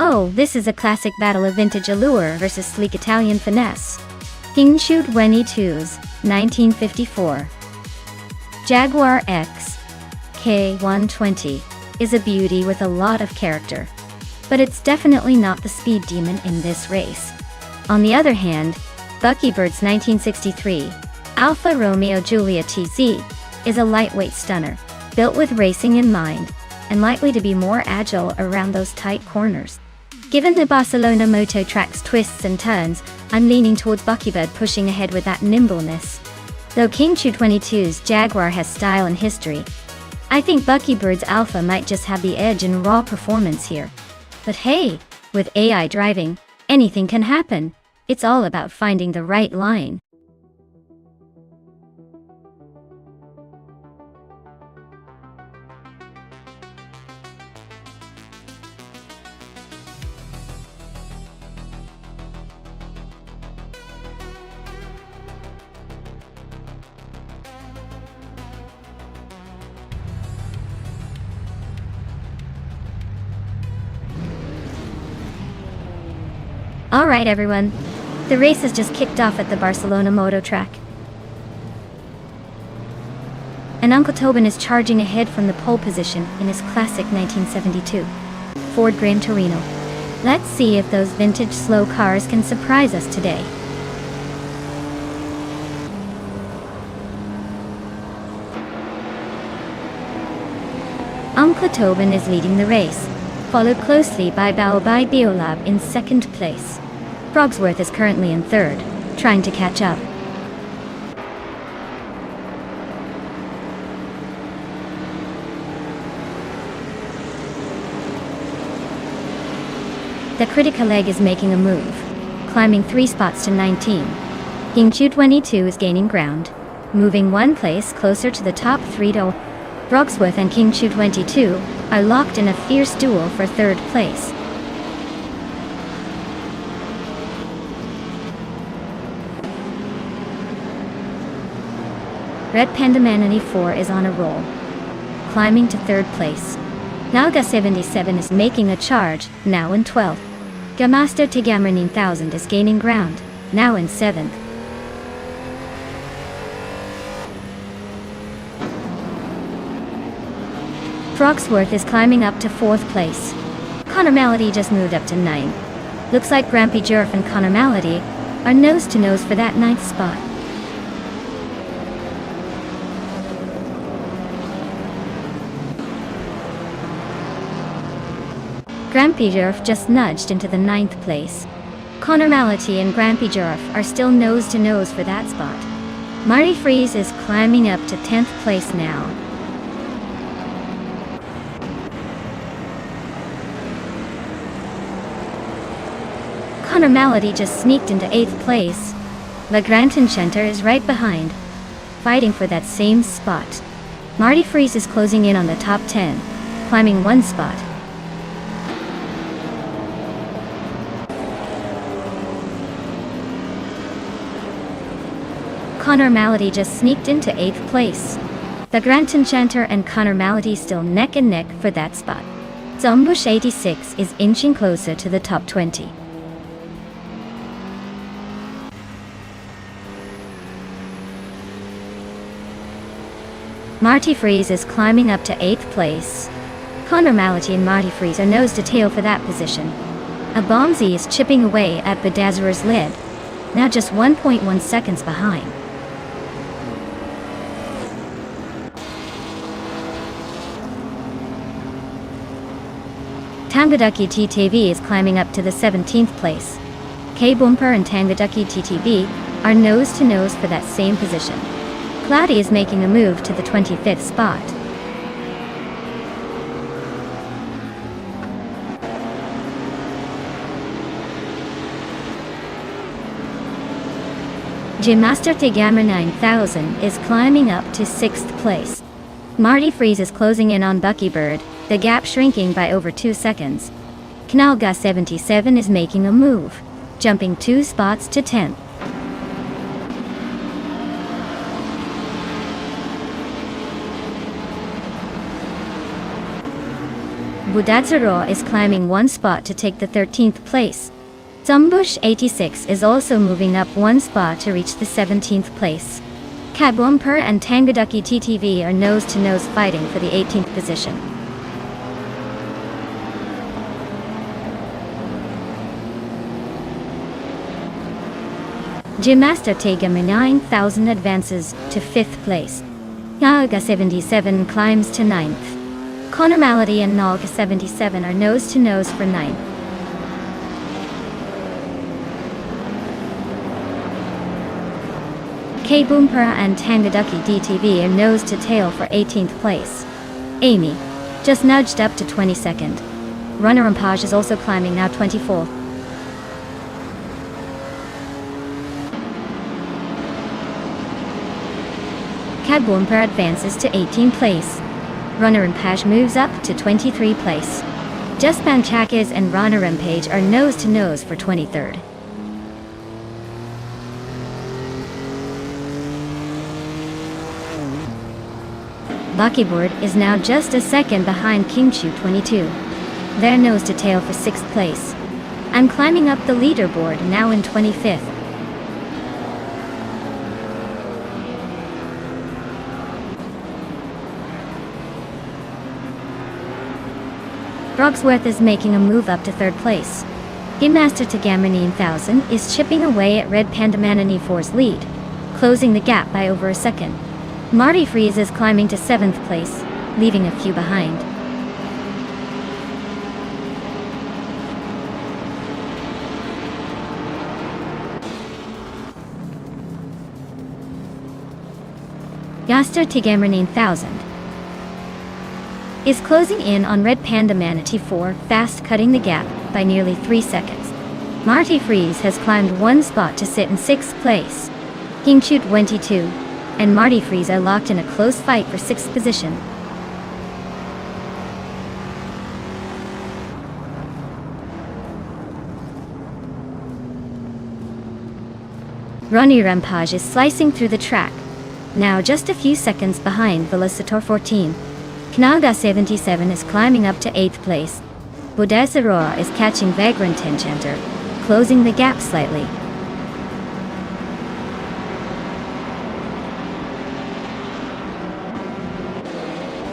[SPEAKER 1] Oh, this is a classic battle of vintage allure versus sleek Italian finesse. Kingshu 22's 1954 Jaguar X K120 is a beauty with a lot of character, but it's definitely not the speed demon in this race. On the other hand, Buckybird's 1963 Alfa Romeo Giulia TZ is a lightweight stunner, built with racing in mind, and likely to be more agile around those tight corners. Given the Barcelona Moto Track's twists and turns, I'm leaning towards Buckybird pushing ahead with that nimbleness. Though Kingshu 22's Jaguar has style and history, I think Buckybird's Alpha might just have the edge in raw performance here. But hey, with AI driving, anything can happen. It's all about finding the right line. Alright everyone, the race has just kicked off at the Barcelona Moto Track. And Uncle Tobin is charging ahead from the pole position in his classic 1972 Ford Gran Torino. Let's see if those vintage slow cars can surprise us today. Uncle Tobin is leading the race, followed closely by Baobai Biolab in second place. Brogsworth is currently in third, trying to catch up. The critical leg is making a move, climbing 3 spots to 19. Kingshu 22 is gaining ground, moving 1 place closer to the top 3 to Brogsworth and Kingshu 22 are locked in a fierce duel for third place. Red Panda Manini 4 is on a roll, climbing to third place. Nalga 77 is making a charge, now in 12th. Gamaster Tigamra 9000 is gaining ground, now in 7th. Brogsworth is climbing up to 4th place. Connor Malady just moved up to 9th. Looks like Grampy Jurf and Connor Malady are nose to nose for that 9th spot. Grampy Jurf just nudged into the 9th place. Connor Malady and Grampy Jurf are still nose to nose for that spot. Marty Freeze is climbing up to 10th place now. Connor Malady just sneaked into 8th place. Lagrantencenter is right behind, fighting for that same spot. Marty Freeze is closing in on the top 10, climbing 1 spot. Connor Malady just sneaked into 8th place. The Grand Enchanter and Connor Malady still neck and neck for that spot. Zombush 86 is inching closer to the top 20. Marty Freeze is climbing up to 8th place. Connor Malady and Marty Freeze are nose to tail for that position. A Bombsy is chipping away at Bedazzler's lead, now just 1.1 seconds behind. Tangaducky TTV is climbing up to the 17th place. K-Bumper and Tangaducky TTV are nose to nose for that same position. Cloudy is making a move to the 25th spot. Gymmaster Tigamer 9000 is climbing up to 6th place. Marty Freeze is closing in on Buckybird, the gap shrinking by over 2 seconds. Knalga 77 is making a move, jumping 2 spots to 10th. Budadzero is climbing 1 spot to take the 13th place. Zombush 86 is also moving up 1 spot to reach the 17th place. Kabumper and Tangaducky TTV are nose to nose fighting for the 18th position. Gymmaster Tigamer 9000 advances to 5th place. Nalga 77 climbs to 9th. Connor Malady and Nalga 77 are nose to nose for 9th. K-Bumper and Tangaducky DTV are nose to tail for 18th place. Amy just nudged up to 22nd. Runner Rampage is also climbing, now 24th. K-Bumper advances to 18th place. Runner Rampage moves up to 23rd place. Just Panchakas and Runner Rampage are nose to nose for 23rd. Buckybird is now just a second behind Kingchu 22. They're nose to tail for 6th place. I'm climbing up the leaderboard, now in 25th. Brogsworth is making a move up to 3rd place. Gymmaster Tigamer 9000 is chipping away at Red Panda Manani 4's lead, closing the gap by over a second. Marty Freeze is climbing to 7th place, leaving a few behind. Gymmaster Tigamer 9000 is closing in on Red Panda Manatee 4, fast cutting the gap by nearly 3 seconds. Marty Freeze has climbed 1 spot to sit in 6th place. Kingchu 22 and Marty Freeze are locked in a close fight for 6th position. Ronnie Rampage is slicing through the track, now just a few seconds behind Velocitor 14. Knalga 77 is climbing up to 8th place. Budazarora is catching Vagrant Enchanter, closing the gap slightly.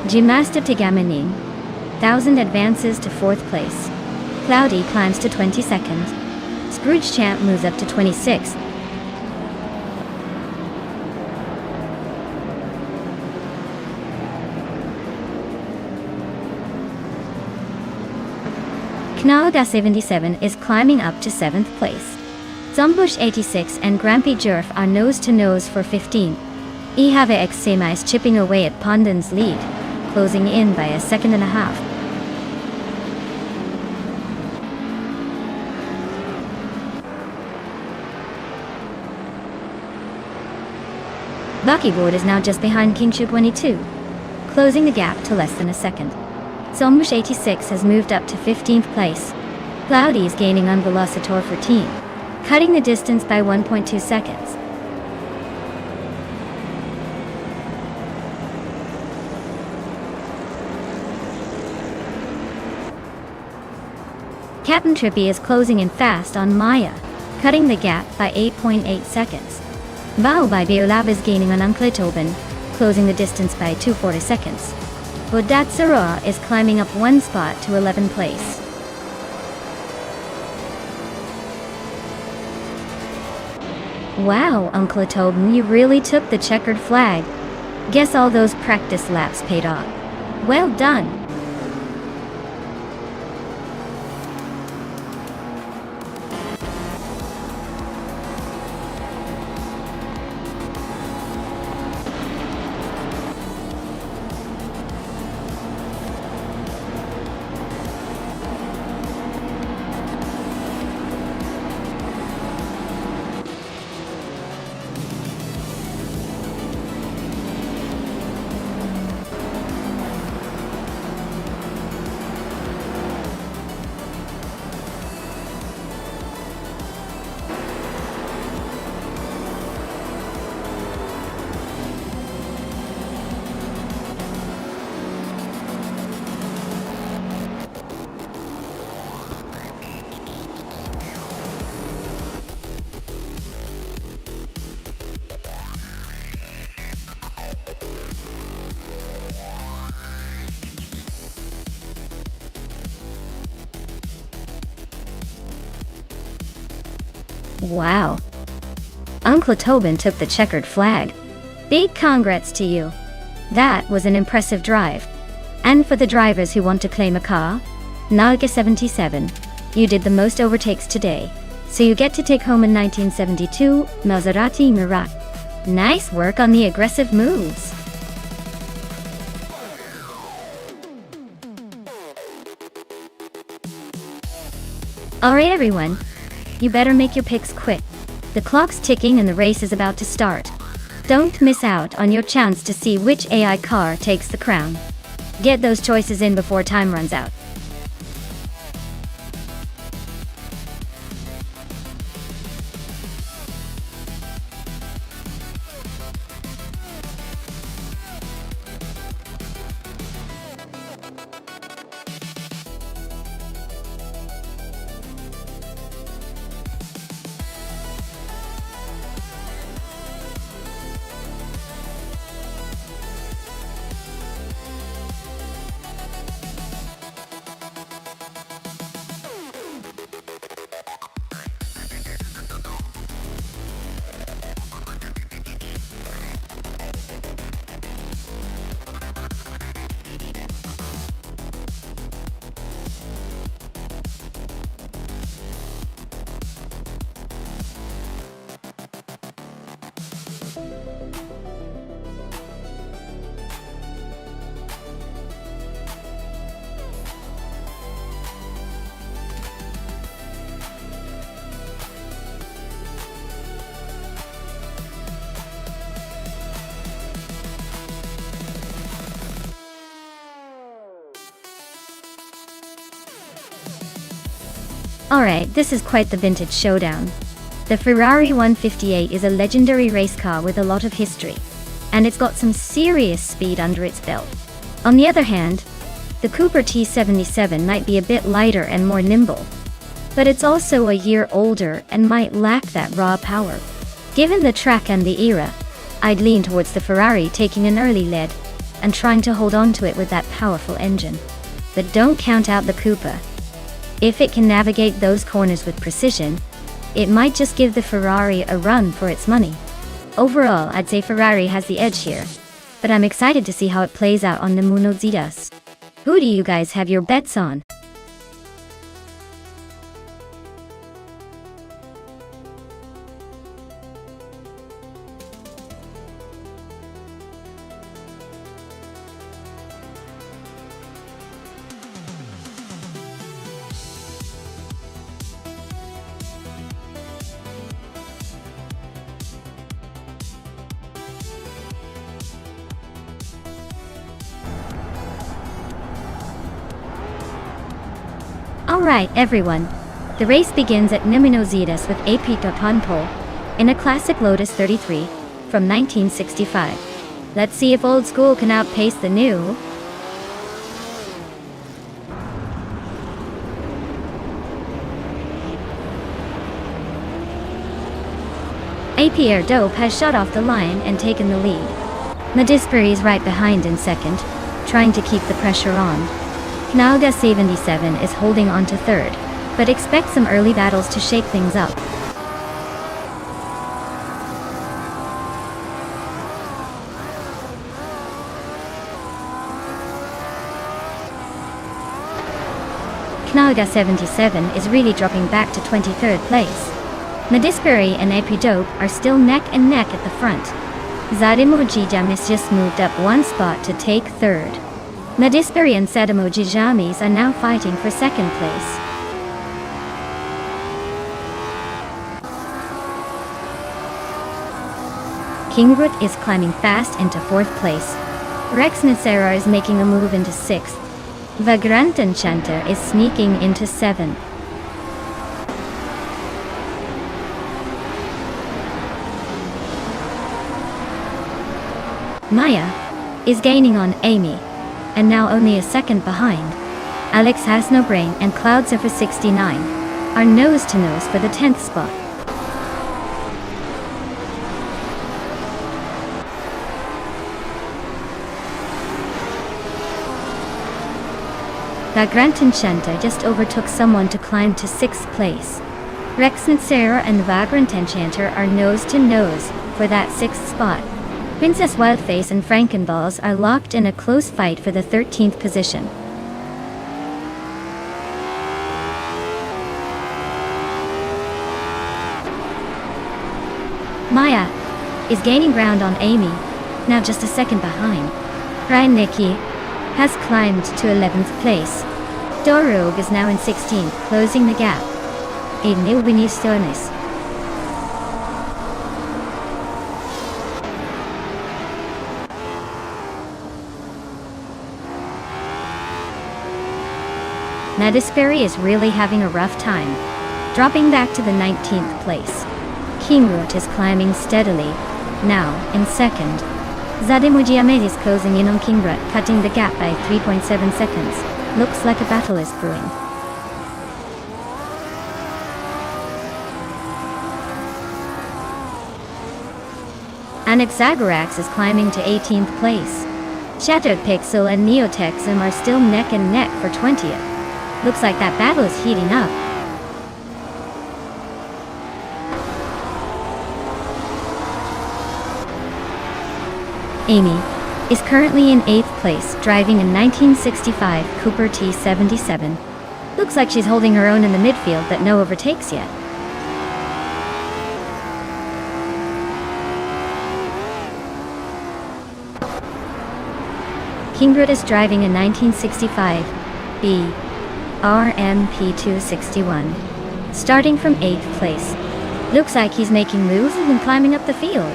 [SPEAKER 1] Gymmaster Tigamer 9000 advances to 4th place. Cloudy climbs to 22nd. Scrooge Champ moves up to 26th. Knalga 77 is climbing up to 7th place. Zombush 86 and Grampy Jerf are nose to nose for 15. Ihave X Sema is chipping away at Pondan's lead, closing in by a second and a half. Buckybird is now just behind Kingchu 22, closing the gap to less than a second. Zombush 86 has moved up to 15th place. Cloudy is gaining on Velocitor 14, cutting the distance by 1.2 seconds. Captain Trippy is closing in fast on Maya, cutting the gap by 8.8 seconds. Bao by Beolab is gaining on Uncle Tobin, closing the distance by 240 seconds. Bodat Sarah is climbing up one spot to 11th place. Wow, Uncle Tobin, you really took the checkered flag. Guess all those practice laps paid off. Well done. Wow. Uncle Tobin took the checkered flag. Big congrats to you. That was an impressive drive. And for the drivers who want to claim a car, Naga77, you did the most overtakes today. So you get to take home a 1972 Maserati Mirat. Nice work on the aggressive moves. Alright everyone, you better make your picks quick. The clock's ticking and the race is about to start. Don't miss out on your chance to see which AI car takes the crown. Get those choices in before time runs out. Alright, this is quite the vintage showdown. The Ferrari 158 is a legendary race car with a lot of history, and it's got some serious speed under its belt. On the other hand, the Cooper T77 might be a bit lighter and more nimble, but it's also a year older and might lack that raw power. Given the track and the era, I'd lean towards the Ferrari taking an early lead and trying to hold on to it with that powerful engine. But don't count out the Cooper. If it can navigate those corners with precision, it might just give the Ferrari a run for its money. Overall, I'd say Ferrari has the edge here, but I'm excited to see how it plays out on the Munozidas. Who do you guys have your bets on? Alright everyone, the race begins at Niminozidas with Apita Panpol in a classic Lotus 33 from 1965. Let's see if old school can outpace the new. APR Dope has shut off the line and taken the lead. Nadisperi is right behind in second, trying to keep the pressure on. Knalga 77 is holding on to third, but expect some early battles to shake things up. Knalga 77 is really dropping back to 23rd place. Nadisperi and AP Dope are still neck and neck at the front. Zadimojijam has just moved up one spot to take third. Nadisperi and Sadimojijamis are now fighting for second place. Kingrut is climbing fast into fourth place. Rex Nicera is making a move into sixth. Vagrant Enchanter is sneaking into seventh. Maya is gaining on Amy, and now only a second behind. Alex Has No Brain and Cloudsurfer 69 are nose to nose for the 10th spot. Vagrant Enchanter just overtook someone to climb to 6th place. Rex Nicera and Vagrant Enchanter are nose to nose for that 6th spot. Princess Wildface and Frankenballs are locked in a close fight for the 13th position. Maya is gaining ground on Amy, now just a second behind. Ryan Nikki has climbed to 11th place. Dorogue is now in 16th, closing the gap. Aiden Stonis. Nadisperi is really having a rough time, dropping back to the 19th place. Kingrut is climbing steadily, now in second. Zadimojiamed is closing in on Kingrut, cutting the gap by 3.7 seconds. Looks like a battle is brewing. Anaxagorax is climbing to 18th place. Shattered Pixel and Neotexum are still neck and neck for 20th. Looks like that battle is heating up. Amy is currently in 8th place, driving a 1965 Cooper T77. Looks like she's holding her own in the midfield, but no overtakes yet. Kingrut is driving a 1965 B RMP261, starting from 8th place. Looks like he's making moves and climbing up the field.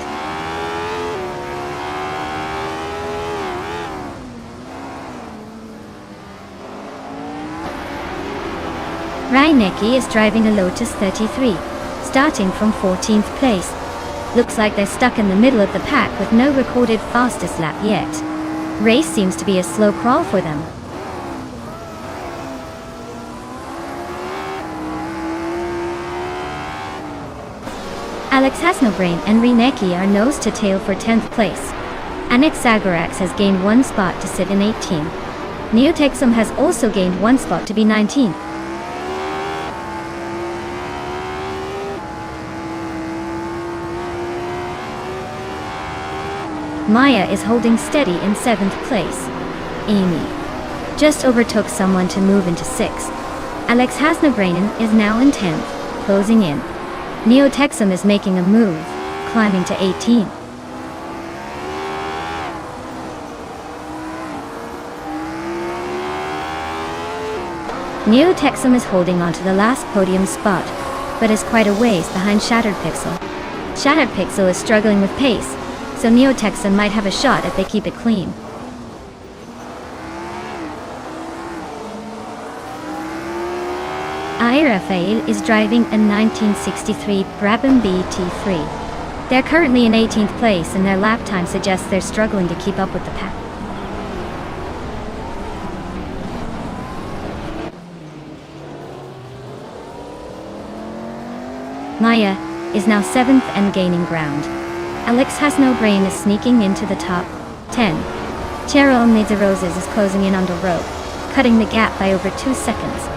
[SPEAKER 1] Reinecke is driving a Lotus 33, starting from 14th place. Looks like they're stuck in the middle of the pack with no recorded fastest lap yet. Race seems to be a slow crawl for them. Alex Has No Brain and Reinecke are nose to tail for 10th place. Anaxagorax has gained one spot to sit in 18th. Neotexum has also gained one spot to be 19th. Maya is holding steady in 7th place. Amy just overtook someone to move into 6th. Alex Has No Brain is now in 10th, closing in. Neotexum is making a move, climbing to 18th. Neotexum is holding on to the last podium spot, but is quite a ways behind Shattered Pixel. Shattered Pixel is struggling with pace, so Neotexum might have a shot if they keep it clean. Irafael is driving a 1963 Brabham BT3. They're currently in 18th place and their lap time suggests they're struggling to keep up with the pack. Maya is now 7th and gaining ground. Alex Has No Brain is sneaking into the top 10. Cheryl Needs a Roses is closing in on the rope, cutting the gap by over 2 seconds.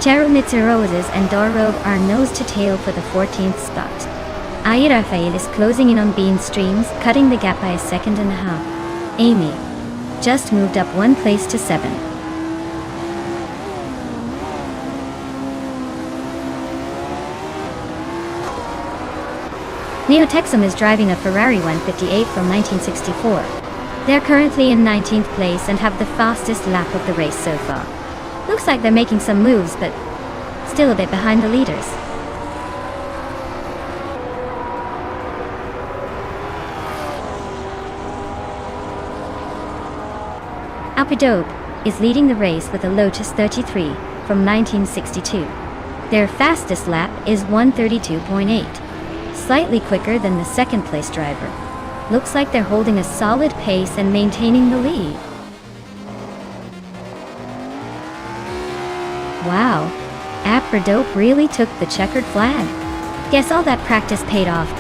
[SPEAKER 1] Cheryl Knits Her Roses and Dorob are nose to tail for the 14th spot. Ai Rafael is closing in on Bean Streams, cutting the gap by 1.5 seconds. Amy just moved up 1 place to 7. Neo Texum is driving a Ferrari 158 from 1964. They're currently in 19th place and have the fastest lap of the race so far. Looks like they're making some moves, but still a bit behind the leaders. Alpidope is leading the race with a Lotus 33 from 1962. Their fastest lap is 1:32.8, slightly quicker than the second place driver. Looks like they're holding a solid pace and maintaining the lead. Wow, Apridope really took the checkered flag. Guess all that practice paid off.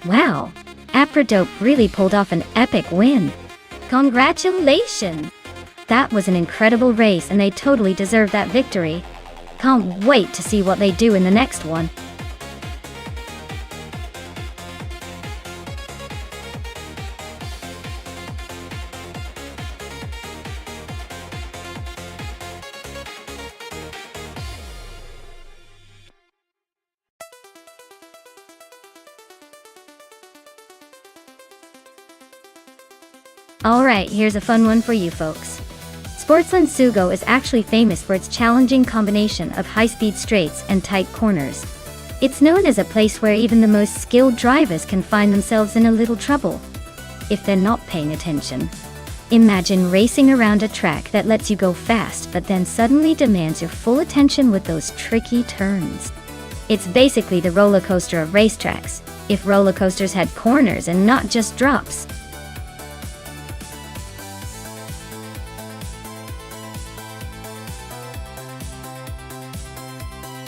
[SPEAKER 1] Wow, Apridope really pulled off an epic win. Congratulations! That was an incredible race and they totally deserve that victory. Can't wait to see what they do in the next one. Alright, here's a fun one for you folks. Sportsland Sugo is actually famous for its challenging combination of high-speed straights and tight corners. It's known as a place where even the most skilled drivers can find themselves in a little trouble if they're not paying attention. Imagine racing around a track that lets you go fast but then suddenly demands your full attention with those tricky turns. It's basically the roller coaster of racetracks, if roller coasters had corners and not just drops.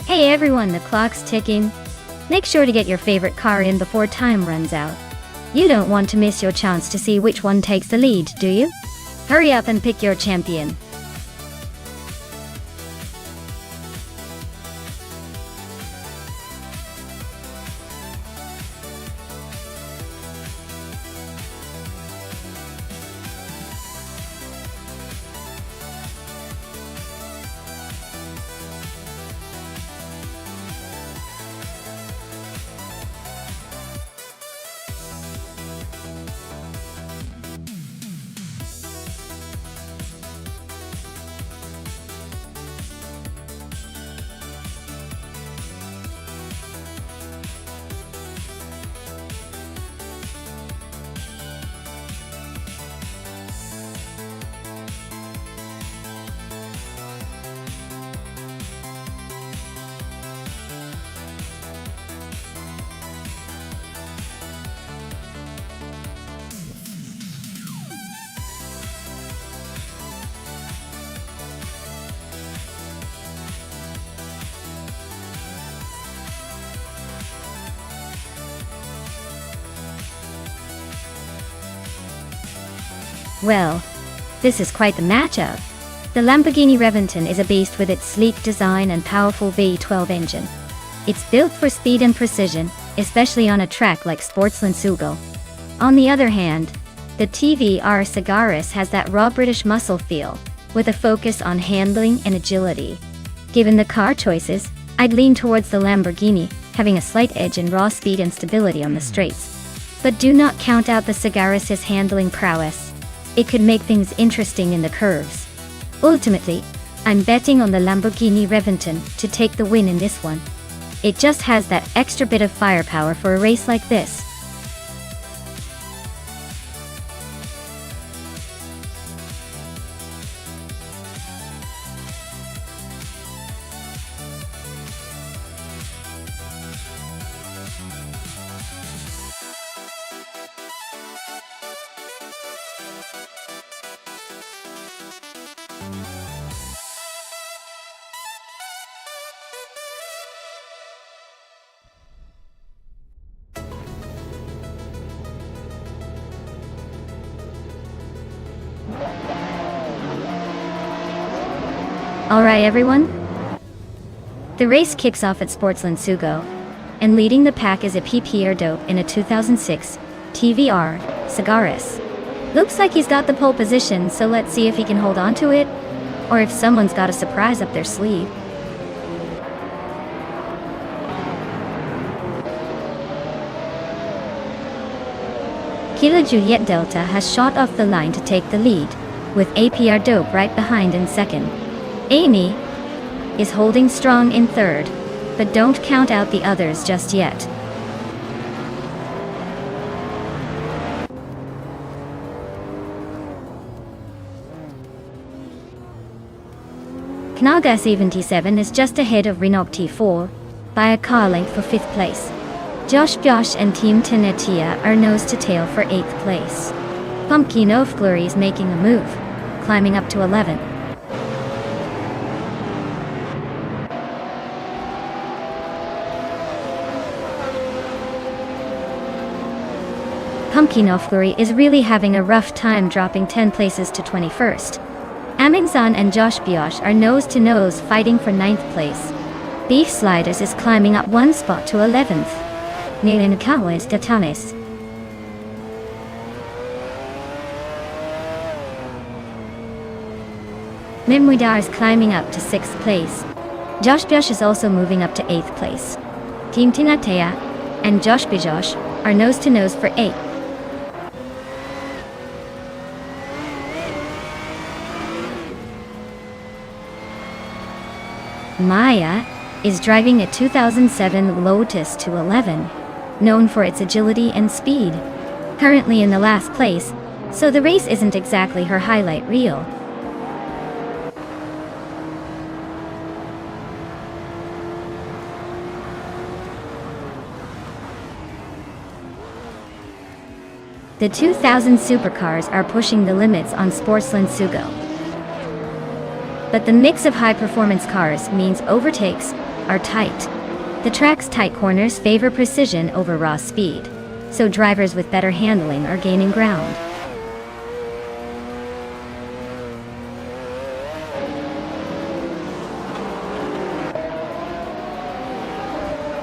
[SPEAKER 1] Hey everyone, the clock's ticking. Make sure to get your favorite car in before time runs out. You don't want to miss your chance to see which one takes the lead, do you? Hurry up and pick your champion. Well, this is quite the matchup. The Lamborghini Reventon is a beast with its sleek design and powerful V12 engine. It's built for speed and precision, especially on a track like Sportsland Sugo. On the other hand, the TVR Sagaris has that raw British muscle feel, with a focus on handling and agility. Given the car choices, I'd lean towards the Lamborghini, having a slight edge in raw speed and stability on the straights. But do not count out the Sagaris' handling prowess. It could make things interesting in the curves. Ultimately, I'm betting on the Lamborghini Reventon to take the win in this one. It just has that extra bit of firepower for a race like this. Alright everyone? The race kicks off at Sportsland Sugo, and leading the pack is a PPR dope in a 2006 TVR Cigaris. Looks like he's got the pole position, so let's see if he can hold on to it, or if someone's got a surprise up their sleeve. Kilo Juliet Delta has shot off the line to take the lead, with APR Dope right behind in second. Amy is holding strong in third, but don't count out the others just yet. Knaga 77 is just ahead of Renault T4 by a car length for 5th place. Josh and Team Tenetia are nose to tail for 8th place. Pumpkin of Glory is making a move, climbing up to 11th. Pumpkin of Glory is really having a rough time, dropping 10 places to 21st. Amingzan and Josh Biosh are nose to nose fighting for 9th place. Beef Sliders is climbing up 1 spot to 11th. Nilinakawa is Datanes. Mimwidar is climbing up to 6th place. Josh Biosh is also moving up to 8th place. Team Tinatea and Josh Bijosh are nose to nose for 8th. Maya is driving a 2007 Lotus 211, known for its agility and speed. Currently in the last place, so the race isn't exactly her highlight reel. The 2000 supercars are pushing the limits on Sportsland Sugo. But the mix of high-performance cars means overtakes are tight. The track's tight corners favor precision over raw speed, so drivers with better handling are gaining ground.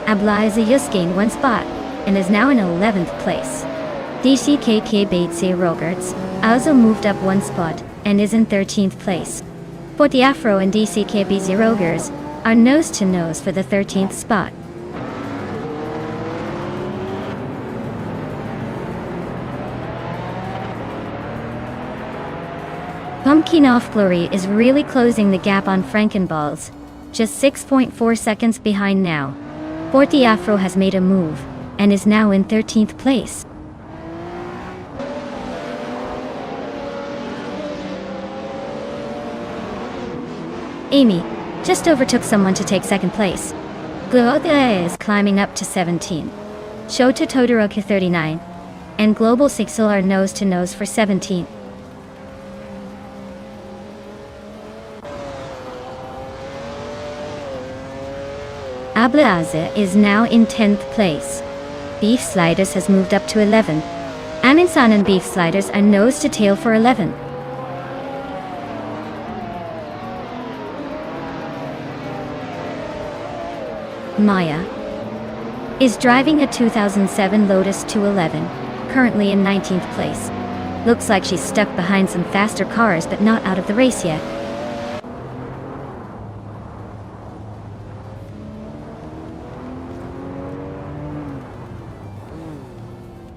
[SPEAKER 1] Ablaze gained 1 spot and is now in 11th place. DCKK Batesy Rogerts also moved up 1 spot and is in 13th place. Forty Afro and DCKB Rogers are nose to nose for the 13th spot. Pumpkin of Glory is really closing the gap on Frankenballs, just 6.4 seconds behind now. Forty Afro has made a move and is now in 13th place. Amy just overtook someone to take 2nd place. Glooda is climbing up to 17. Shota Todoroki 39 and Global Sixel are nose to nose for 17. Ablaze is now in 10th place. Beef Sliders has moved up to 11. Aminsan and Beef Sliders are nose to tail for 11. Maya is driving a 2007 Lotus 211, currently in 19th place. Looks like she's stuck behind some faster cars but not out of the race yet.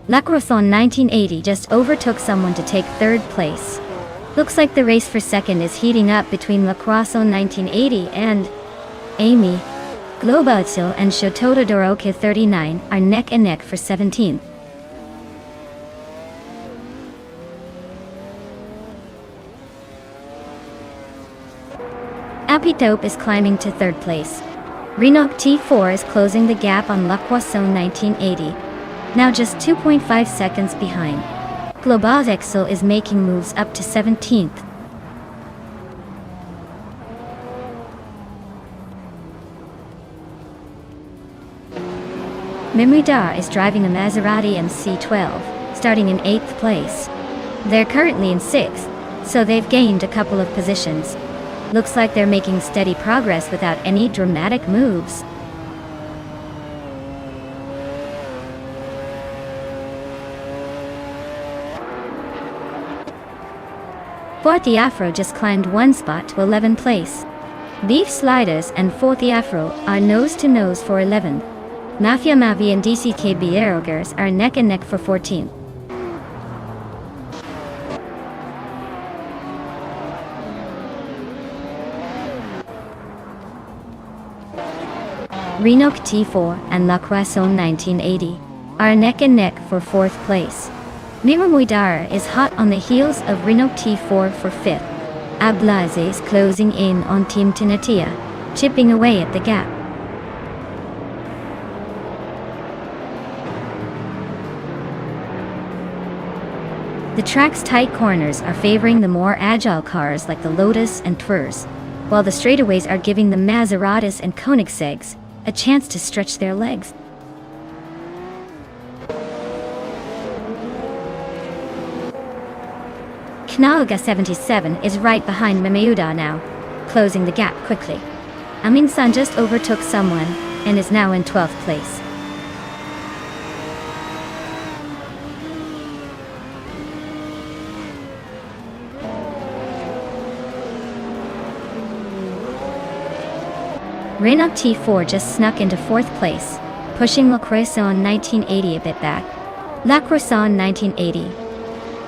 [SPEAKER 1] Lacroixon 1980 just overtook someone to take third place. Looks like the race for second is heating up between Lacroixon 1980 and Amy. Globazil and Shototo Doroka 39 are neck and neck for 17th. Apitope is climbing to third place. Renok T4 is closing the gap on Lacroixon 1980. Now just 2.5 seconds behind. Globazexel is making moves up to 17th. Mimridar is driving a Maserati MC12, starting in 8th place. They're currently in 6th, so they've gained a couple of positions. Looks like they're making steady progress without any dramatic moves. Forty Afro just climbed one spot to 11th place. Beef Sliders and Forty Afro are nose to nose for 11th. Mafia Mavi and DCK Bierogers are neck and neck for 14th. Renok T4 and Lacroixon 1980 are neck and neck for 4th place. Miramuidara is hot on the heels of Renok T4 for 5th. Ablaze is closing in on Team Tinatia, chipping away at the gap. The track's tight corners are favoring the more agile cars like the Lotus and Twers, while the straightaways are giving the Maseratis and Koenigsegg's a chance to stretch their legs. Knauga 77 is right behind Mameuda now, closing the gap quickly. Amin-san just overtook someone and is now in 12th place. Renok T4 just snuck into 4th place, pushing Lacroixon 1980 a bit back. Lacroixon 1980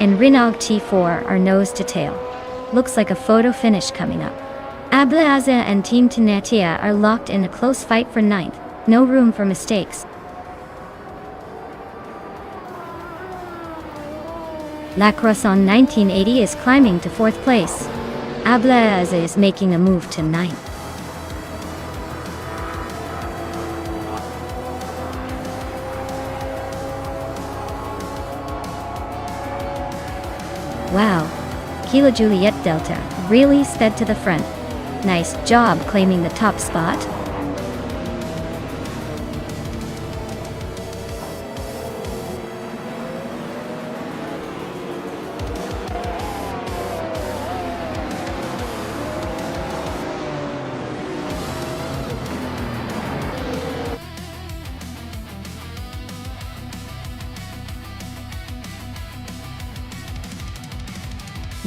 [SPEAKER 1] and Renok T4 are nose to tail. Looks like a photo finish coming up. Ablaza and Team Tinatia are locked in a close fight for 9th. No room for mistakes. Lacroixon 1980 is climbing to 4th place. Ablaza is making a move to 9th. Wow, Kilo Juliet Delta really sped to the front. Nice job claiming the top spot.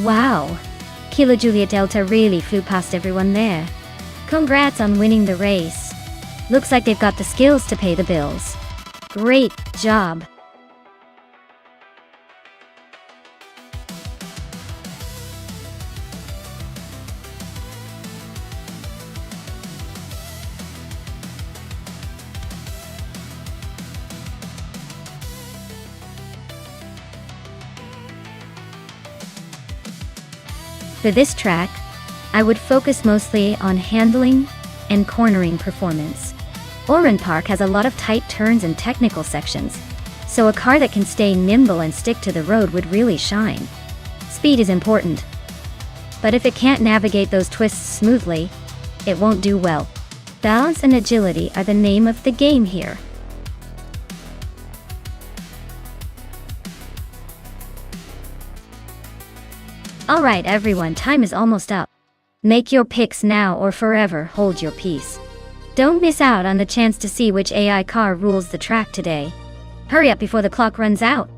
[SPEAKER 1] Wow, Kilo Juliet Delta really flew past everyone there. Congrats on winning the race. Looks like they've got the skills to pay the bills. Great job. For this track, I would focus mostly on handling and cornering performance. Oran Park has a lot of tight turns and technical sections, so a car that can stay nimble and stick to the road would really shine. Speed is important, but if it can't navigate those twists smoothly, it won't do well. Balance and agility are the name of the game here. Alright everyone, time is almost up. Make your picks now or forever hold your peace. Don't miss out on the chance to see which AI car rules the track today. Hurry up before the clock runs out.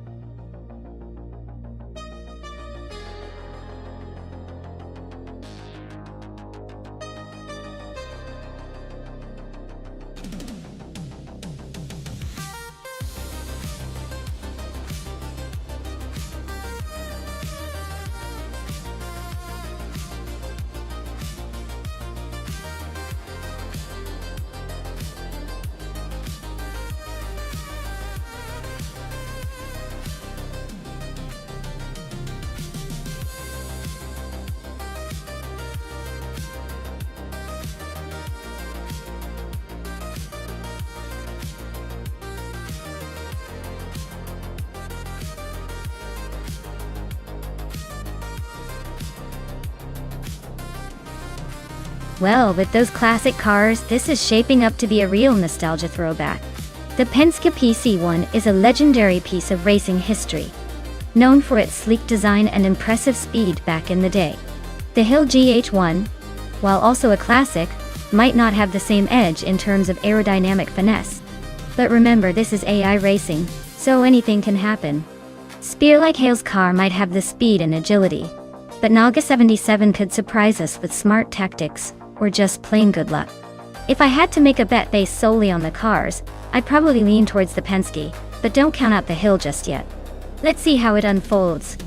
[SPEAKER 1] Well, with those classic cars, this is shaping up to be a real nostalgia throwback. The Penske PC1 is a legendary piece of racing history, known for its sleek design and impressive speed back in the day. The Hill GH1, while also a classic, might not have the same edge in terms of aerodynamic finesse. But remember, this is AI racing, so anything can happen. Spear-like Hale's car might have the speed and agility, but Naga 77 could surprise us with smart tactics, or just plain good luck. If I had to make a bet based solely on the cars, I'd probably lean towards the Penske, but don't count out the Hill just yet. Let's see how it unfolds.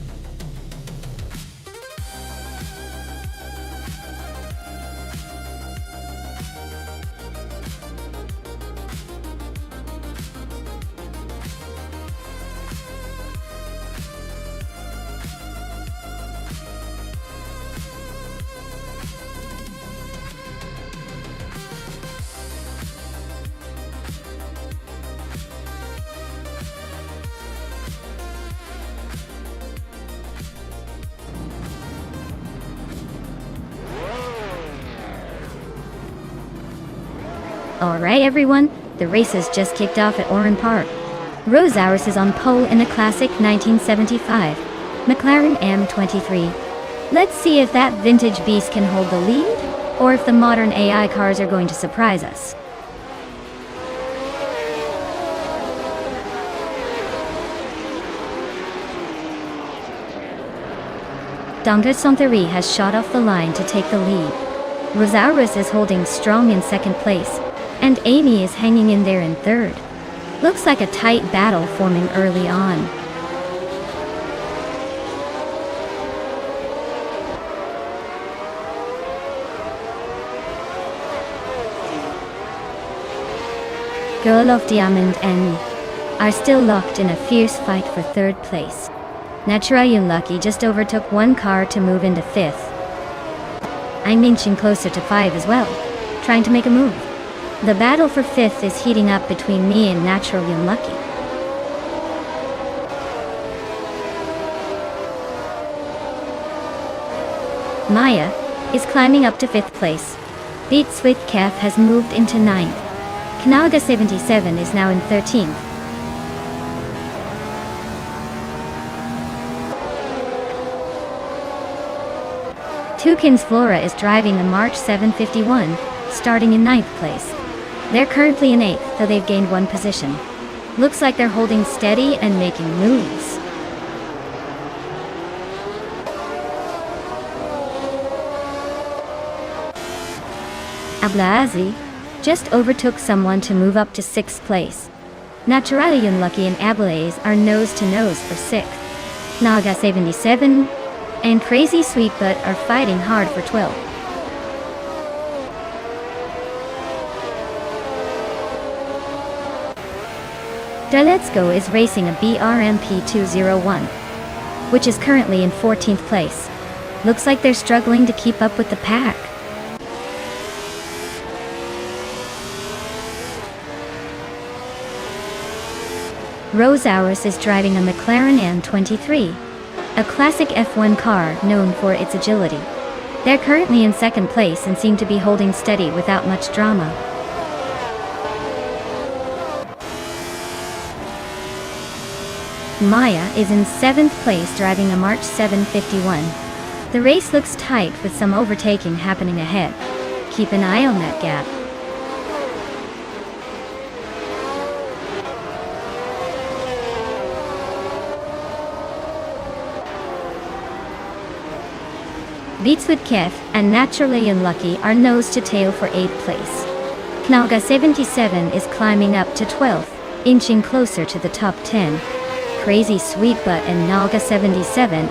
[SPEAKER 1] Alright everyone, the race has just kicked off at Oran Park. Rose Hours is on pole in the classic 1975 McLaren M23. Let's see if that vintage beast can hold the lead, or if the modern AI cars are going to surprise us. Donga Sonthari has shot off the line to take the lead. Rosaurus is holding strong in second place, and Amy is hanging in there in third. Looks like a tight battle forming early on. Girl of Diamond and are still locked in a fierce fight for third place. Naturally Unlucky just overtook one car to move into fifth. I'm inching closer to 5 as well, trying to make a move. The battle for 5th is heating up between me and Naturally Unlucky. Maya is climbing up to 5th place. Beats with Kev has moved into 9th. Kanaga 77 is now in 13th. Toucan's Flora is driving a March 751, starting in 9th place. They're currently in 8th, though they've gained one position. Looks like they're holding steady and making moves. Ablazi just overtook someone to move up to 6th place. Naturally Unlucky and Ablaze are nose to nose for 6th. Naga 77 and Crazy Sweetbutt are fighting hard for 12th. Let's-Go is racing a BRMP 201, which is currently in 14th place. Looks like they're struggling to keep up with the pack. Rose Hours is driving a McLaren M23, a classic F1 car known for its agility. They're currently in 2nd place and seem to be holding steady without much drama. Maya is in 7th place driving a March 751. The race looks tight with some overtaking happening ahead. Keep an eye on that gap. Beats with Kev and Naturally Unlucky are nose to tail for 8th place. Knaga 77 is climbing up to 12th, inching closer to the top 10. Crazy Sweetbutt and Naga 77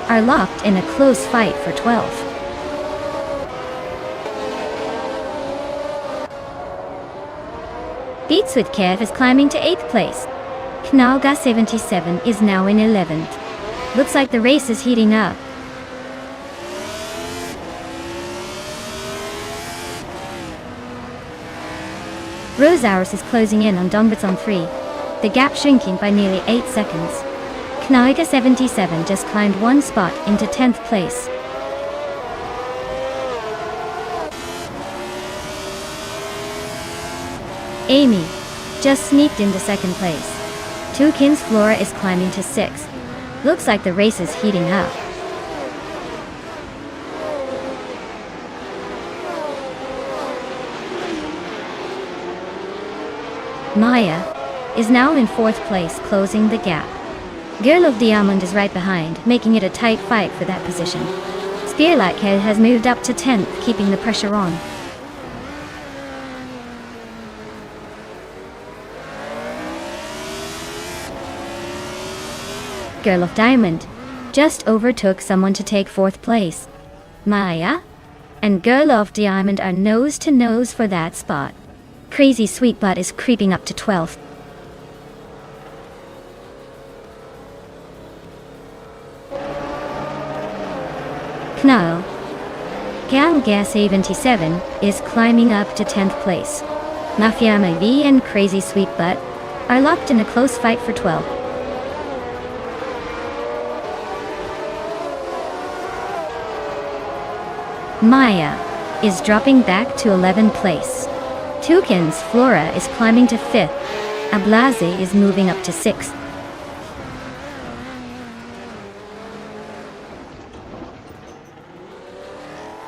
[SPEAKER 1] are locked in a close fight for 12th. Beats with Kev is climbing to 8th place. Knaga 77 is now in 11th. Looks like the race is heating up. Rose Hours is closing in on Dongbits on 3. The gap shrinking by nearly 8 seconds. Knaga 77 just climbed one spot into 10th place. Amy just sneaked into second place. Toucan's Flora is climbing to 6th. Looks like the race is heating up. Maya is now in 4th place, closing the gap. Girl of Diamond is right behind, making it a tight fight for that position. Spearlight has moved up to 10th, keeping the pressure on. Girl of Diamond just overtook someone to take 4th place. Maya and Girl of Diamond are nose to nose for that spot. Crazy Sweet Butt is creeping up to 12th. Knall Gal 77 is climbing up to 10th place. Mafia V and Crazy Sweet Butt are locked in a close fight for 12th. Maya is dropping back to 11th place. Toucan's Flora is climbing to 5th. Ablaze is moving up to 6th.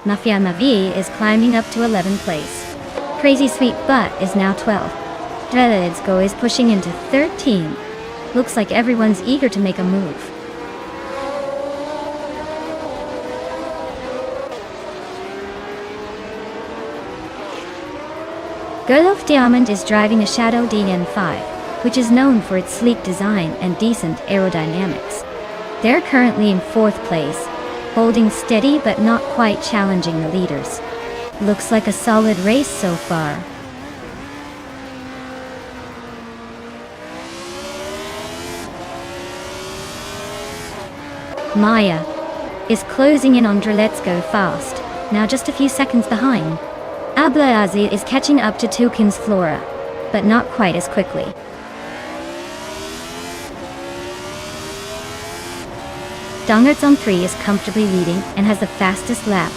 [SPEAKER 1] Mafia V is climbing up to 11th place. Crazy Sweet Butt is now 12th. Dreadsgo is pushing into 13th. Looks like everyone's eager to make a move. Girl of Diamond is driving a Shadow DN5, which is known for its sleek design and decent aerodynamics. They're currently in 4th place, holding steady but not quite challenging the leaders. Looks like a solid race so far. Maya is closing in on Let's-Go fast, now just a few seconds behind. Ablaze is catching up to Toucan's Flora, but not quite as quickly. Dongert's 3 is comfortably leading and has the fastest lap,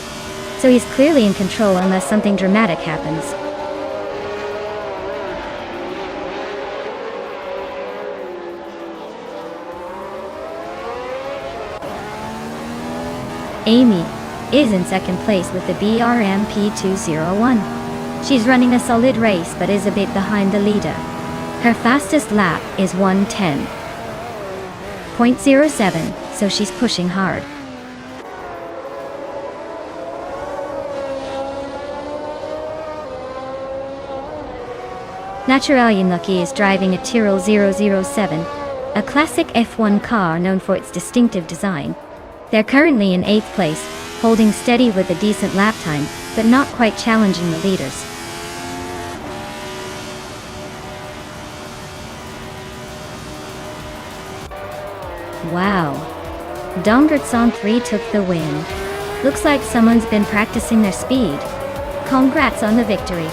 [SPEAKER 1] so he's clearly in control unless something dramatic happens. Amy is in 2nd place with the BRMP201. She's running a solid race but is a bit behind the leader. Her fastest lap is 1:10.07, so she's pushing hard. Naturalian Lucky is driving a Tyrrell 007, a classic F1 car known for its distinctive design. They're currently in 8th place, holding steady with a decent lap time, but not quite challenging the leaders. Wow. Dongert's 3 took the win. Looks like someone's been practicing their speed. Congrats on the victory.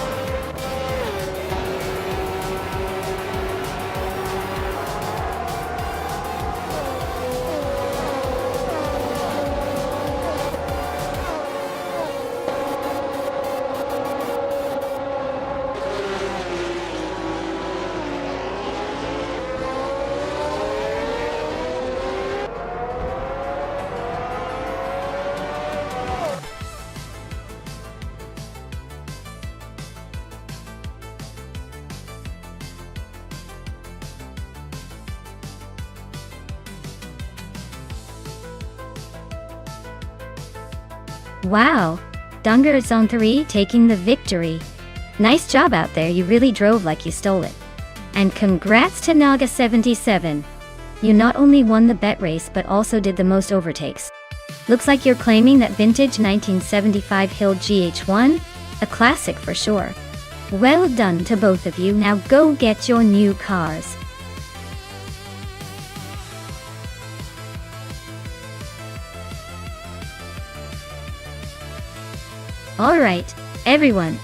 [SPEAKER 1] Wow, Dongert's 3 taking the victory. Nice job out there, you really drove like you stole it. And congrats to Naga77. You not only won the bet race but also did the most overtakes. Looks like you're claiming that vintage 1975 Hill GH1, a classic for sure. Well done to both of you, now go get your new cars. Alright, everyone.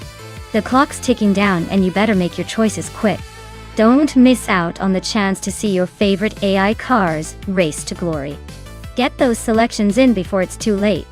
[SPEAKER 1] The clock's ticking down and you better make your choices quick. Don't miss out on the chance to see your favorite AI cars race to glory. Get those selections in before it's too late.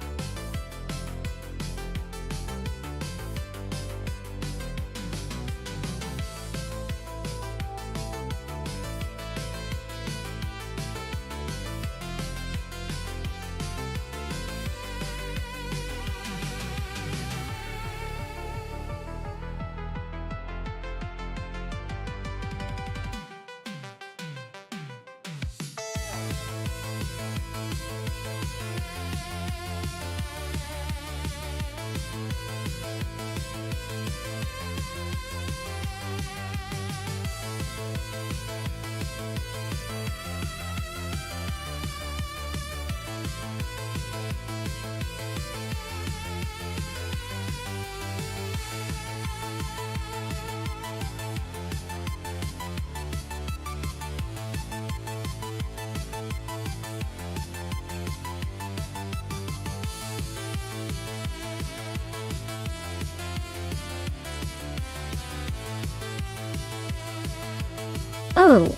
[SPEAKER 1] Oh,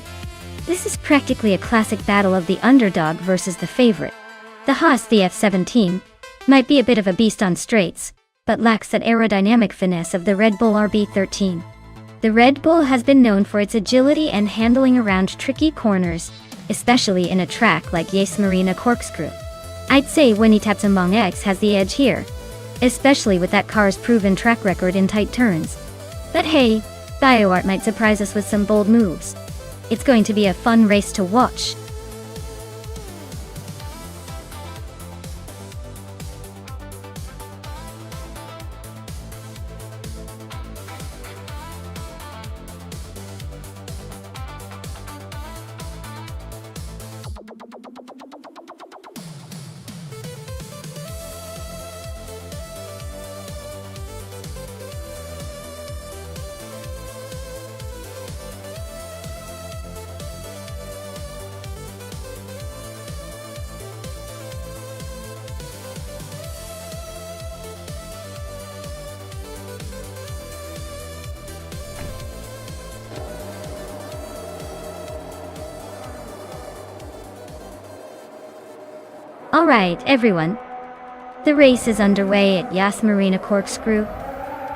[SPEAKER 1] this is practically a classic battle of the underdog versus the favorite. The Haas F17 might be a bit of a beast on straights, but lacks that aerodynamic finesse of the Red Bull RB13. The Red Bull has been known for its agility and handling around tricky corners, especially in a track like Yas Marina Corkscrew. I'd say Winnie Tapsambong X has the edge here, especially with that car's proven track record in tight turns. But hey, BioArt might surprise us with some bold moves. It's going to be a fun race to watch. Alright, everyone. The race is underway at Yas Marina Corkscrew,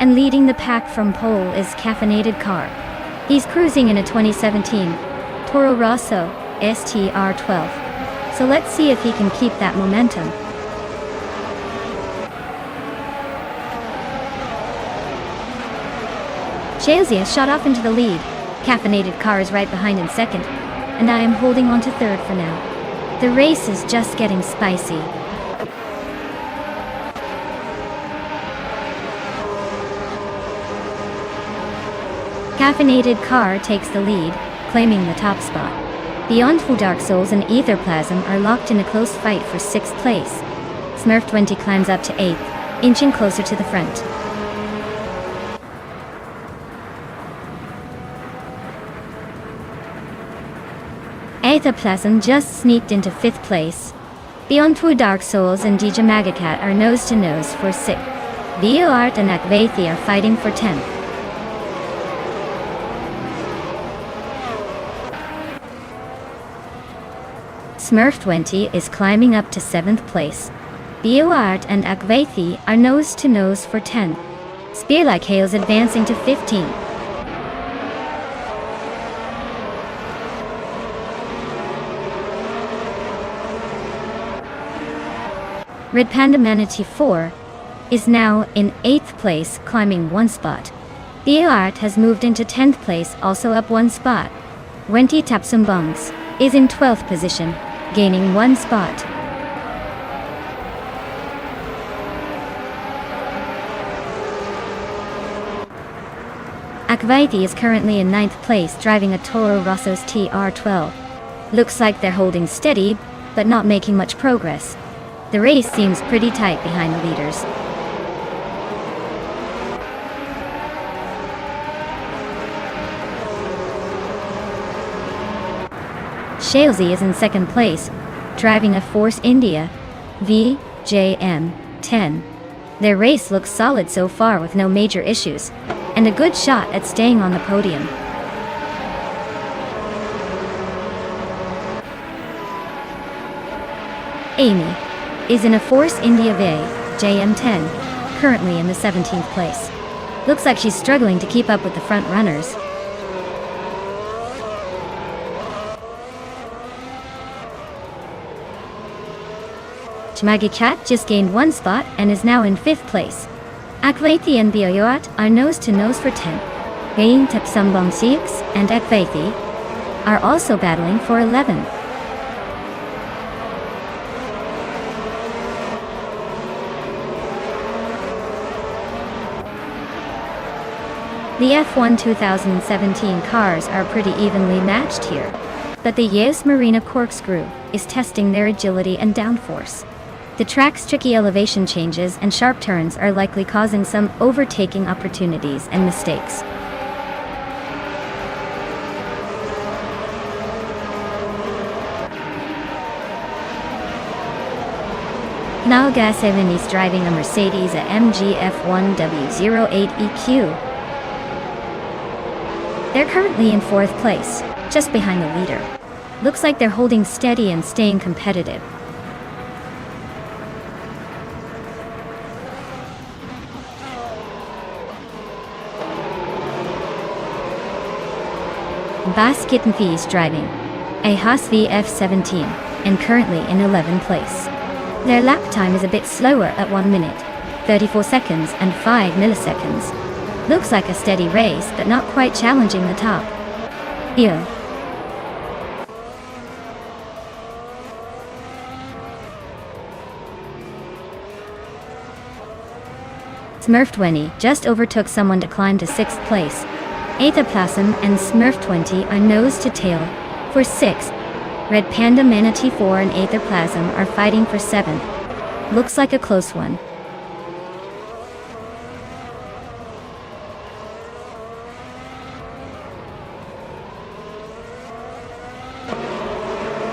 [SPEAKER 1] and leading the pack from pole is Caffeinated Car. He's cruising in a 2017 Toro Rosso STR12. So let's see if he can keep that momentum. Shazia shot off into the lead. Caffeinated Car is right behind in second, and I am holding on to third for now. The race is just getting spicy. Caffeinated Car takes the lead, claiming the top spot. Beyond Who Dark Souls and Etherplasm are locked in a close fight for 6th place. Smurf20 climbs up to 8th, inching closer to the front. Etherplasm just sneaked into 5th place. Beyond Who Dark Souls and DJ Magacat are nose to nose for 6th. BioArt and Akvathi are fighting for 10th. Smurf20 is climbing up to 7th place. BioArt and Akvathi are nose to nose for 10th. Spearlike Hale's advancing to 15th. Red Panda Manatee 4 is now in 8th place, climbing 1 spot. BioArt has moved into 10th place, also up 1 spot. Wenti Tapsumbungs is in 12th position, gaining 1 spot. Akvaiti is currently in 9th place, driving a Toro Rosso's TR12. Looks like they're holding steady, but not making much progress. The race seems pretty tight behind the leaders. Shalesy is in 2nd place, driving a Force India VJM10. Their race looks solid so far with no major issues, and a good shot at staying on the podium. Amy is in a Force India VJM10, currently in the 17th place. Looks like she's struggling to keep up with the front runners. Chmagikat just gained 1 spot and is now in 5th place. Akvathi and BioArt are nose to nose for 10th. Gain Tapsambong 6 and Akvathi are also battling for 11th. The F1 2017 cars are pretty evenly matched here, but the Yas Marina Corkscrew is testing their agility and downforce. The track's tricky elevation changes and sharp turns are likely causing some overtaking opportunities and mistakes. Nalga 7 is driving a Mercedes AMG F1W08EQ. They're currently in 4th place. just behind the leader. Looks like they're holding steady and staying competitive. Basketnfi is driving a Haas VF17 and currently in 11th place. Their lap time is a bit slower at 1 minute, 34 seconds and 5 milliseconds. Looks like a steady race but not quite challenging the top. Here. Smurf20 just overtook someone to climb to 6th place. Aethaplasm and Smurf20 are nose to tail for 6th. Red Panda Manatee 4 and Aethaplasm are fighting for 7th. Looks like a close one.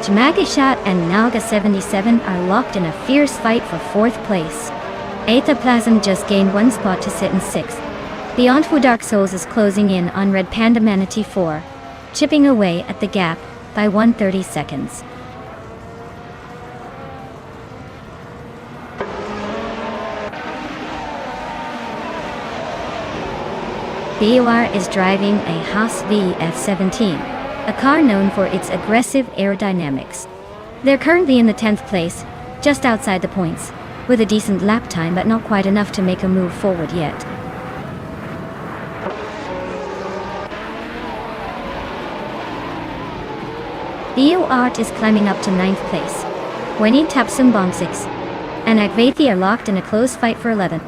[SPEAKER 1] Jamagishat and Naga77 are locked in a fierce fight for 4th place. Aethaplasm just gained 1 spot to sit in 6th. Beyond Fu Dark Souls is closing in on Red Panda Manatee 4, chipping away at the gap by 130 seconds. BOR is driving a Haas VF17, a car known for its aggressive aerodynamics. They're currently in the 10th place, just outside the points, with a decent lap time but not quite enough to make a move forward yet. BOR is climbing up to 9th place. Weni Tapsum Bomb 6 and Akvathi are locked in a close fight for 11th.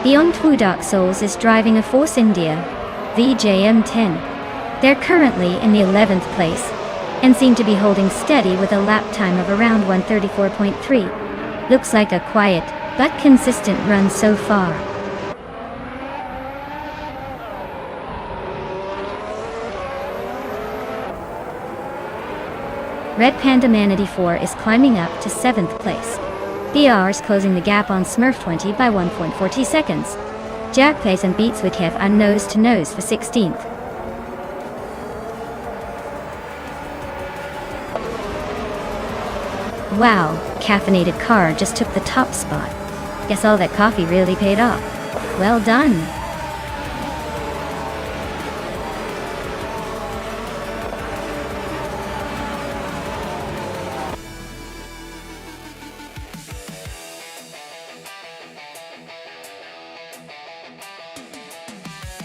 [SPEAKER 1] Beyond Fu Dark Souls is driving a Force India VJM10. They're currently in the 11th place and seem to be holding steady with a lap time of around 134.3. Looks like a quiet but consistent run so far. Red Panda Manatee 4 is climbing up to 7th place. BR is closing the gap on Smurf20 by 1.40 seconds. Jack Pace and Beats with Hef are nose to nose for 16th. Wow, caffeinated car just took the top spot. Guess all that coffee really paid off. Well done.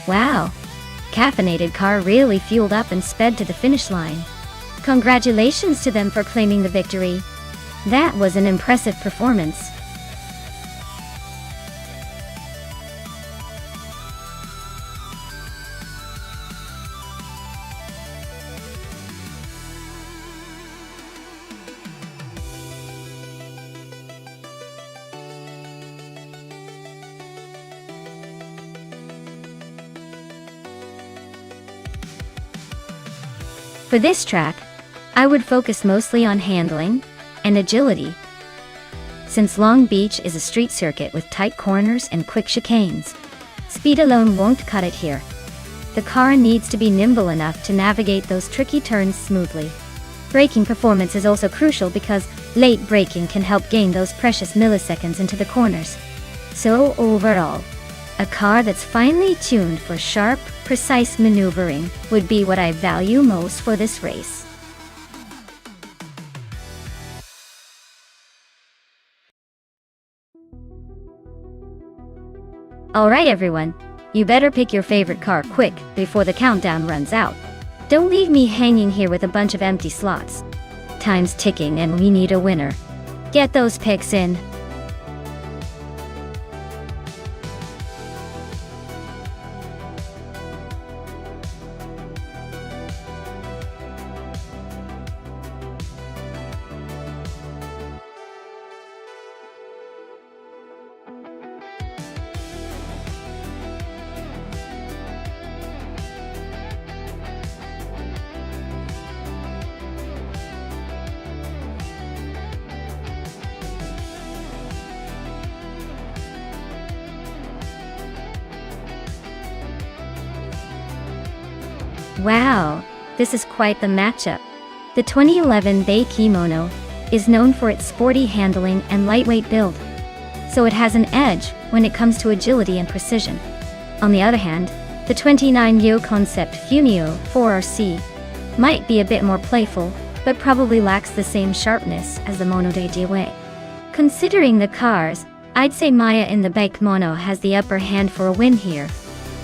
[SPEAKER 1] Wow, caffeinated car really fueled up and sped to the finish line. Congratulations to them for claiming the victory. That was an impressive performance. For this track, I would focus mostly on handling and agility. Since Long Beach is a street circuit with tight corners and quick chicanes, speed alone won't cut it here. The car needs to be nimble enough to navigate those tricky turns smoothly. Braking performance is also crucial because late braking can help gain those precious milliseconds into the corners. So overall, a car that's finely tuned for sharp, precise maneuvering would be what I value most for this race. Alright everyone, you better pick your favorite car quick before the countdown runs out. Don't leave me hanging here with a bunch of empty slots. Time's ticking and we need a winner. Get those picks in. Wow, this is quite the matchup. The 2011 Bay Kimono is known for its sporty handling and lightweight build, so it has an edge when it comes to agility and precision. On the other hand, the 29 Yo Concept Fumio 4RC might be a bit more playful, but probably lacks the same sharpness as the Mono de Jiwei. Considering the cars, I'd say Maya in the bike Mono has the upper hand for a win here.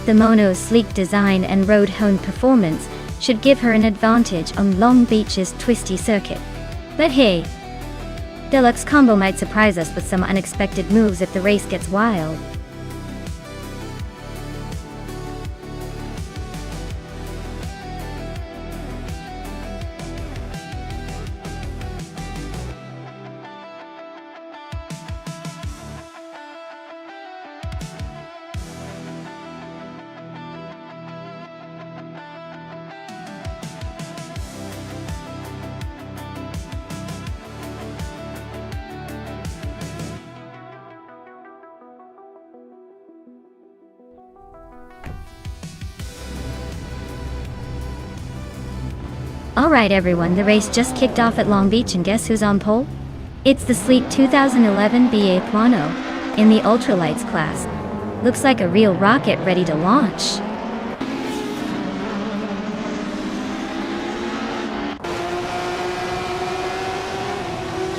[SPEAKER 1] The Mono's sleek design and road-honed performance should give her an advantage on Long Beach's twisty circuit. But hey, Deluxe Combo might surprise us with some unexpected moves if the race gets wild. Alright everyone, the race just kicked off at Long Beach and guess who's on pole? It's the sleek 2011 BA Plano in the ultralights class. Looks like a real rocket ready to launch.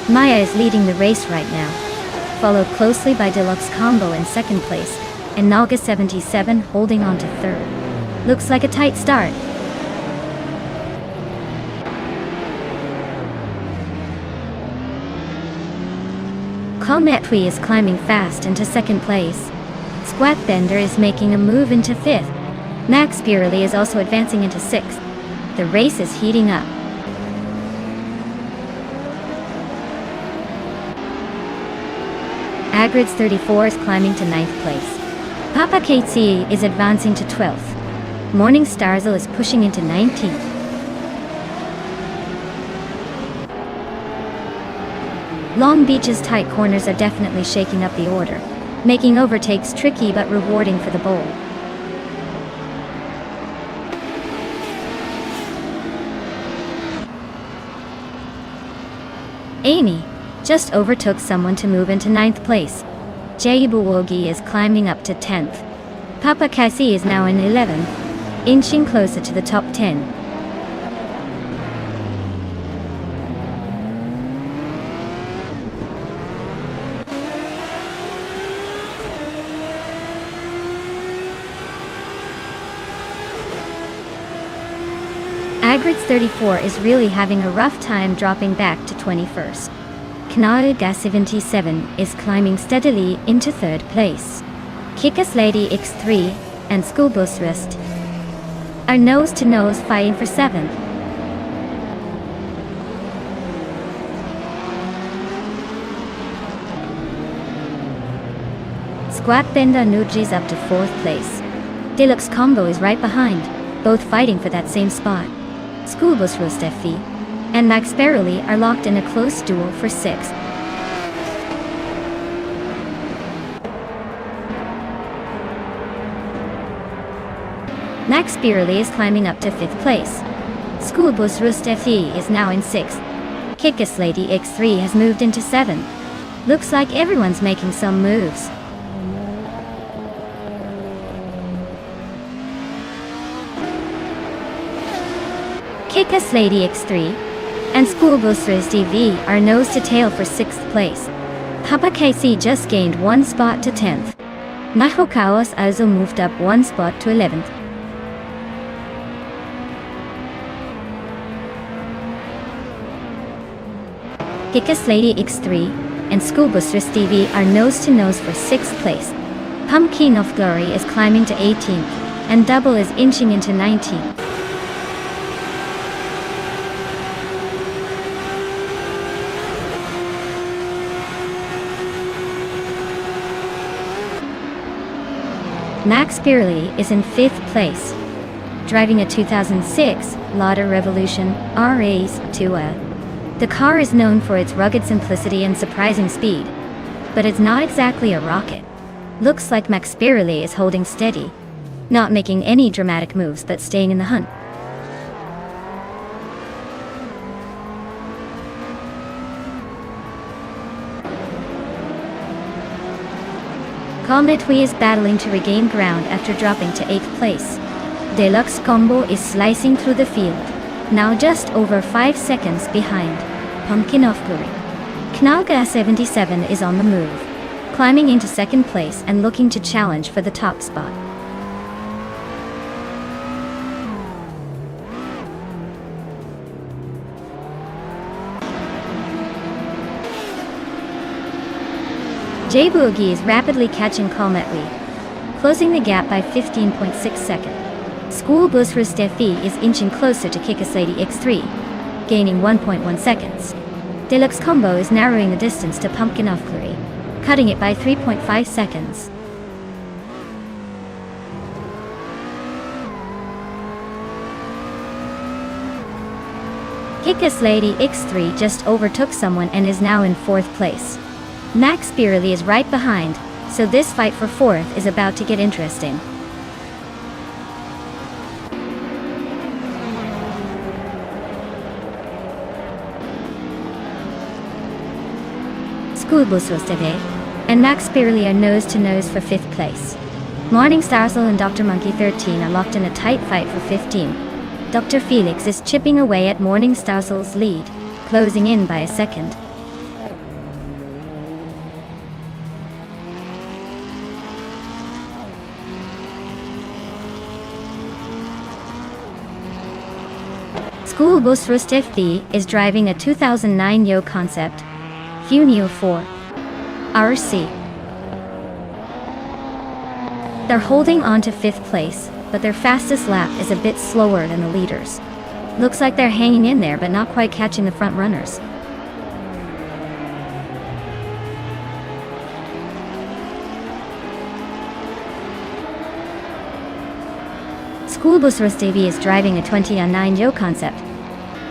[SPEAKER 1] Maya is leading the race right now, followed closely by Deluxe Combo in second place, and Naga 77 holding on to third. Looks like a tight start. Cometui is climbing fast into second place. Squat Bender is making a move into fifth. Max Burley is also advancing into sixth. The race is heating up. Agrids 34 is climbing to 9th place. Papa KC is advancing to 12th. Morning Starzel is pushing into 19th. Long Beach's tight corners are definitely shaking up the order, making overtakes tricky but rewarding for the bowl. Amy just overtook someone to move into 9th place. Jaibuwogi is climbing up to 10th. Papa Kasi is now in 11th, inching closer to the top 10. Agrids 34 is really having a rough time dropping back to 21st. Knaga 77 is climbing steadily into 3rd place. Kickass Lady X3 and Schoolbus Rust are nose-to-nose fighting for 7th. Squat Benda Nuji's up to 4th place. Deluxe Combo is right behind, both fighting for that same spot. Schoolbus Rostefi and Max Barely are locked in a close duel for 6th. Max Barely is climbing up to 5th place. Schoolbus Rostefi is now in 6th. Kickass Lady X3 has moved into 7th. Looks like everyone's making some moves. Kickass Lady X3 and Schoolbus TV are nose to tail for 6th place. Papa KC just gained 1 spot to 10th. Mahokawas also moved up 1 spot to 11th. Kickass Lady X3 and Schoolbus TV are nose to nose for 6th place. Pumpkin of Glory is climbing to 18th, and Double is inching into 19th. Max Beerley is in 5th place, driving a 2006 Lada Revolution RA's 2A. The car is known for its rugged simplicity and surprising speed, but it's not exactly a rocket. Looks like Max Beerley is holding steady, not making any dramatic moves but staying in the hunt. Cometry is battling to regain ground after dropping to 8th place. Deluxe Combo is slicing through the field, now just over 5 seconds behind Pumpkin of Fury. Knalga 77 is on the move, climbing into 2nd place and looking to challenge for the top spot. J-Boogie is rapidly catching Cometry, closing the gap by 15.6 seconds. School Bus Rustefi is inching closer to Kikaslady X3, gaining 1.1 seconds. Deluxe Combo is narrowing the distance to Pumpkin of Fury, cutting it by 3.5 seconds. Kikaslady X3 just overtook someone and is now in 4th place. Max Beerley is right behind, so this fight for 4th is about to get interesting. Schoolbus Rosteve and Max Beerley are nose-to-nose for 5th place. Morning Starsel and Dr. Monkey 13 are locked in a tight fight for 15th. Dr. Felix is chipping away at Morning Starsel's lead, closing in by a second. School Bus Rustefi is driving a 2009 Yo concept, Funio 4 RC. They're holding on to 5th place, but their fastest lap is a bit slower than the leaders. Looks like they're hanging in there but not quite catching the front runners. School Bus Rustevi is driving a 2009 Yo concept,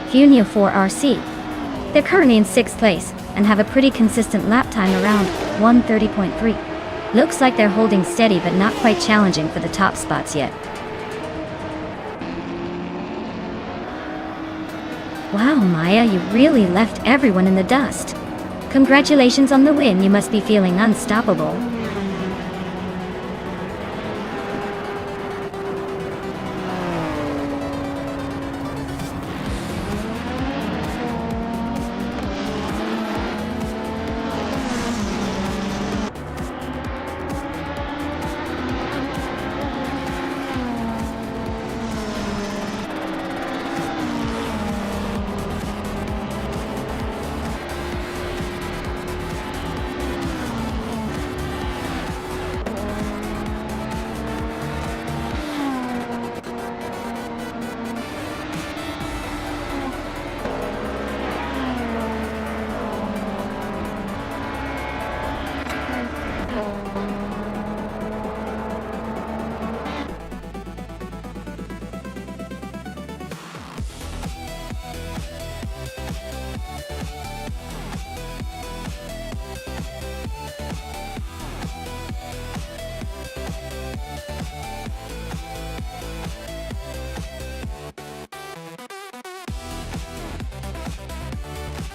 [SPEAKER 1] Funio 4 RC. They're currently in 6th place and have a pretty consistent lap time around 1:30.3. Looks like they're holding steady but not quite challenging for the top spots yet. Wow, Maya, you really left everyone in the dust. Congratulations on the win, you must be feeling unstoppable.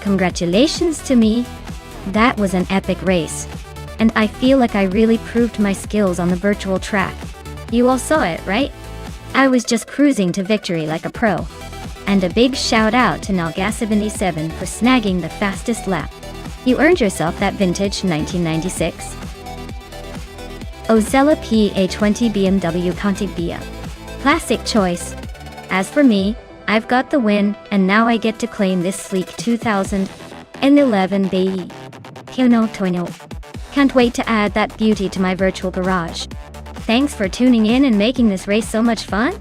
[SPEAKER 1] Congratulations to me. That was an epic race. And I feel like I really proved my skills on the virtual track. You all saw it, right? I was just cruising to victory like a pro. And a big shout out to Nalga77 for snagging the fastest lap. You earned yourself that vintage 1996 Ozella PA20 BMW Contibia. Classic choice. As for me, I've got the win, and now I get to claim this sleek 2011 BE. Can't wait to add that beauty to my virtual garage. Thanks for tuning in and making this race so much fun.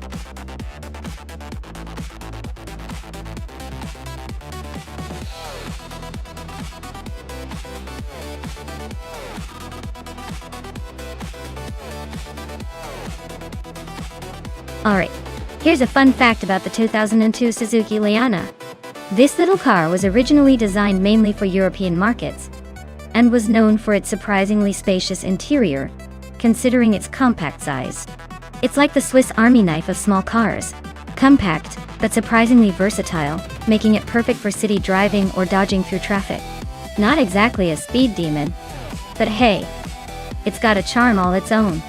[SPEAKER 1] Alright, here's a fun fact about the 2002 Suzuki Liana. This little car was originally designed mainly for European markets, and was known for its surprisingly spacious interior, considering its compact size. It's like the Swiss Army knife of small cars. Compact, but surprisingly versatile, making it perfect for city driving or dodging through traffic. Not exactly a speed demon. But hey, It's got a charm all its own.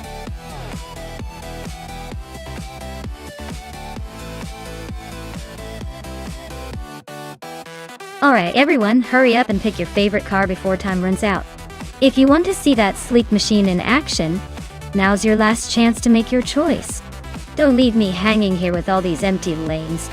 [SPEAKER 1] Alright everyone, hurry up and pick your favorite car before time runs out. If you want to see that sleek machine in action, now's your last chance to make your choice. Don't leave me hanging here with all these empty lanes.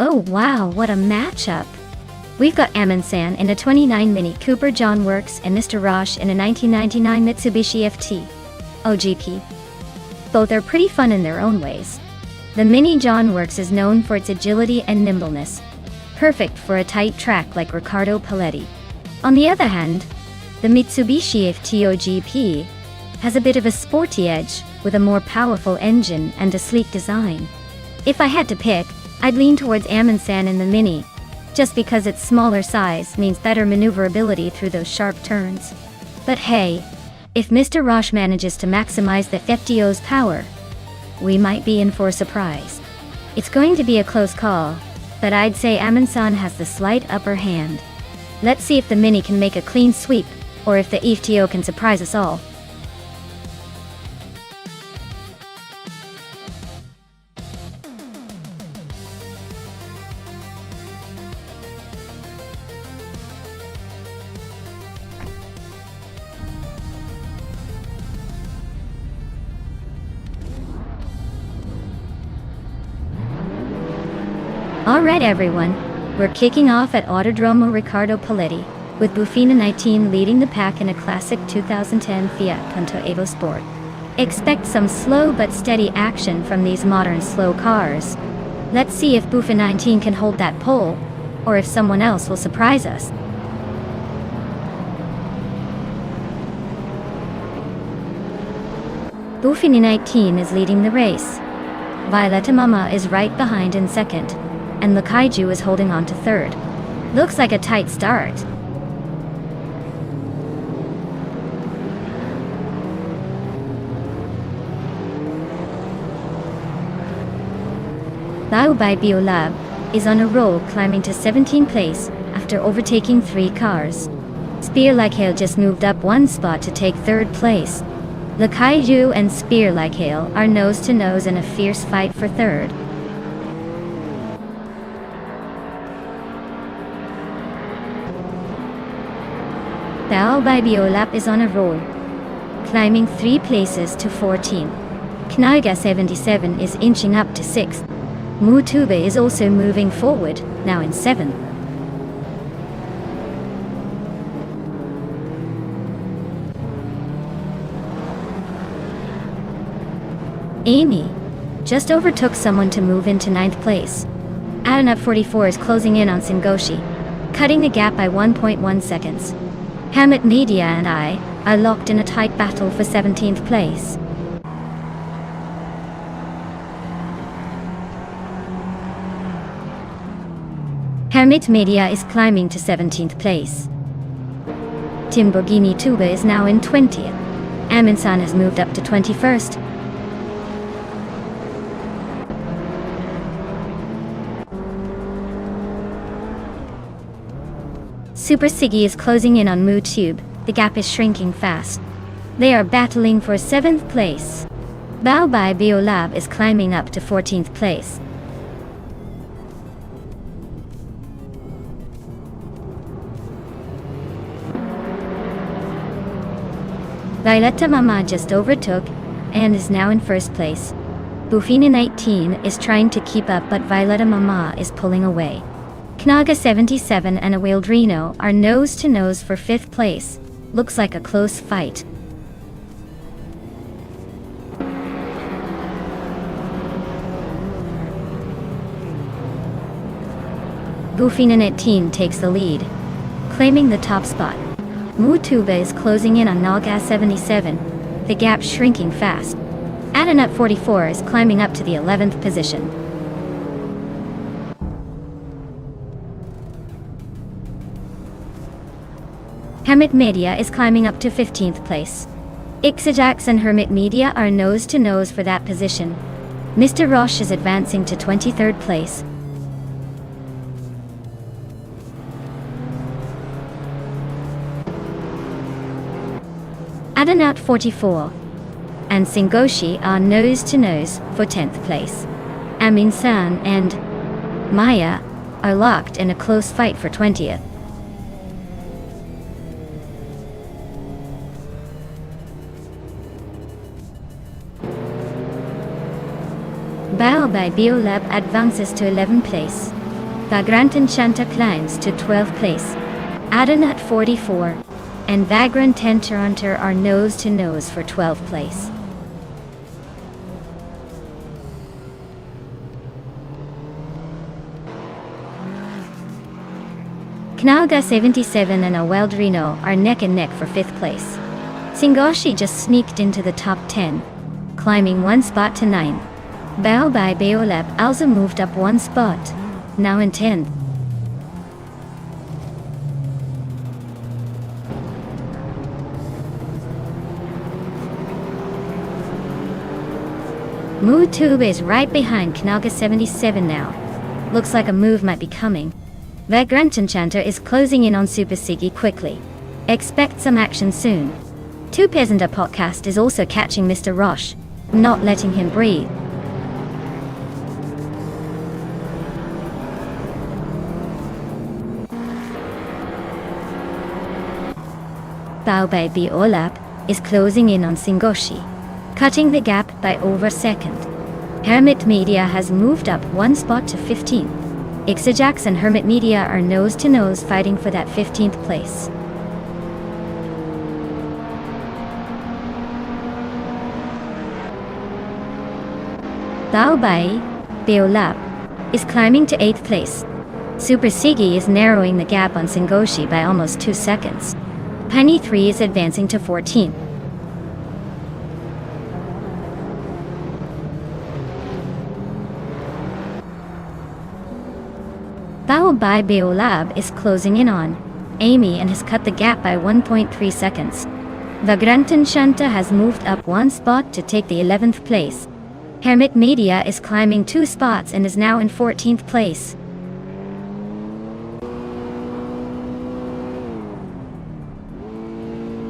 [SPEAKER 1] Oh wow, what a matchup! We've got Amundsen in a 29 Mini Cooper John Works and Mr. Roche in a 1999 Mitsubishi FT OGP. Both are pretty fun in their own ways. The Mini John Works is known for its agility and nimbleness, perfect for a tight track like Riccardo Paletti. On the other hand, the Mitsubishi FT OGP has a bit of a sporty edge with a more powerful engine and a sleek design. If I had to pick, I'd lean towards Amundsen in the Mini, just because its smaller size means better maneuverability through those sharp turns. But hey, if Mr. Roche manages to maximize the FTO's power, we might be in for a surprise. It's going to be a close call, but I'd say Amundsen has the slight upper hand. Let's see if the Mini can make a clean sweep, or if the FTO can surprise us all. Alright everyone, we're kicking off at Autodromo Riccardo Paletti, with Bufina 19 leading the pack in a classic 2010 Fiat Punto Evo Sport. Expect some slow but steady action from these modern slow cars. Let's see if Bufina 19 can hold that pole, or if someone else will surprise us. Bufina 19 is leading the race. Violetta Mama is right behind in second, and the Kaiju is holding on to third. Looks like a tight start. Bao by Biolab is on a roll, climbing to 17th place after overtaking 3 cars. Spear Like Hail just moved up 1 spot to take 3rd place. The Kaiju and Spear Like Hail are nose to nose in a fierce fight for 3rd. Bao by Biolap is on a roll, climbing 3 places to 14. Knaiga 77 is inching up to 6th. Mutube is also moving forward, now in 7th. Amy just overtook someone to move into 9th place. Adanub 44 is closing in on Singoshi, cutting the gap by 1.1 seconds. Hammett Media and I are locked in a tight battle for 17th place. Hammett Media is climbing to 17th place. Timborghini Tuba is now in 20th. Amundsen has moved up to 21st. Super Siggy is closing in on MooTube. The gap is shrinking fast. They are battling for 7th place. Bao by Biolab is climbing up to 14th place. Violetta Mama just overtook and is now in 1st place. Bufina 19 is trying to keep up, but Violetta Mama is pulling away. Knaga 77 and Awildrino are nose to nose for 5th place. Looks like a close fight. Bufinen 18 takes the lead, claiming the top spot. Mutuba is closing in on Naga 77, the gap shrinking fast. Adanut 44 is climbing up to the 11th position. Hermit Media is climbing up to 15th place. Ixajax and Hermit Media are nose to nose for that position. Mr. Roche is advancing to 23rd place. Adanut 44 and Singoshi are nose to nose for 10th place. Amin-san and Maya are locked in a close fight for 20th. Bao by Biolab advances to 11th place. Vagrant Enchanta climbs to 12th place. Adanut 44 and Vagrant Tenterhunter are nose to nose for 12th place. Knaga 77 and Awildrino are neck and neck for 5th place. Singoshi just sneaked into the top 10, climbing 1 spot to 9. Bao by Beolab also moved up 1 spot, now in 10th. MooTube is right behind Knaga 77 now. Looks like a move might be coming. Vagrant Enchanter is closing in on Super Siggy quickly. Expect some action soon. Two Peasanta podcast is also catching Mr. Roche, not letting him breathe. Bao by Biolab is closing in on Singoshi, cutting the gap by over a second. Hermit Media has moved up 1 spot to 15. Ixajax and Hermit Media are nose to nose fighting for that 15th place. Bao by Beolab is climbing to 8th place. Super Siggy is narrowing the gap on Singoshi by almost 2 seconds. Penny 3 is advancing to 14. Bao by Beolab is closing in on Amy and has cut the gap by 1.3 seconds. Vagrant Enchanta has moved up 1 spot to take the 11th place. Hermit Media is climbing 2 spots and is now in 14th place.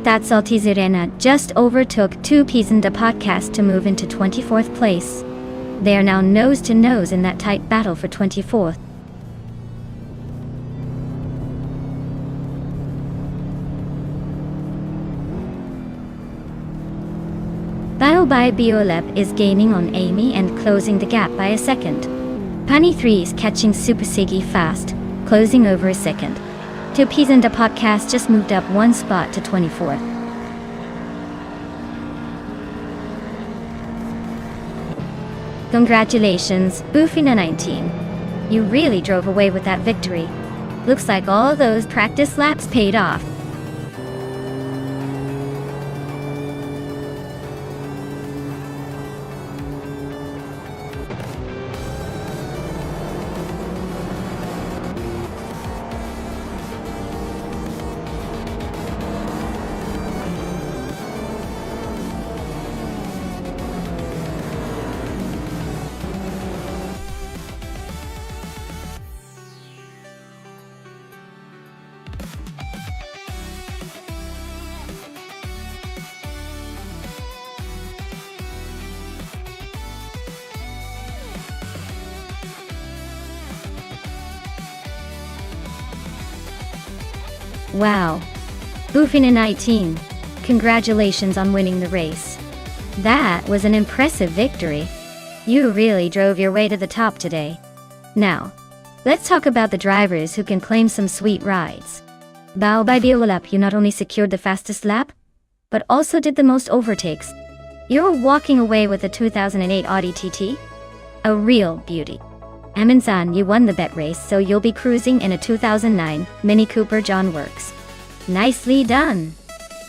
[SPEAKER 1] That's Altizirena just overtook Two Peasanta podcast to move into 24th place. They are now nose to nose in that tight battle for 24th. Bao by Biolab is gaining on Amy and closing the gap by a second. Penny 3 is catching Super Siggy fast, closing over a second. Two Peasanta podcast just moved up 1 spot to 24th. Congratulations, Bufina 19. You really drove away with that victory. Looks like all those practice laps paid off. Wow. Bufina 19. Congratulations on winning the race. That was an impressive victory. You really drove your way to the top today. Now, Let's talk about the drivers who can claim some sweet rides. Bao by Biolap, you not only secured the fastest lap, but also did the most overtakes. You're walking away with a 2008 Audi TT? A real beauty. Amin-san, you won the bet race, so you'll be cruising in a 2009 Mini Cooper John Works. Nicely done!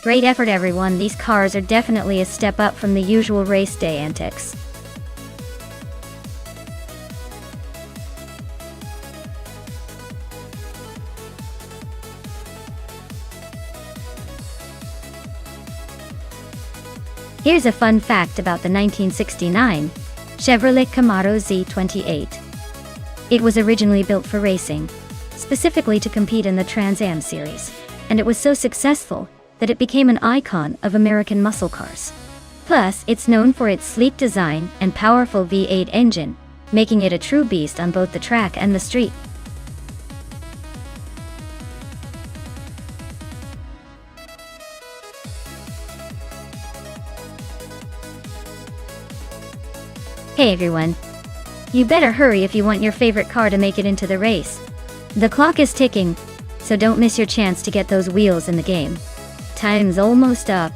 [SPEAKER 1] Great effort, everyone. These cars are definitely a step up from the usual race day antics. Here's a fun fact about the 1969 Chevrolet Camaro Z28. It was originally built for racing, specifically to compete in the Trans Am series, and it was so successful that it became an icon of American muscle cars. Plus, it's known for its sleek design and powerful V8 engine, making it a true beast on both the track and the street. Hey everyone. You better hurry if you want your favorite car to make it into the race. The clock is ticking, so don't miss your chance to get those wheels in the game. Time's almost up.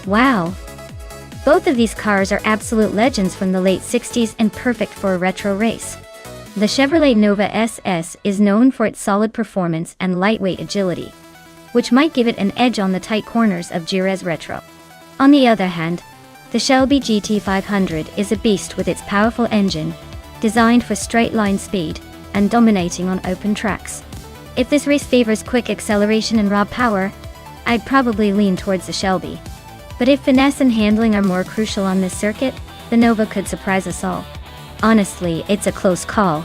[SPEAKER 1] Wow! Both of these cars are absolute legends from the late 60s and perfect for a retro race. The Chevrolet Nova SS is known for its solid performance and lightweight agility, which might give it an edge on the tight corners of Jerez Retro. On the other hand, the Shelby GT500 is a beast with its powerful engine, designed for straight-line speed and dominating on open tracks. If this race favors quick acceleration and raw power, I'd probably lean towards the Shelby. But if finesse and handling are more crucial on this circuit, the Nova could surprise us all. Honestly, it's a close call,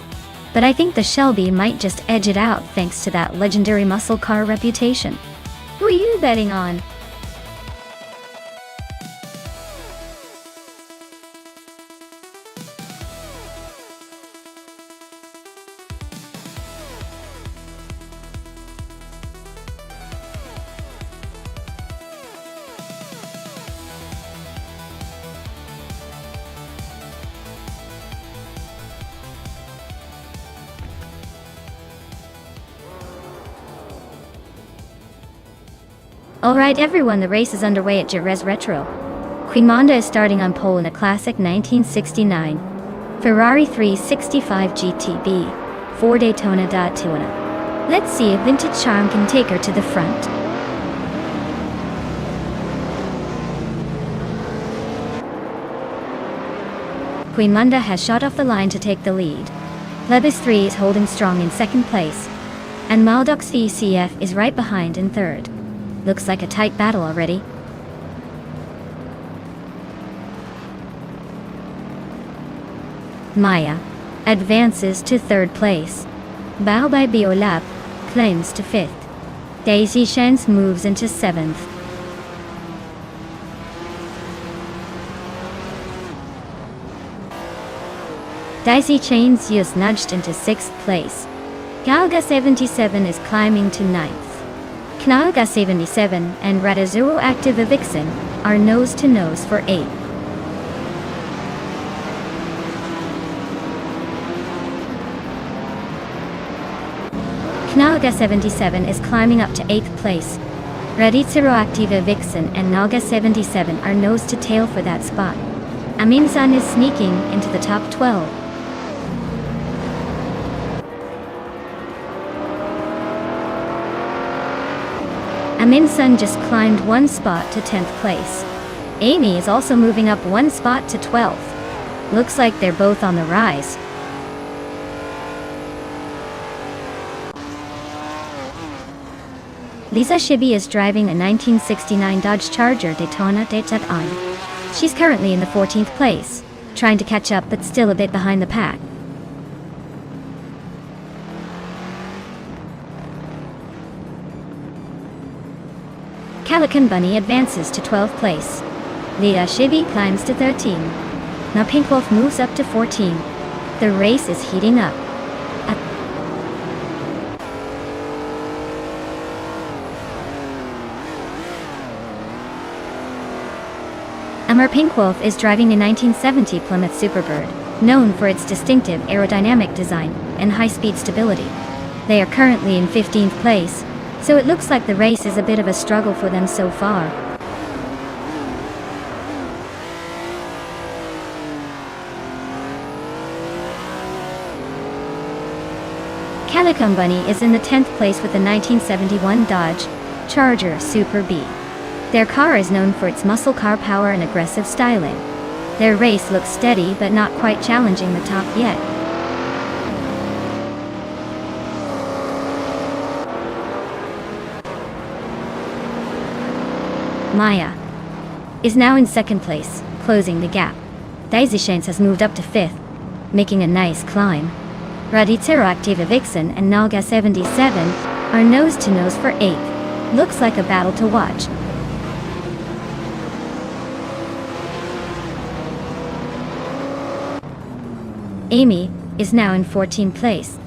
[SPEAKER 1] but I think the Shelby might just edge it out thanks to that legendary muscle car reputation. Who are you betting on? Alright everyone, the race is underway at Jerez Retro. Queen Monda is starting on pole in a classic 1969 Ferrari 365 GTB for Daytona. Let's see if vintage charm can take her to the front. Queen Monda has shot off the line to take the lead. Plebis 3 is holding strong in second place, and Maldox ECF is right behind in third. Looks like a tight battle already. Maya advances to third place. Bao by Biolap claims to fifth. Daisy Chance moves into seventh. Daisy Chains just nudged into sixth place. Galga 77 is climbing to ninth. Knalga 77 and Radazuro Active Vixen are nose-to-nose for 8th. Knalga 77 is climbing up to 8th place. Radizuro Active Vixen and Nalga 77 are nose-to-tail for that spot. Amin-san is sneaking into the top 12. Amin-sun just climbed one spot to 10th place. Amy is also moving up one spot to 12th. Looks like they're both on the rise. Lisa Shibi is driving a 1969 Dodge Charger Daytona Daytona. She's currently in the 14th place, trying to catch up but still a bit behind the pack. Calican Bunny advances to 12th place. Lisa Shibi climbs to 13. Now Pink Wolf moves up to 14. The race is heating up. Pink Wolf is driving a 1970 Plymouth Superbird, known for its distinctive aerodynamic design and high-speed stability. They are currently in 15th place, so it looks like the race is a bit of a struggle for them so far. Calican Bunny is in the 10th place with the 1971 Dodge Charger Super B. Their car is known for its muscle car power and aggressive styling. Their race looks steady but not quite challenging the top yet. Maya is now in 2nd place, closing the gap. Daisy Shanes has moved up to 5th, making a nice climb. Radicero Activa Vixen and Naga 77 are nose to nose for 8th. Looks like a battle to watch. Amy is now in 14th place.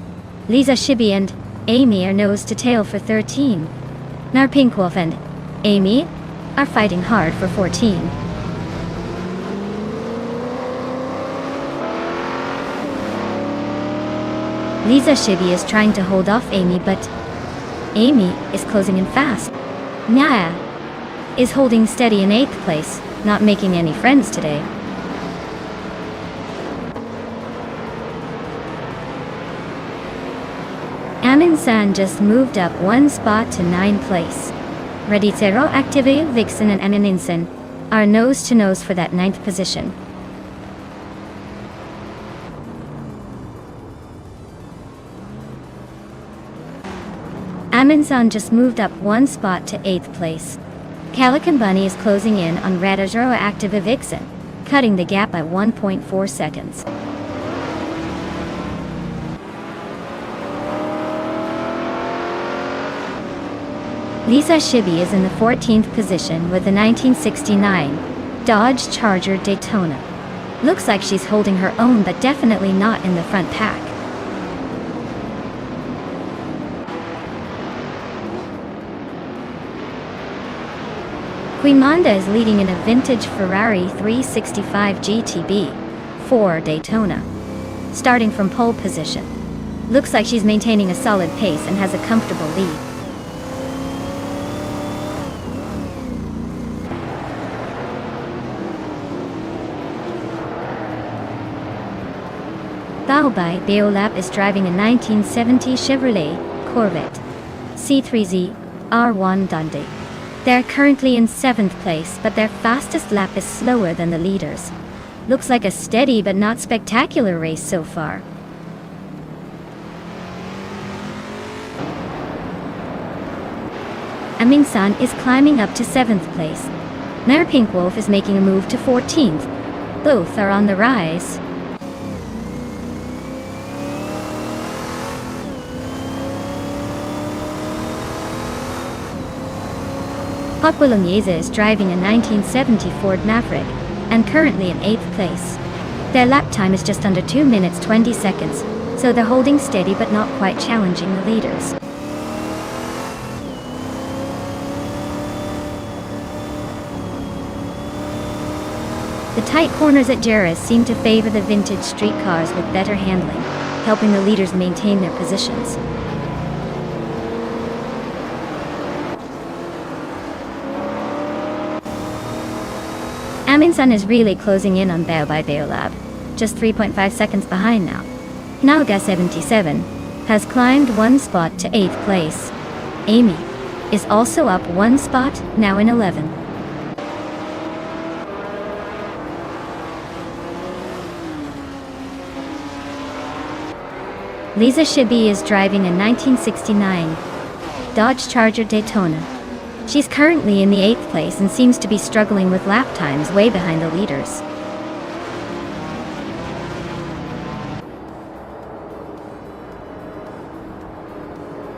[SPEAKER 1] Lisa Shibi and Amy are nose to tail for 13. Now Pink Wolf and Amy are fighting hard for 14. Lisa Shibi is trying to hold off Amy, but Amy is closing in fast. Nya is holding steady in 8th place, not making any friends today. Amin-san just moved up one spot to 9th place. Radicero Activa Vixen and Amin-san are nose to nose for that 9th position. Amin-san just moved up one spot to 8th place. Calican Bunny is closing in on Radicero Activa Vixen, cutting the gap by 1.4 seconds. Lisa Shibi is in the 14th position with the 1969 Dodge Charger Daytona. Looks like she's holding her own, but definitely not in the front pack. Queen Manda is leading in a vintage Ferrari 365 GTB 4 Daytona, starting from pole position. Looks like she's maintaining a solid pace and has a comfortable lead. Baobab Beolab is driving a 1970 Chevrolet Corvette C3Z R1 Dundee. They're currently in 7th place, but their fastest lap is slower than the leaders. Looks like a steady but not spectacular race so far. Amin-san is climbing up to 7th place. Mare Pink Wolf is making a move to 14th. Both are on the rise. Popwilliam Yeza is driving a 1970 Ford Maverick, and currently in 8th place. Their lap time is just under 2 minutes 20 seconds, so they're holding steady but not quite challenging the leaders. The tight corners at Jerez seem to favor the vintage street cars with better handling, helping the leaders maintain their positions. Amin-san is really closing in on Baobab Beolab, just 3.5 seconds behind now. Naga 77 has climbed one spot to 8th place. Amy is also up one spot, now in 11. Lisa Shibby is driving a 1969 Dodge Charger Daytona. She's currently in the 8th place and seems to be struggling with lap times way behind the leaders.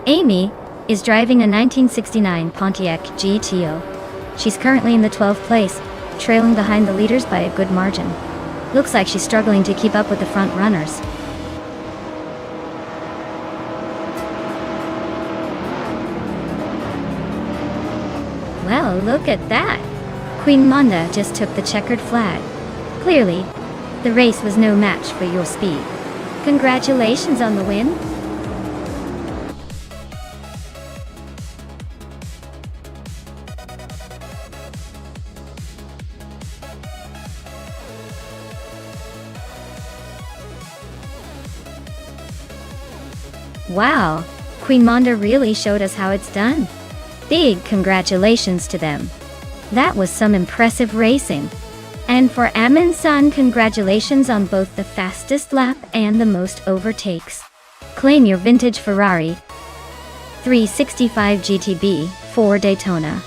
[SPEAKER 1] Amy is driving a 1969 Pontiac GTO. She's currently in the 12th place, trailing behind the leaders by a good margin. Looks like she's struggling to keep up with the front runners. Well, look at that! Queen Monda just took the checkered flag. Clearly, the race was no match for your speed. Congratulations on the win! Wow, Queen Monda really showed us how it's done. Big congratulations to them. That was some impressive racing. And for Amin-san, congratulations on both the fastest lap and the most overtakes. Claim your vintage Ferrari 365 GTB for Daytona.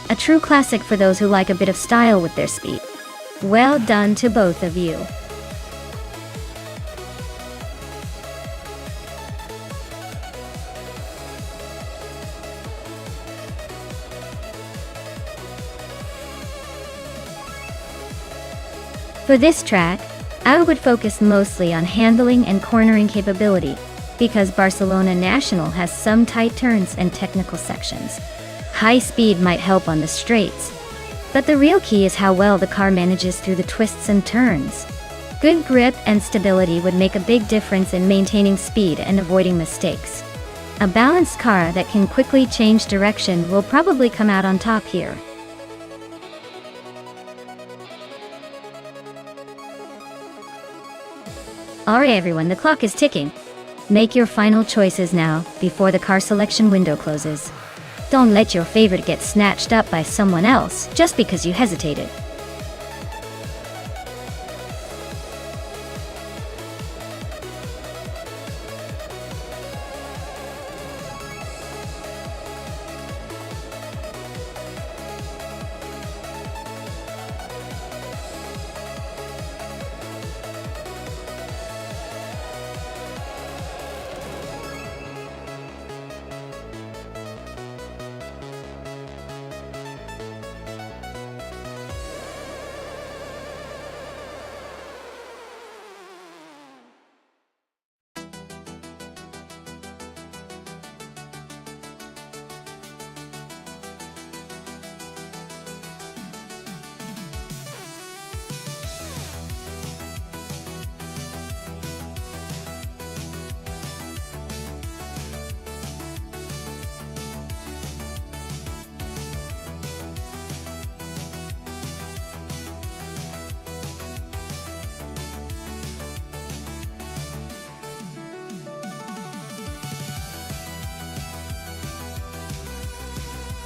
[SPEAKER 1] A true classic for those who like a bit of style with their speed. Well done to both of you. For this track, I would focus mostly on handling and cornering capability, because Barcelona National has some tight turns and technical sections. High speed might help on the straights, but the real key is how well the car manages through the twists and turns. Good grip and stability would make a big difference in maintaining speed and avoiding mistakes. A balanced car that can quickly change direction will probably come out on top here. Alright everyone, the clock is ticking. Make your final choices now, before the car selection window closes. Don't let your favorite get snatched up by someone else, just because you hesitated.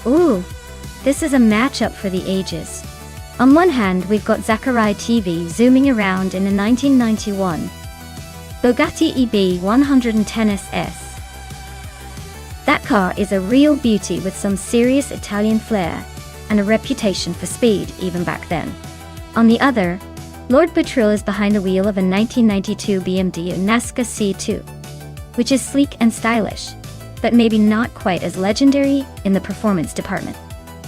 [SPEAKER 1] Ooh, this is a matchup for the ages. On one hand, we've got Zachary TV zooming around in a 1991 Bugatti EB 110 SS. That car is a real beauty with some serious Italian flair and a reputation for speed even back then. On the other, Lord Patril is behind the wheel of a 1992 BMW Nazca C2, which is sleek and stylish, but maybe not quite as legendary in the performance department.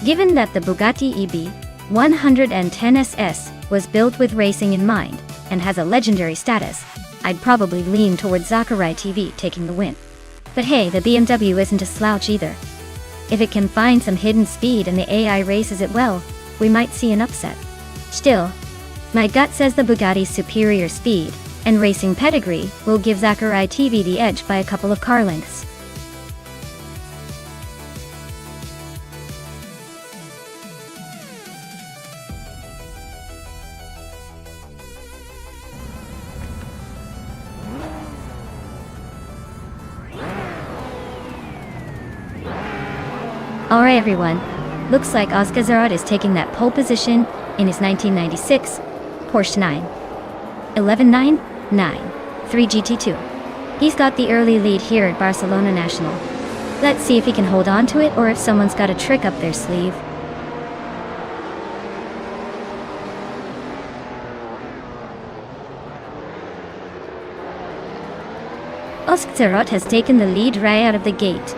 [SPEAKER 1] Given that the Bugatti EB 110 SS was built with racing in mind and has a legendary status, I'd probably lean towards Zachary TV taking the win. But hey, the BMW isn't a slouch either. If it can find some hidden speed and the AI races it well, we might see an upset. Still, my gut says the Bugatti's superior speed and racing pedigree will give Zachary TV the edge by a couple of car lengths. Alright everyone, looks like Oscar Zarot is taking that pole position in his 1996 Porsche 911 GT2. He's got the early lead here at Barcelona National. Let's see if he can hold on to it or if someone's got a trick up their sleeve. Oscar Zarot has taken the lead right out of the gate.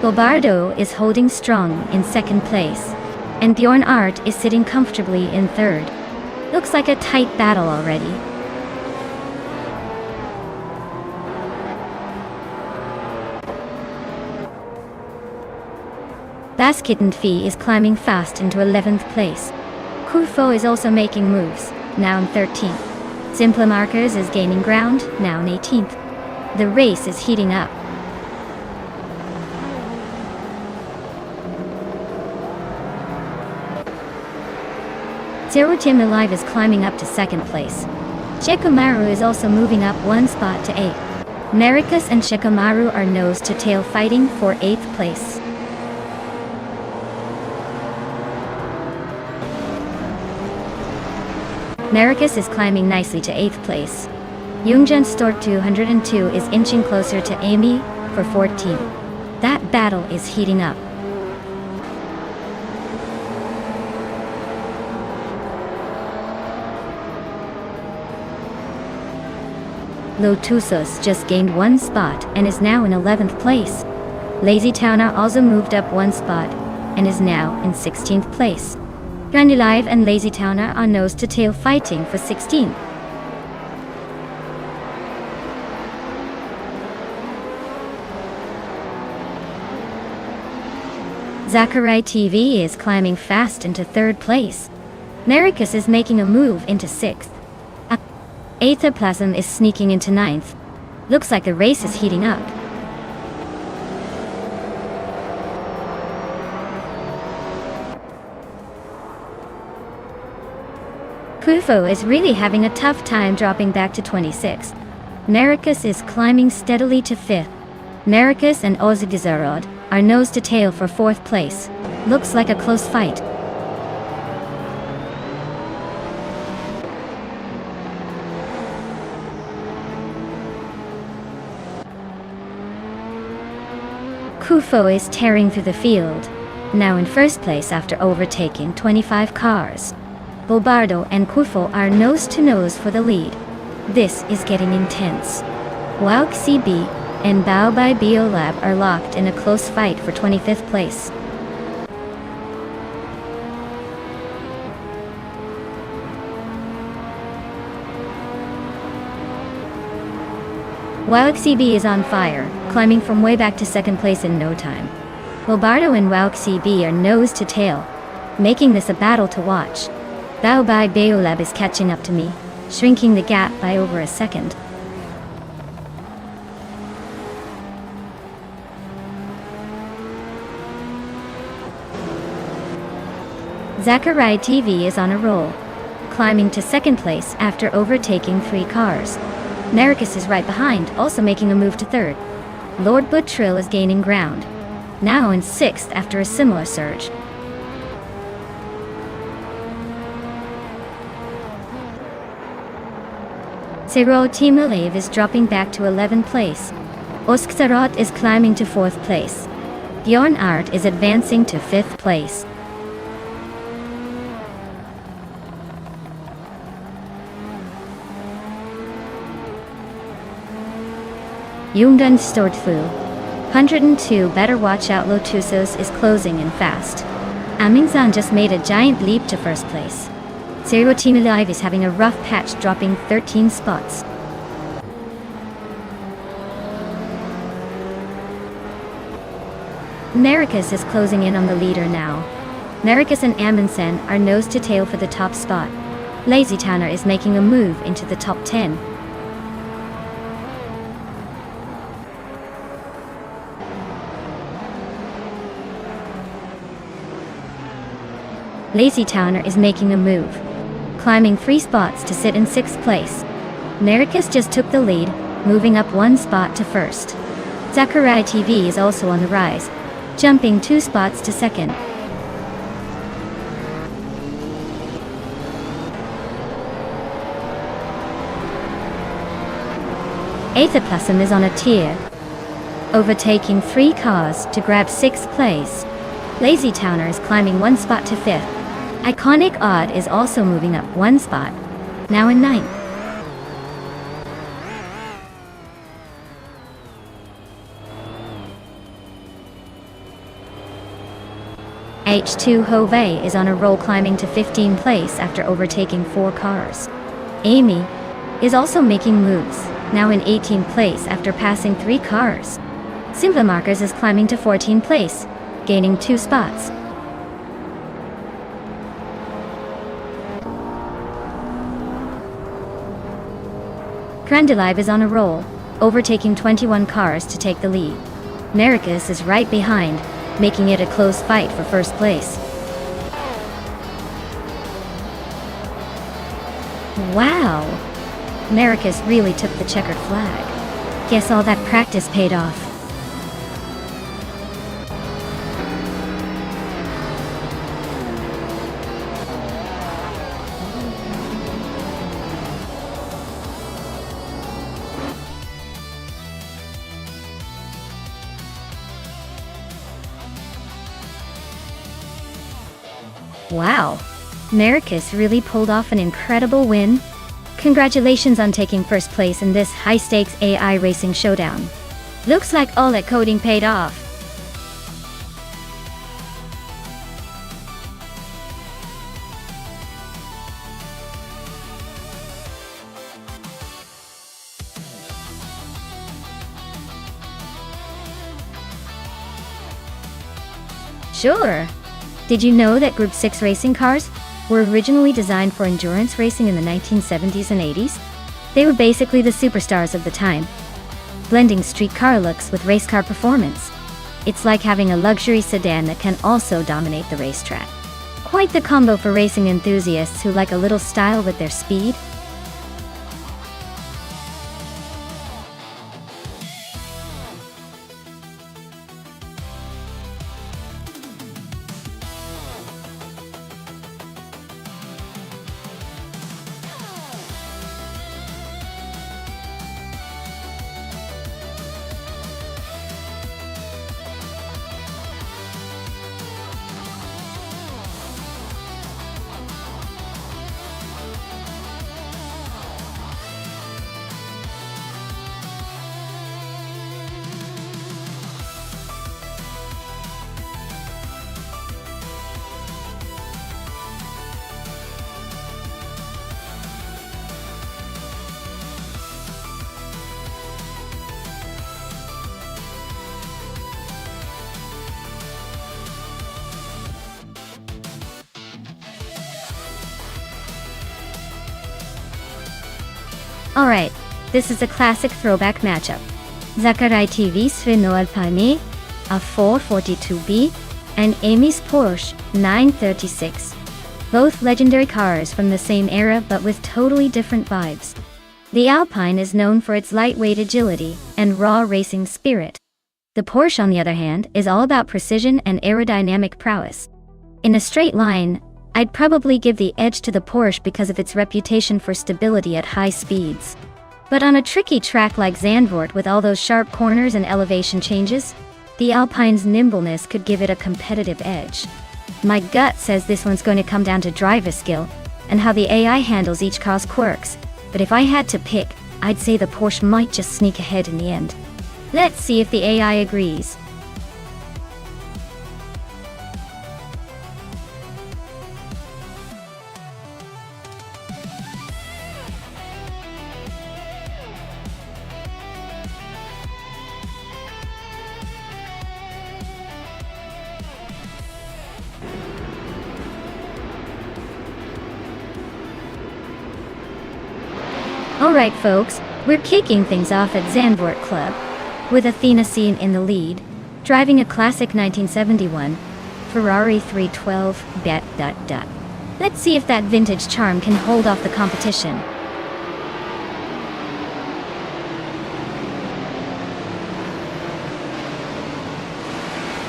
[SPEAKER 1] Bobardo is holding strong in second place, and Bjorn Art is sitting comfortably in third. Looks like a tight battle already. Basketen Fee is climbing fast into 11th place. Kufo is also making moves, now in 13th. Simple Markers is gaining ground, now in 18th. The race is heating up. Zero Tim Alive is climbing up to second place. Shekomaru is also moving up one spot to 8th. Maricus and Shekomaru are nose to tail fighting for 8th place. Maricus is climbing nicely to 8th place. Yoongjun Stork 202 is inching closer to Amy for 14th. That battle is heating up. Lotusos just gained one spot and is now in 11th place. Lazy Towner also moved up one spot and is now in 16th place. Grandilive and Lazy Towner are nose to tail fighting for 16th. Zachary TV is climbing fast into 3rd place. Maricus is making a move into 6th. Aethoplasm is sneaking into 9th. Looks like the race is heating up. Kufo is really having a tough time dropping back to 26th. Maricus is climbing steadily to 5th. Maricus and Ozigazarod are nose to tail for 4th place. Looks like a close fight. Kufo is tearing through the field, now in 1st place after overtaking 25 cars. Bobardo and Kufo are nose to nose for the lead. This is getting intense. Wauk CB and Bao by Biolab are locked in a close fight for 25th place. Wauk CB is on fire, climbing from way back to 2nd place in no time. Bobardo and Wauk CB are nose to tail, making this a battle to watch. Bao by Biolab is catching up to me, shrinking the gap by over a second. Zachary TV is on a roll, climbing to 2nd place after overtaking 3 cars. Maricus is right behind, also making a move to 3rd. Lord Buttrill is gaining ground, now in 6th after a similar surge. Zero Team Alive is dropping back to 11th place. Oskzarot is climbing to 4th place. Bjorn Art is advancing to 5th place. Yoongun Stortfu 102 better watch out. Lotusos is closing in fast. Amingzan just made a giant leap to 1st place. Zero Team Alive is having a rough patch, dropping 13 spots. Maricus is closing in on the leader now. Maricus and Amundsen are nose to tail for the top spot. Lazy Tanner is making a move into the top 10. Lazy Towner is making a move, climbing 3 spots to sit in 6th place. Maricus just took the lead, moving up 1 spot to 1st. Zachary TV is also on the rise, jumping 2 spots to second. Aetherplasm is on a tier, overtaking 3 cars to grab 6th place. Lazy Towner is climbing 1 spot to 5th. Iconic Odd is also moving up 1 spot, now in 9th. H2 Hove is on a roll, climbing to 15th place after overtaking 4 cars. Amy is also making moves, now in 18th place after passing 3 cars. Simba Markers is climbing to 14th place, gaining 2 spots. Grandelive is on a roll, overtaking 21 cars to take the lead. Maricus is right behind, making it a close fight for first place. Wow! Maricus really took the checkered flag. Guess all that practice paid off. Wow! Maricus really pulled off an incredible win. Congratulations on taking first place in this high-stakes AI racing showdown. Looks like all that coding paid off. Sure. Did you know that Group 6 racing cars were originally designed for endurance racing in the 1970s and 80s? They were basically the superstars of the time, blending street car looks with race car performance. It's like having a luxury sedan that can also dominate the racetrack. Quite the combo for racing enthusiasts who like a little style with their speed. Alright, this is a classic throwback matchup. Zachary TV's Renault Alpine a 442B and Amy's Porsche 936. Both legendary cars from the same era but with totally different vibes. The Alpine is known for its lightweight agility and raw racing spirit. The Porsche, on the other hand, is all about precision and aerodynamic prowess. In a straight line, I'd probably give the edge to the Porsche because of its reputation for stability at high speeds. But on a tricky track like Zandvoort with all those sharp corners and elevation changes, the Alpine's nimbleness could give it a competitive edge. My gut says this one's going to come down to driver skill and how the AI handles each car's quirks, but if I had to pick, I'd say the Porsche might just sneak ahead in the end. Let's see if the AI agrees. Alright folks, we're kicking things off at Zandvoort Club, with Athena seen in the lead, driving a classic 1971 Ferrari 312. Let's see if that vintage charm can hold off the competition.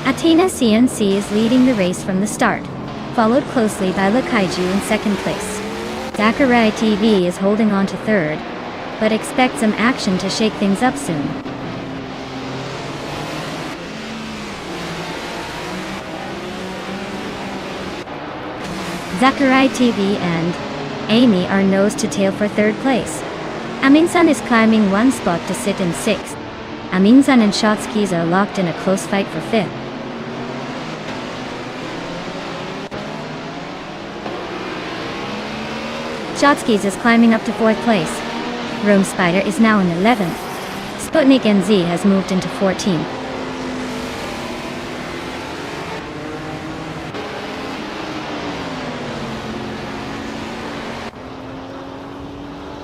[SPEAKER 1] Athena CNC is leading the race from the start, followed closely by Lakaiju in second place. Sakurai TV is holding on to third, but expect some action to shake things up soon. Sakurai TV and Amy are nose to tail for third place. Amin-san is climbing one spot to sit in sixth. Amin-san and Shotskis are locked in a close fight for fifth. Shotskis is climbing up to fourth place. Rome Spider is now in 11th. Sputnik NZ has moved into 14th.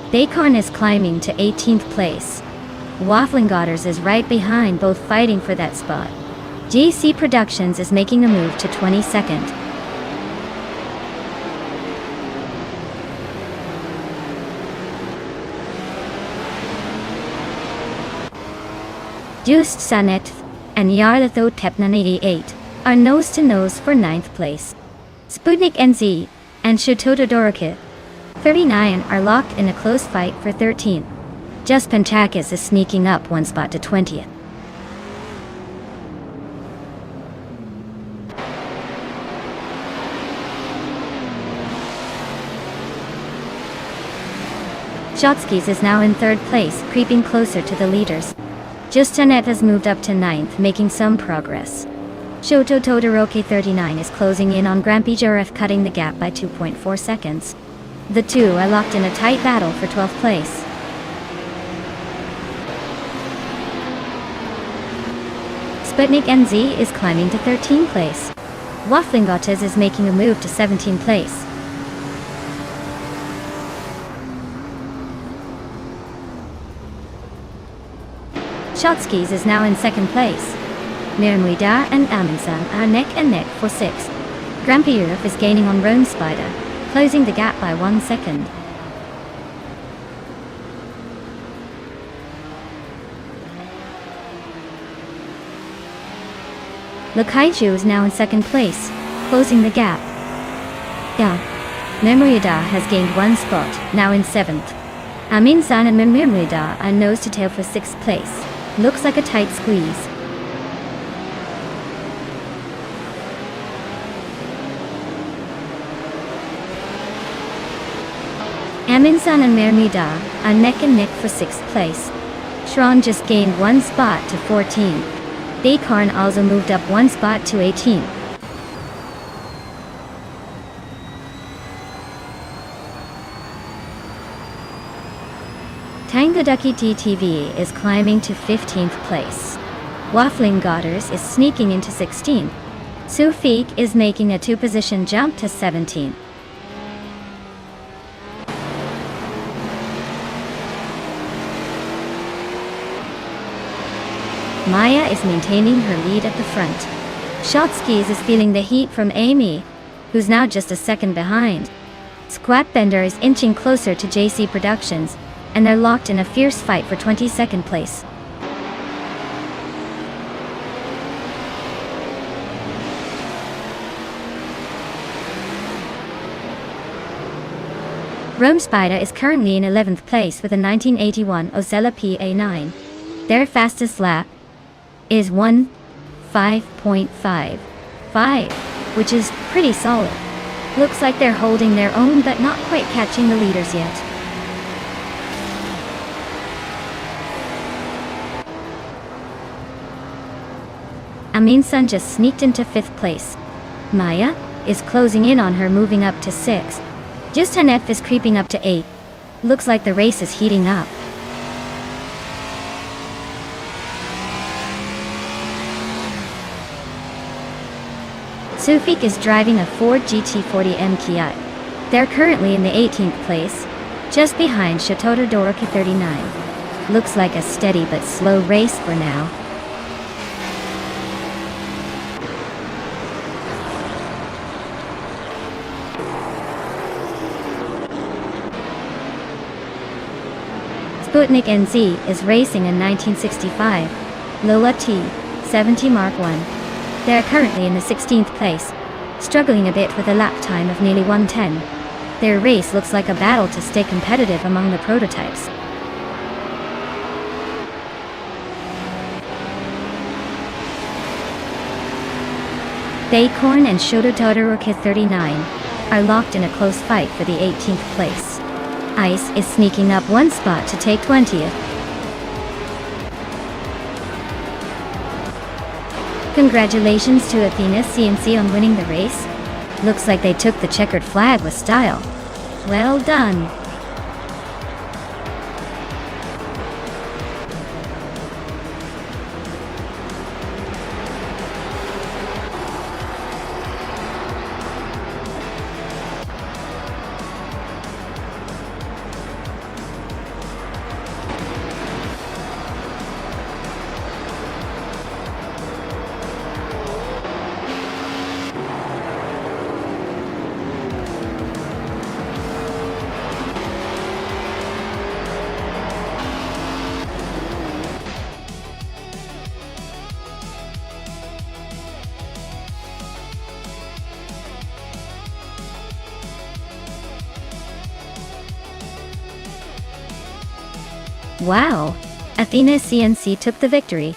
[SPEAKER 1] Dacorn is climbing to 18th place. Waffling Godders is right behind, both fighting for that spot. JC Productions is making a move to 22nd. Just Sanet and Yarlatho Tepnan 88 are nose to nose for 9th place. Sputnik NZ and Shototo Dorokit 39 are locked in a close fight for 13th. Just Pentakis is sneaking up one spot to 20th. Shotskis is now in third place, creeping closer to the leaders. Justanet has moved up to 9th, making some progress. Shoto Todoroki 39 is closing in on Grampy Juref, cutting the gap by 2.4 seconds. The two are locked in a tight battle for 12th place. Sputnik NZ is climbing to 13th place. Waffling Gottes is making a move to 17th place. Shotskis is now in second place. Mirmuida and Amin-san are neck and neck for 6th. Grampy Juref is gaining on Rome Spider, closing the gap by 1 second. Lakaiju is now in second place, closing the gap. Mirmuida has gained 1 spot, now in 7th. Amin-san and Mirmuida are nose to tail for 6th place. Looks like a tight squeeze. Amin-san and Mirmuida are neck and neck for 6th place. Shron just gained 1 spot to 14th. Dacorn also moved up 1 spot to 18th. Tangaduki TTV is climbing to 15th place. Waffling Godders is sneaking into 16th. Sufik is making a 2-position jump to 17th. Maya is maintaining her lead at the front. Shotskis is feeling the heat from Amy, who's now just a second behind. Squatbender is inching closer to JC Productions, and they're locked in a fierce fight for 22nd place. Rome Spider is currently in 11th place with a 1981 Ozella PA9. Their fastest lap is 1:5.55, which is pretty solid. Looks like they're holding their own but not quite catching the leaders yet. Amin-san just sneaked into 5th place. Maya is closing in on her, moving up to 6th. Just Hanef is creeping up to 8th. Looks like the race is heating up. Sufik is driving a Ford GT40 MKI. They're currently in the 18th place, just behind Shatoto Doroki 39. Looks like a steady but slow race for now. Sputnik NZ is racing in 1965 Lola T 70 Mark 1. They are currently in the 16th place, struggling a bit with a lap time of nearly 1:10. Their race looks like a battle to stay competitive among the prototypes. Baycorn and Shototaruka 39 are locked in a close fight for the 18th place. Ice is sneaking up one spot to take 20th. Congratulations to Athena CNC on winning the race. Looks like they took the checkered flag with style. Well done. Wow! Athena CNC took the victory.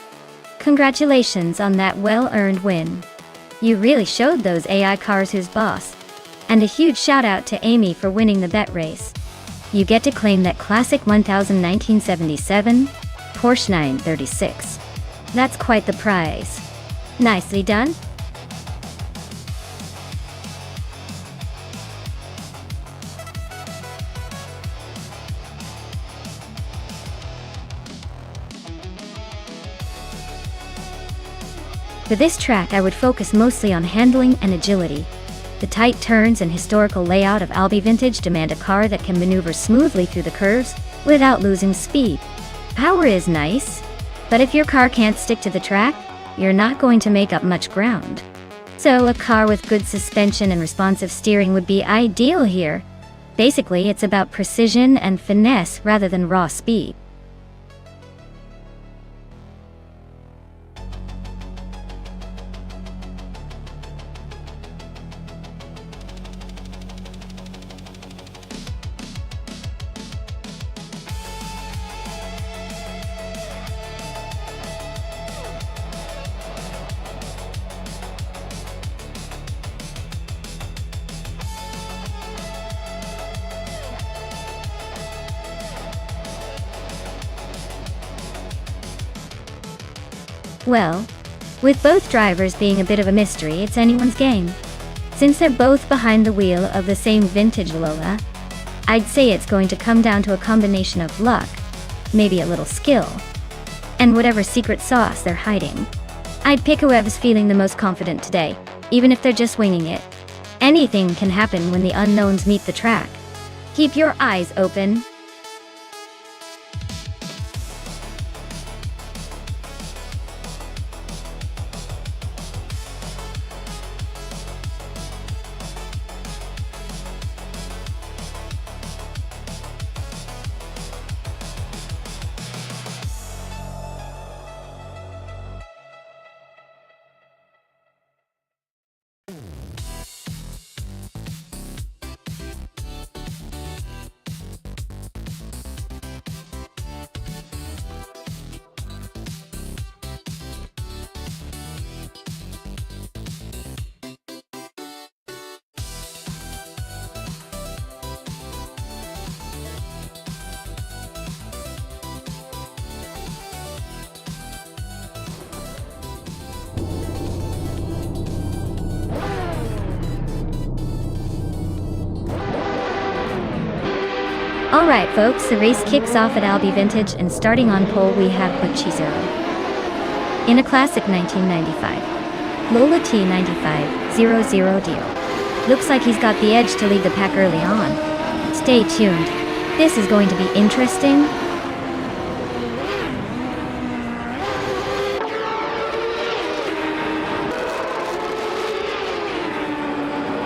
[SPEAKER 1] Congratulations on that well-earned win. You really showed those AI cars who's boss. And a huge shout out to Amy for winning the bet race. You get to claim that classic 1977 Porsche 936. That's quite the prize. Nicely done. For this track I would focus mostly on handling and agility. The tight turns and historical layout of Albi Vintage demand a car that can maneuver smoothly through the curves without losing speed. Power is nice, but if your car can't stick to the track, you're not going to make up much ground. So a car with good suspension and responsive steering would be ideal here. Basically, it's about precision and finesse rather than raw speed. Well, with both drivers being a bit of a mystery, it's anyone's game. Since they're both behind the wheel of the same vintage Lola, I'd say it's going to come down to a combination of luck, maybe a little skill, and whatever secret sauce they're hiding. I'd pick whoever's feeling the most confident today, even if they're just winging it. Anything can happen when the unknowns meet the track. Keep your eyes open. Alright folks, the race kicks off at Albi Vintage, and starting on pole we have Bocchizero. In a classic 1995 Lola T95 deal. Looks like he's got the edge to lead the pack early on. Stay tuned. This is going to be interesting.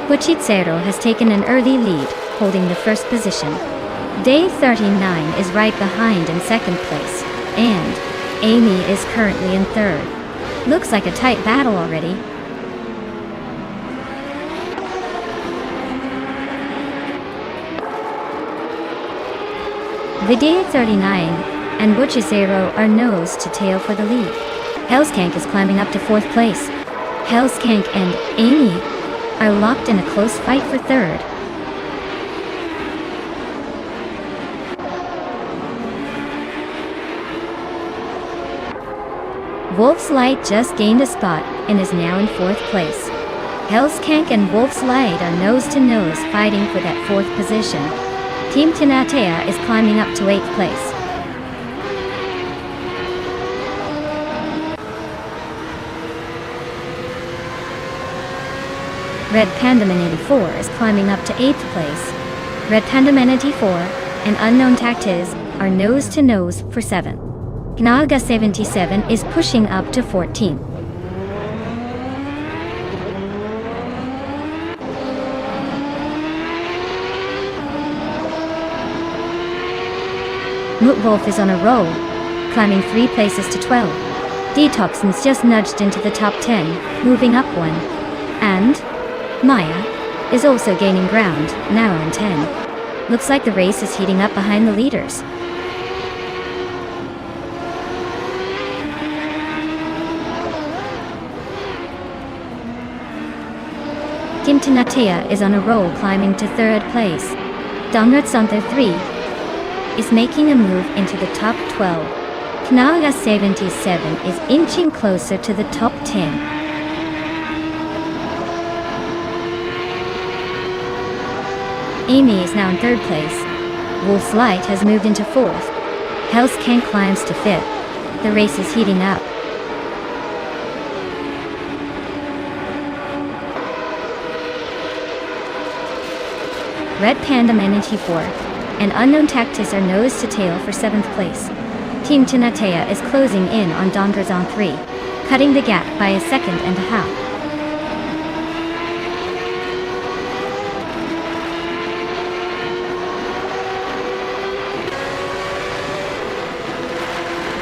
[SPEAKER 1] Bocchizero has taken an early lead, holding the first position. Day 39 is right behind in second place, and Amy is currently in third. Looks like a tight battle already. Videa 39 and Butchizero are nose to tail for the lead. Hellskank is climbing up to 4th place. Hellskank and Amy are locked in a close fight for 3rd. Wolf's Light just gained a spot and is now in 4th place. Hellskank and Wolf's Light are nose to nose fighting for that 4th position. Team Tinatea is climbing up to 8th place. Red Pandaman 84 is climbing up to 8th place. Red Pandaman 84 and Unknown Tactiz are nose to nose for 7th. Naga 77 is pushing up to 14th. Mootwolf is on a roll, climbing 3 places to 12. Detoxins just nudged into the top 10, moving up 1. And Maya is also gaining ground, now on 10. Looks like the race is heating up behind the leaders. Team Tinatea is on a roll, climbing to 3rd place. Donrat Santher 3 is making a move into the top 12. Knaga 77 is inching closer to the top 10. Amy is now in 3rd place. Wolf's Light has moved into 4th. Hellskank climbs to 5th. The race is heating up. Red Panda Man 84 and Unknown Tactics are nose to tail for 7th place. Team Tinatea is closing in on Dondrazon 3, cutting the gap by a 1.5 seconds.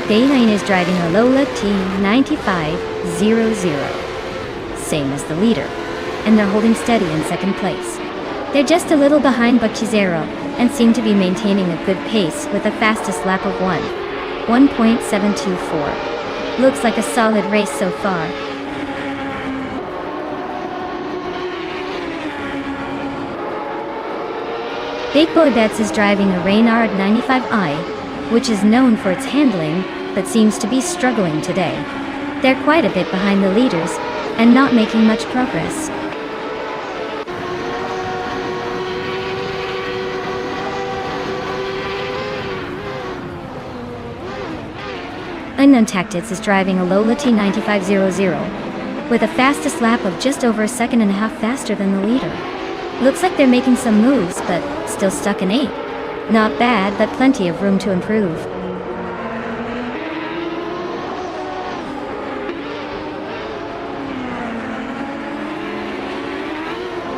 [SPEAKER 1] Day9 is driving a Lola T9500, same as the leader, and they're holding steady in 2nd place. They're just a little behind Butchizero and seem to be maintaining a good pace with a fastest lap of 1.724. Looks like a solid race so far. Big Boy Bets is driving a Reynard 95i, which is known for its handling, but seems to be struggling today. They're quite a bit behind the leaders and not making much progress. Unknown Tactics is driving a Lola T9500 with a fastest lap of just over a 1.5 seconds faster than the leader. Looks like they're making some moves, but still stuck in 8. Not bad, but plenty of room to improve.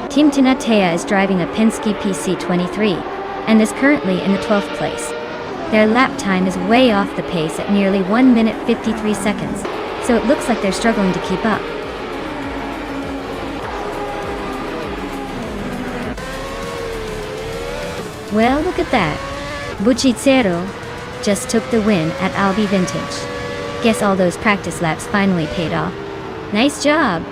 [SPEAKER 1] Team Tinatea is driving a Penske PC23 and is currently in the 12th place. Their lap time is way off the pace at nearly 1 minute 53 seconds, so it looks like they're struggling to keep up. Well, look at that. Butchizero just took the win at Albi Vintage. Guess all those practice laps finally paid off. Nice job!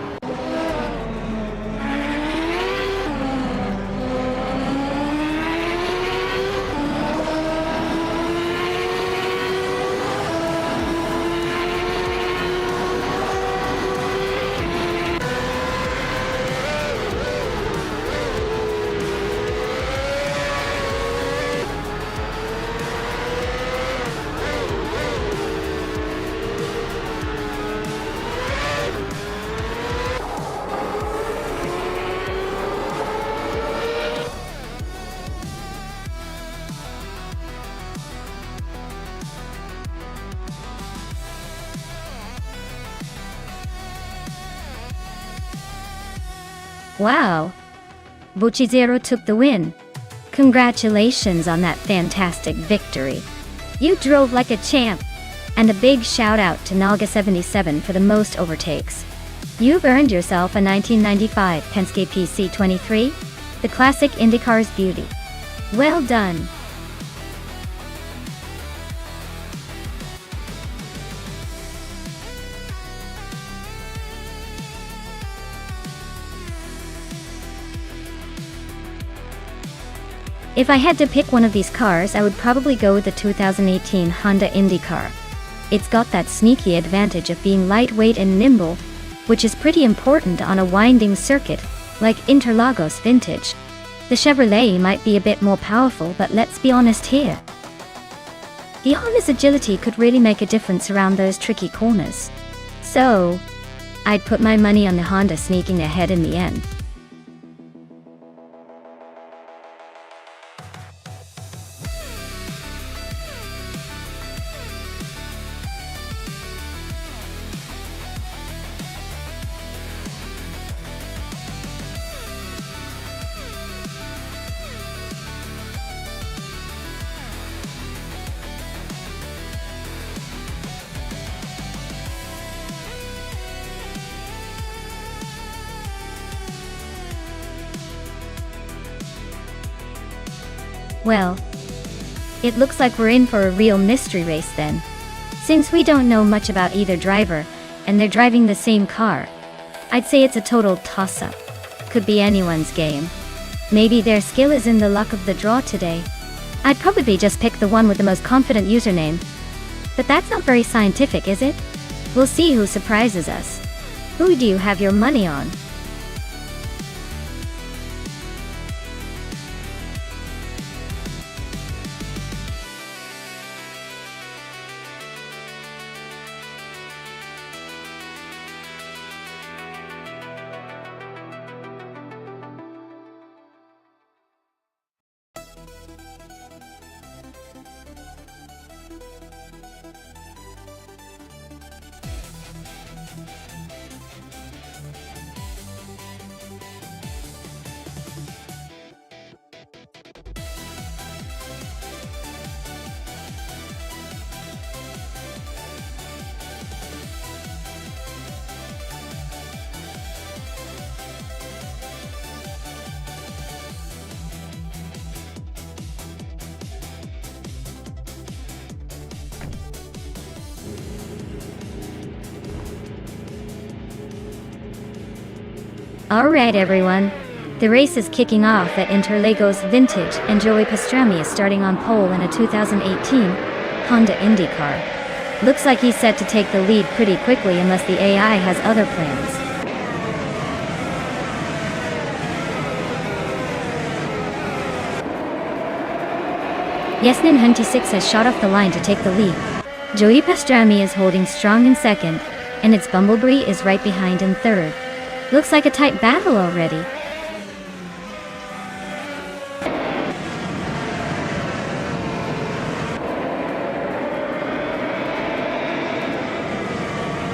[SPEAKER 1] Wow! Butchizero took the win. Congratulations on that fantastic victory. You drove like a champ. And a big shout out to Naga77 for the most overtakes. You've earned yourself a 1995 Penske PC23, the classic IndyCar's beauty. Well done! If I had to pick one of these cars, I would probably go with the 2018 Honda IndyCar. It's got that sneaky advantage of being lightweight and nimble, which is pretty important on a winding circuit, like Interlagos Vintage. The Chevrolet might be a bit more powerful, but let's be honest here. The Honda's agility could really make a difference around those tricky corners. So, I'd put my money on the Honda sneaking ahead in the end. Well, it looks like we're in for a real mystery race then. Since we don't know much about either driver, and they're driving the same car, I'd say it's a total toss-up. Could be anyone's game. Maybe their skill is in the luck of the draw today. I'd probably just pick the one with the most confident username. But that's not very scientific, is it? We'll see who surprises us. Who do you have your money on? Alright everyone, the race is kicking off at Interlagos Vintage and Joey Pastrami is starting on pole in a 2018 Honda Indy car. Looks like he's set to take the lead pretty quickly unless the AI has other plans. Yesnin26 has shot off the line to take the lead. Joey Pastrami is holding strong in second, and its Bumblebee is right behind in third. Looks like a tight battle already.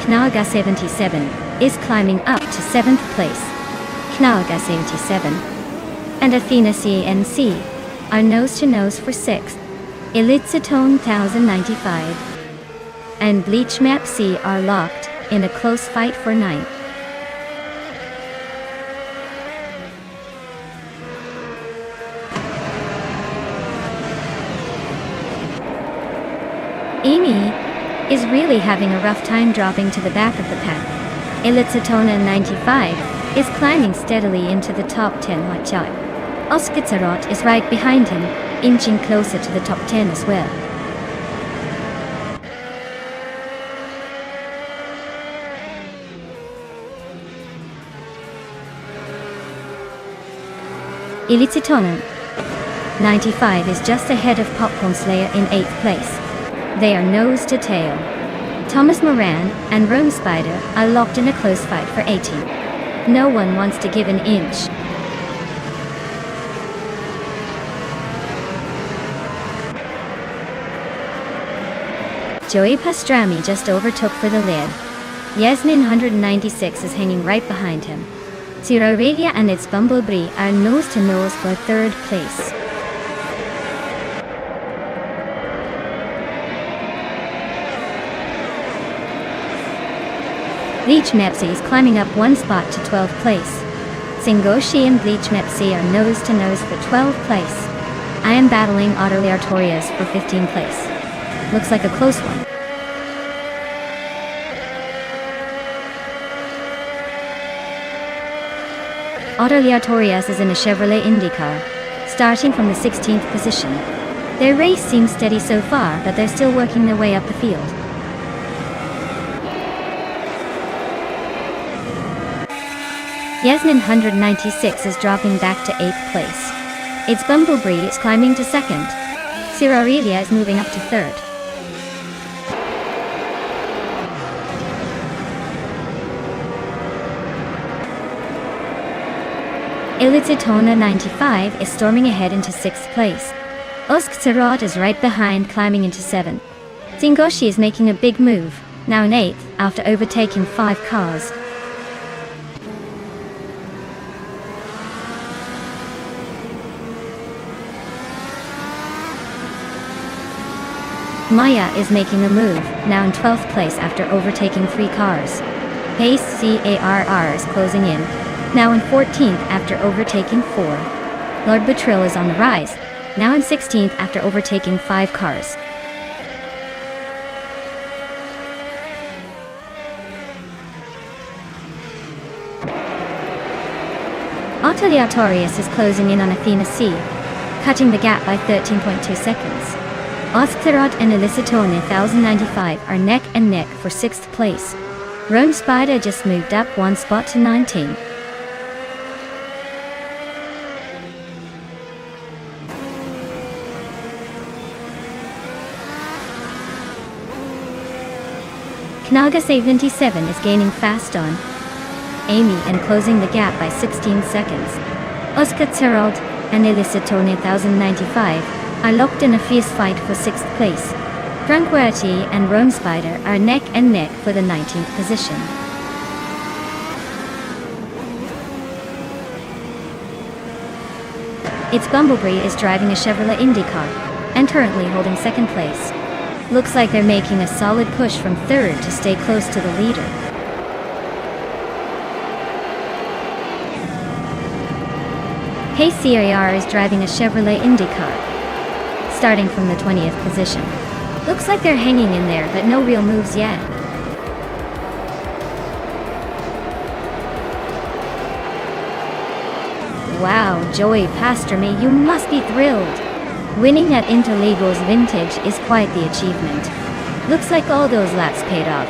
[SPEAKER 1] Knaga 77 is climbing up to 7th place. Knaga 77 and Athena CNC are nose-to-nose for 6th. Elitzetone 1095 and Bleach Map C are locked in a close fight for 9th. Amy is really having a rough time dropping to the back of the pack. Elitzetona 95 is climbing steadily into the top 10 watch out. Oskitsarot is right behind him, inching closer to the top 10 as well. Elitzetona 95 is just ahead of Popcorn Slayer in 8th place. They are nose to tail. Thomas Moran and Rome Spider are locked in a close fight for 18th. No one wants to give an inch. Joey Pastrami just overtook for the lead. Yasmin 196 is hanging right behind him. Siraravia and its Bumblebee are nose to nose for 3rd place. Bleach Mepsi is climbing up 1 spot to 12th place. Singoshi and Bleach Mepsi are nose to nose for 12th place. I am battling Otterly Artorias for 15th place. Looks like a close one. Otterly Artorias is in a Chevrolet IndyCar, starting from the 16th position. Their race seems steady so far, but they're still working their way up the field. Yasmin 196 is dropping back to 8th place. Its Bumblebee is climbing to 2nd. Sirarelia is moving up to 3rd. Elititona 95 is storming ahead into 6th place. Oskzerot is right behind, climbing into 7th. Zingoshi is making a big move, now in 8th, after overtaking 5 cars. Maya is making a move, now in 12th place after overtaking 3 cars. Pace CARR is closing in, now in 14th after overtaking 4. Lord Betril is on the rise, now in 16th after overtaking 5 cars. Autoliatorius is closing in on Athena C, cutting the gap by 13.2 seconds. Oskzerot and Elisatone 1095 are neck and neck for 6th place. Rome Spider just moved up 1 spot to 19. Knaga 77 is gaining fast on Amy and closing the gap by 16 seconds. Oskzerot and Elisatone 1095 are locked in a fierce fight for 6th place. Tranquility and Rome Spider are neck and neck for the 19th position. Its Bumblebee is driving a Chevrolet IndyCar, and currently holding 2nd place. Looks like they're making a solid push from 3rd to stay close to the leader. Pace CAR is driving a Chevrolet IndyCar, starting from the 20th position. Looks like they're hanging in there, but no real moves yet. Wow, Joey Pastrami, you must be thrilled. Winning at Interlagos Vintage is quite the achievement. Looks like all those laps paid off.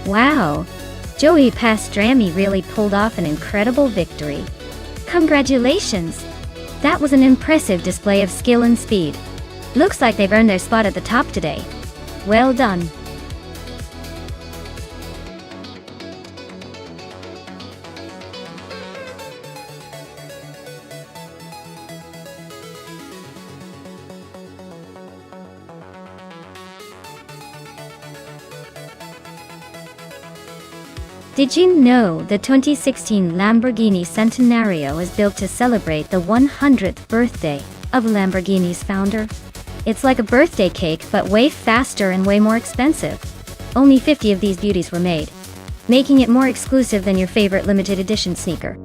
[SPEAKER 1] Wow, Joey Pastrami really pulled off an incredible victory. Congratulations! That was an impressive display of skill and speed. Looks like they've earned their spot at the top today. Well done. Did you know the 2016 Lamborghini Centenario was built to celebrate the 100th birthday of Lamborghini's founder? It's like a birthday cake, but way faster and way more expensive. Only 50 of these beauties were made, making it more exclusive than your favorite limited edition sneaker.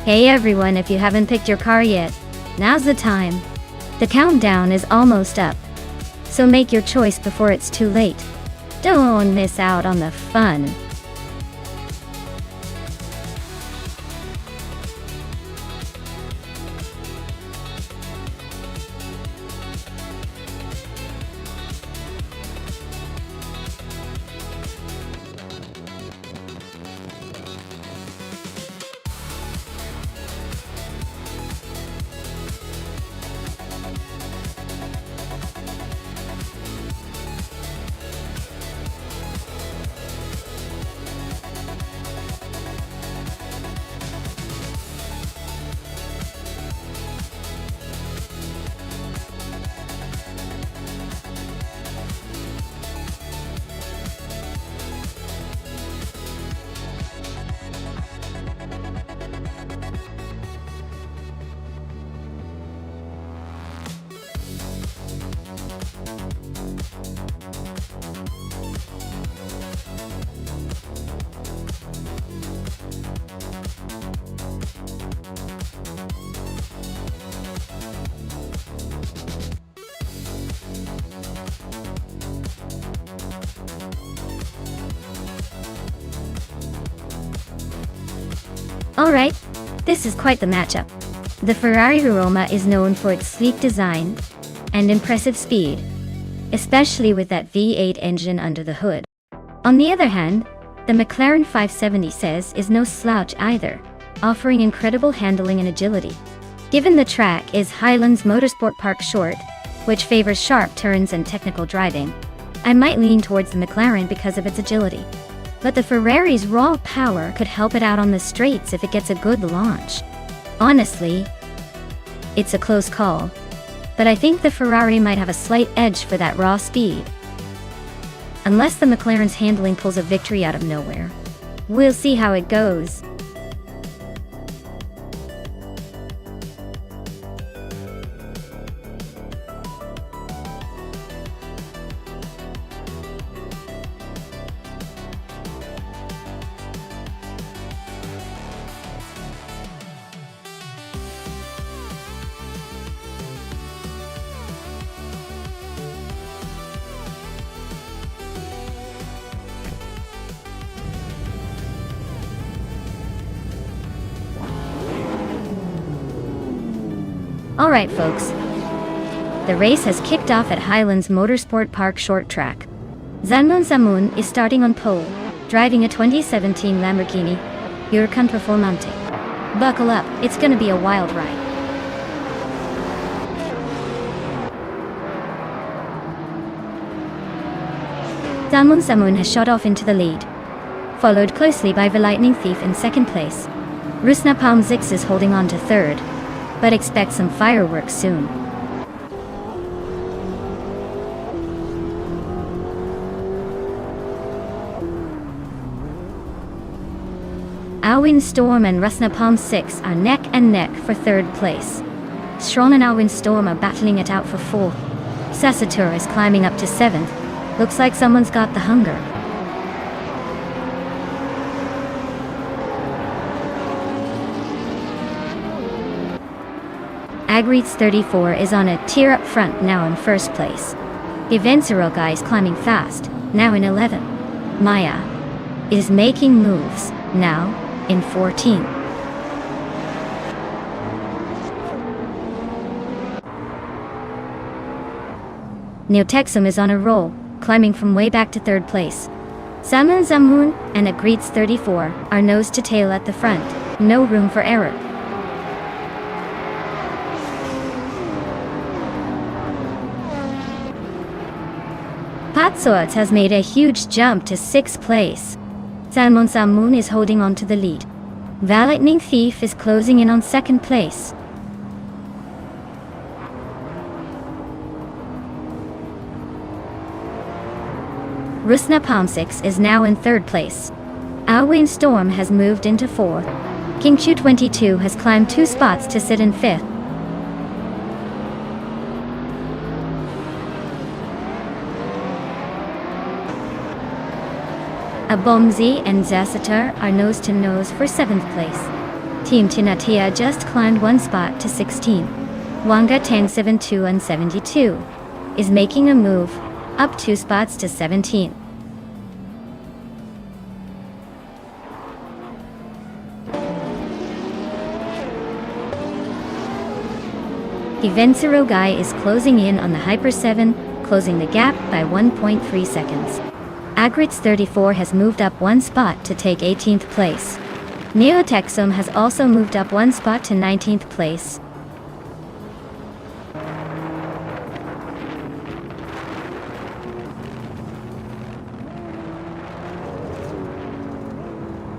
[SPEAKER 1] Hey everyone, if you haven't picked your car yet, now's the time. The countdown is almost up, so make your choice before it's too late. Don't miss out on the fun. Alright, this is quite the matchup. The Ferrari Roma is known for its sleek design and impressive speed, especially with that V8 engine under the hood. On the other hand, the McLaren 570 says is no slouch either, offering incredible handling and agility. Given the track is Highlands Motorsport Park Short, which favors sharp turns and technical driving, I might lean towards the McLaren because of its agility. But the Ferrari's raw power could help it out on the straights if it gets a good launch. Honestly, it's a close call, but I think the Ferrari might have a slight edge for that raw speed. Unless the McLaren's handling pulls a victory out of nowhere. We'll see how it goes. Alright folks, the race has kicked off at Highlands Motorsport Park Short Track. Zanmoon Zamoon is starting on pole, driving a 2017 Lamborghini Huracan Performante. Buckle up, it's gonna be a wild ride. Zanmoon Zamoon has shot off into the lead, followed closely by the Lightning Thief in second place. Rusna Palm Zix is holding on to third, but expect some fireworks soon. Alwyn Storm and Rusna Palm 6 are neck and neck for third place. Strong and Alwyn Storm are battling it out for fourth. Sasatur is climbing up to seventh. Looks like someone's got the hunger. Agriet's 34 is on a tear up front, now in first place. Evensero guy is climbing fast, now in 11. Maya is making moves, now in 14. Neotexum is on a roll, climbing from way back to third place. Zamoon Zamoon and Agriet's 34 are nose to tail at the front, no room for error. Patsoats has made a huge jump to 6th place. Zanmoon Zamoon is holding on to the lead. The Lightning Thief is closing in on 2nd place. Rusna Palmsix is now in 3rd place. Alwyn Storm has moved into 4th. Kingchu 22 has climbed 2 spots to sit in 5th. Abomzi and Zasatar are nose to nose for 7th place. Team Tinatia just climbed 1 spot to 16. Wanga Tang 72 and 72 is making a move, up 2 spots to 17. Evensero Guy is closing in on the Hyper 7, closing the gap by 1.3 seconds. Agriet's 34 has moved up 1 spot to take 18th place. Neotexum has also moved up 1 spot to 19th place.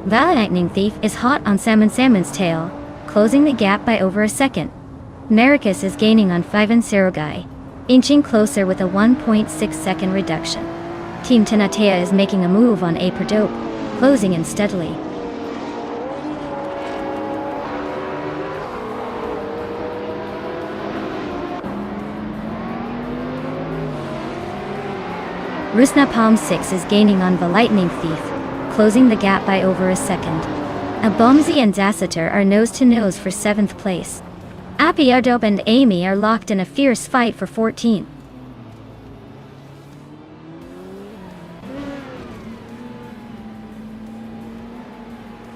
[SPEAKER 1] The Lightning Thief is hot on Salmon's tail, closing the gap by over a second. Maricus is gaining on Fivan Serogai, inching closer with a 1.6 second reduction. Team Tenatea is making a move on A per dope, closing in steadily. Rusna Palm 6 is gaining on the Lightning Thief, closing the gap by over a second. Abomzi and Zasater are nose to nose for 7th place. Apiardope and Amy are locked in a fierce fight for 14.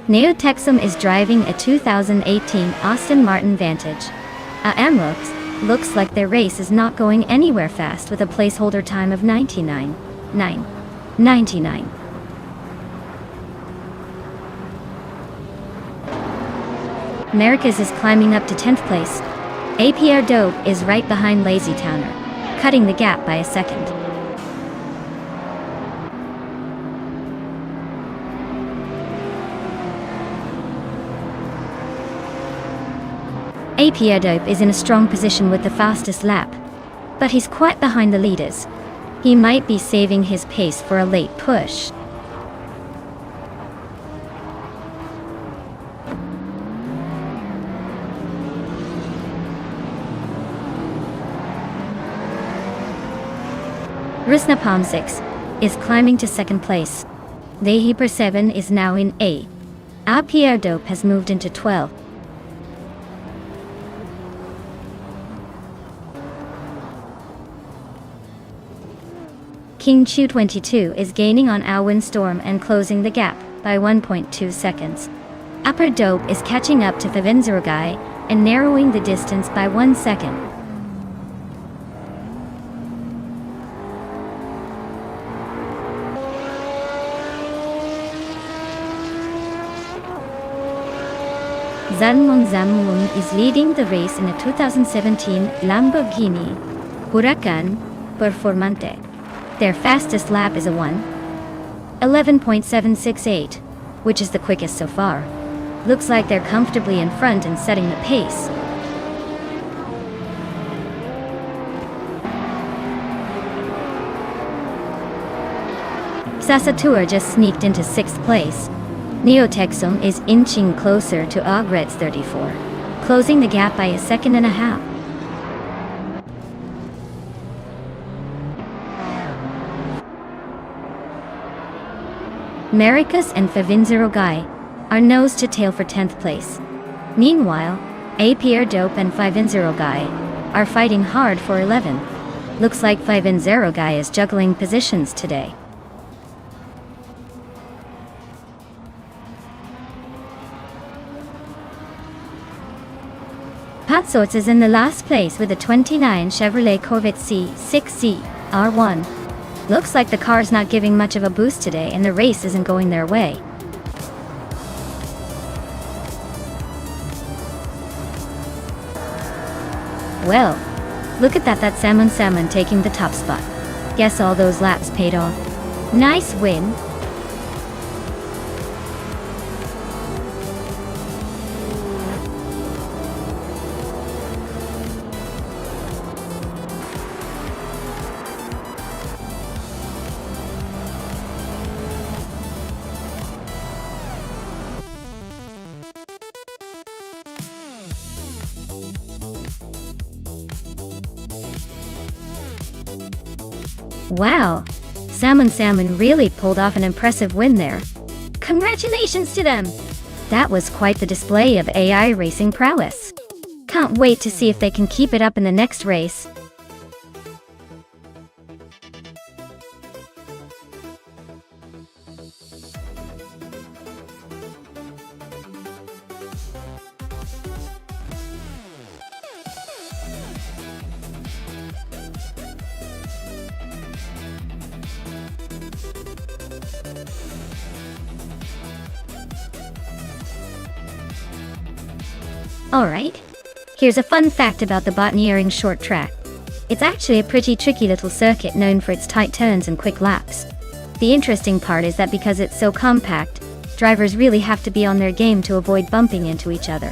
[SPEAKER 1] Neo Texum is driving a 2018 Aston Martin Vantage. Looks like their race is not going anywhere fast with a placeholder time of 99. Americas is climbing up to 10th place. APR Dope is right behind Lazy Towner, cutting the gap by a second. APR Dope is in a strong position with the fastest lap, but he's quite behind the leaders. He might be saving his pace for a late push. Rusnapalm 6 is climbing to second place. Dehiper 7 is now in A. APR Dope has moved into 12. King Chu 22 is gaining on Alwyn Storm and closing the gap by 1.2 seconds. Upper Dope is catching up to Favinzerogai and narrowing the distance by 1 second. Zanmon is leading the race in a 2017 Lamborghini Huracan Performante. Their fastest lap is a 1:11.768, which is the quickest so far. Looks like they're comfortably in front and setting the pace. Sasatur just sneaked into 6th place. Neo Texum is inching closer to Agrets 34, closing the gap by a second and a half. Americas and Favinzerogai are nose to tail for 10th place. Meanwhile, APR Dope and Favinzerogai are fighting hard for 11. Looks like Favinzerogai is juggling positions today. Patsorts is in the last place with a 29 Chevrolet Corvette C6C R1. Looks like the car's not giving much of a boost today and the race isn't going their way. Well, look at that Salmon taking the top spot. Guess all those laps paid off. Nice win. Wow, Salmon really pulled off an impressive win there. Congratulations to them! That was quite the display of AI racing prowess. Can't wait to see if they can keep it up in the next race. Alright, here's a fun fact about the Botniering short track. It's actually a pretty tricky little circuit known for its tight turns and quick laps. The interesting part is that because it's so compact, drivers really have to be on their game to avoid bumping into each other.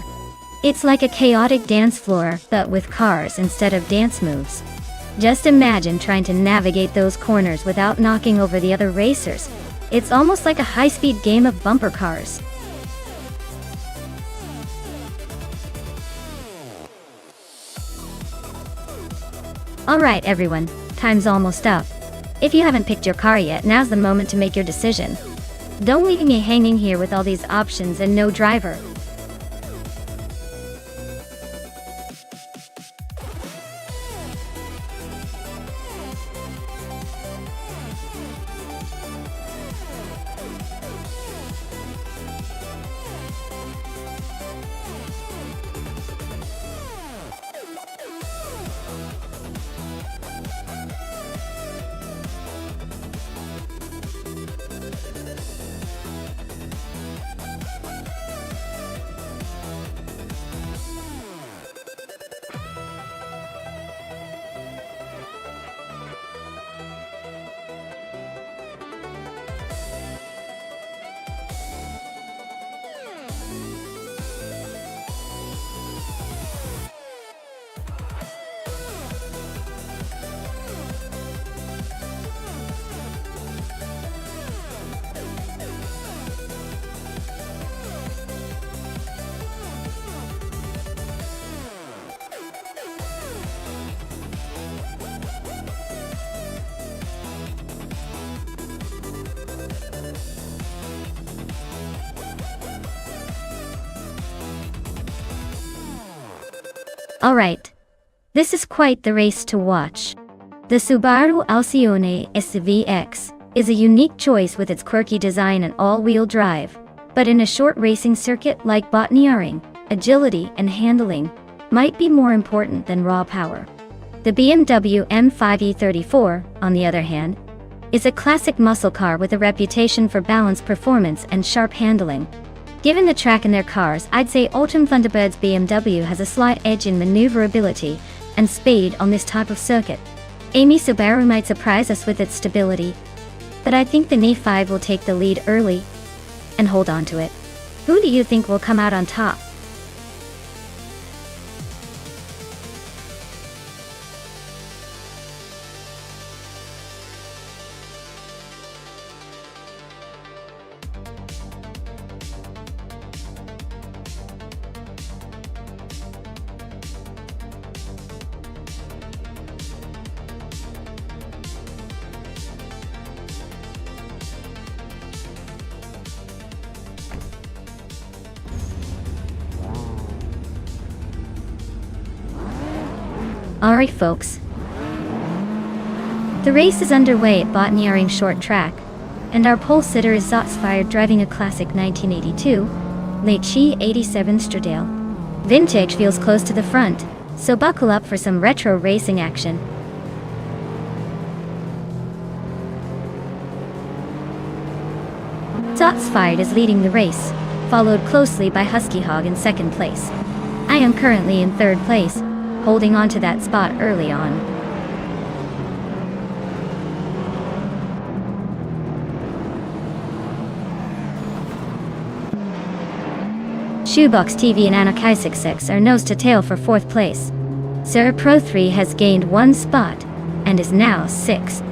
[SPEAKER 1] It's like a chaotic dance floor, but with cars instead of dance moves. Just imagine trying to navigate those corners without knocking over the other racers. It's almost like a high-speed game of bumper cars. Alright everyone, time's almost up. If you haven't picked your car yet, now's the moment to make your decision. Don't leave me hanging here with all these options and no driver. Alright. This is quite the race to watch. The Subaru Alcione SVX is a unique choice with its quirky design and all-wheel drive, but in a short racing circuit like botniering, agility and handling might be more important than raw power. The BMW M5E34, on the other hand, is a classic muscle car with a reputation for balanced performance and sharp handling. Given the track in their cars, I'd say Autumn Thunderbird's BMW has a slight edge in maneuverability and speed on this type of circuit. Amy Subaru might surprise us with its stability, but I think the Ni5 will take the lead early and hold on to it. Who do you think will come out on top? Alright folks. The race is underway at botniering short track, and our pole sitter is Zotsfired driving a classic 1982 Leitchi 87 Stradale. Vintage feels close to the front, so buckle up for some retro racing action. Zotsfired is leading the race, followed closely by Husky Hog in second place. I am currently in third place, holding on to that spot early on. Shoebox TV and Anarchy66 are nose to tail for fourth place. Sir Pro 3 has gained one spot and is now sixth.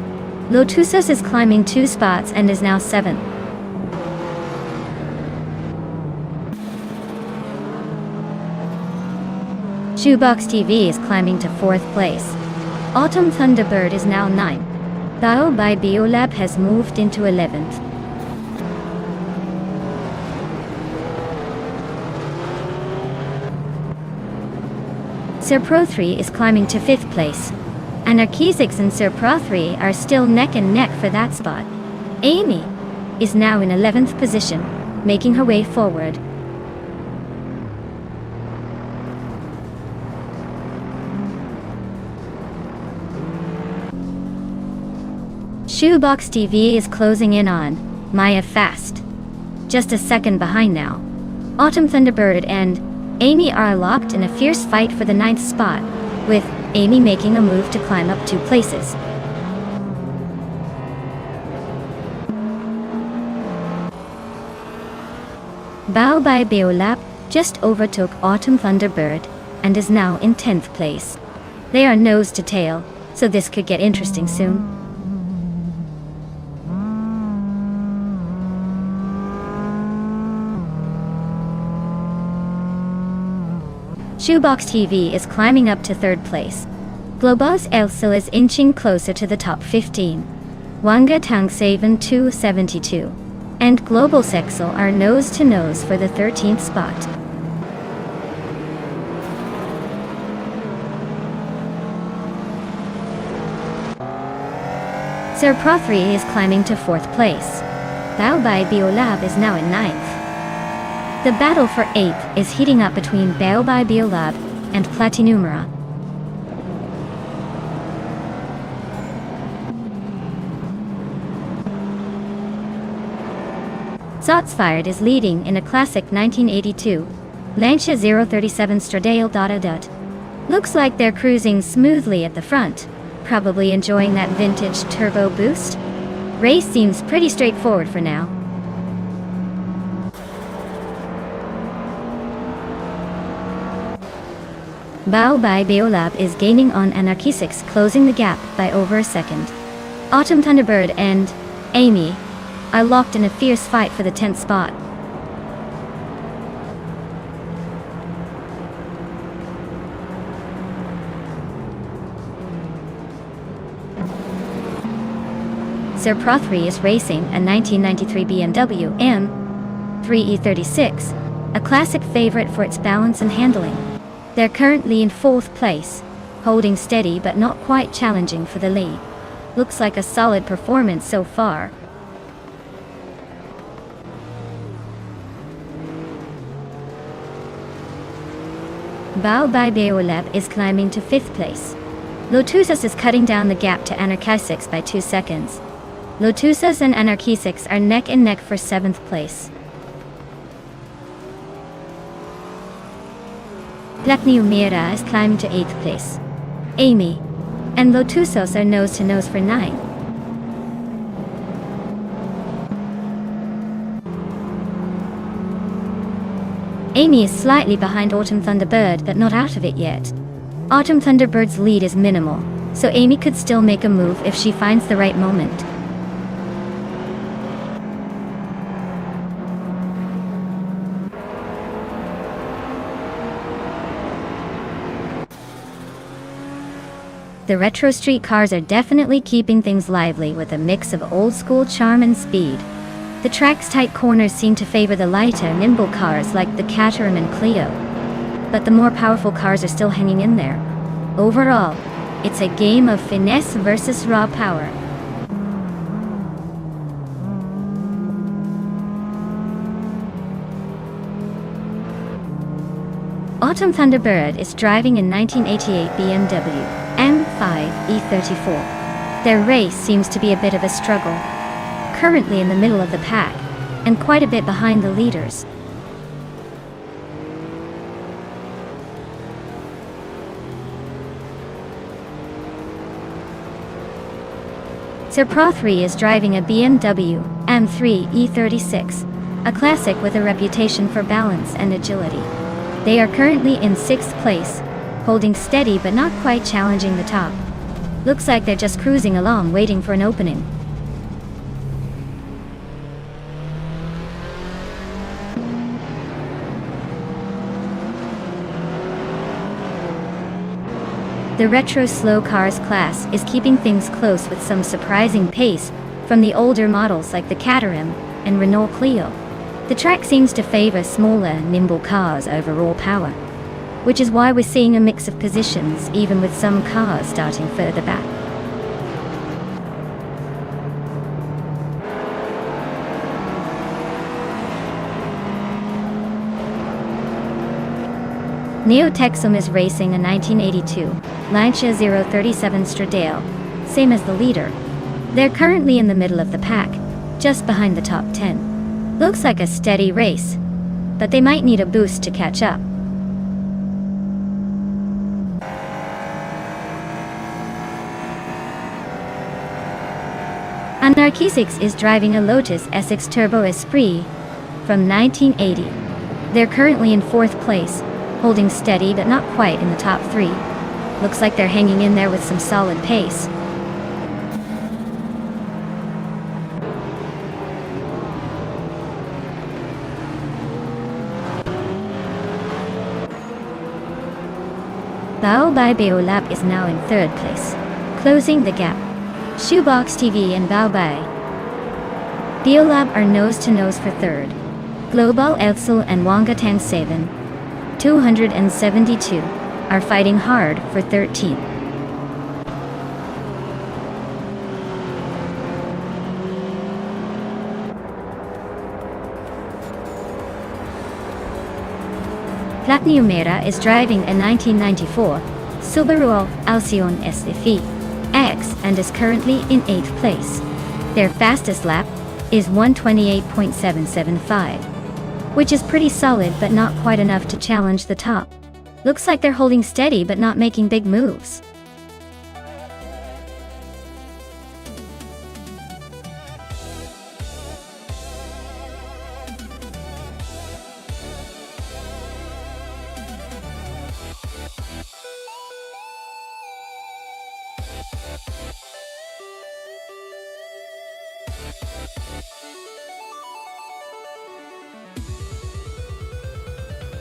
[SPEAKER 1] Lotusos is climbing 2 spots and is now seventh. Shoebox TV is climbing to 4th place. Autumn Thunderbird is now 9th. Bao by Biolab has moved into 11th. Sir Pro 3 is climbing to 5th place. Anarchy6 and Sir Pro 3 are still neck and neck for that spot. Amy is now in 11th position, making her way forward. Shoebox TV is closing in on Maya fast. Just a second behind now. Autumn Thunderbird and Amy are locked in a fierce fight for the 9th spot, with Amy making a move to climb up 2 places. Bao by Beolap just overtook Autumn Thunderbird and is now in 10th place. They are nose to tail, so this could get interesting soon. Shoebox TV is climbing up to 3rd place. Globos Elsil is inching closer to the top 15. Wanga Tangsaven 272 and Global Sexel are nose to nose for the 13th spot. Sir Pro 3 is climbing to 4th place. Bao by Biolab is now in 9th. The battle for 8th is heating up between Bao by Biolab and Platinumera. Zotsfired is leading in a classic 1982 Lancia 037 Stradale. Looks like they're cruising smoothly at the front, probably enjoying that vintage turbo boost. Race seems pretty straightforward for now. Bao by Beolab is gaining on Anarchy6, closing the gap by over a second. Autumn Thunderbird and Amy are locked in a fierce fight for the 10th spot. Sir Pro 3 is racing a 1993 BMW M3E36, a classic favorite for its balance and handling. They're currently in 4th place, holding steady but not quite challenging for the lead. Looks like a solid performance so far. Beolab is climbing to 5th place. Lotusas is cutting down the gap to Anarchisics by 2 seconds. Lotusas and Anarchisics are neck and neck for 7th place. Mira is climbing to 8th place. Amy and Lotusos are nose to nose for 9. Amy is slightly behind Autumn Thunderbird but not out of it yet. Autumn Thunderbird's lead is minimal, so Amy could still make a move if she finds the right moment. The retro street cars are definitely keeping things lively with a mix of old school charm and speed. The track's tight corners seem to favor the lighter, nimble cars like the Caterham and Clio. But the more powerful cars are still hanging in there. Overall, it's a game of finesse versus raw power. Autumn Thunderbird is driving a 1988 BMW M5 E34. Their race seems to be a bit of a struggle. Currently in the middle of the pack, and quite a bit behind the leaders. Sir Pro3 is driving a BMW M3 E36, a classic with a reputation for balance and agility. They are currently in 6th place, holding steady but not quite challenging the top. Looks like they're just cruising along waiting for an opening. The retro slow cars class is keeping things close with some surprising pace from the older models like the Caterham and Renault Clio. The track seems to favor smaller, nimble cars over raw power, which is why we're seeing a mix of positions even with some cars starting further back. Neo Texum is racing a 1982 Lancia 037 Stradale, same as the leader. They're currently in the middle of the pack, just behind the top 10. Looks like a steady race, but they might need a boost to catch up. Anarchisics is driving a Lotus S6 Turbo Esprit from 1980. They're currently in 4th place, holding steady but not quite in the top 3. Looks like they're hanging in there with some solid pace. Beolab is now in 3rd place, closing the gap. Shoebox TV and Beolab are nose to nose for 3rd. Global Elsul and Wangatang 7, 272, are fighting hard for 13th. Mira is driving a 1994 Subaru Alcyon SFE X and is currently in 8th place. Their fastest lap is 128.775, which is pretty solid but not quite enough to challenge the top. Looks like they're holding steady but not making big moves.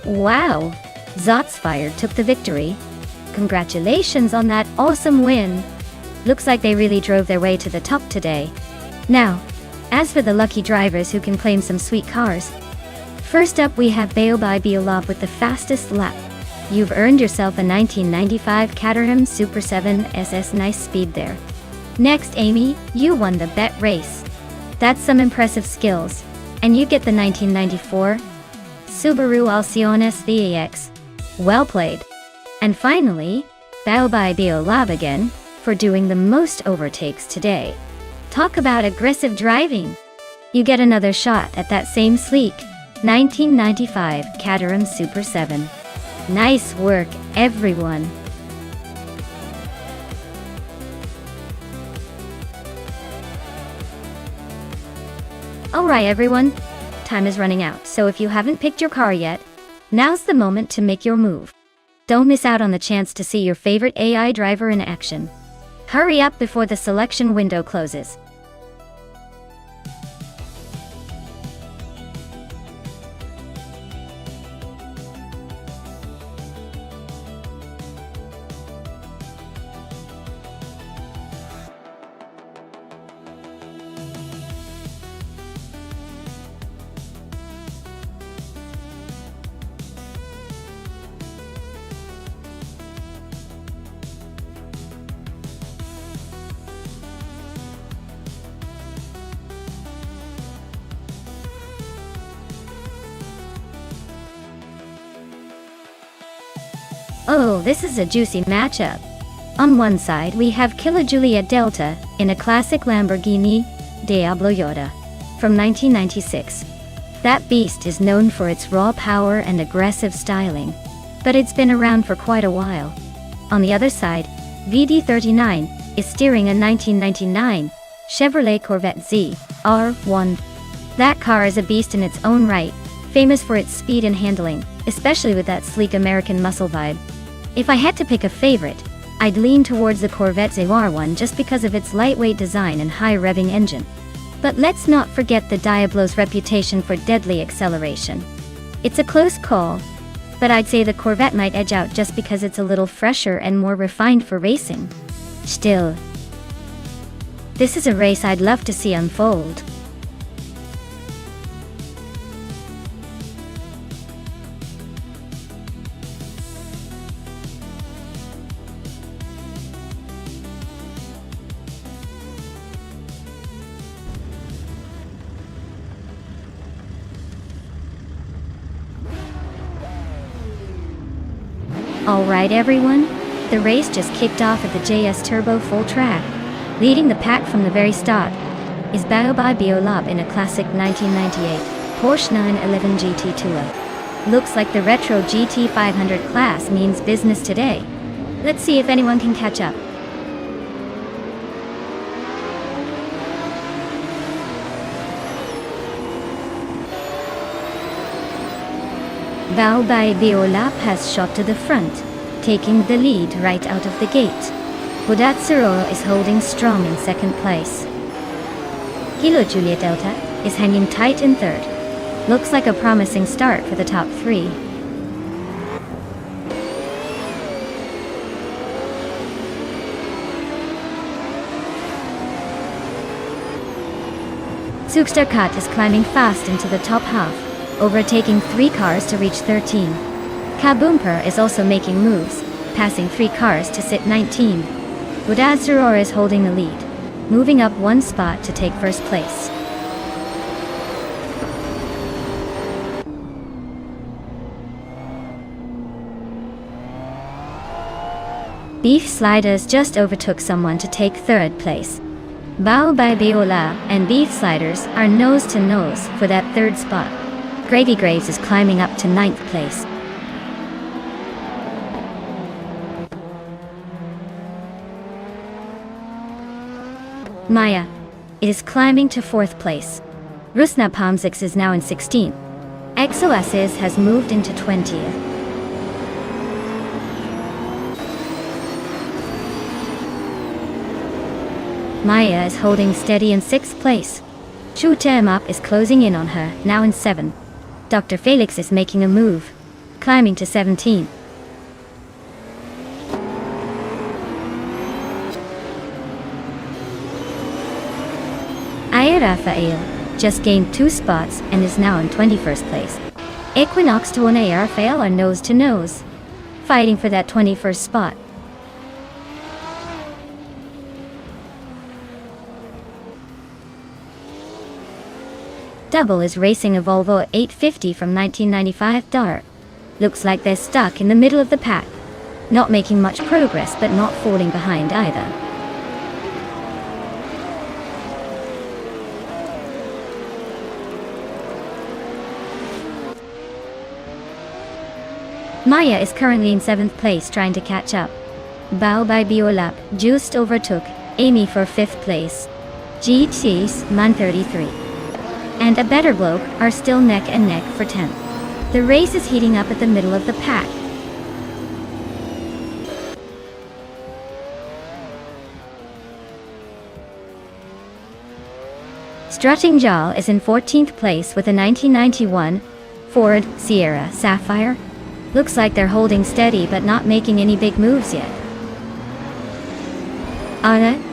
[SPEAKER 1] Wow! Zotsfire took the victory. Congratulations on that awesome win! Looks like they really drove their way to the top today. Now, as for the lucky drivers who can claim some sweet cars, first up we have Beolab with the fastest lap, You've earned yourself a 1995 Caterham Super 7 SS. Nice speed there. Next, Amy, you won the bet race. That's some impressive skills. And you get the 1994 Subaru Alciones VAX. Well played. And finally, Baobab Biolab again, for doing the most overtakes today. Talk about aggressive driving. You get another shot at that same sleek 1995 Caterham Super 7. Nice work, everyone. Alright everyone, time is running out, so if you haven't picked your car yet, now's the moment to make your move. Don't miss out on the chance to see your favorite AI driver in action. Hurry up before the selection window closes. Oh, this is a juicy matchup. On one side we have Killer Juliet Delta in a classic Lamborghini Diablo Yoda from 1996. That beast is known for its raw power and aggressive styling, but it's been around for quite a while. On the other side, VD39 is steering a 1999 Chevrolet Corvette Z R1. That car is a beast in its own right, famous for its speed and handling, especially with that sleek American muscle vibe. If I had to pick a favorite, I'd lean towards the Corvette ZR1 just because of its lightweight design and high revving engine. But let's not forget the Diablo's reputation for deadly acceleration. It's a close call, but I'd say the Corvette might edge out just because it's a little fresher and more refined for racing. Still, this is a race I'd love to see unfold. Alright everyone, the race just kicked off at the JS Turbo Full Track. Leading the pack from the very start is Baobab Biolab in a classic 1998 Porsche 911 GT Tourer. Looks like the retro GT 500 class means business today. Let's see if anyone can catch up. Baobab Biolab has shot to the front, taking the lead right out of the gate. Budatsuro is holding strong in second place. Kilo Juliet Delta is hanging tight in third. Looks like a promising start for the top three. Sukstarkat is climbing fast into the top half, overtaking 3 cars to reach 13. Kaboomper is also making moves, passing 3 cars to sit 19. Budatsuro is holding the lead, moving up 1 spot to take first place. Beef Sliders just overtook someone to take third place. Baobab Biolab and Beef Sliders are nose to nose for that third spot. Gravy Graves is climbing up to 9th place. Maya is climbing to 4th place. Rusna Pomzix is now in 16th. Exoasis has moved into 20th. Maya is holding steady in 6th place. Chu Temap is closing in on her, now in 7th. Dr. Felix is making a move, climbing to 17th. Aya Rafael just gained 2 spots and is now in 21st place. Equinox to Rafael are nose to nose. fighting for that 21st spot. Double is racing a Volvo 850 from 1995 Dart. Looks like they're stuck in the middle of the pack. Not making much progress, but not falling behind either. Maya is currently in 7th place trying to catch up. Bao by Biolap just overtook Amy for 5th place. GT's Man 33 and A Better Bloke are still neck and neck for 10th. The race is heating up at the middle of the pack. Strutting Jal is in 14th place with a 1991 Ford Sierra Sapphire. Looks like they're holding steady but not making any big moves yet. Anna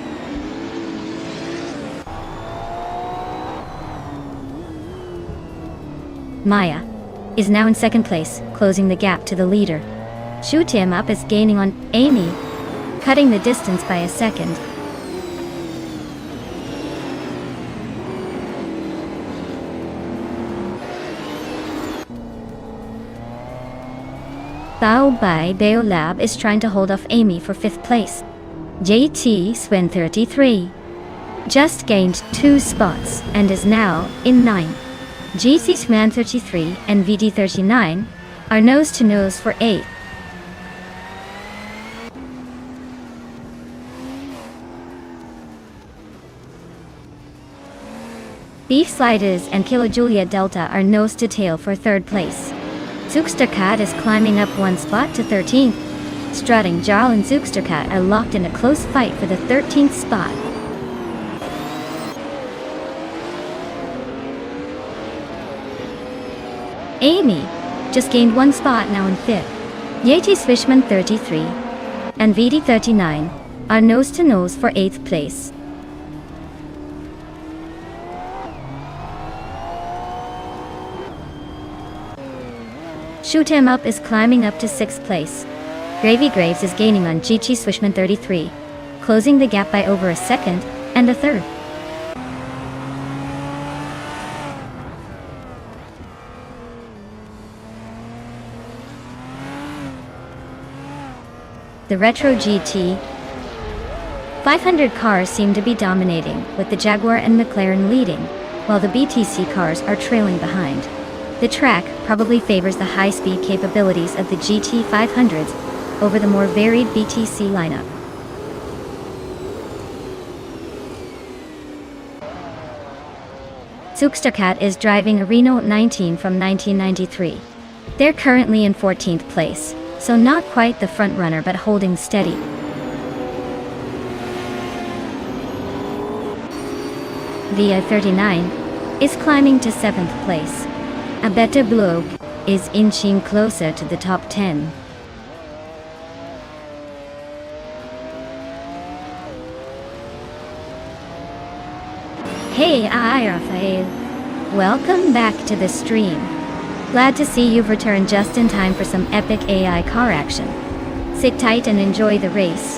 [SPEAKER 1] Maya is now in 2nd place, closing the gap to the leader. Shoot Him Up is gaining on Amy, cutting the distance by a second. Bao by Beolab is trying to hold off Amy for 5th place. JT Swen 33 just gained 2 spots and is now in 9th. GC Sman 33 and VD 39 are nose to nose for 8th. Beef Sliders and Kilo Julia Delta are nose to tail for 3rd place. Zookstercat is climbing up 1 spot to 13th. Strutting Jarl and Zookstercat are locked in a close fight for the 13th spot. Amy just gained 1 spot, now in 5th. Yeti Swishman 33 and VD 39 are nose to nose for 8th place. Shoot Him Up is climbing up to 6th place. Gravy Graves is gaining on Chichi Swishman 33, closing the gap by over a 2nd and a 3rd. The Retro GT 500 cars seem to be dominating, with the Jaguar and McLaren leading, while the BTC cars are trailing behind. The track probably favors the high-speed capabilities of the GT 500s over the more varied BTC lineup. Zookstercat is driving a Renault 19 from 1993. They're currently in 14th place, so not quite the front runner but holding steady. The I-39 is climbing to 7th place. A Better Bloke is inching closer to the top 10. Hey, Raphael. Welcome back to the stream. Glad to see you've returned just in time for some epic AI car action. Sit tight and enjoy the race.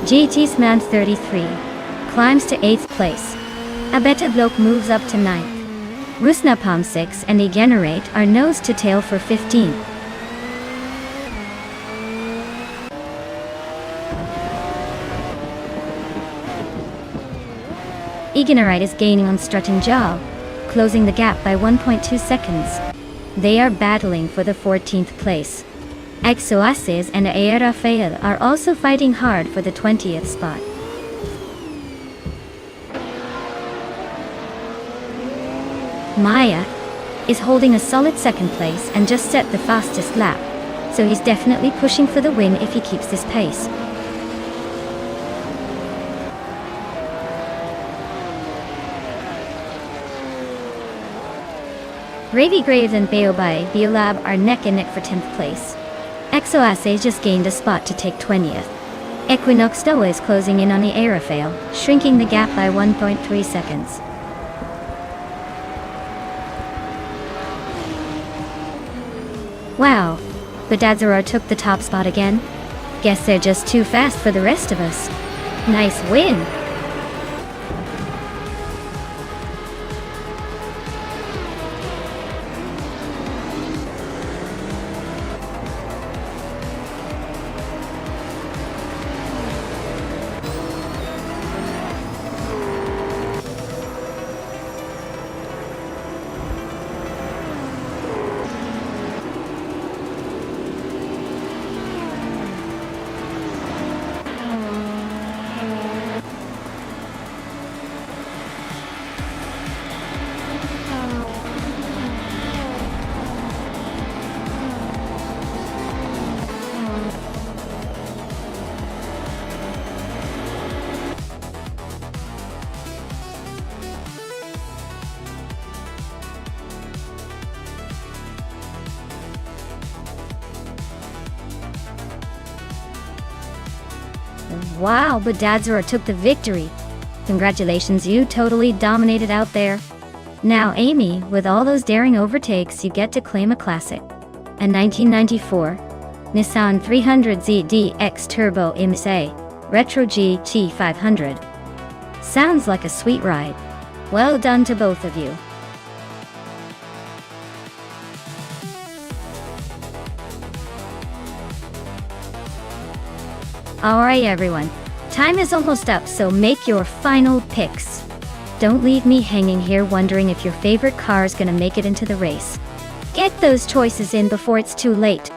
[SPEAKER 1] GT's Man 33 climbs to 8th place. A Better Bloke moves up to 9th. Rusna Palm 6 and Egenerate are nose to tail for 15th. Egenerite is gaining on Strutting Jaw, closing the gap by 1.2 seconds. They are battling for the 14th place. Exoasis and Rafael are also fighting hard for the 20th spot. Maya is holding a solid 2nd place and just set the fastest lap, so he's definitely pushing for the win if he keeps this pace. Gravy Graves and Beobai Biolab are neck and neck for 10th place. Exoace just gained a spot to take 20th. Equinox Doa is closing in on the Aerofail, shrinking the gap by 1.3 seconds. but Dadzara took the top spot again. Guess they're just too fast for the rest of us. Nice win! Wow, but Dadzara took the victory. Congratulations, you totally dominated out there. Now Amy, with all those daring overtakes, you get to claim a classic. A 1994 Nissan 300Z DX Turbo IMSA Retro GT 500. Sounds like a sweet ride. Well done to both of you. Alright everyone, time is almost up, so make your final picks. Don't leave me hanging here wondering if your favorite car is gonna make it into the race. Get those choices in before it's too late.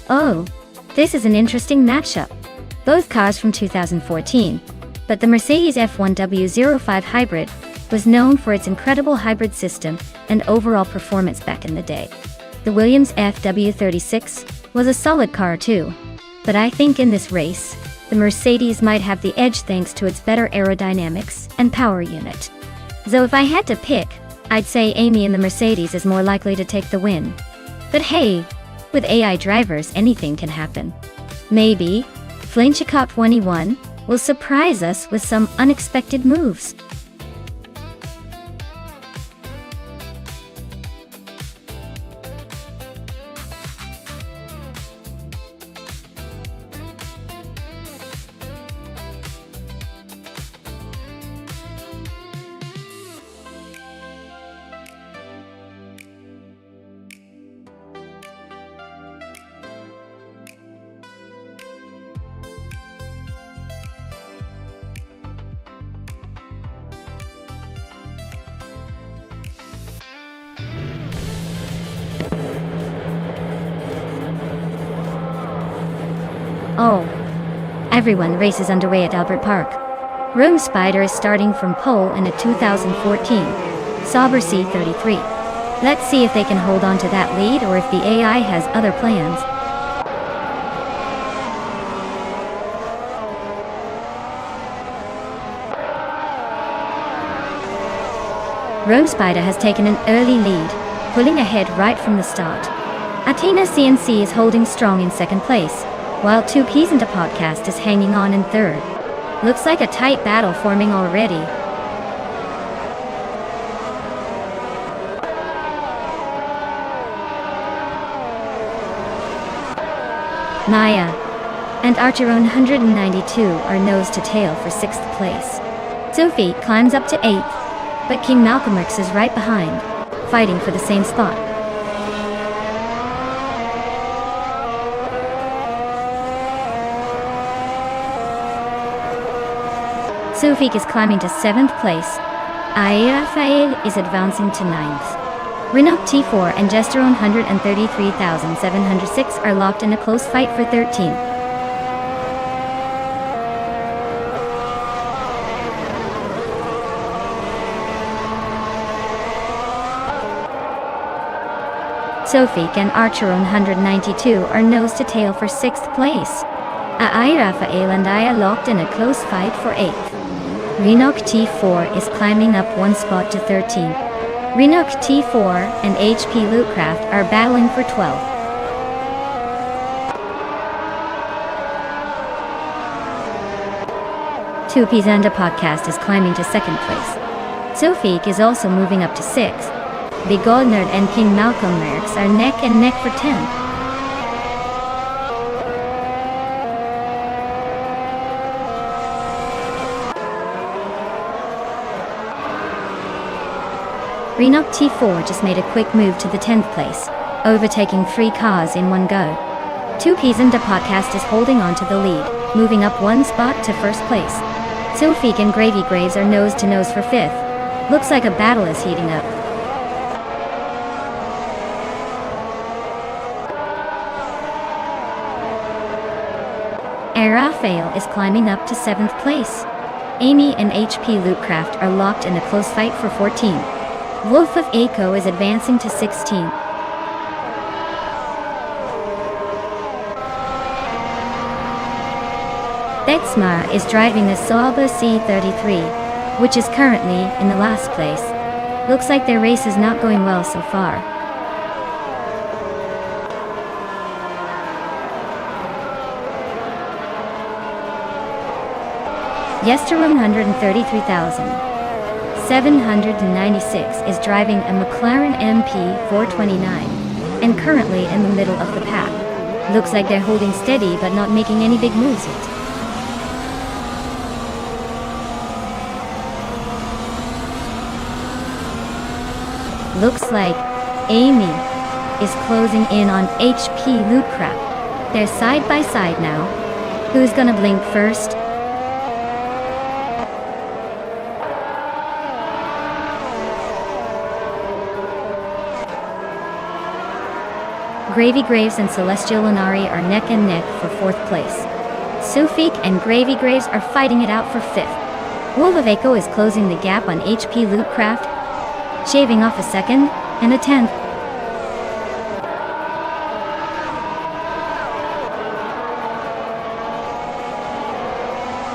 [SPEAKER 1] Oh, this is an interesting matchup. Both cars from 2014, but the Mercedes F1W05 Hybrid was known for its incredible hybrid system and overall performance back in the day. The Williams FW36 was a solid car too, but I think in this race, the Mercedes might have the edge thanks to its better aerodynamics and power unit. So if I had to pick, I'd say Amy in the Mercedes is more likely to take the win. But hey, with AI drivers, anything can happen. Maybe Flanchicop 21 will surprise us with some unexpected moves. Oh, everyone, race is underway at Albert Park. Rome Spider is starting from pole in a 2014 Sauber C33. Let's see if they can hold on to that lead or if the AI has other plans. Rome Spider has taken an early lead, pulling ahead right from the start. Athena CNC is holding strong in second place, while 2Ps into podcast is hanging on in third. Looks like a tight battle forming already. Maya and Archer 192 are nose to tail for 6th place. Sophie climbs up to 8th, but King Malcolm X is right behind, fighting for the same spot. Sophie is climbing to 7th place. Rafael is advancing to 9th. Rinok T4 and Jester 133,706 are locked in a close fight for 13th. Sophie and Archer 192 are nose to tail for 6th place. Rafael and I are locked in a close fight for 8th. Rinok T4 is climbing up 1 spot to 13th. Rinok T4 and HP Lootcraft are battling for 12th. Two Pizanda Podcast is climbing to 2nd place. Sophie is also moving up to 6th. Big Goldnerd and King Malcolm X are neck and neck for 10th. Rinok T4 just made a quick move to the 10th place, overtaking 3 cars in one go. Two Pizanda Podcast is holding on to the lead, moving up 1 spot to 1st place. Sophie and Gravy Graves are nose to nose for 5th. Looks like a battle is heating up. Rafael is climbing up to 7th place. Amy and HP Lootcraft are locked in a close fight for 14th. Wolf of Aiko is advancing to 16th. Dexma is driving a Sauber C33, which is currently in the last place. Looks like their race is not going well so far. Yester 133,796 is driving a McLaren MP429 and currently in the middle of the pack. Looks like they're holding steady but not making any big moves yet. Looks like Amy is closing in on HP Lootcraft. They're side by side now. Who's gonna blink first? Gravy Graves and Celestial Lunari are neck and neck for 4th place. Sophie and Gravy Graves are fighting it out for 5th. Wolf of Aiko is closing the gap on HP Lootcraft, shaving off a 2nd and a 10th.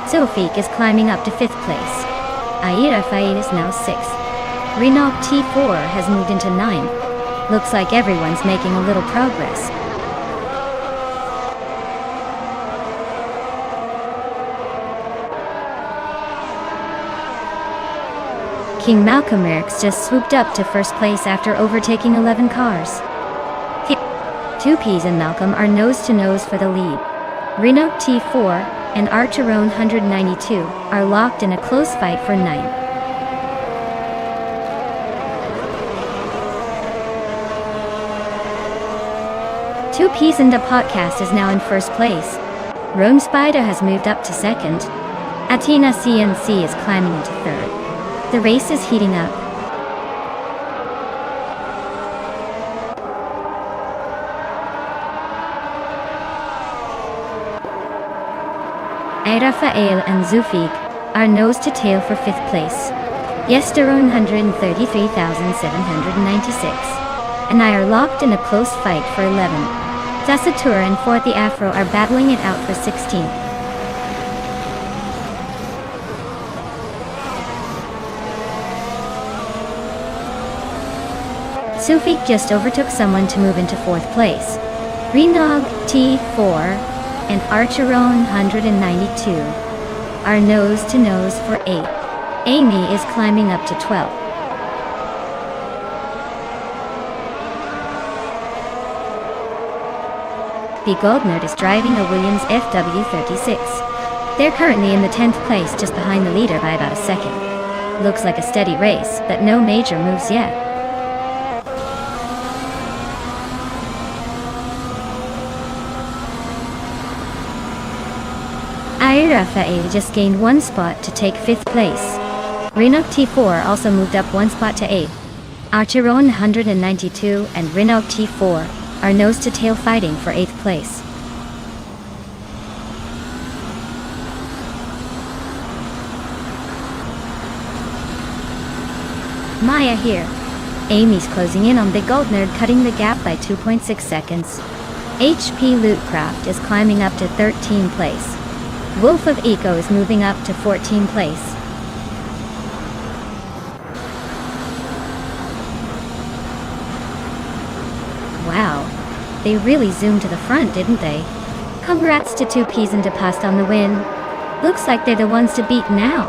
[SPEAKER 1] Sophie is climbing up to 5th place. Rafael is now 6th. Rinok T4 has moved into 9th. Looks like everyone's making a little progress. King Malcolm X just swooped up to 1st place after overtaking 11 cars. Two Ps and Malcolm are nose to nose for the lead. Rinok T4 and Archeron 192 are locked in a close fight for 9th. Two Ps and a Podcast is now in 1st place. Rome Spider has moved up to 2nd. Athena CNC is climbing into 3rd. The race is heating up. Rafael and Zufig are nose to tail for 5th place. Yester 133,796 and I are locked in a close fight for 11th. Tasatura and Forthy Afro are battling it out for 16th. Sufik just overtook someone to move into 4th place. Renog T4 and Archeron 192 are nose to nose for 8th. Amy is climbing up to 12th. The Gold Nerd is driving a Williams FW36. They're currently in the 10th place, just behind the leader by about a second. Looks like a steady race, but no major moves yet. Rafael just gained 1 spot to take 5th place. Renault T4 also moved up 1 spot to 8th. Archeron 192 and Renault T4 are nose-to-tail fighting for 8th place. Maya here. Amy's closing in on the Gold Nerd, cutting the gap by 2.6 seconds. HP Lootcraft is climbing up to 13th place. Wolf of Eco is moving up to 14th place. Wow, they really zoomed to the front, didn't they? Congrats to 2Ps and Depast on the win. Looks like they're the ones to beat now.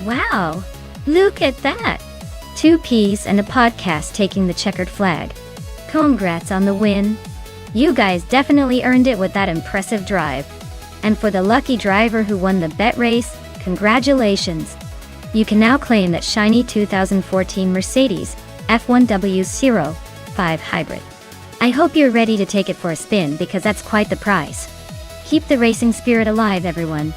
[SPEAKER 1] Wow, look at that! 2Ps and a podcast taking the checkered flag. Congrats on the win. You guys definitely earned it with that impressive drive. And for the lucky driver who won the bet race, congratulations. You can now claim that shiny 2014 Mercedes F1W05 Hybrid. I hope you're ready to take it for a spin, because that's quite the prize. Keep the racing spirit alive, everyone.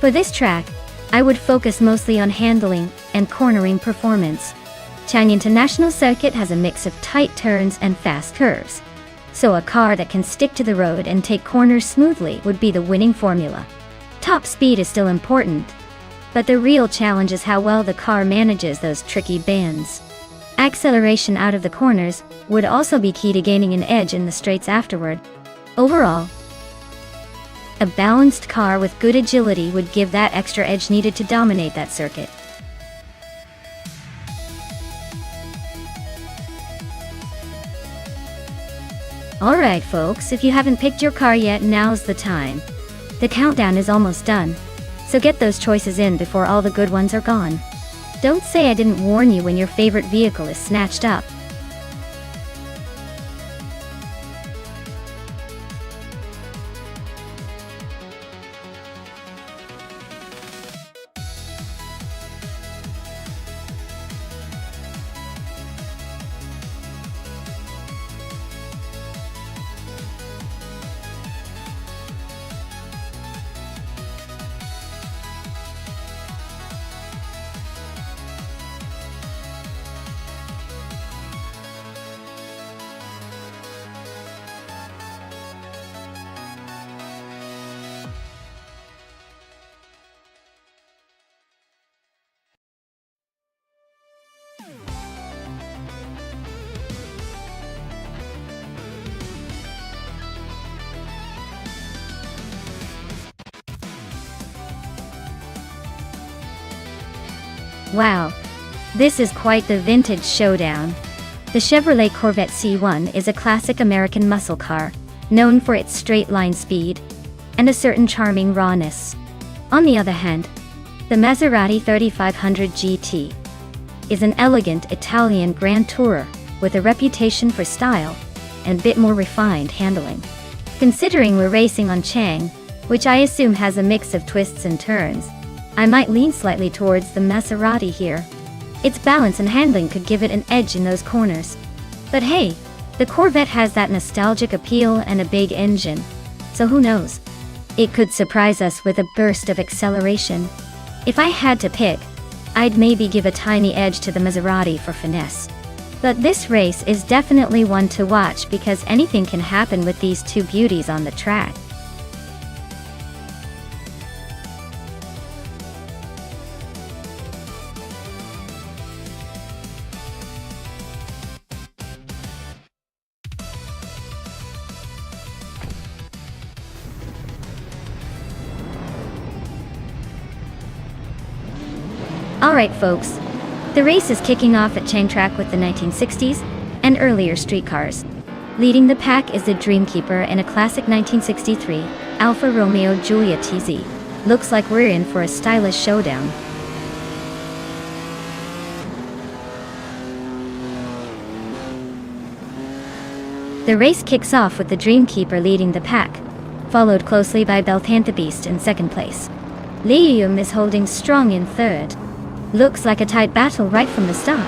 [SPEAKER 1] For this track, I would focus mostly on handling and cornering performance. Chang International Circuit has a mix of tight turns and fast curves, so a car that can stick to the road and take corners smoothly would be the winning formula. Top speed is still important, but the real challenge is how well the car manages those tricky bends. Acceleration out of the corners would also be key to gaining an edge in the straights afterward. Overall, a balanced car with good agility would give that extra edge needed to dominate that circuit. Alright folks, if you haven't picked your car yet, now's the time. The countdown is almost done, so get those choices in before all the good ones are gone. Don't say I didn't warn you when your favorite vehicle is snatched up. Wow, This is quite the vintage showdown. The Chevrolet Corvette C1 is a classic American muscle car, known for its straight-line speed and a certain charming rawness. On the other hand, the Maserati 3500 GT is an elegant Italian Grand Tourer with a reputation for style and a bit more refined handling. Considering we're racing on Chang, which I assume has a mix of twists and turns, I might lean slightly towards the Maserati here. Its balance and handling could give it an edge in those corners. But hey, the Corvette has that nostalgic appeal and a big engine, so who knows? It could surprise us with a burst of acceleration. If I had to pick, I'd maybe give a tiny edge to the Maserati for finesse. But this race is definitely one to watch because anything can happen with these two beauties on the track. Alright folks, the race is kicking off at Chang Track with the 1960s and earlier streetcars. Leading the pack is the Dreamkeeper in a classic 1963 Alfa Romeo Giulia TZ. Looks like we're in for a stylish showdown. The race kicks off with the Dreamkeeper leading the pack, followed closely by Belthanta Beast in second place. Liam is holding strong in third. Looks like a tight battle right from the start.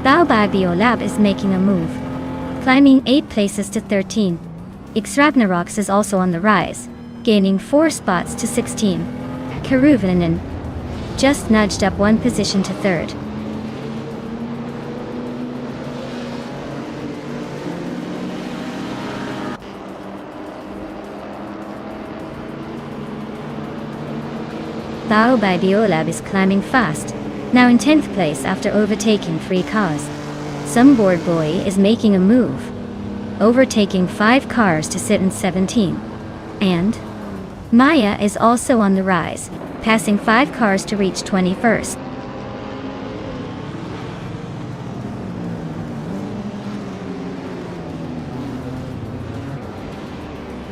[SPEAKER 1] Baobabio Lab is making a move, climbing 8 places to 13. Xragnarox is also on the rise, gaining 4 spots to 16. Karuvinen just nudged up 1 position to 3rd. Baobabio Lab is climbing fast, now in 10th place after overtaking 3 cars. Some Board Boy is making a move, overtaking 5 cars to sit in 17. And Maya is also on the rise, passing 5 cars to reach 21st.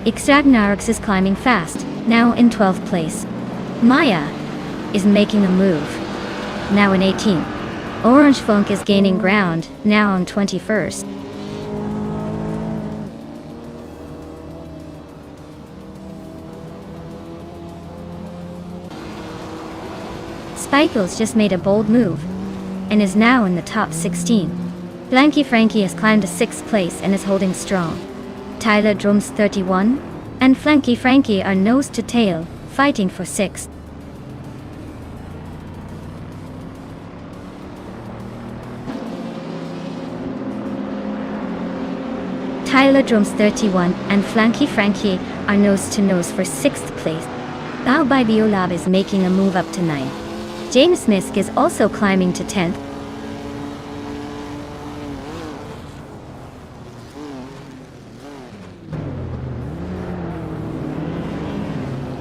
[SPEAKER 1] Xragnarox is climbing fast, now in 12th place. Maya is making a move, now in 18th. Orange Funk is gaining ground, now on 21st. Spikles just made a bold move, and is now in the top 16. Blanky Frankie has climbed to 6th place and is holding strong. Tyler Drums 31, and Flanky Frankie are nose to tail, fighting for 6th. Tyler Drums 31 and Flanky Frankie are nose to nose for 6th place. Baobabio Lab is making a move up to 9. James Misk is also climbing to 10th.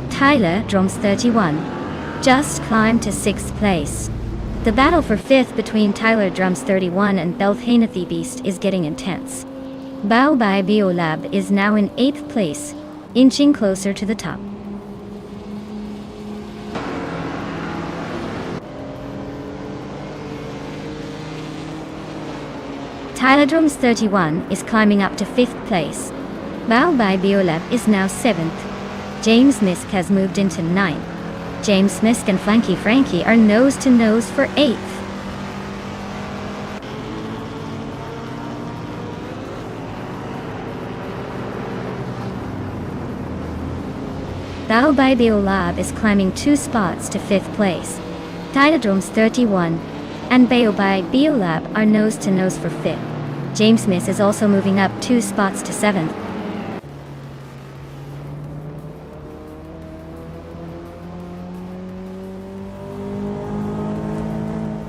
[SPEAKER 1] Tyler Drums 31 just climbed to 6th place. The battle for 5th between Tyler Drums 31 and Belthana Beast is getting intense. Baobabio Lab is now in 8th place, inching closer to the top. Tyler Drums 31 is climbing up to 5th place. Baobabio Lab is now 7th. James Misk has moved into 9th. James Misk and Flanky Frankie are nose to nose for 8th. Baobabio Lab is climbing 2 spots to 5th place. Tyler Drums 31 and Baobabio Lab are nose to nose for 5th. James Misk is also moving up 2 spots to 7th.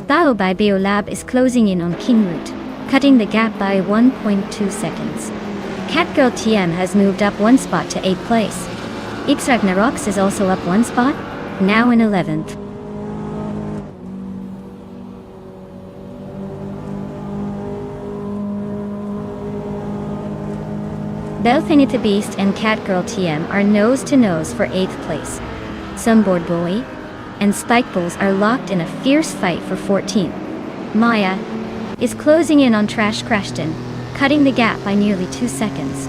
[SPEAKER 1] Baobabio Lab is closing in on King Root, cutting the gap by 1.2 seconds. Catgirl TM has moved up one spot to 8th place. Xragnarox is also up one spot, now in 11th. Belthanita Beast and Catgirl TM are nose to nose for 8th place. Sunboard Boy and Spike Bulls are locked in a fierce fight for 14th. Maya is closing in on Trash Crashton, cutting the gap by nearly 2 seconds.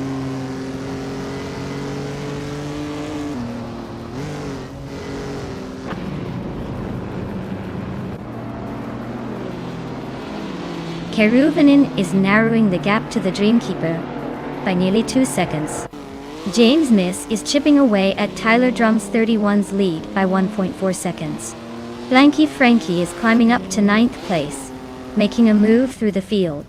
[SPEAKER 1] Keruvanin is narrowing the gap to the Dreamkeeper by nearly 2 seconds. James Miss is chipping away at Tyler Drums 31's lead by 1.4 seconds. Blanky Frankie is climbing up to 9th place, making a move through the field.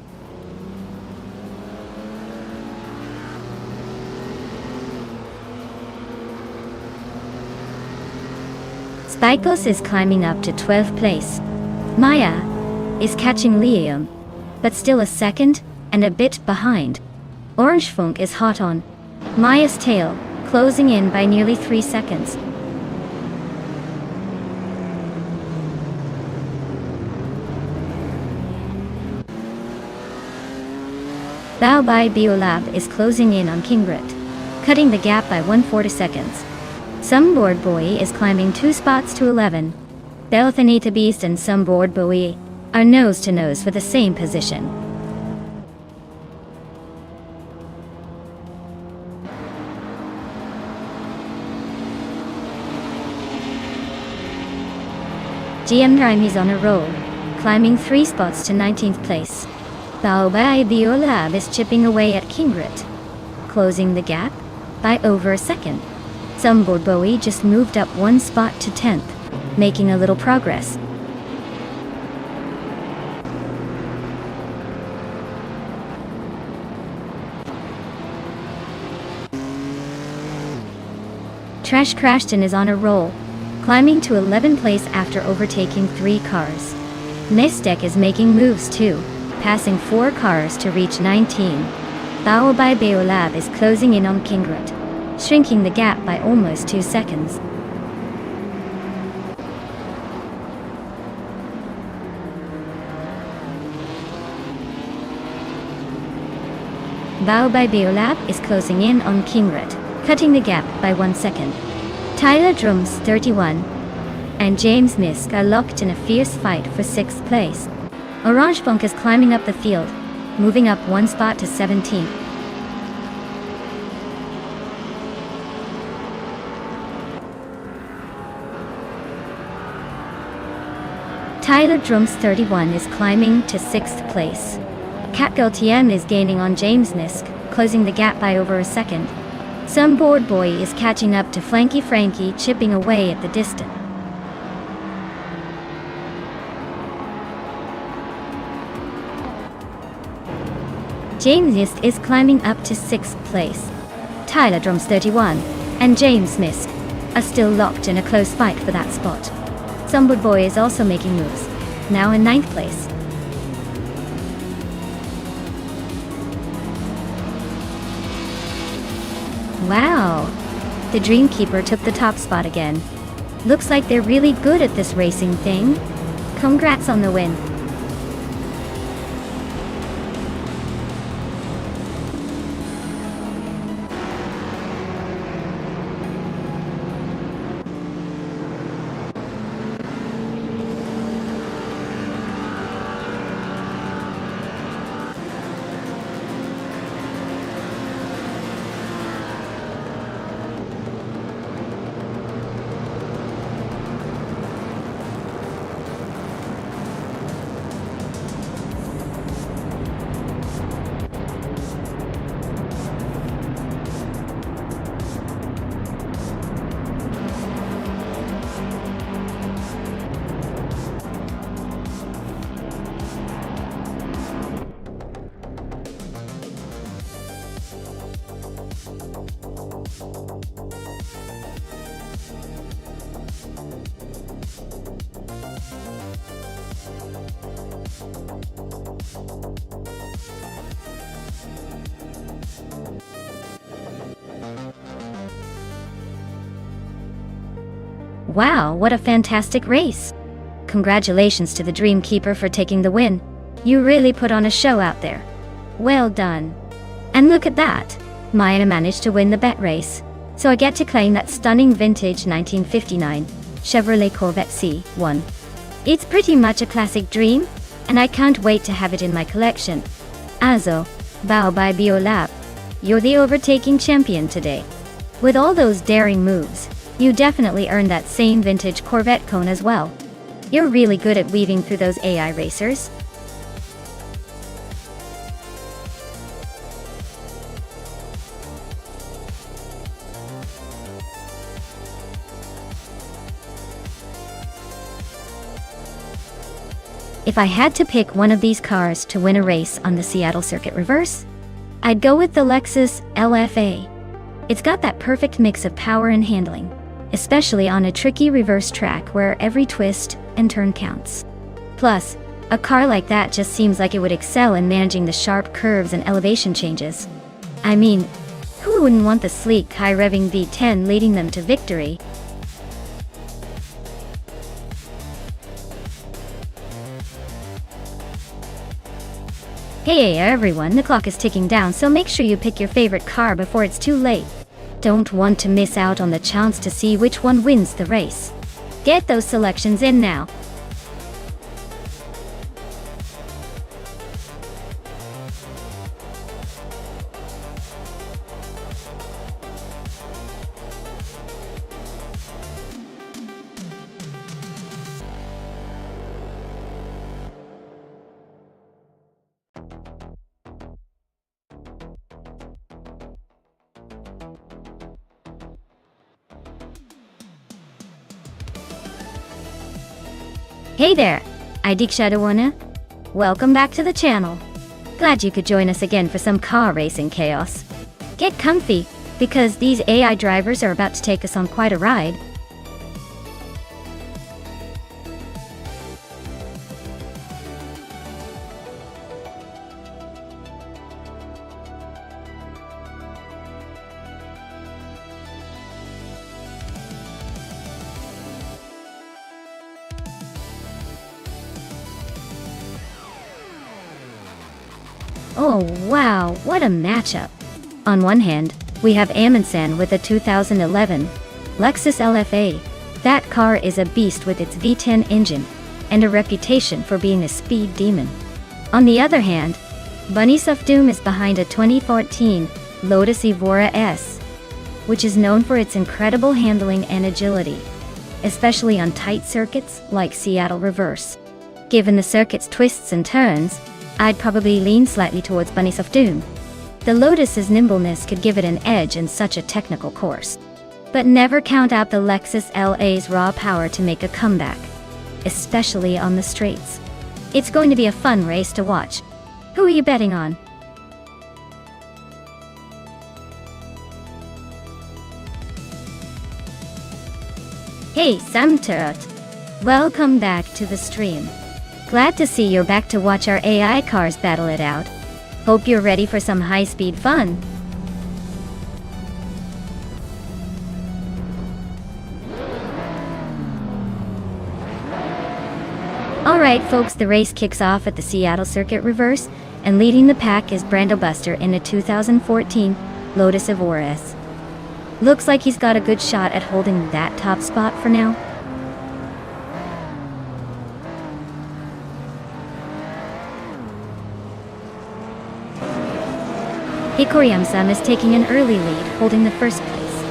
[SPEAKER 1] Spikos is climbing up to 12th place. Maya is catching Liam, but still a second and a bit behind. Orange Funk is hot on Maya's tail, closing in by nearly 3 seconds. Bao Bai Biolab is closing in on Kingrit, cutting the gap by 1/4 seconds. Sunboard Boy is climbing 2 spots to 11. Belthanita Beast and Sunboard Boy are nose to nose for the same position. GM Rhyme is on a roll, climbing 3 spots to 19th place. Baobai Biolab is chipping away at Kingrit, closing the gap by over a second. Sunboard Bowie just moved up 1 spot to 10th, making a little progress. Trash Crashton is on a roll, climbing to 11th place after overtaking 3 cars. Nistek is making moves too, passing 4 cars to reach 19. Baobai Beolab is closing in on Kingrit, shrinking the gap by almost 2 seconds. Baobai Beolab is closing in on Kingrit, cutting the gap by 1 second. Tyler Drums 31 and James Misk are locked in a fierce fight for 6th place. Orange Funk is climbing up the field, moving up 1 spot to 17th. Tyler Drums 31 is climbing to 6th place. Catgirl TM is gaining on James Misk, closing the gap by over a second. Sunboard Boy is catching up to Flanky Frankie, chipping away at the distance. James Misk is climbing up to 6th place. Tyler Drums 31 and James Misk are still locked in a close fight for that spot. Sunboard Boy is also making moves, now in 9th place. Wow! The Dreamkeeper took the top spot again. Looks like they're really good at this racing thing. Congrats on the win. Wow, what a fantastic race! Congratulations to the Dreamkeeper for taking the win. You really put on a show out there. Well done. And look at that! Maya managed to win the bet race, so I get to claim that stunning vintage 1959 Chevrolet Corvette C1. It's pretty much a classic dream, and I can't wait to have it in my collection. Also, bow bye Biolab. You're the overtaking champion today. With all those daring moves, you definitely earned that same vintage Corvette cone as well. You're really good at weaving through those AI racers. If I had to pick one of these cars to win a race on the Seattle Circuit Reverse, I'd go with the Lexus LFA. It's got that perfect mix of power and handling, especially on a tricky reverse track where every twist and turn counts. Plus, a car like that just seems like it would excel in managing the sharp curves and elevation changes. I mean, who wouldn't want the sleek, high-revving V10 leading them to victory? Hey everyone, the clock is ticking down, so make sure you pick your favorite car before it's too late. Don't want to miss out on the chance to see which one wins the race. Get those selections in now. Hey there, Shadowwana. Welcome back to the channel. Glad you could join us again for some car racing chaos. Get comfy, because these AI drivers are about to take us on quite a ride. Oh wow, what a matchup! On one hand, we have Amundsen with a 2011 Lexus LFA. That car is a beast with its V10 engine, and a reputation for being a speed demon. On the other hand, Bunny Sufdoom is behind a 2014 Lotus Evora S, which is known for its incredible handling and agility, especially on tight circuits like Seattle Reverse. Given the circuit's twists and turns, I'd probably lean slightly towards Bunny Sufdoom. The Lotus's nimbleness could give it an edge in such a technical course. But never count out the Lexus LA's raw power to make a comeback, especially on the straights. It's going to be a fun race to watch. Who are you betting on? Hey Samturot! Welcome back to the stream. Glad to see you're back to watch our AI cars battle it out. Hope you're ready for some high-speed fun. Alright folks, the race kicks off at the Seattle Circuit Reverse, and leading the pack is Brando Buster in a 2014 Lotus Evora S. Looks like he's got a good shot at holding that top spot for now. Hikoriamsam is taking an early lead, holding the first place.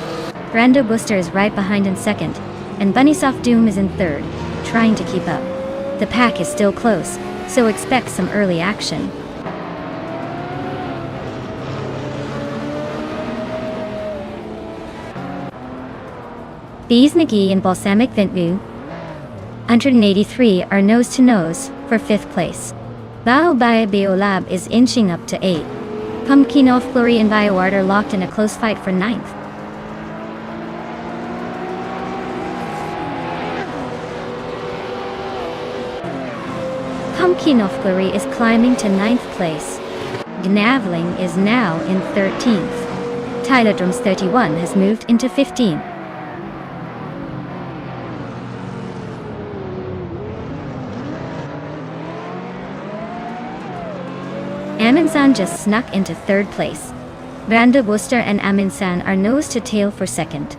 [SPEAKER 1] Brando Buster is right behind in second, and Bunny Sufdoom is in third, trying to keep up. The pack is still close, so expect some early action. Beesnagi and Balsamic Vintvu 183 are nose-to-nose for 5th place. Baobaya Biolab is inching up to 8. Pumpkin of Glory and BioArt are locked in a close fight for 9th. Pumpkin of Glory is climbing to 9th place. Gnavling is now in 13th. Tylodrums 31 has moved into 15th. Aminsan just snuck into third place. Brando Booster and Aminsan are nose to tail for second.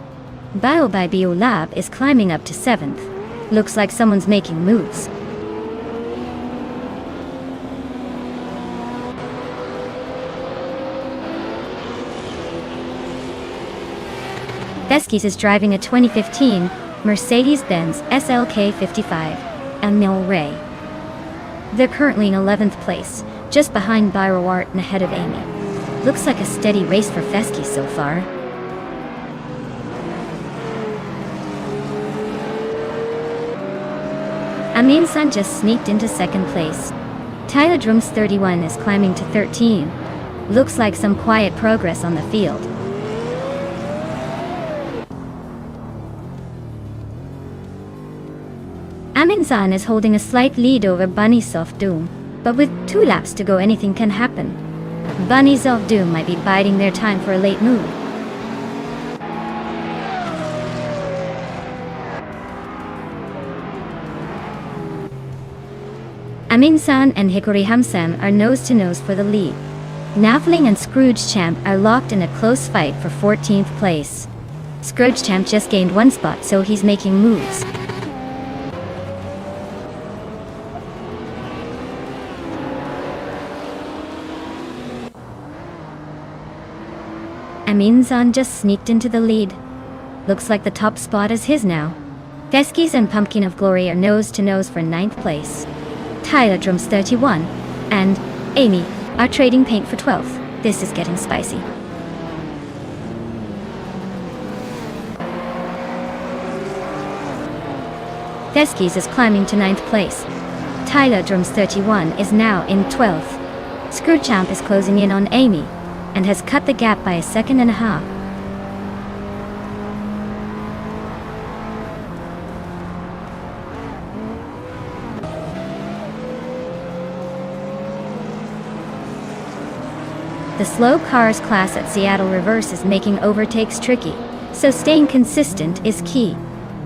[SPEAKER 1] Bao by Bio Lab is climbing up to seventh. Looks like someone's making moves. Deskis is driving a 2015 Mercedes-Benz SLK 55 Emil Ray. They're currently in 11th place, just behind Byrawart and ahead of Amy. Looks like a steady race for Fesky so far. Amin San just sneaked into second place. Tyler Drums 31 is climbing to 13. Looks like some quiet progress on the field. Aminsan is holding a slight lead over Bunnies of Doom, but with 2 laps to go anything can happen. Bunnies of Doom might be biding their time for a late move. Aminsan and Hikori Hamsam are nose to nose for the lead. Navling and Scrooge Champ are locked in a close fight for 14th place. Scrooge Champ just gained 1 spot, so he's making moves. Aminsan just sneaked into the lead. Looks like the top spot is his now. Deskis and Pumpkin of Glory are nose to nose for 9th place. Tyler Drums 31 and Amy are trading paint for 12th. This is getting spicy. Deskis is climbing to 9th place. Tyler Drums 31 is now in 12th. Screwchamp is closing in on Amy and has cut the gap by 1.5 seconds. The slow cars class at Seattle Reverse is making overtakes tricky, so staying consistent is key.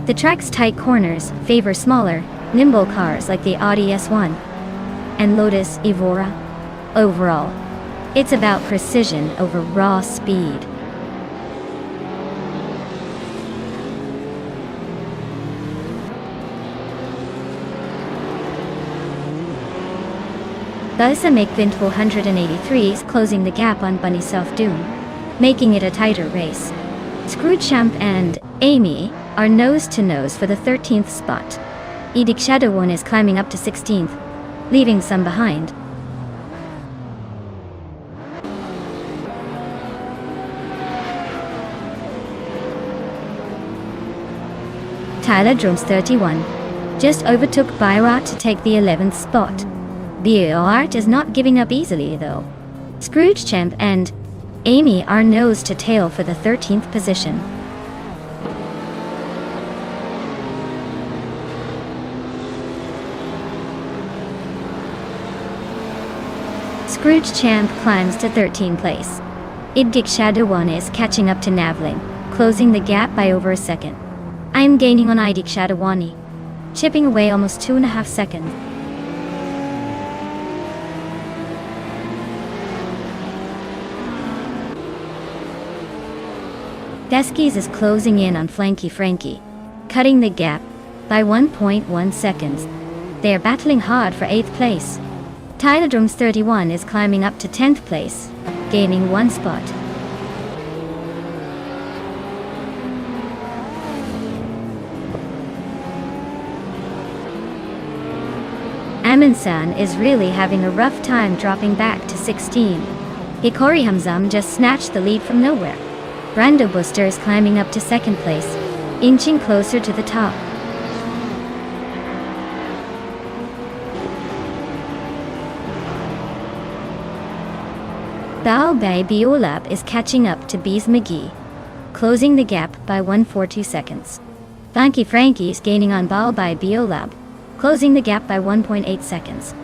[SPEAKER 1] The track's tight corners favor smaller, nimble cars like the Audi S1 and Lotus Evora. Overall, it's about precision over raw speed. Buzz McVint 483 is closing the gap on Bunny Self Doom, making it a tighter race. Screwchamp and Amy are nose to nose for the 13th spot. Edic Shadow 1 is climbing up to 16th, leaving some behind. Tyler Drums 31 just overtook Byrat to take the 11th spot. Byrat is not giving up easily though. Scrooge Champ and Amy are nose to tail for the 13th position. Scrooge Champ climbs to 13th place. Idgik Shadow 1 is catching up to Navling, closing the gap by over a second. I am gaining on Idgik Shadow 1, chipping away almost 2.5 seconds. Deskis is closing in on Flanky Frankie, cutting the gap by 1.1 seconds. They are battling hard for 8th place. Tyler Drums 31 is climbing up to 10th place, gaining 1 spot. Aminsan is really having a rough time dropping back to 16. Hikori Hamzam just snatched the lead from nowhere. Brando Booster is climbing up to 2nd place, inching closer to the top. Bao Bay Biolab is catching up to Bees McGee, closing the gap by 1.42 seconds. Funky Frankie is gaining on Bao Bay Biolab, closing the gap by 1.8 seconds.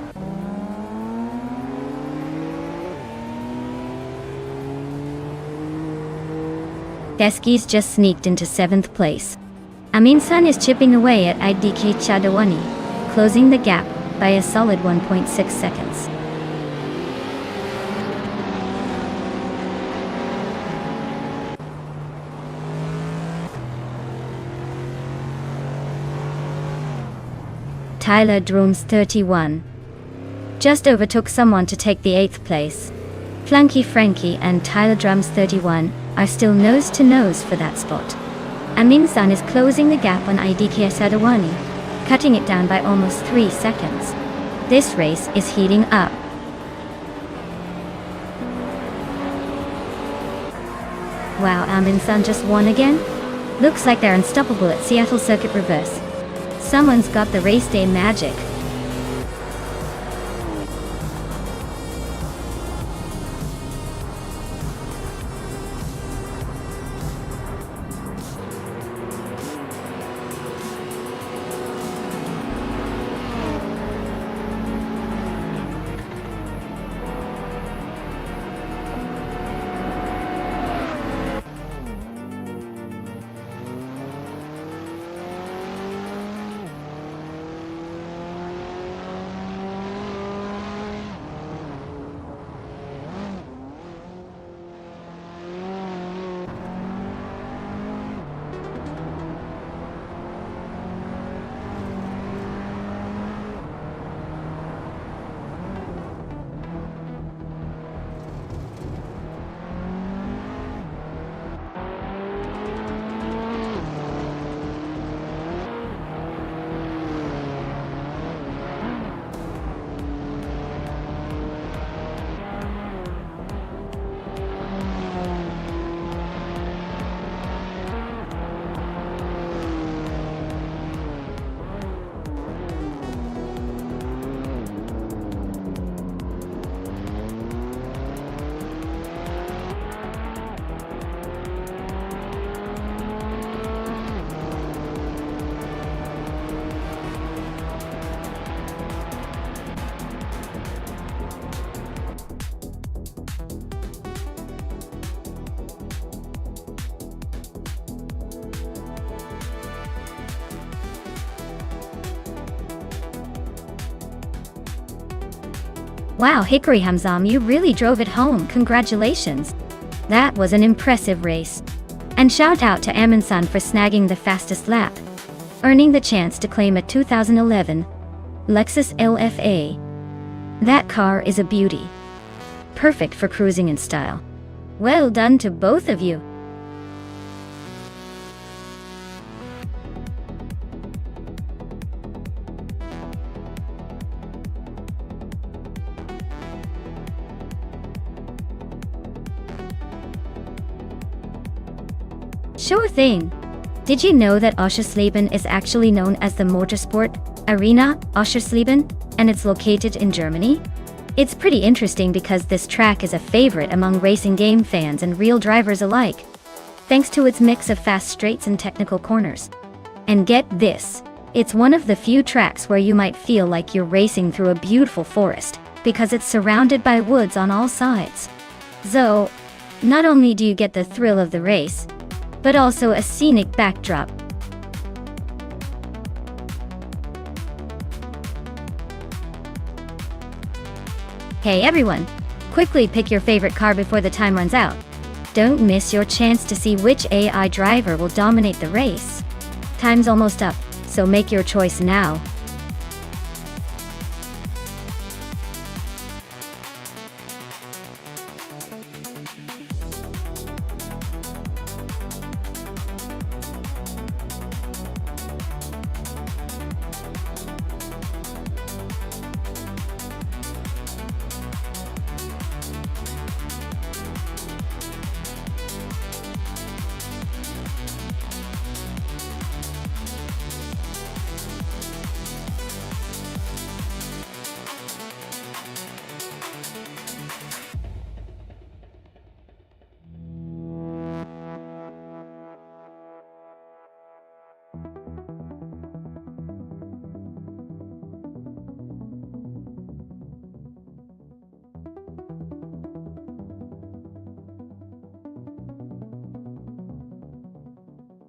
[SPEAKER 1] Deskis just sneaked into 7th place. Aminsan is chipping away at IDK Chadawani, closing the gap by a solid 1.6 seconds. Tyler Drooms 31 just overtook someone to take the 8th place. Flunky Frankie and Tyler Drums 31 are still nose to nose for that spot. Amin-san is closing the gap on IDK Sadawani, cutting it down by almost 3 seconds. This race is heating up. Wow, Amin-san just won again? Looks like they're unstoppable at Seattle Circuit Reverse. Someone's got the race day magic. Wow, Hikari Hamzam, you really drove it home, congratulations. That was an impressive race. And shout out to Amin-san for snagging the fastest lap, earning the chance to claim a 2011 Lexus LFA. That car is a beauty. Perfect for cruising in style. Well done to both of you. Sure thing. Did you know that Oschersleben is actually known as the Motorsport Arena Oschersleben, and it's located in Germany? It's pretty interesting because this track is a favorite among racing game fans and real drivers alike, thanks to its mix of fast straights and technical corners. And get this, it's one of the few tracks where you might feel like you're racing through a beautiful forest, because it's surrounded by woods on all sides. So, not only do you get the thrill of the race, but also a scenic backdrop. Hey everyone! Quickly pick your favorite car before the time runs out. Don't miss your chance to see which AI driver will dominate the race. Time's almost up, so make your choice now.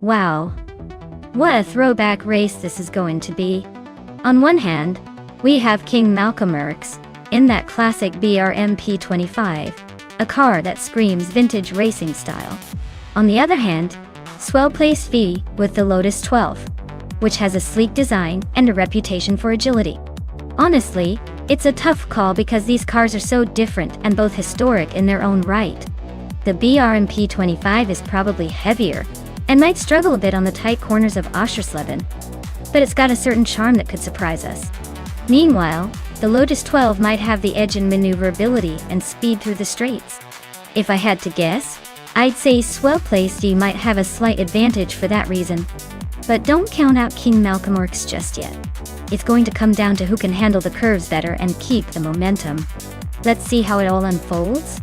[SPEAKER 1] Wow, what a throwback race this is going to be. On one hand, we have King Malcolm X in that classic BRMP 25, a car that screams vintage racing style. On the other hand, Swell Place V with the Lotus 12, which has a sleek design and a reputation for agility. Honestly, it's a tough call because these cars are so different and both historic in their own right. The BRMP 25 is probably heavier and might struggle a bit on the tight corners of Oschersleben, but it's got a certain charm that could surprise us. Meanwhile, the Lotus 12 might have the edge in maneuverability and speed through the straights. If I had to guess, I'd say well-placed D might have a slight advantage for that reason. But don't count out King Malcolm Works just yet. It's going to come down to who can handle the curves better and keep the momentum. Let's see how it all unfolds.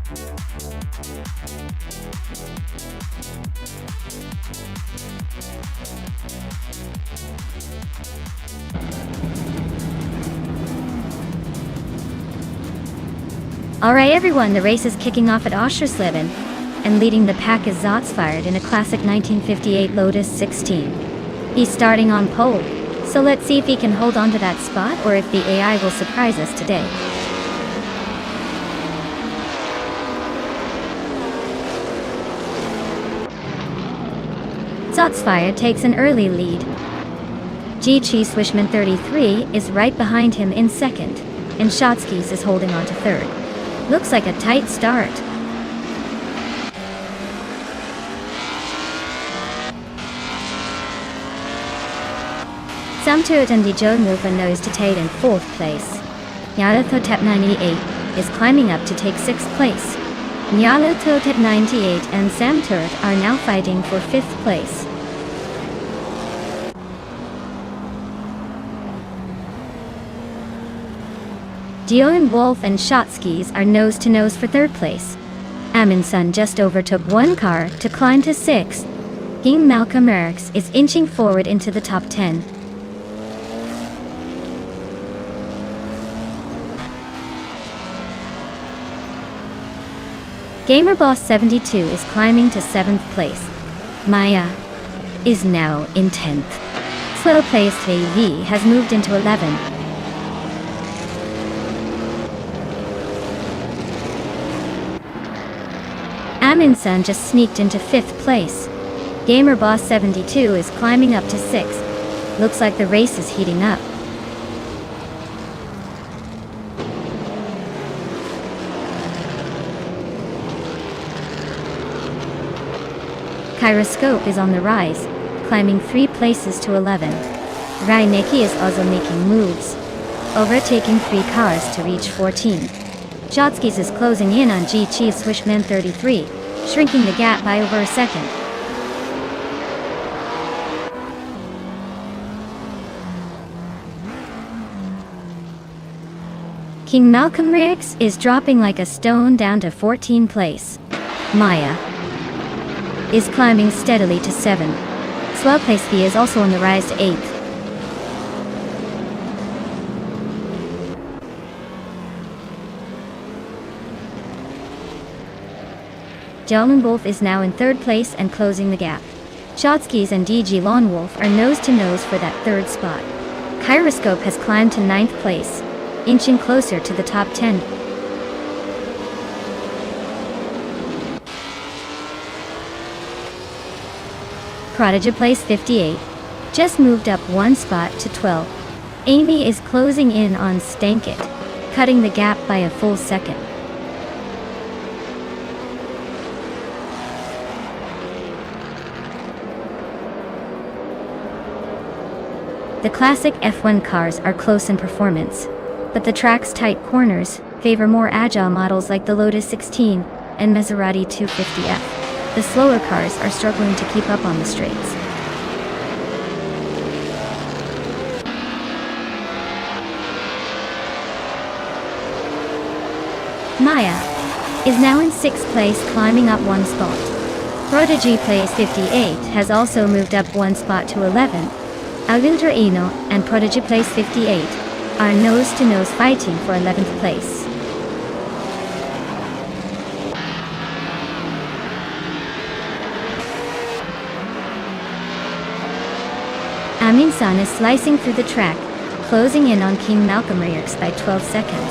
[SPEAKER 1] Alright everyone, the race is kicking off at Oschersleben, and leading the pack is Zotsfired in a classic 1958 Lotus 16. He's starting on pole, so let's see if he can hold on to that spot or if the AI will surprise us today. Zotsfired takes an early lead. GG Swishman 33 is right behind him in second, and Shotskis is holding on to third. Looks like a tight start. Samtut and Dijonmove are nose to tail in 4th place. Nyalathotep 98 is climbing up to take 6th place. Nyalathotep 98 and Samtut are now fighting for 5th place. Dion Wolf and Shotskis are nose to nose for 3rd place. Amundsen just overtook one car to climb to 6th. King Malcolm Erks is inching forward into the top 10. GamerBoss 72 is climbing to 7th place. Maya is now in 10th. Slow placed AV has moved into 11. Amundsen just sneaked into 5th place. GamerBoss 72 is climbing up to 6th. Looks like the race is heating up. Kyroscope is on the rise, climbing 3 places to 11. Reinecke is also making moves, overtaking 3 cars to reach 14. Shotskis is closing in on GG Swishman 33, shrinking the gap by over a second. King Malcolm Riggs is dropping like a stone down to 14th place. Maya is climbing steadily to 7. Swellplacey is also on the rise to 8th. Wolf is now in 3rd place and closing the gap. Shotskis and DG Lone Wolf are nose to nose for that 3rd spot. Kyroscope has climbed to 9th place, inching closer to the top 10. Prodigy place 58 just moved up 1 spot to 12. Amy is closing in on Stankit, cutting the gap by a full second. The classic F1 cars are close in performance, but the track's tight corners favor more agile models like the Lotus 16 and Maserati 250F. The slower cars are struggling to keep up on the straights. Maya is now in 6th place, climbing up 1 spot. Prodigy place 58 has also moved up 1 spot to 11. Alvinter Eno and Prodigy place 58 are nose-to-nose fighting for 11th place. Amundsen is slicing through the track, closing in on King Malcolm Riggs by 12 seconds.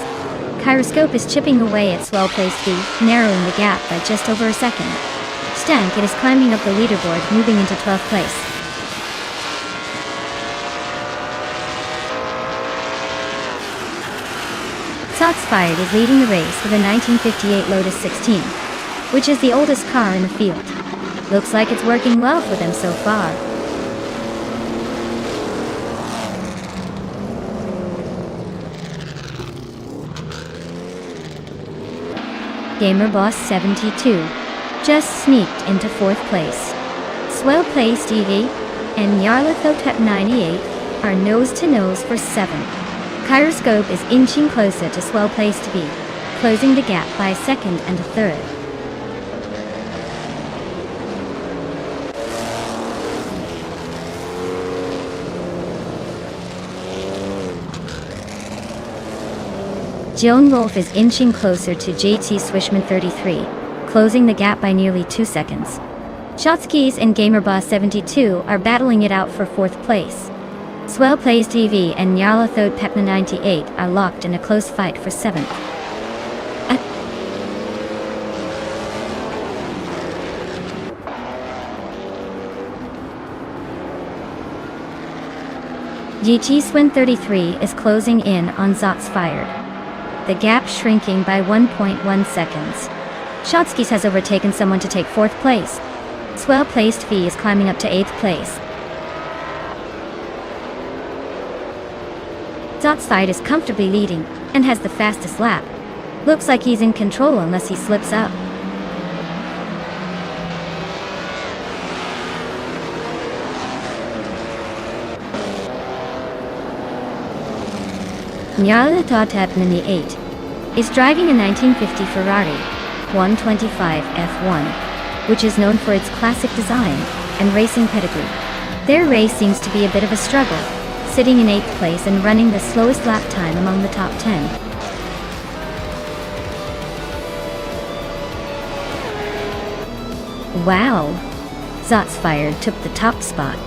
[SPEAKER 1] Kyroscope is chipping away at Swellplaced B, narrowing the gap by just over a second. Stankit is climbing up the leaderboard, moving into 12th place. Shots Fired is leading the race with a 1958 Lotus 16, which is the oldest car in the field. Looks like it's working well for them so far. Gamer Boss 72 just sneaked into 4th place. Swell Place TV and Yarlathotep 98 are nose-to-nose for 7. Kyroscope is inching closer to Swell Place TV, closing the gap by a 2nd and a 3rd. Joan Wolf is inching closer to JT Swishman 33, closing the gap by nearly 2 seconds. Shotskis and GamerBoss 72 are battling it out for 4th place. Swell Plays TV and Yarlathode Pepna 98 are locked in a close fight for 7th. GT Swin 33 is closing in on Shots Fired, the gap shrinking by 1.1 seconds. Shotskis has overtaken someone to take 4th place. Swell Placed V is climbing up to 8th place. Shots Fired is comfortably leading and has the fastest lap. Looks like he's in control unless he slips up. Yarlathotep 98 is driving a 1950 Ferrari 125 F1, which is known for its classic design and racing pedigree. Their race seems to be a bit of a struggle, sitting in 8th place and running the slowest lap time among the top 10. Wow! Shots Fired took the top spot.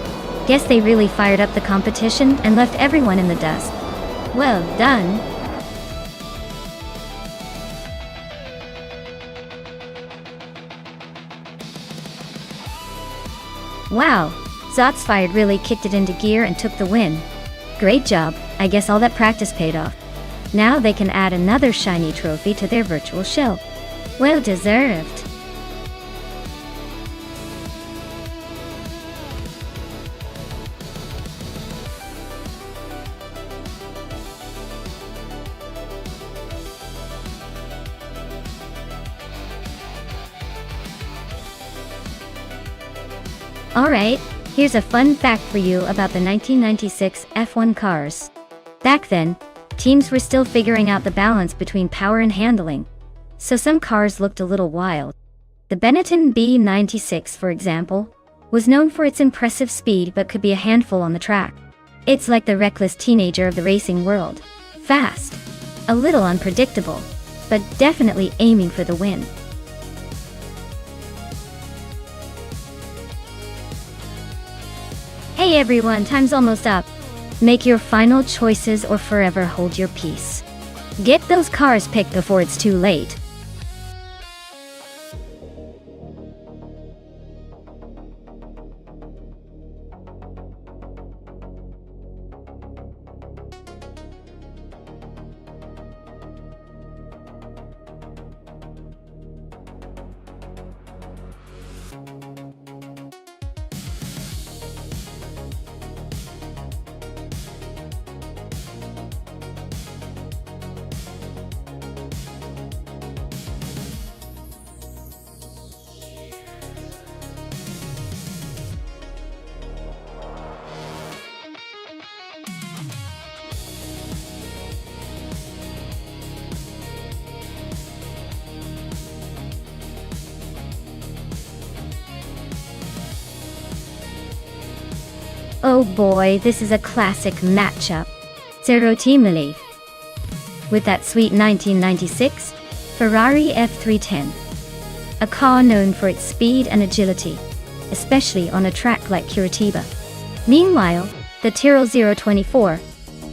[SPEAKER 1] Guess they really fired up the competition and left everyone in the dust. Well done! Wow! Shots Fired really kicked it into gear and took the win. Great job, I guess all that practice paid off. Now they can add another shiny trophy to their virtual shell. Well deserved. Alright, here's a fun fact for you about the 1996 F1 cars. Back then, teams were still figuring out the balance between power and handling, so some cars looked a little wild. The Benetton B96, for example, was known for its impressive speed but could be a handful on the track. It's like the reckless teenager of the racing world. Fast, a little unpredictable, but definitely aiming for the win. Hey everyone, time's almost up. Make your final choices or forever hold your peace. Get those cars picked before it's too late. Oh boy, this is a classic matchup. Zero Team Relief. With that sweet 1996 Ferrari F310. A car known for its speed and agility, especially on a track like Curitiba. Meanwhile, the Tyrrell 024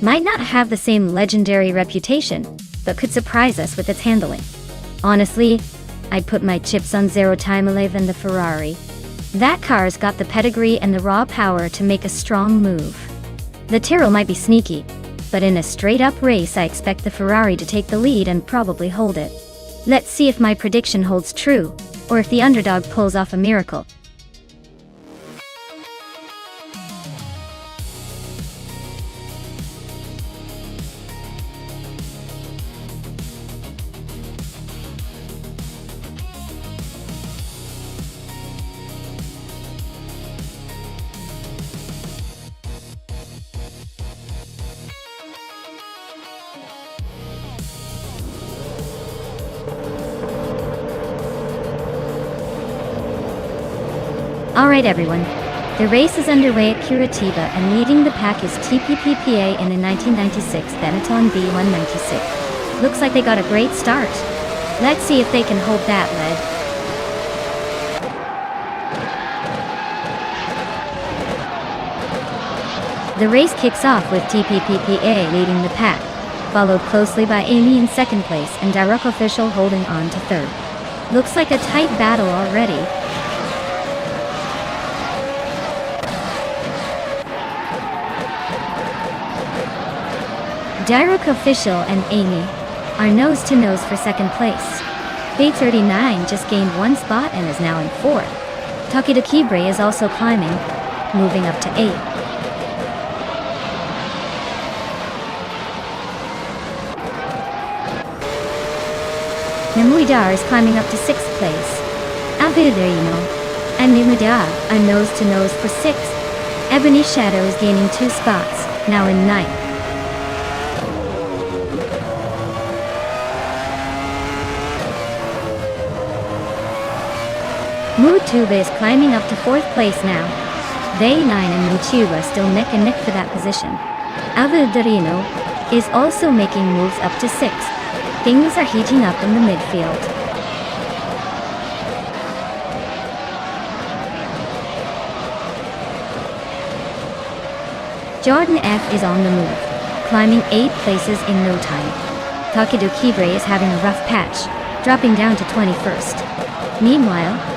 [SPEAKER 1] might not have the same legendary reputation, but could surprise us with its handling. Honestly, I'd put my chips on Zero Time Alive and the Ferrari. That car's got the pedigree and the raw power to make a strong move. The Tyrrell might be sneaky, but in a straight-up race I expect the Ferrari to take the lead and probably hold it. Let's see if my prediction holds true, or if the underdog pulls off a miracle. Alright everyone, the race is underway at Curitiba and leading the pack is TPPPA in a 1996 Benetton B196. Looks like they got a great start. Let's see if they can hold that lead. The race kicks off with TPPPA leading the pack, followed closely by Amy in second place and Direct Official holding on to third. Looks like a tight battle already. Direct Official and Amy are nose-to-nose for second place. B39 just gained one spot and is now in fourth. Takedo Kibre is also climbing, moving up to 8. Nemuida is climbing up to 6th place. Alviderino and Nemuida are nose-to-nose for 6th. Ebony Shadow is gaining 2 spots, now in 9th. Mutuba is climbing up to 4th place now. They9 and Mutuba still neck and neck for that position. Alviderino is also making moves up to 6th. Things are heating up in the midfield. Jordan F is on the move, climbing 8 places in no time. Takedo Kibre is having a rough patch, dropping down to 21st. Meanwhile,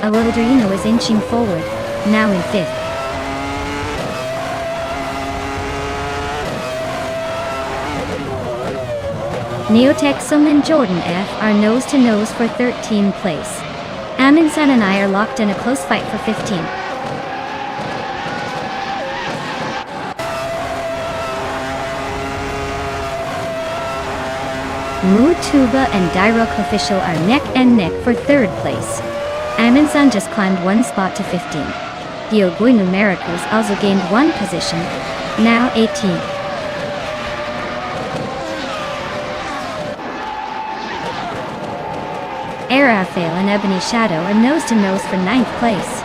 [SPEAKER 1] Awildrino is inching forward, now in 5th. Neotexum and Jordan F are nose-to-nose for 13th place. Amundsen and I are locked in a close fight for 15th. Mutuba and Direct Official are neck and neck for 3rd place. Amundsen just climbed 1 spot to 15th. Diogui Numericals also gained 1 position, now 18th. Rafael and Ebony Shadow are nose-to-nose for 9th place.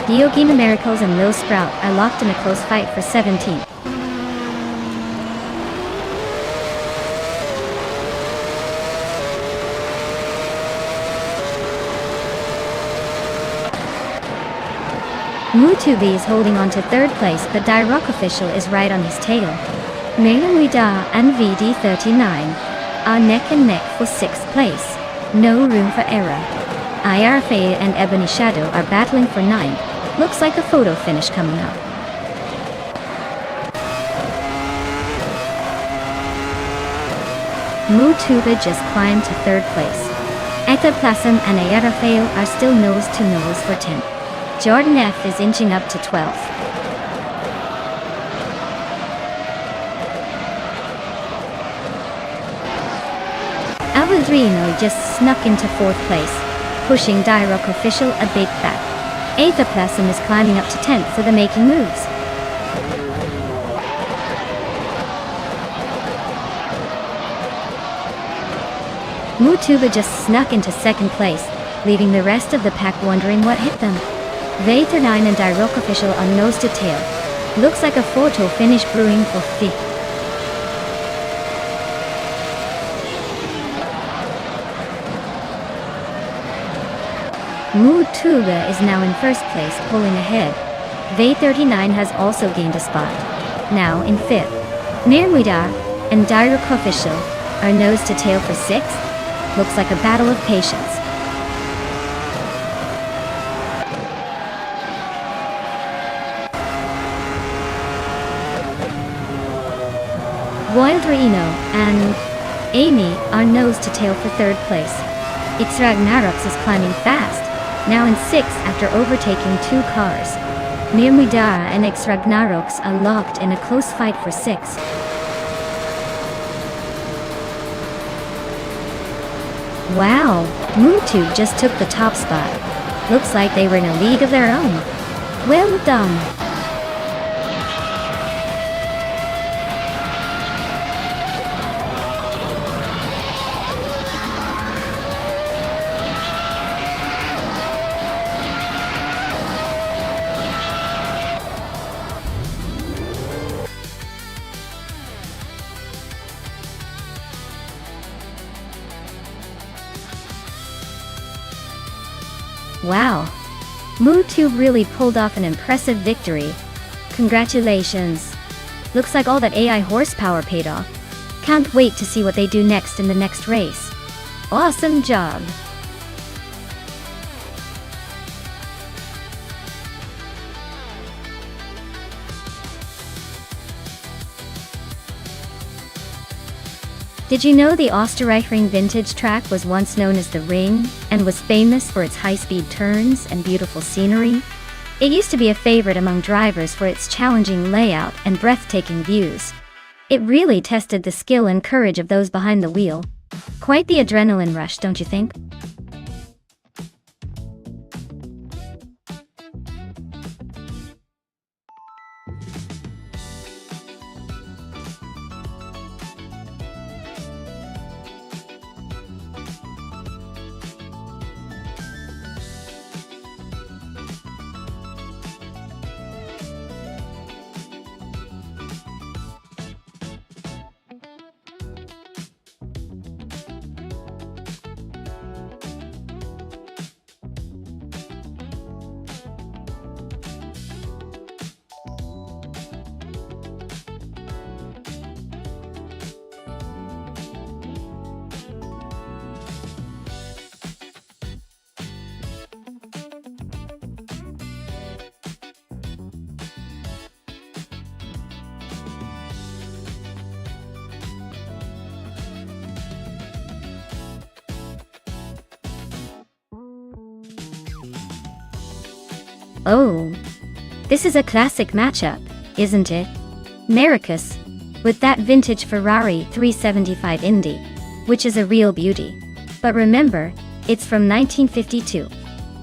[SPEAKER 1] Diogui Numericals and Lil Sprout are locked in a close fight for 17th. Mutubi is holding on to 3rd place, but Direct Official is right on his tail. Melamida and VD39 are neck and neck for 6th place. No room for error. IRFA and Ebony Shadow are battling for 9th. Looks like a photo finish coming up. Mutuba just climbed to 3rd place. Ectoplasm and IRFA are still nose-to-nose for 10th. Jordan F is inching up to 12th. Alvadrino just snuck into 4th place, pushing Direct Official a bit back. Aethoplasm is climbing up to 10th for the making moves. Mutuba just snuck into 2nd place, leaving the rest of the pack wondering what hit them. Vater9 and Direct Official are nose to tail. Looks like a photo finish brewing for 5th. Mutuba is now in 1st place, pulling ahead. Vater39 has also gained a spot, now in 5th. Mirmidar and Direct Official are nose to tail for 6th. Looks like a battle of patience. Wild Reno and Amy are nose to tail for third place. It's Ragnaroks is climbing fast, now in 6th after overtaking 2 cars. Mirmidara and X Ragnaroks are locked in a close fight for 6th. Wow, Mootube just took the top spot. Looks like they were in a league of their own. Well done. Wow, Mootube really pulled off an impressive victory. Congratulations. Looks like all that AI horsepower paid off. Can't wait to see what they do next in the next race. Awesome job. Did you know the Österreichring vintage track was once known as the Ring, and was famous for its high-speed turns and beautiful scenery? It used to be a favorite among drivers for its challenging layout and breathtaking views. It really tested the skill and courage of those behind the wheel. Quite the adrenaline rush, don't you think? Oh, this is a classic matchup, isn't it? Marcus, with that vintage Ferrari 375 Indy, which is a real beauty. But remember, it's from 1952.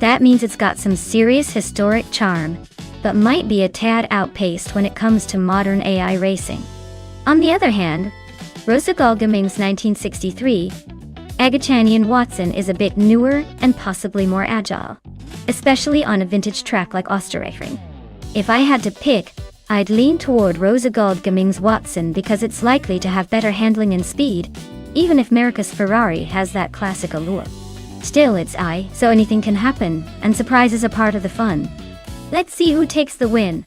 [SPEAKER 1] That means it's got some serious historic charm, but might be a tad outpaced when it comes to modern AI racing. On the other hand, Rosa Gullgaming's 1963 Agachanian Watson is a bit newer and possibly more agile, especially on a vintage track like Österreichring. If I had to pick, I'd lean toward Rosa Gullgaming's Watson because it's likely to have better handling and speed, even if Marcus Ferrari has that classic allure. Still, it's I, so anything can happen, and surprise is a part of the fun. Let's see who takes the win.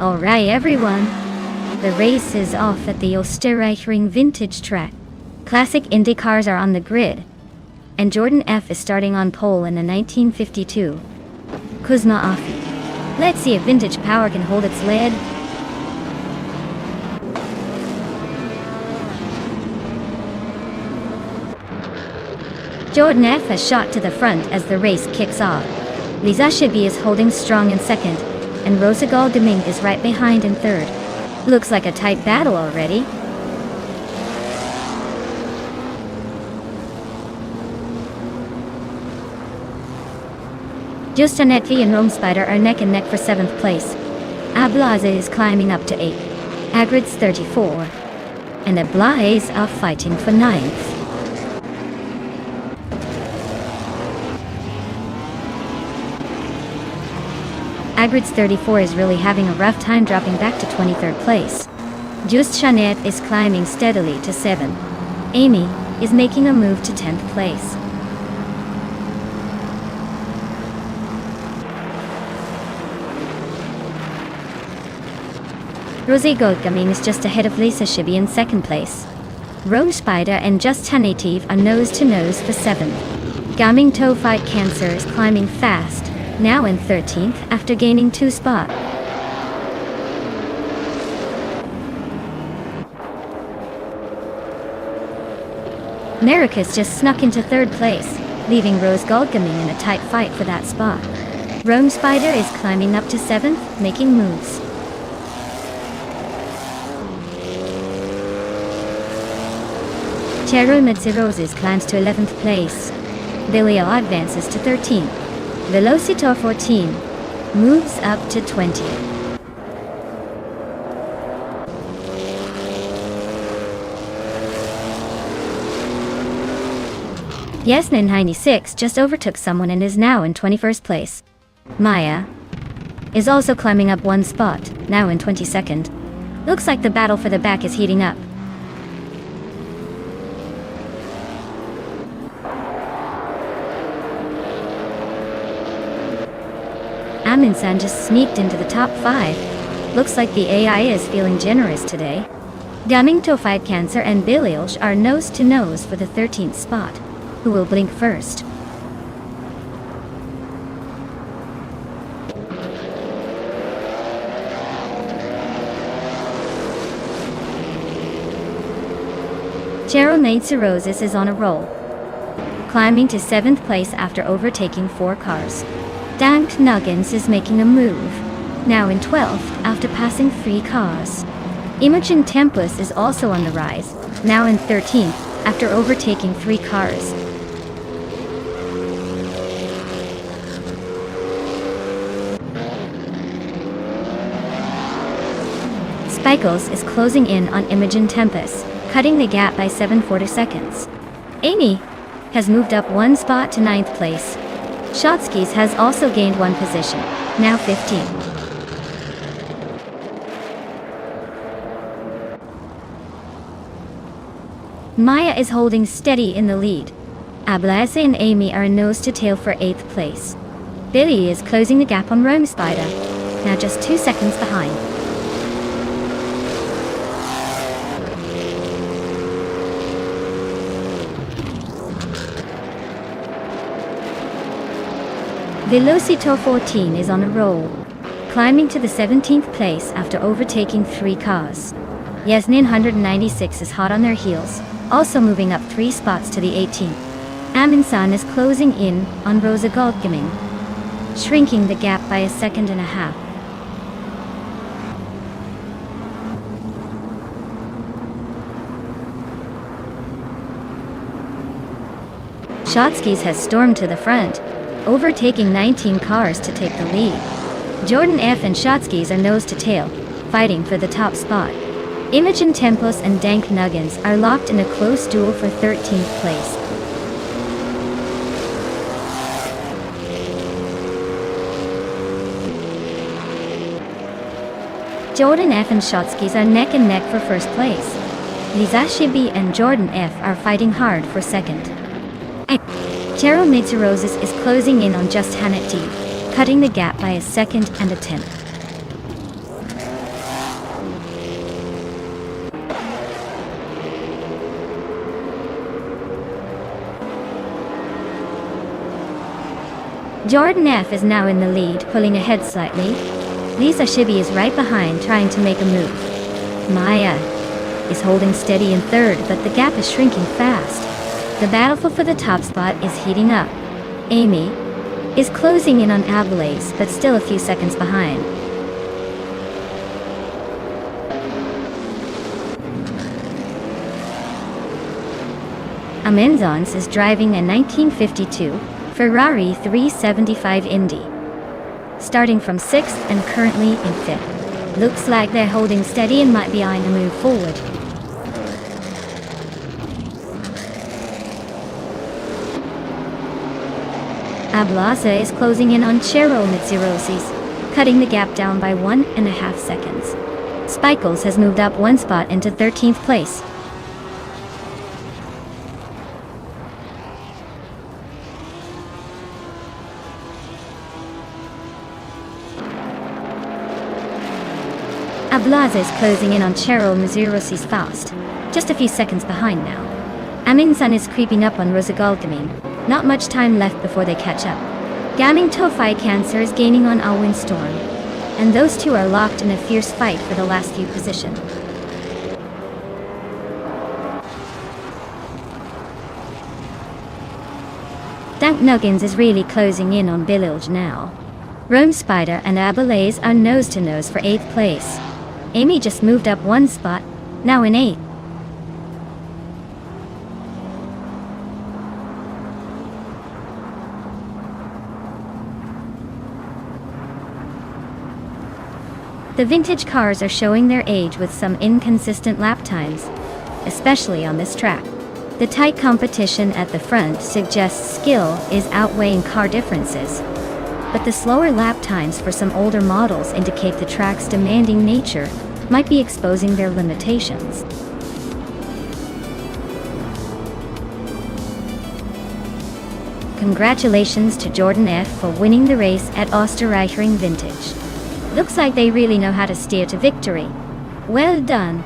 [SPEAKER 1] Alright everyone, the race is off at the Österreichring vintage track. Classic Indy cars are on the grid, and Jordan F is starting on pole in a 1952 Kuzma Afi. Let's see if vintage power can hold its lead. Jordan F has shot to the front as the race kicks off. Lisa Shibi is holding strong in second, and Rosa Gullgaming is right behind in third. Looks like a tight battle already. Justanetvi and Romespider are neck and neck for 7th place. Ablaze is climbing up to 8th. Agrid's 34. And Ablaze are fighting for 9th. Agrid's 34 is really having a rough time dropping back to 23rd place. Just Shanet is climbing steadily to 7. Amy is making a move to 10th place. Rosé Gold Gaming is just ahead of Lisa Shibi in second place. Rome Spider and Just Tanative are nose to nose for 7th. Gaming Toe Fight Cancer is climbing fast, now in 13th after gaining 2 spots. Maricus just snuck into 3rd place, leaving Rose Gold Gaming in a tight fight for that spot. Rome Spider is climbing up to 7th, making moves. Chero Roses climbs to 11th place. Vilio advances to 13th. Velocitor 14 moves up to 20th. Yesnin 96 just overtook someone and is now in 21st place. Maya is also climbing up 1 spot, now in 22nd. Looks like the battle for the back is heating up. Aminsan just sneaked into the top 5. Looks like the AI is feeling generous today. Daming Tofite Cancer and Bililj are nose to nose for the 13th spot. Who will blink first? Cheronade Cirrhosis is on a roll, climbing to 7th place after overtaking 4 cars. Dank Nuggins is making a move, now in 12th after passing 3 cars. Imogen Tempus is also on the rise, now in 13th after overtaking 3 cars. Spikles is closing in on Imogen Tempest, cutting the gap by 7/40 seconds. Amy has moved up 1 spot to 9th place. Shotskis has also gained 1 position, now 15. Maya is holding steady in the lead. Ablase and Amy are nose to tail for 8th place. Billy is closing the gap on Rome Spider, now just 2 seconds behind. Velocitor 14 is on a roll, climbing to the 17th place after overtaking 3 cars. Yasnin 196 is hot on their heels, also moving up 3 spots to the 18th. Aminsan is closing in on Rosa Goldgaming, shrinking the gap by 1.5 seconds. Shotskis has stormed to the front, overtaking 19 cars to take the lead. Jordan F and Shotskis are nose to tail, fighting for the top spot. Imogen Tempos and Dank Nuggins are locked in a close duel for 13th place. Jordan F and Shotskis are neck and neck for 1st place. Lisa Shibi and Jordan F are fighting hard for 2nd. Chero Mitsurosis is closing in on Just Hanet T, cutting the gap by 1 second and 1/10. Jordan F is now in the lead, pulling ahead slightly. Lisa Shibi is right behind, trying to make a move. Maya is holding steady in 3rd, but the gap is shrinking fast. The battle for the top spot is heating up. Amy is closing in on Ablaze, but still a few seconds behind. Amenzons is driving a 1952 Ferrari 375 Indy, starting from 6th and currently in 5th. Looks like they're holding steady and might be eyeing a move forward. Ablasa is closing in on Chero Mitsirosis, cutting the gap down by 1.5 seconds. Spikles has moved up 1 spot into 13th place. Blaze is closing in on Cheryl Mazurosi's fast. Just a few seconds behind now. Amin-san is creeping up on Rosagalgaming. Not much time left before they catch up. Gaming Tofai Cancer is gaining on Alwyn Storm. And those two are locked in a fierce fight for the last few position. Dank Nuggins is really closing in on Bililge now. Rome Spider and Abalaze are nose-to-nose for 8th place. Amy just moved up one spot, now in 8th. The vintage cars are showing their age with some inconsistent lap times, especially on this track. The tight competition at the front suggests skill is outweighing car differences, but the slower lap times for some older models indicate the track's demanding nature might be exposing their limitations. Congratulations to Jordan F. for winning the race at Österreichring Vintage. Looks like they really know how to steer to victory. Well done.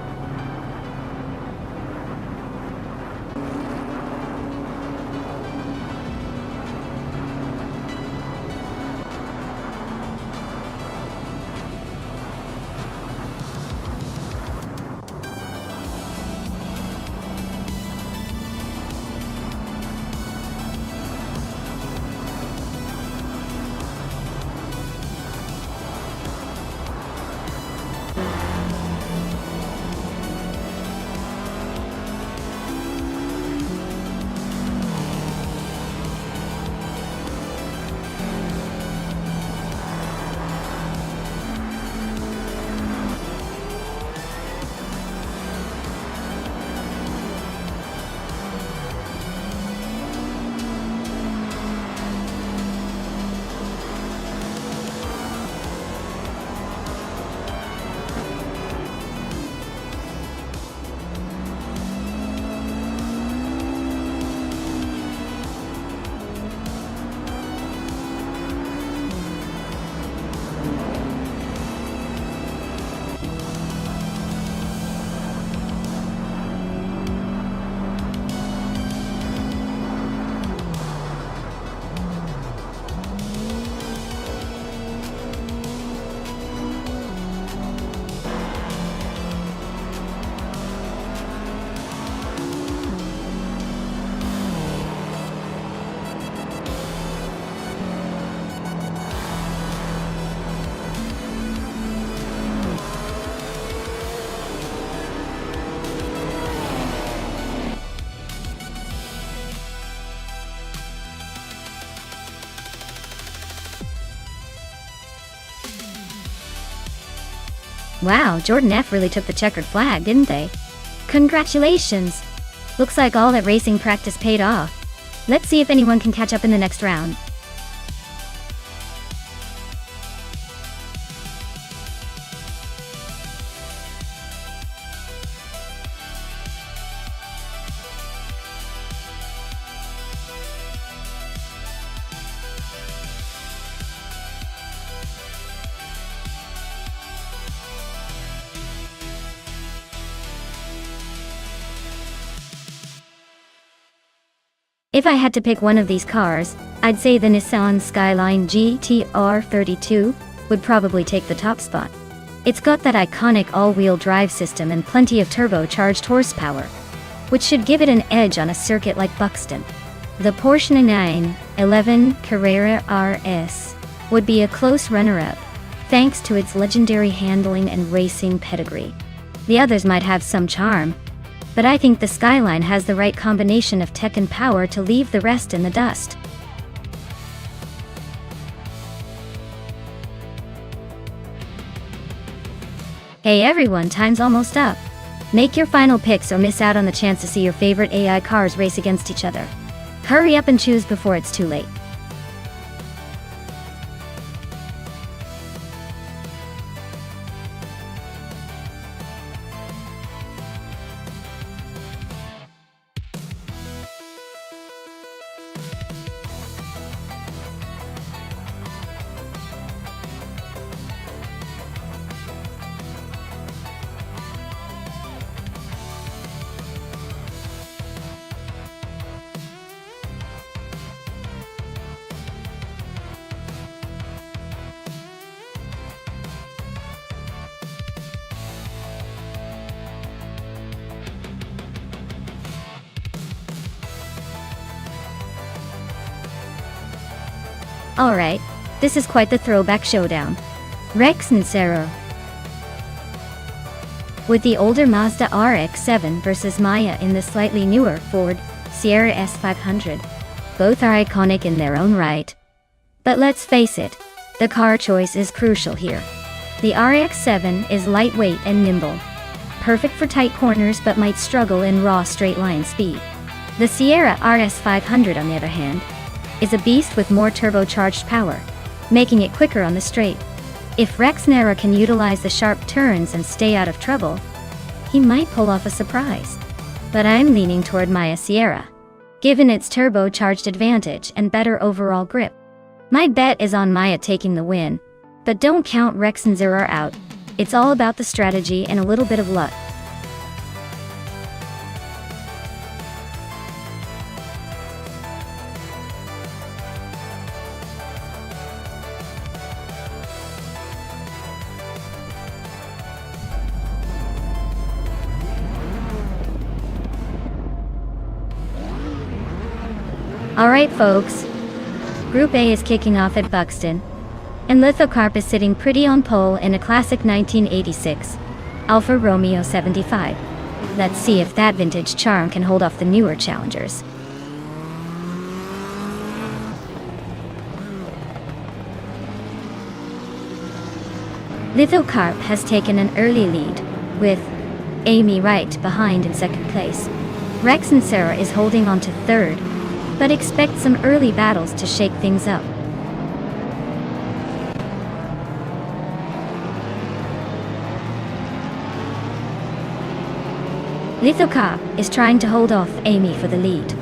[SPEAKER 1] Wow, Jordan F. really took the checkered flag, didn't they? Congratulations! Looks like all that racing practice paid off. Let's see if anyone can catch up in the next round. If I had to pick one of these cars, I'd say the Nissan Skyline GT-R 32 would probably take the top spot. It's got that iconic all-wheel drive system and plenty of turbocharged horsepower, which should give it an edge on a circuit like Buxton. The Porsche 911 Carrera RS would be a close runner-up, thanks to its legendary handling and racing pedigree. The others might have some charm, but I think the Skyline has the right combination of tech and power to leave the rest in the dust. Hey everyone, time's almost up. Make your final picks or miss out on the chance to see your favorite AI cars race against each other. Hurry up and choose before it's too late. Alright, this is quite the throwback showdown. Rex and Sarah. With the older Mazda RX-7 versus Maya in the slightly newer Ford Sierra S500. Both are iconic in their own right. But let's face it, the car choice is crucial here. The RX-7 is lightweight and nimble. Perfect for tight corners but might struggle in raw straight-line speed. The Sierra RS500, on the other hand, is a beast with more turbocharged power, making it quicker on the straight. If Rex Nara can utilize the sharp turns and stay out of trouble, he might pull off a surprise. But I'm leaning toward Maya Sierra, given its turbocharged advantage and better overall grip. My bet is on Maya taking the win, but don't count Rex and Nara out. It's all about the strategy and a little bit of luck. Alright folks, Group A is kicking off at Buxton, and Lithocarp is sitting pretty on pole in a classic 1986 Alfa Romeo 75. Let's see if that vintage charm can hold off the newer challengers. Lithocarp has taken an early lead, with Amy right behind in second place. Rex and Sarah is holding on to third, but expect some early battles to shake things up. Lithocarp is trying to hold off Amy for the lead.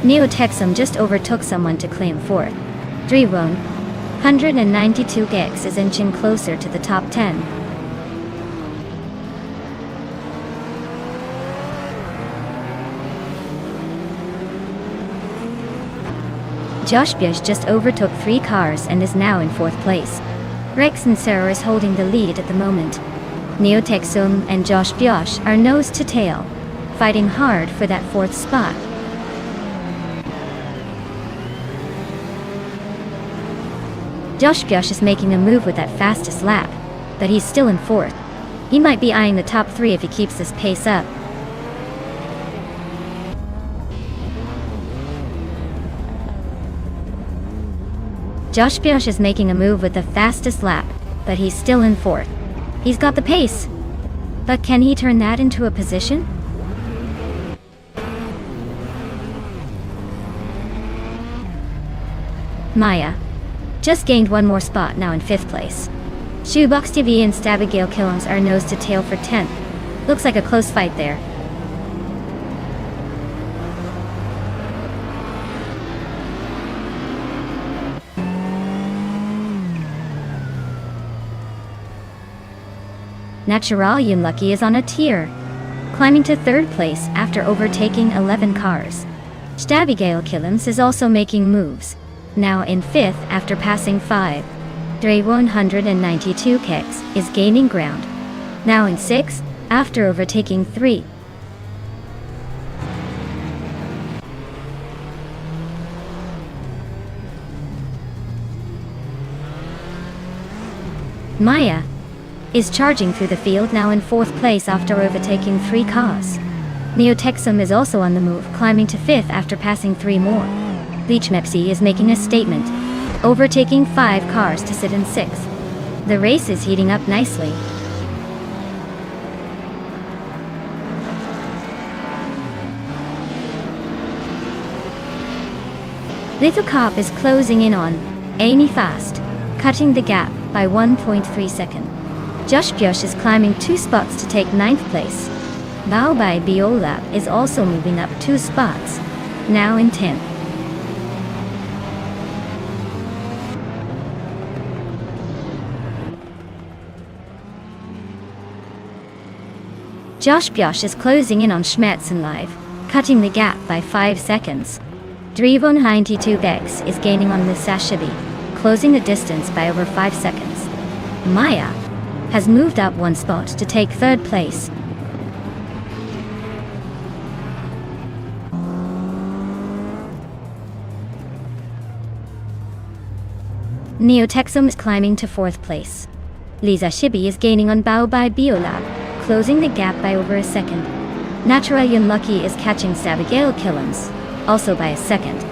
[SPEAKER 1] Neo-Texum just overtook someone to claim fourth. Drewon, 192 gex is inching closer to the top 10. Josh Biosh just overtook 3 cars and is now in 4th place. Rex and Sarah is holding the lead at the moment. Neo-Texum and Josh Biosh are nose to tail, fighting hard for that 4th spot. Josh Biosh is making a move with that fastest lap, but he's still in 4th. He might be eyeing the top 3 if he keeps this pace up. Josh Biosh is making a move with the fastest lap, but he's still in 4th. He's got the pace, but can he turn that into a position? Maya just gained 1 more spot, now in 5th place. Shoebox TV and Abigail Killams are nose to tail for 10th. Looks like a close fight there. Natural Unlucky is on a tier, climbing to 3rd place after overtaking 11 cars. Abigail Killams is also making moves, now in 5th after passing 5. Dre 192 Kex is gaining ground, now in 6th after overtaking 3. Maya is charging through the field, now in 4th place after overtaking 3 cars. Neo-Texum is also on the move, climbing to 5th after passing 3 more. Leech Mepsi is making a statement, overtaking 5 cars to sit in 6th. The race is heating up nicely. Lithocarp is closing in on Amy fast, cutting the gap by 1.3 seconds. Josh Biosh is climbing 2 spots to take 9th place. Bao Bai Biola is also moving up 2 spots, now in 10th. Josh Biosh is closing in on Schmetzen Live, cutting the gap by 5 seconds. Drevon 92 Bex is gaining on Misashibi, closing the distance by over 5 seconds. Maya has moved up 1 spot to take 3rd place. Neotexum is climbing to 4th place. Lisa Shibi is gaining on Bao by Biolab, closing the gap by over a second. Naturayan Lucky is catching Sabigail Killams, also by a second.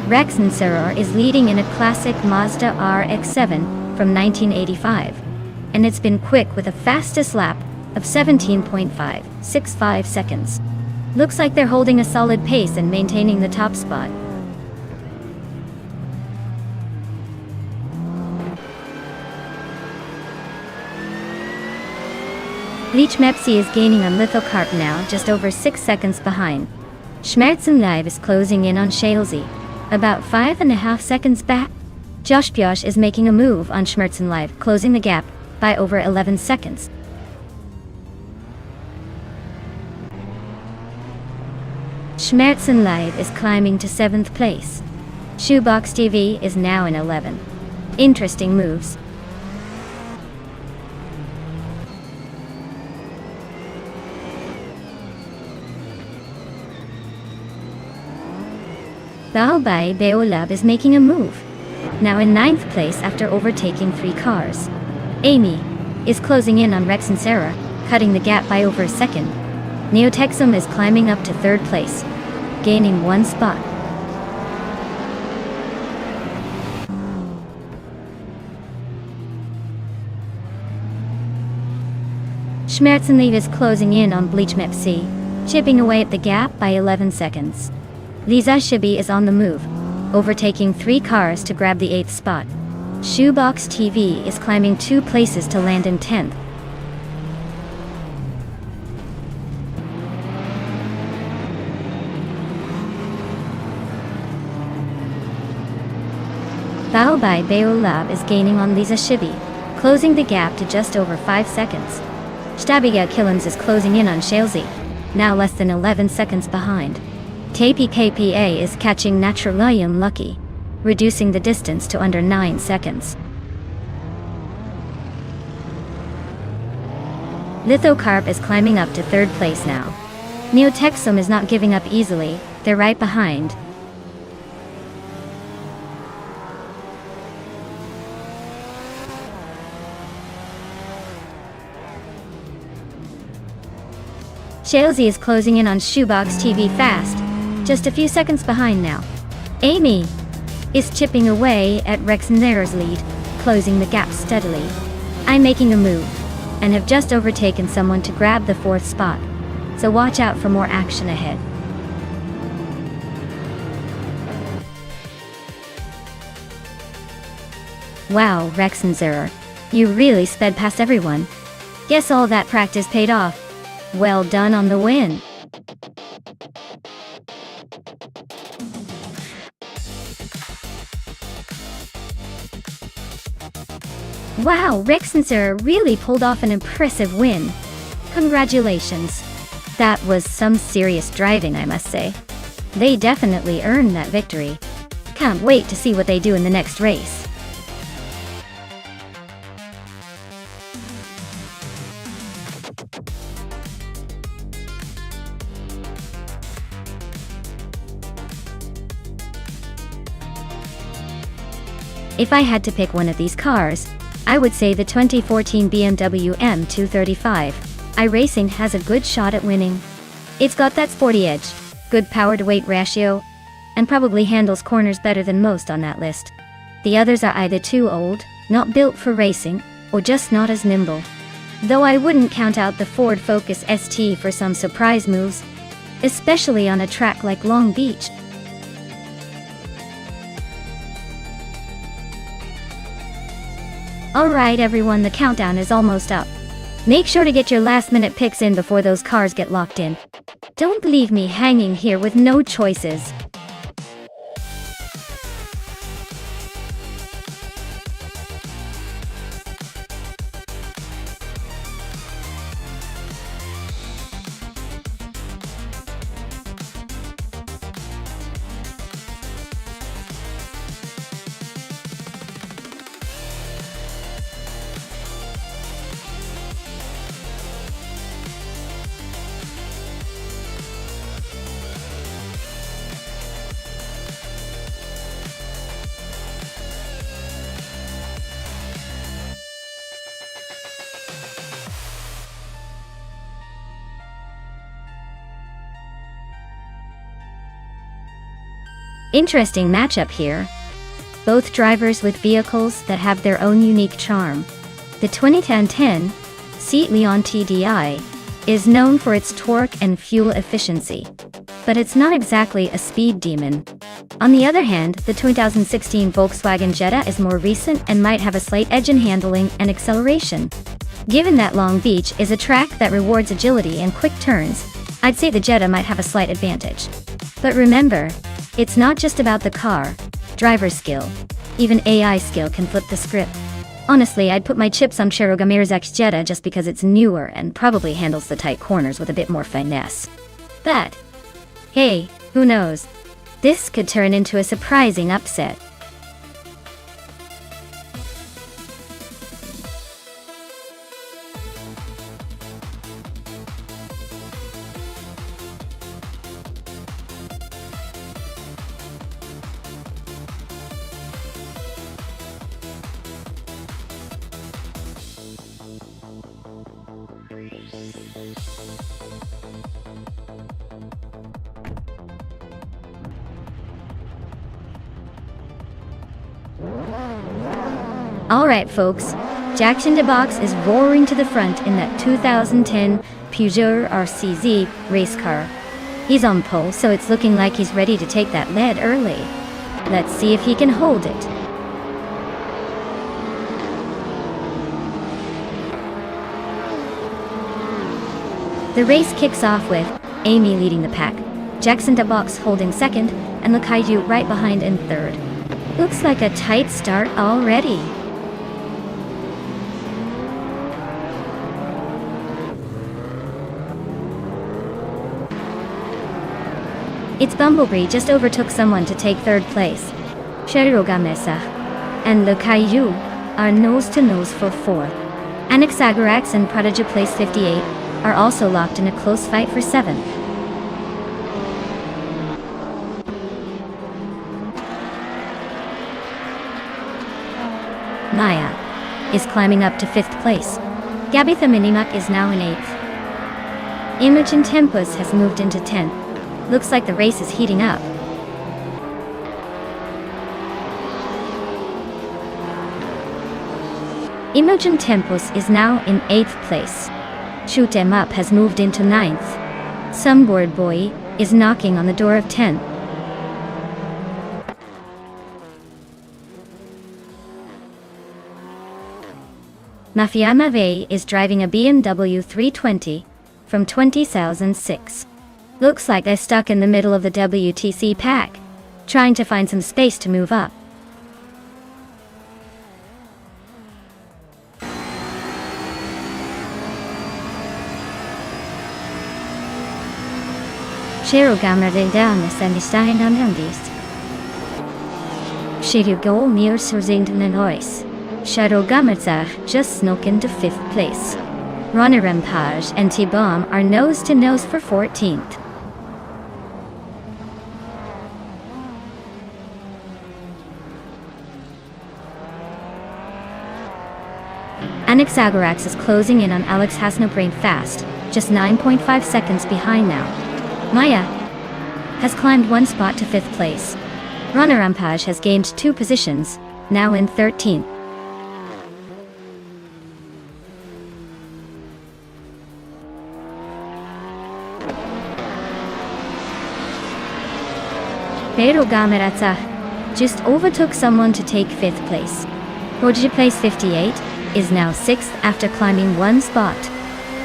[SPEAKER 1] Rex Nseror is leading in a classic Mazda RX-7 from 1985, and it's been quick with a fastest lap of 17.565 seconds. Looks like they're holding a solid pace and maintaining the top spot. Bleach Mepsi is gaining on Lithocarp now, just over 6 seconds behind. Schmerzen Live is closing in on Shalesy, about 5.5 seconds back. Josh Bjosh is making a move on Schmerzen Live, closing the gap by over 11 seconds. Schmerzen Live is climbing to 7th place. Shoebox TV is now in 11. Interesting moves. Baobai Beolab is making a move, now in 9th place after overtaking 3 cars. Amy is closing in on Rex and Sarah, cutting the gap by over a second. Neotexum is climbing up to 3rd place, gaining 1 spot. Schmerzenlieb is closing in on Bleach Mepsi, chipping away at the gap by 11 seconds. Lisa Shibi is on the move, overtaking 3 cars to grab the 8th spot. Shoebox TV is climbing 2 places to land in 10th. Baobai Beolab is gaining on Lisa Shibi, closing the gap to just over 5 seconds. Stabiga Killams is closing in on Shalesy, now less than 11 seconds behind. Tapi KPA is catching Naturalium Lucky, reducing the distance to under 9 seconds. Lithocarp is climbing up to 3rd place now. Neotexum is not giving up easily, they're right behind. Shalesy is closing in on Shoebox TV fast, just a few seconds behind now. Amy is chipping away at Rex Nerer's lead, closing the gap steadily. I'm making a move, and have just overtaken someone to grab the 4th spot, so watch out for more action ahead. Wow, Rex and Zerer, you really sped past everyone. Guess all that practice paid off. Well done on the win. Wow, Rex and Sarah really pulled off an impressive win. Congratulations. That was some serious driving, I must say. They definitely earned that victory. Can't wait to see what they do in the next race. If I had to pick one of these cars, I would say the 2014 BMW M235 iRacing has a good shot at winning. It's got that sporty edge, good power-to-weight ratio, and probably handles corners better than most on that list. The others are either too old, not built for racing, or just not as nimble. Though I wouldn't count out the Ford Focus ST for some surprise moves, especially on a track like Long Beach. Alright everyone, the countdown is almost up. Make sure to get your last-minute picks in before those cars get locked in. Don't leave me hanging here with no choices. Interesting matchup here. Both drivers with vehicles that have their own unique charm. The 2010 Seat Leon TDI is known for its torque and fuel efficiency, but it's not exactly a speed demon. On the other hand, the 2016 Volkswagen Jetta is more recent and might have a slight edge in handling and acceleration. Given that Long Beach is a track that rewards agility and quick turns, I'd say the Jetta might have a slight advantage. But remember, it's not just about the car, driver skill. Even AI skill can flip the script. Honestly, I'd put my chips on Cherokee Mirzak's Jetta just because it's newer and probably handles the tight corners with a bit more finesse. But, hey, who knows? This could turn into a surprising upset. Alright folks, Jack in the Box is roaring to the front in that 2010 Peugeot RCZ race car. He's on pole, so it's looking like he's ready to take that lead early. Let's see if he can hold it. The race kicks off with Amy leading the pack, Jack in the Box holding second, and the Kaiju right behind in third. Looks like a tight start already. Its Bumblebee just overtook someone to take third place. Cherugamesa and the Kaiju are nose-to-nose for fourth. Anaxagarax and Prodigy place 58 are also locked in a close fight for seventh. Maya is climbing up to fifth place. Gabitha Minimak is now in eighth. Imogen Tempus has moved into 10th. Looks like the race is heating up. Imogen Tempus is now in 8th place. Shoot 'em Up has moved into 9th. Sunboard Boy is knocking on the door of 10th. Mafia Mave is driving a BMW 320 from 2006. Looks like they're stuck in the middle of the WTC pack, trying to find some space to move up. Cherugamra Danis and Stein Andis. Shirugol near Surzington Lois. Cherugamerza just snuck into 5th place. Ronarempage and T-Bomb are nose-to-nose for 14th. Anaxagarax is closing in on Alex Hasnobrain fast, just 9.5 seconds behind now. Maya has climbed one spot to 5th place. Ronarampage has gained 2 positions, now in 13th. Pero Gameratsa just overtook someone to take 5th place. Prodigy place 58 is now 6th after climbing one spot.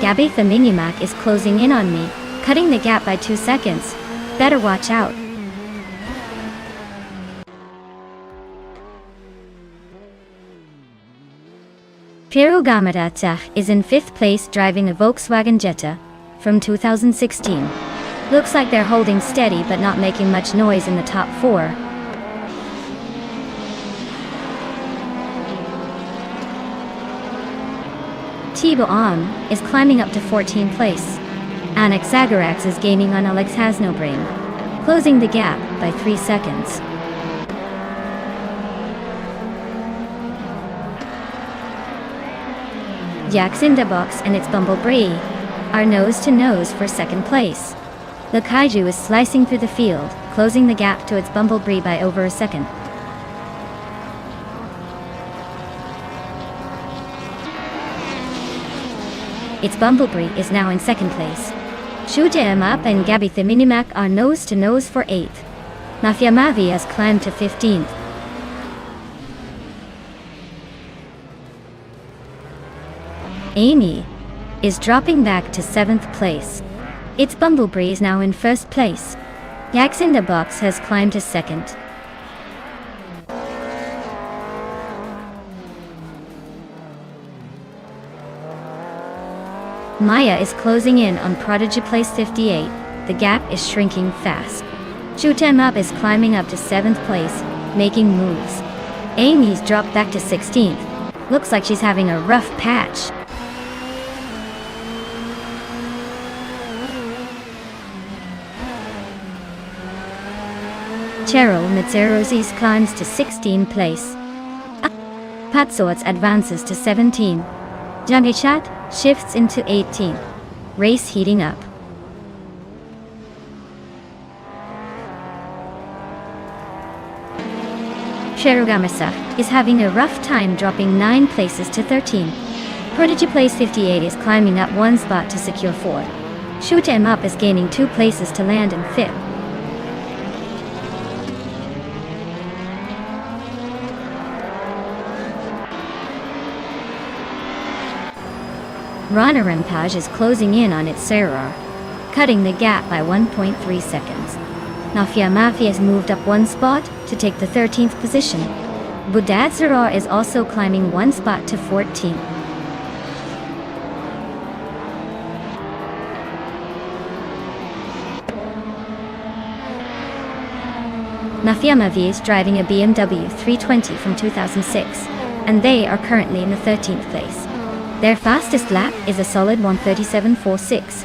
[SPEAKER 1] Gabby the Minimac is closing in on me, cutting the gap by 2 seconds. Better watch out. Pero Gameratsa is in 5th place driving a Volkswagen Jetta from 2016. Looks like they're holding steady but not making much noise in the top 4. T-Bomb is climbing up to 14th place. Anaxagarax is gaining on Alex Hasnobrain, closing the gap by 3 seconds. Jax in the Box and its Bumblebee are nose-to-nose for 2nd place. The Kaiju is slicing through the field, closing the gap to its Bumblebee by over a second. Its Bumblebee is now in second place. Shoot 'em Up and Gabby the Minimac are nose to nose for 8th. Mafia Mavi has climbed to 15th. Amy is dropping back to 7th place. Its Bumblebee is now in 1st place. Yaks in the Box has climbed to 2nd. Maya is closing in on Prodigy place 58. The gap is shrinking fast. Shoot 'em Up is climbing up to 7th place, making moves. Amy's dropped back to 16th. Looks like she's having a rough patch. Cheryl Mitserozis climbs to 16th place. Patsorts advances to 17. Jangichat shifts into 18. Race heating up. Sherugamasa is having a rough time, dropping 9 places to 13. Prodigy place 58 is climbing up 1 spot to secure 4. Shoot 'em Up is gaining 2 places to land in 5th. Rana Rampage is closing in on its Serrar, cutting the gap by 1.3 seconds. Mafia has moved up 1 spot to take the 13th position. Budad Serrar is also climbing 1 spot to 14. Mafia Mavi is driving a BMW 320 from 2006, and they are currently in the 13th place. Their fastest lap is a solid 1:37.46,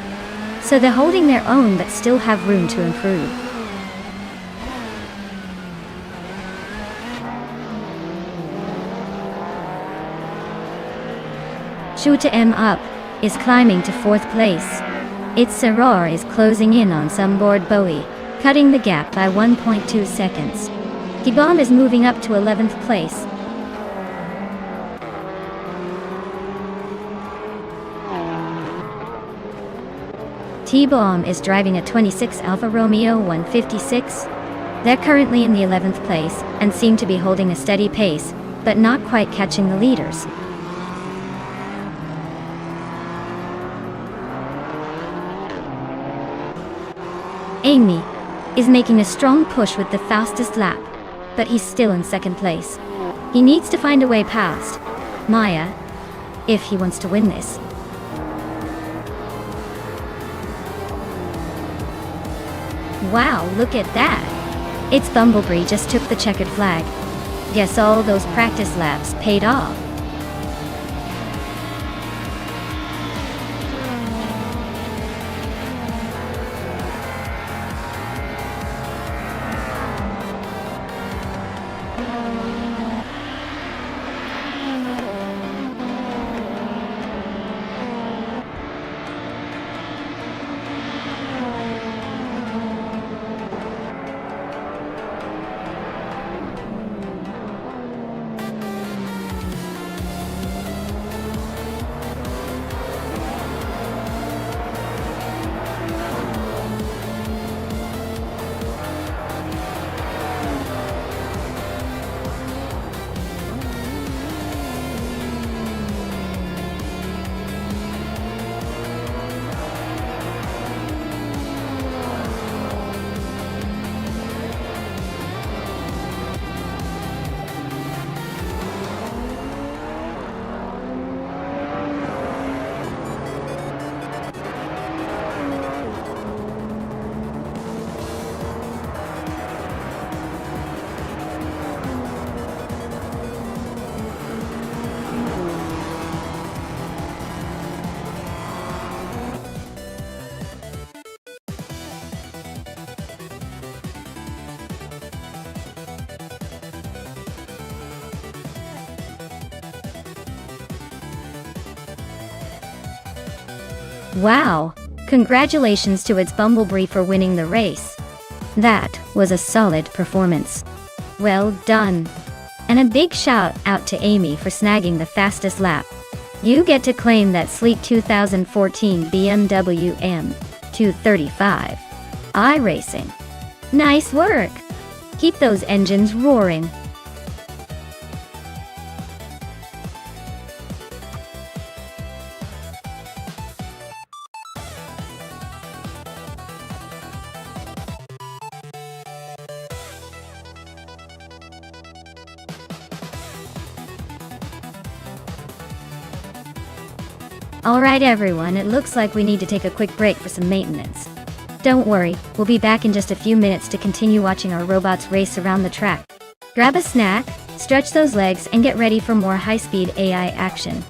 [SPEAKER 1] so they're holding their own but still have room to improve. Shoot 'em Up is climbing to 4th place. Its Serrar is closing in on Sunboard Bowie, cutting the gap by 1.2 seconds. T-Bomb is moving up to 11th place. T-Bomb is driving a 26 Alfa Romeo 156. They're currently in the 11th place and seem to be holding a steady pace, but not quite catching the leaders. Amy is making a strong push with the fastest lap, but he's still in 2nd place. He needs to find a way past Maya if he wants to win this. Wow, look at that! Its Bumblebee just took the checkered flag. Guess all those practice laps paid off. Wow! Congratulations to its Bumblebee for winning the race. That was a solid performance. Well done. And a big shout out to Amy for snagging the fastest lap. You get to claim that sleek 2014 BMW M235 iRacing. Nice work! Keep those engines roaring. Alright everyone, it looks like we need to take a quick break for some maintenance. Don't worry, we'll be back in just a few minutes to continue watching our robots race around the track. Grab a snack, stretch those legs, and get ready for more high-speed AI action.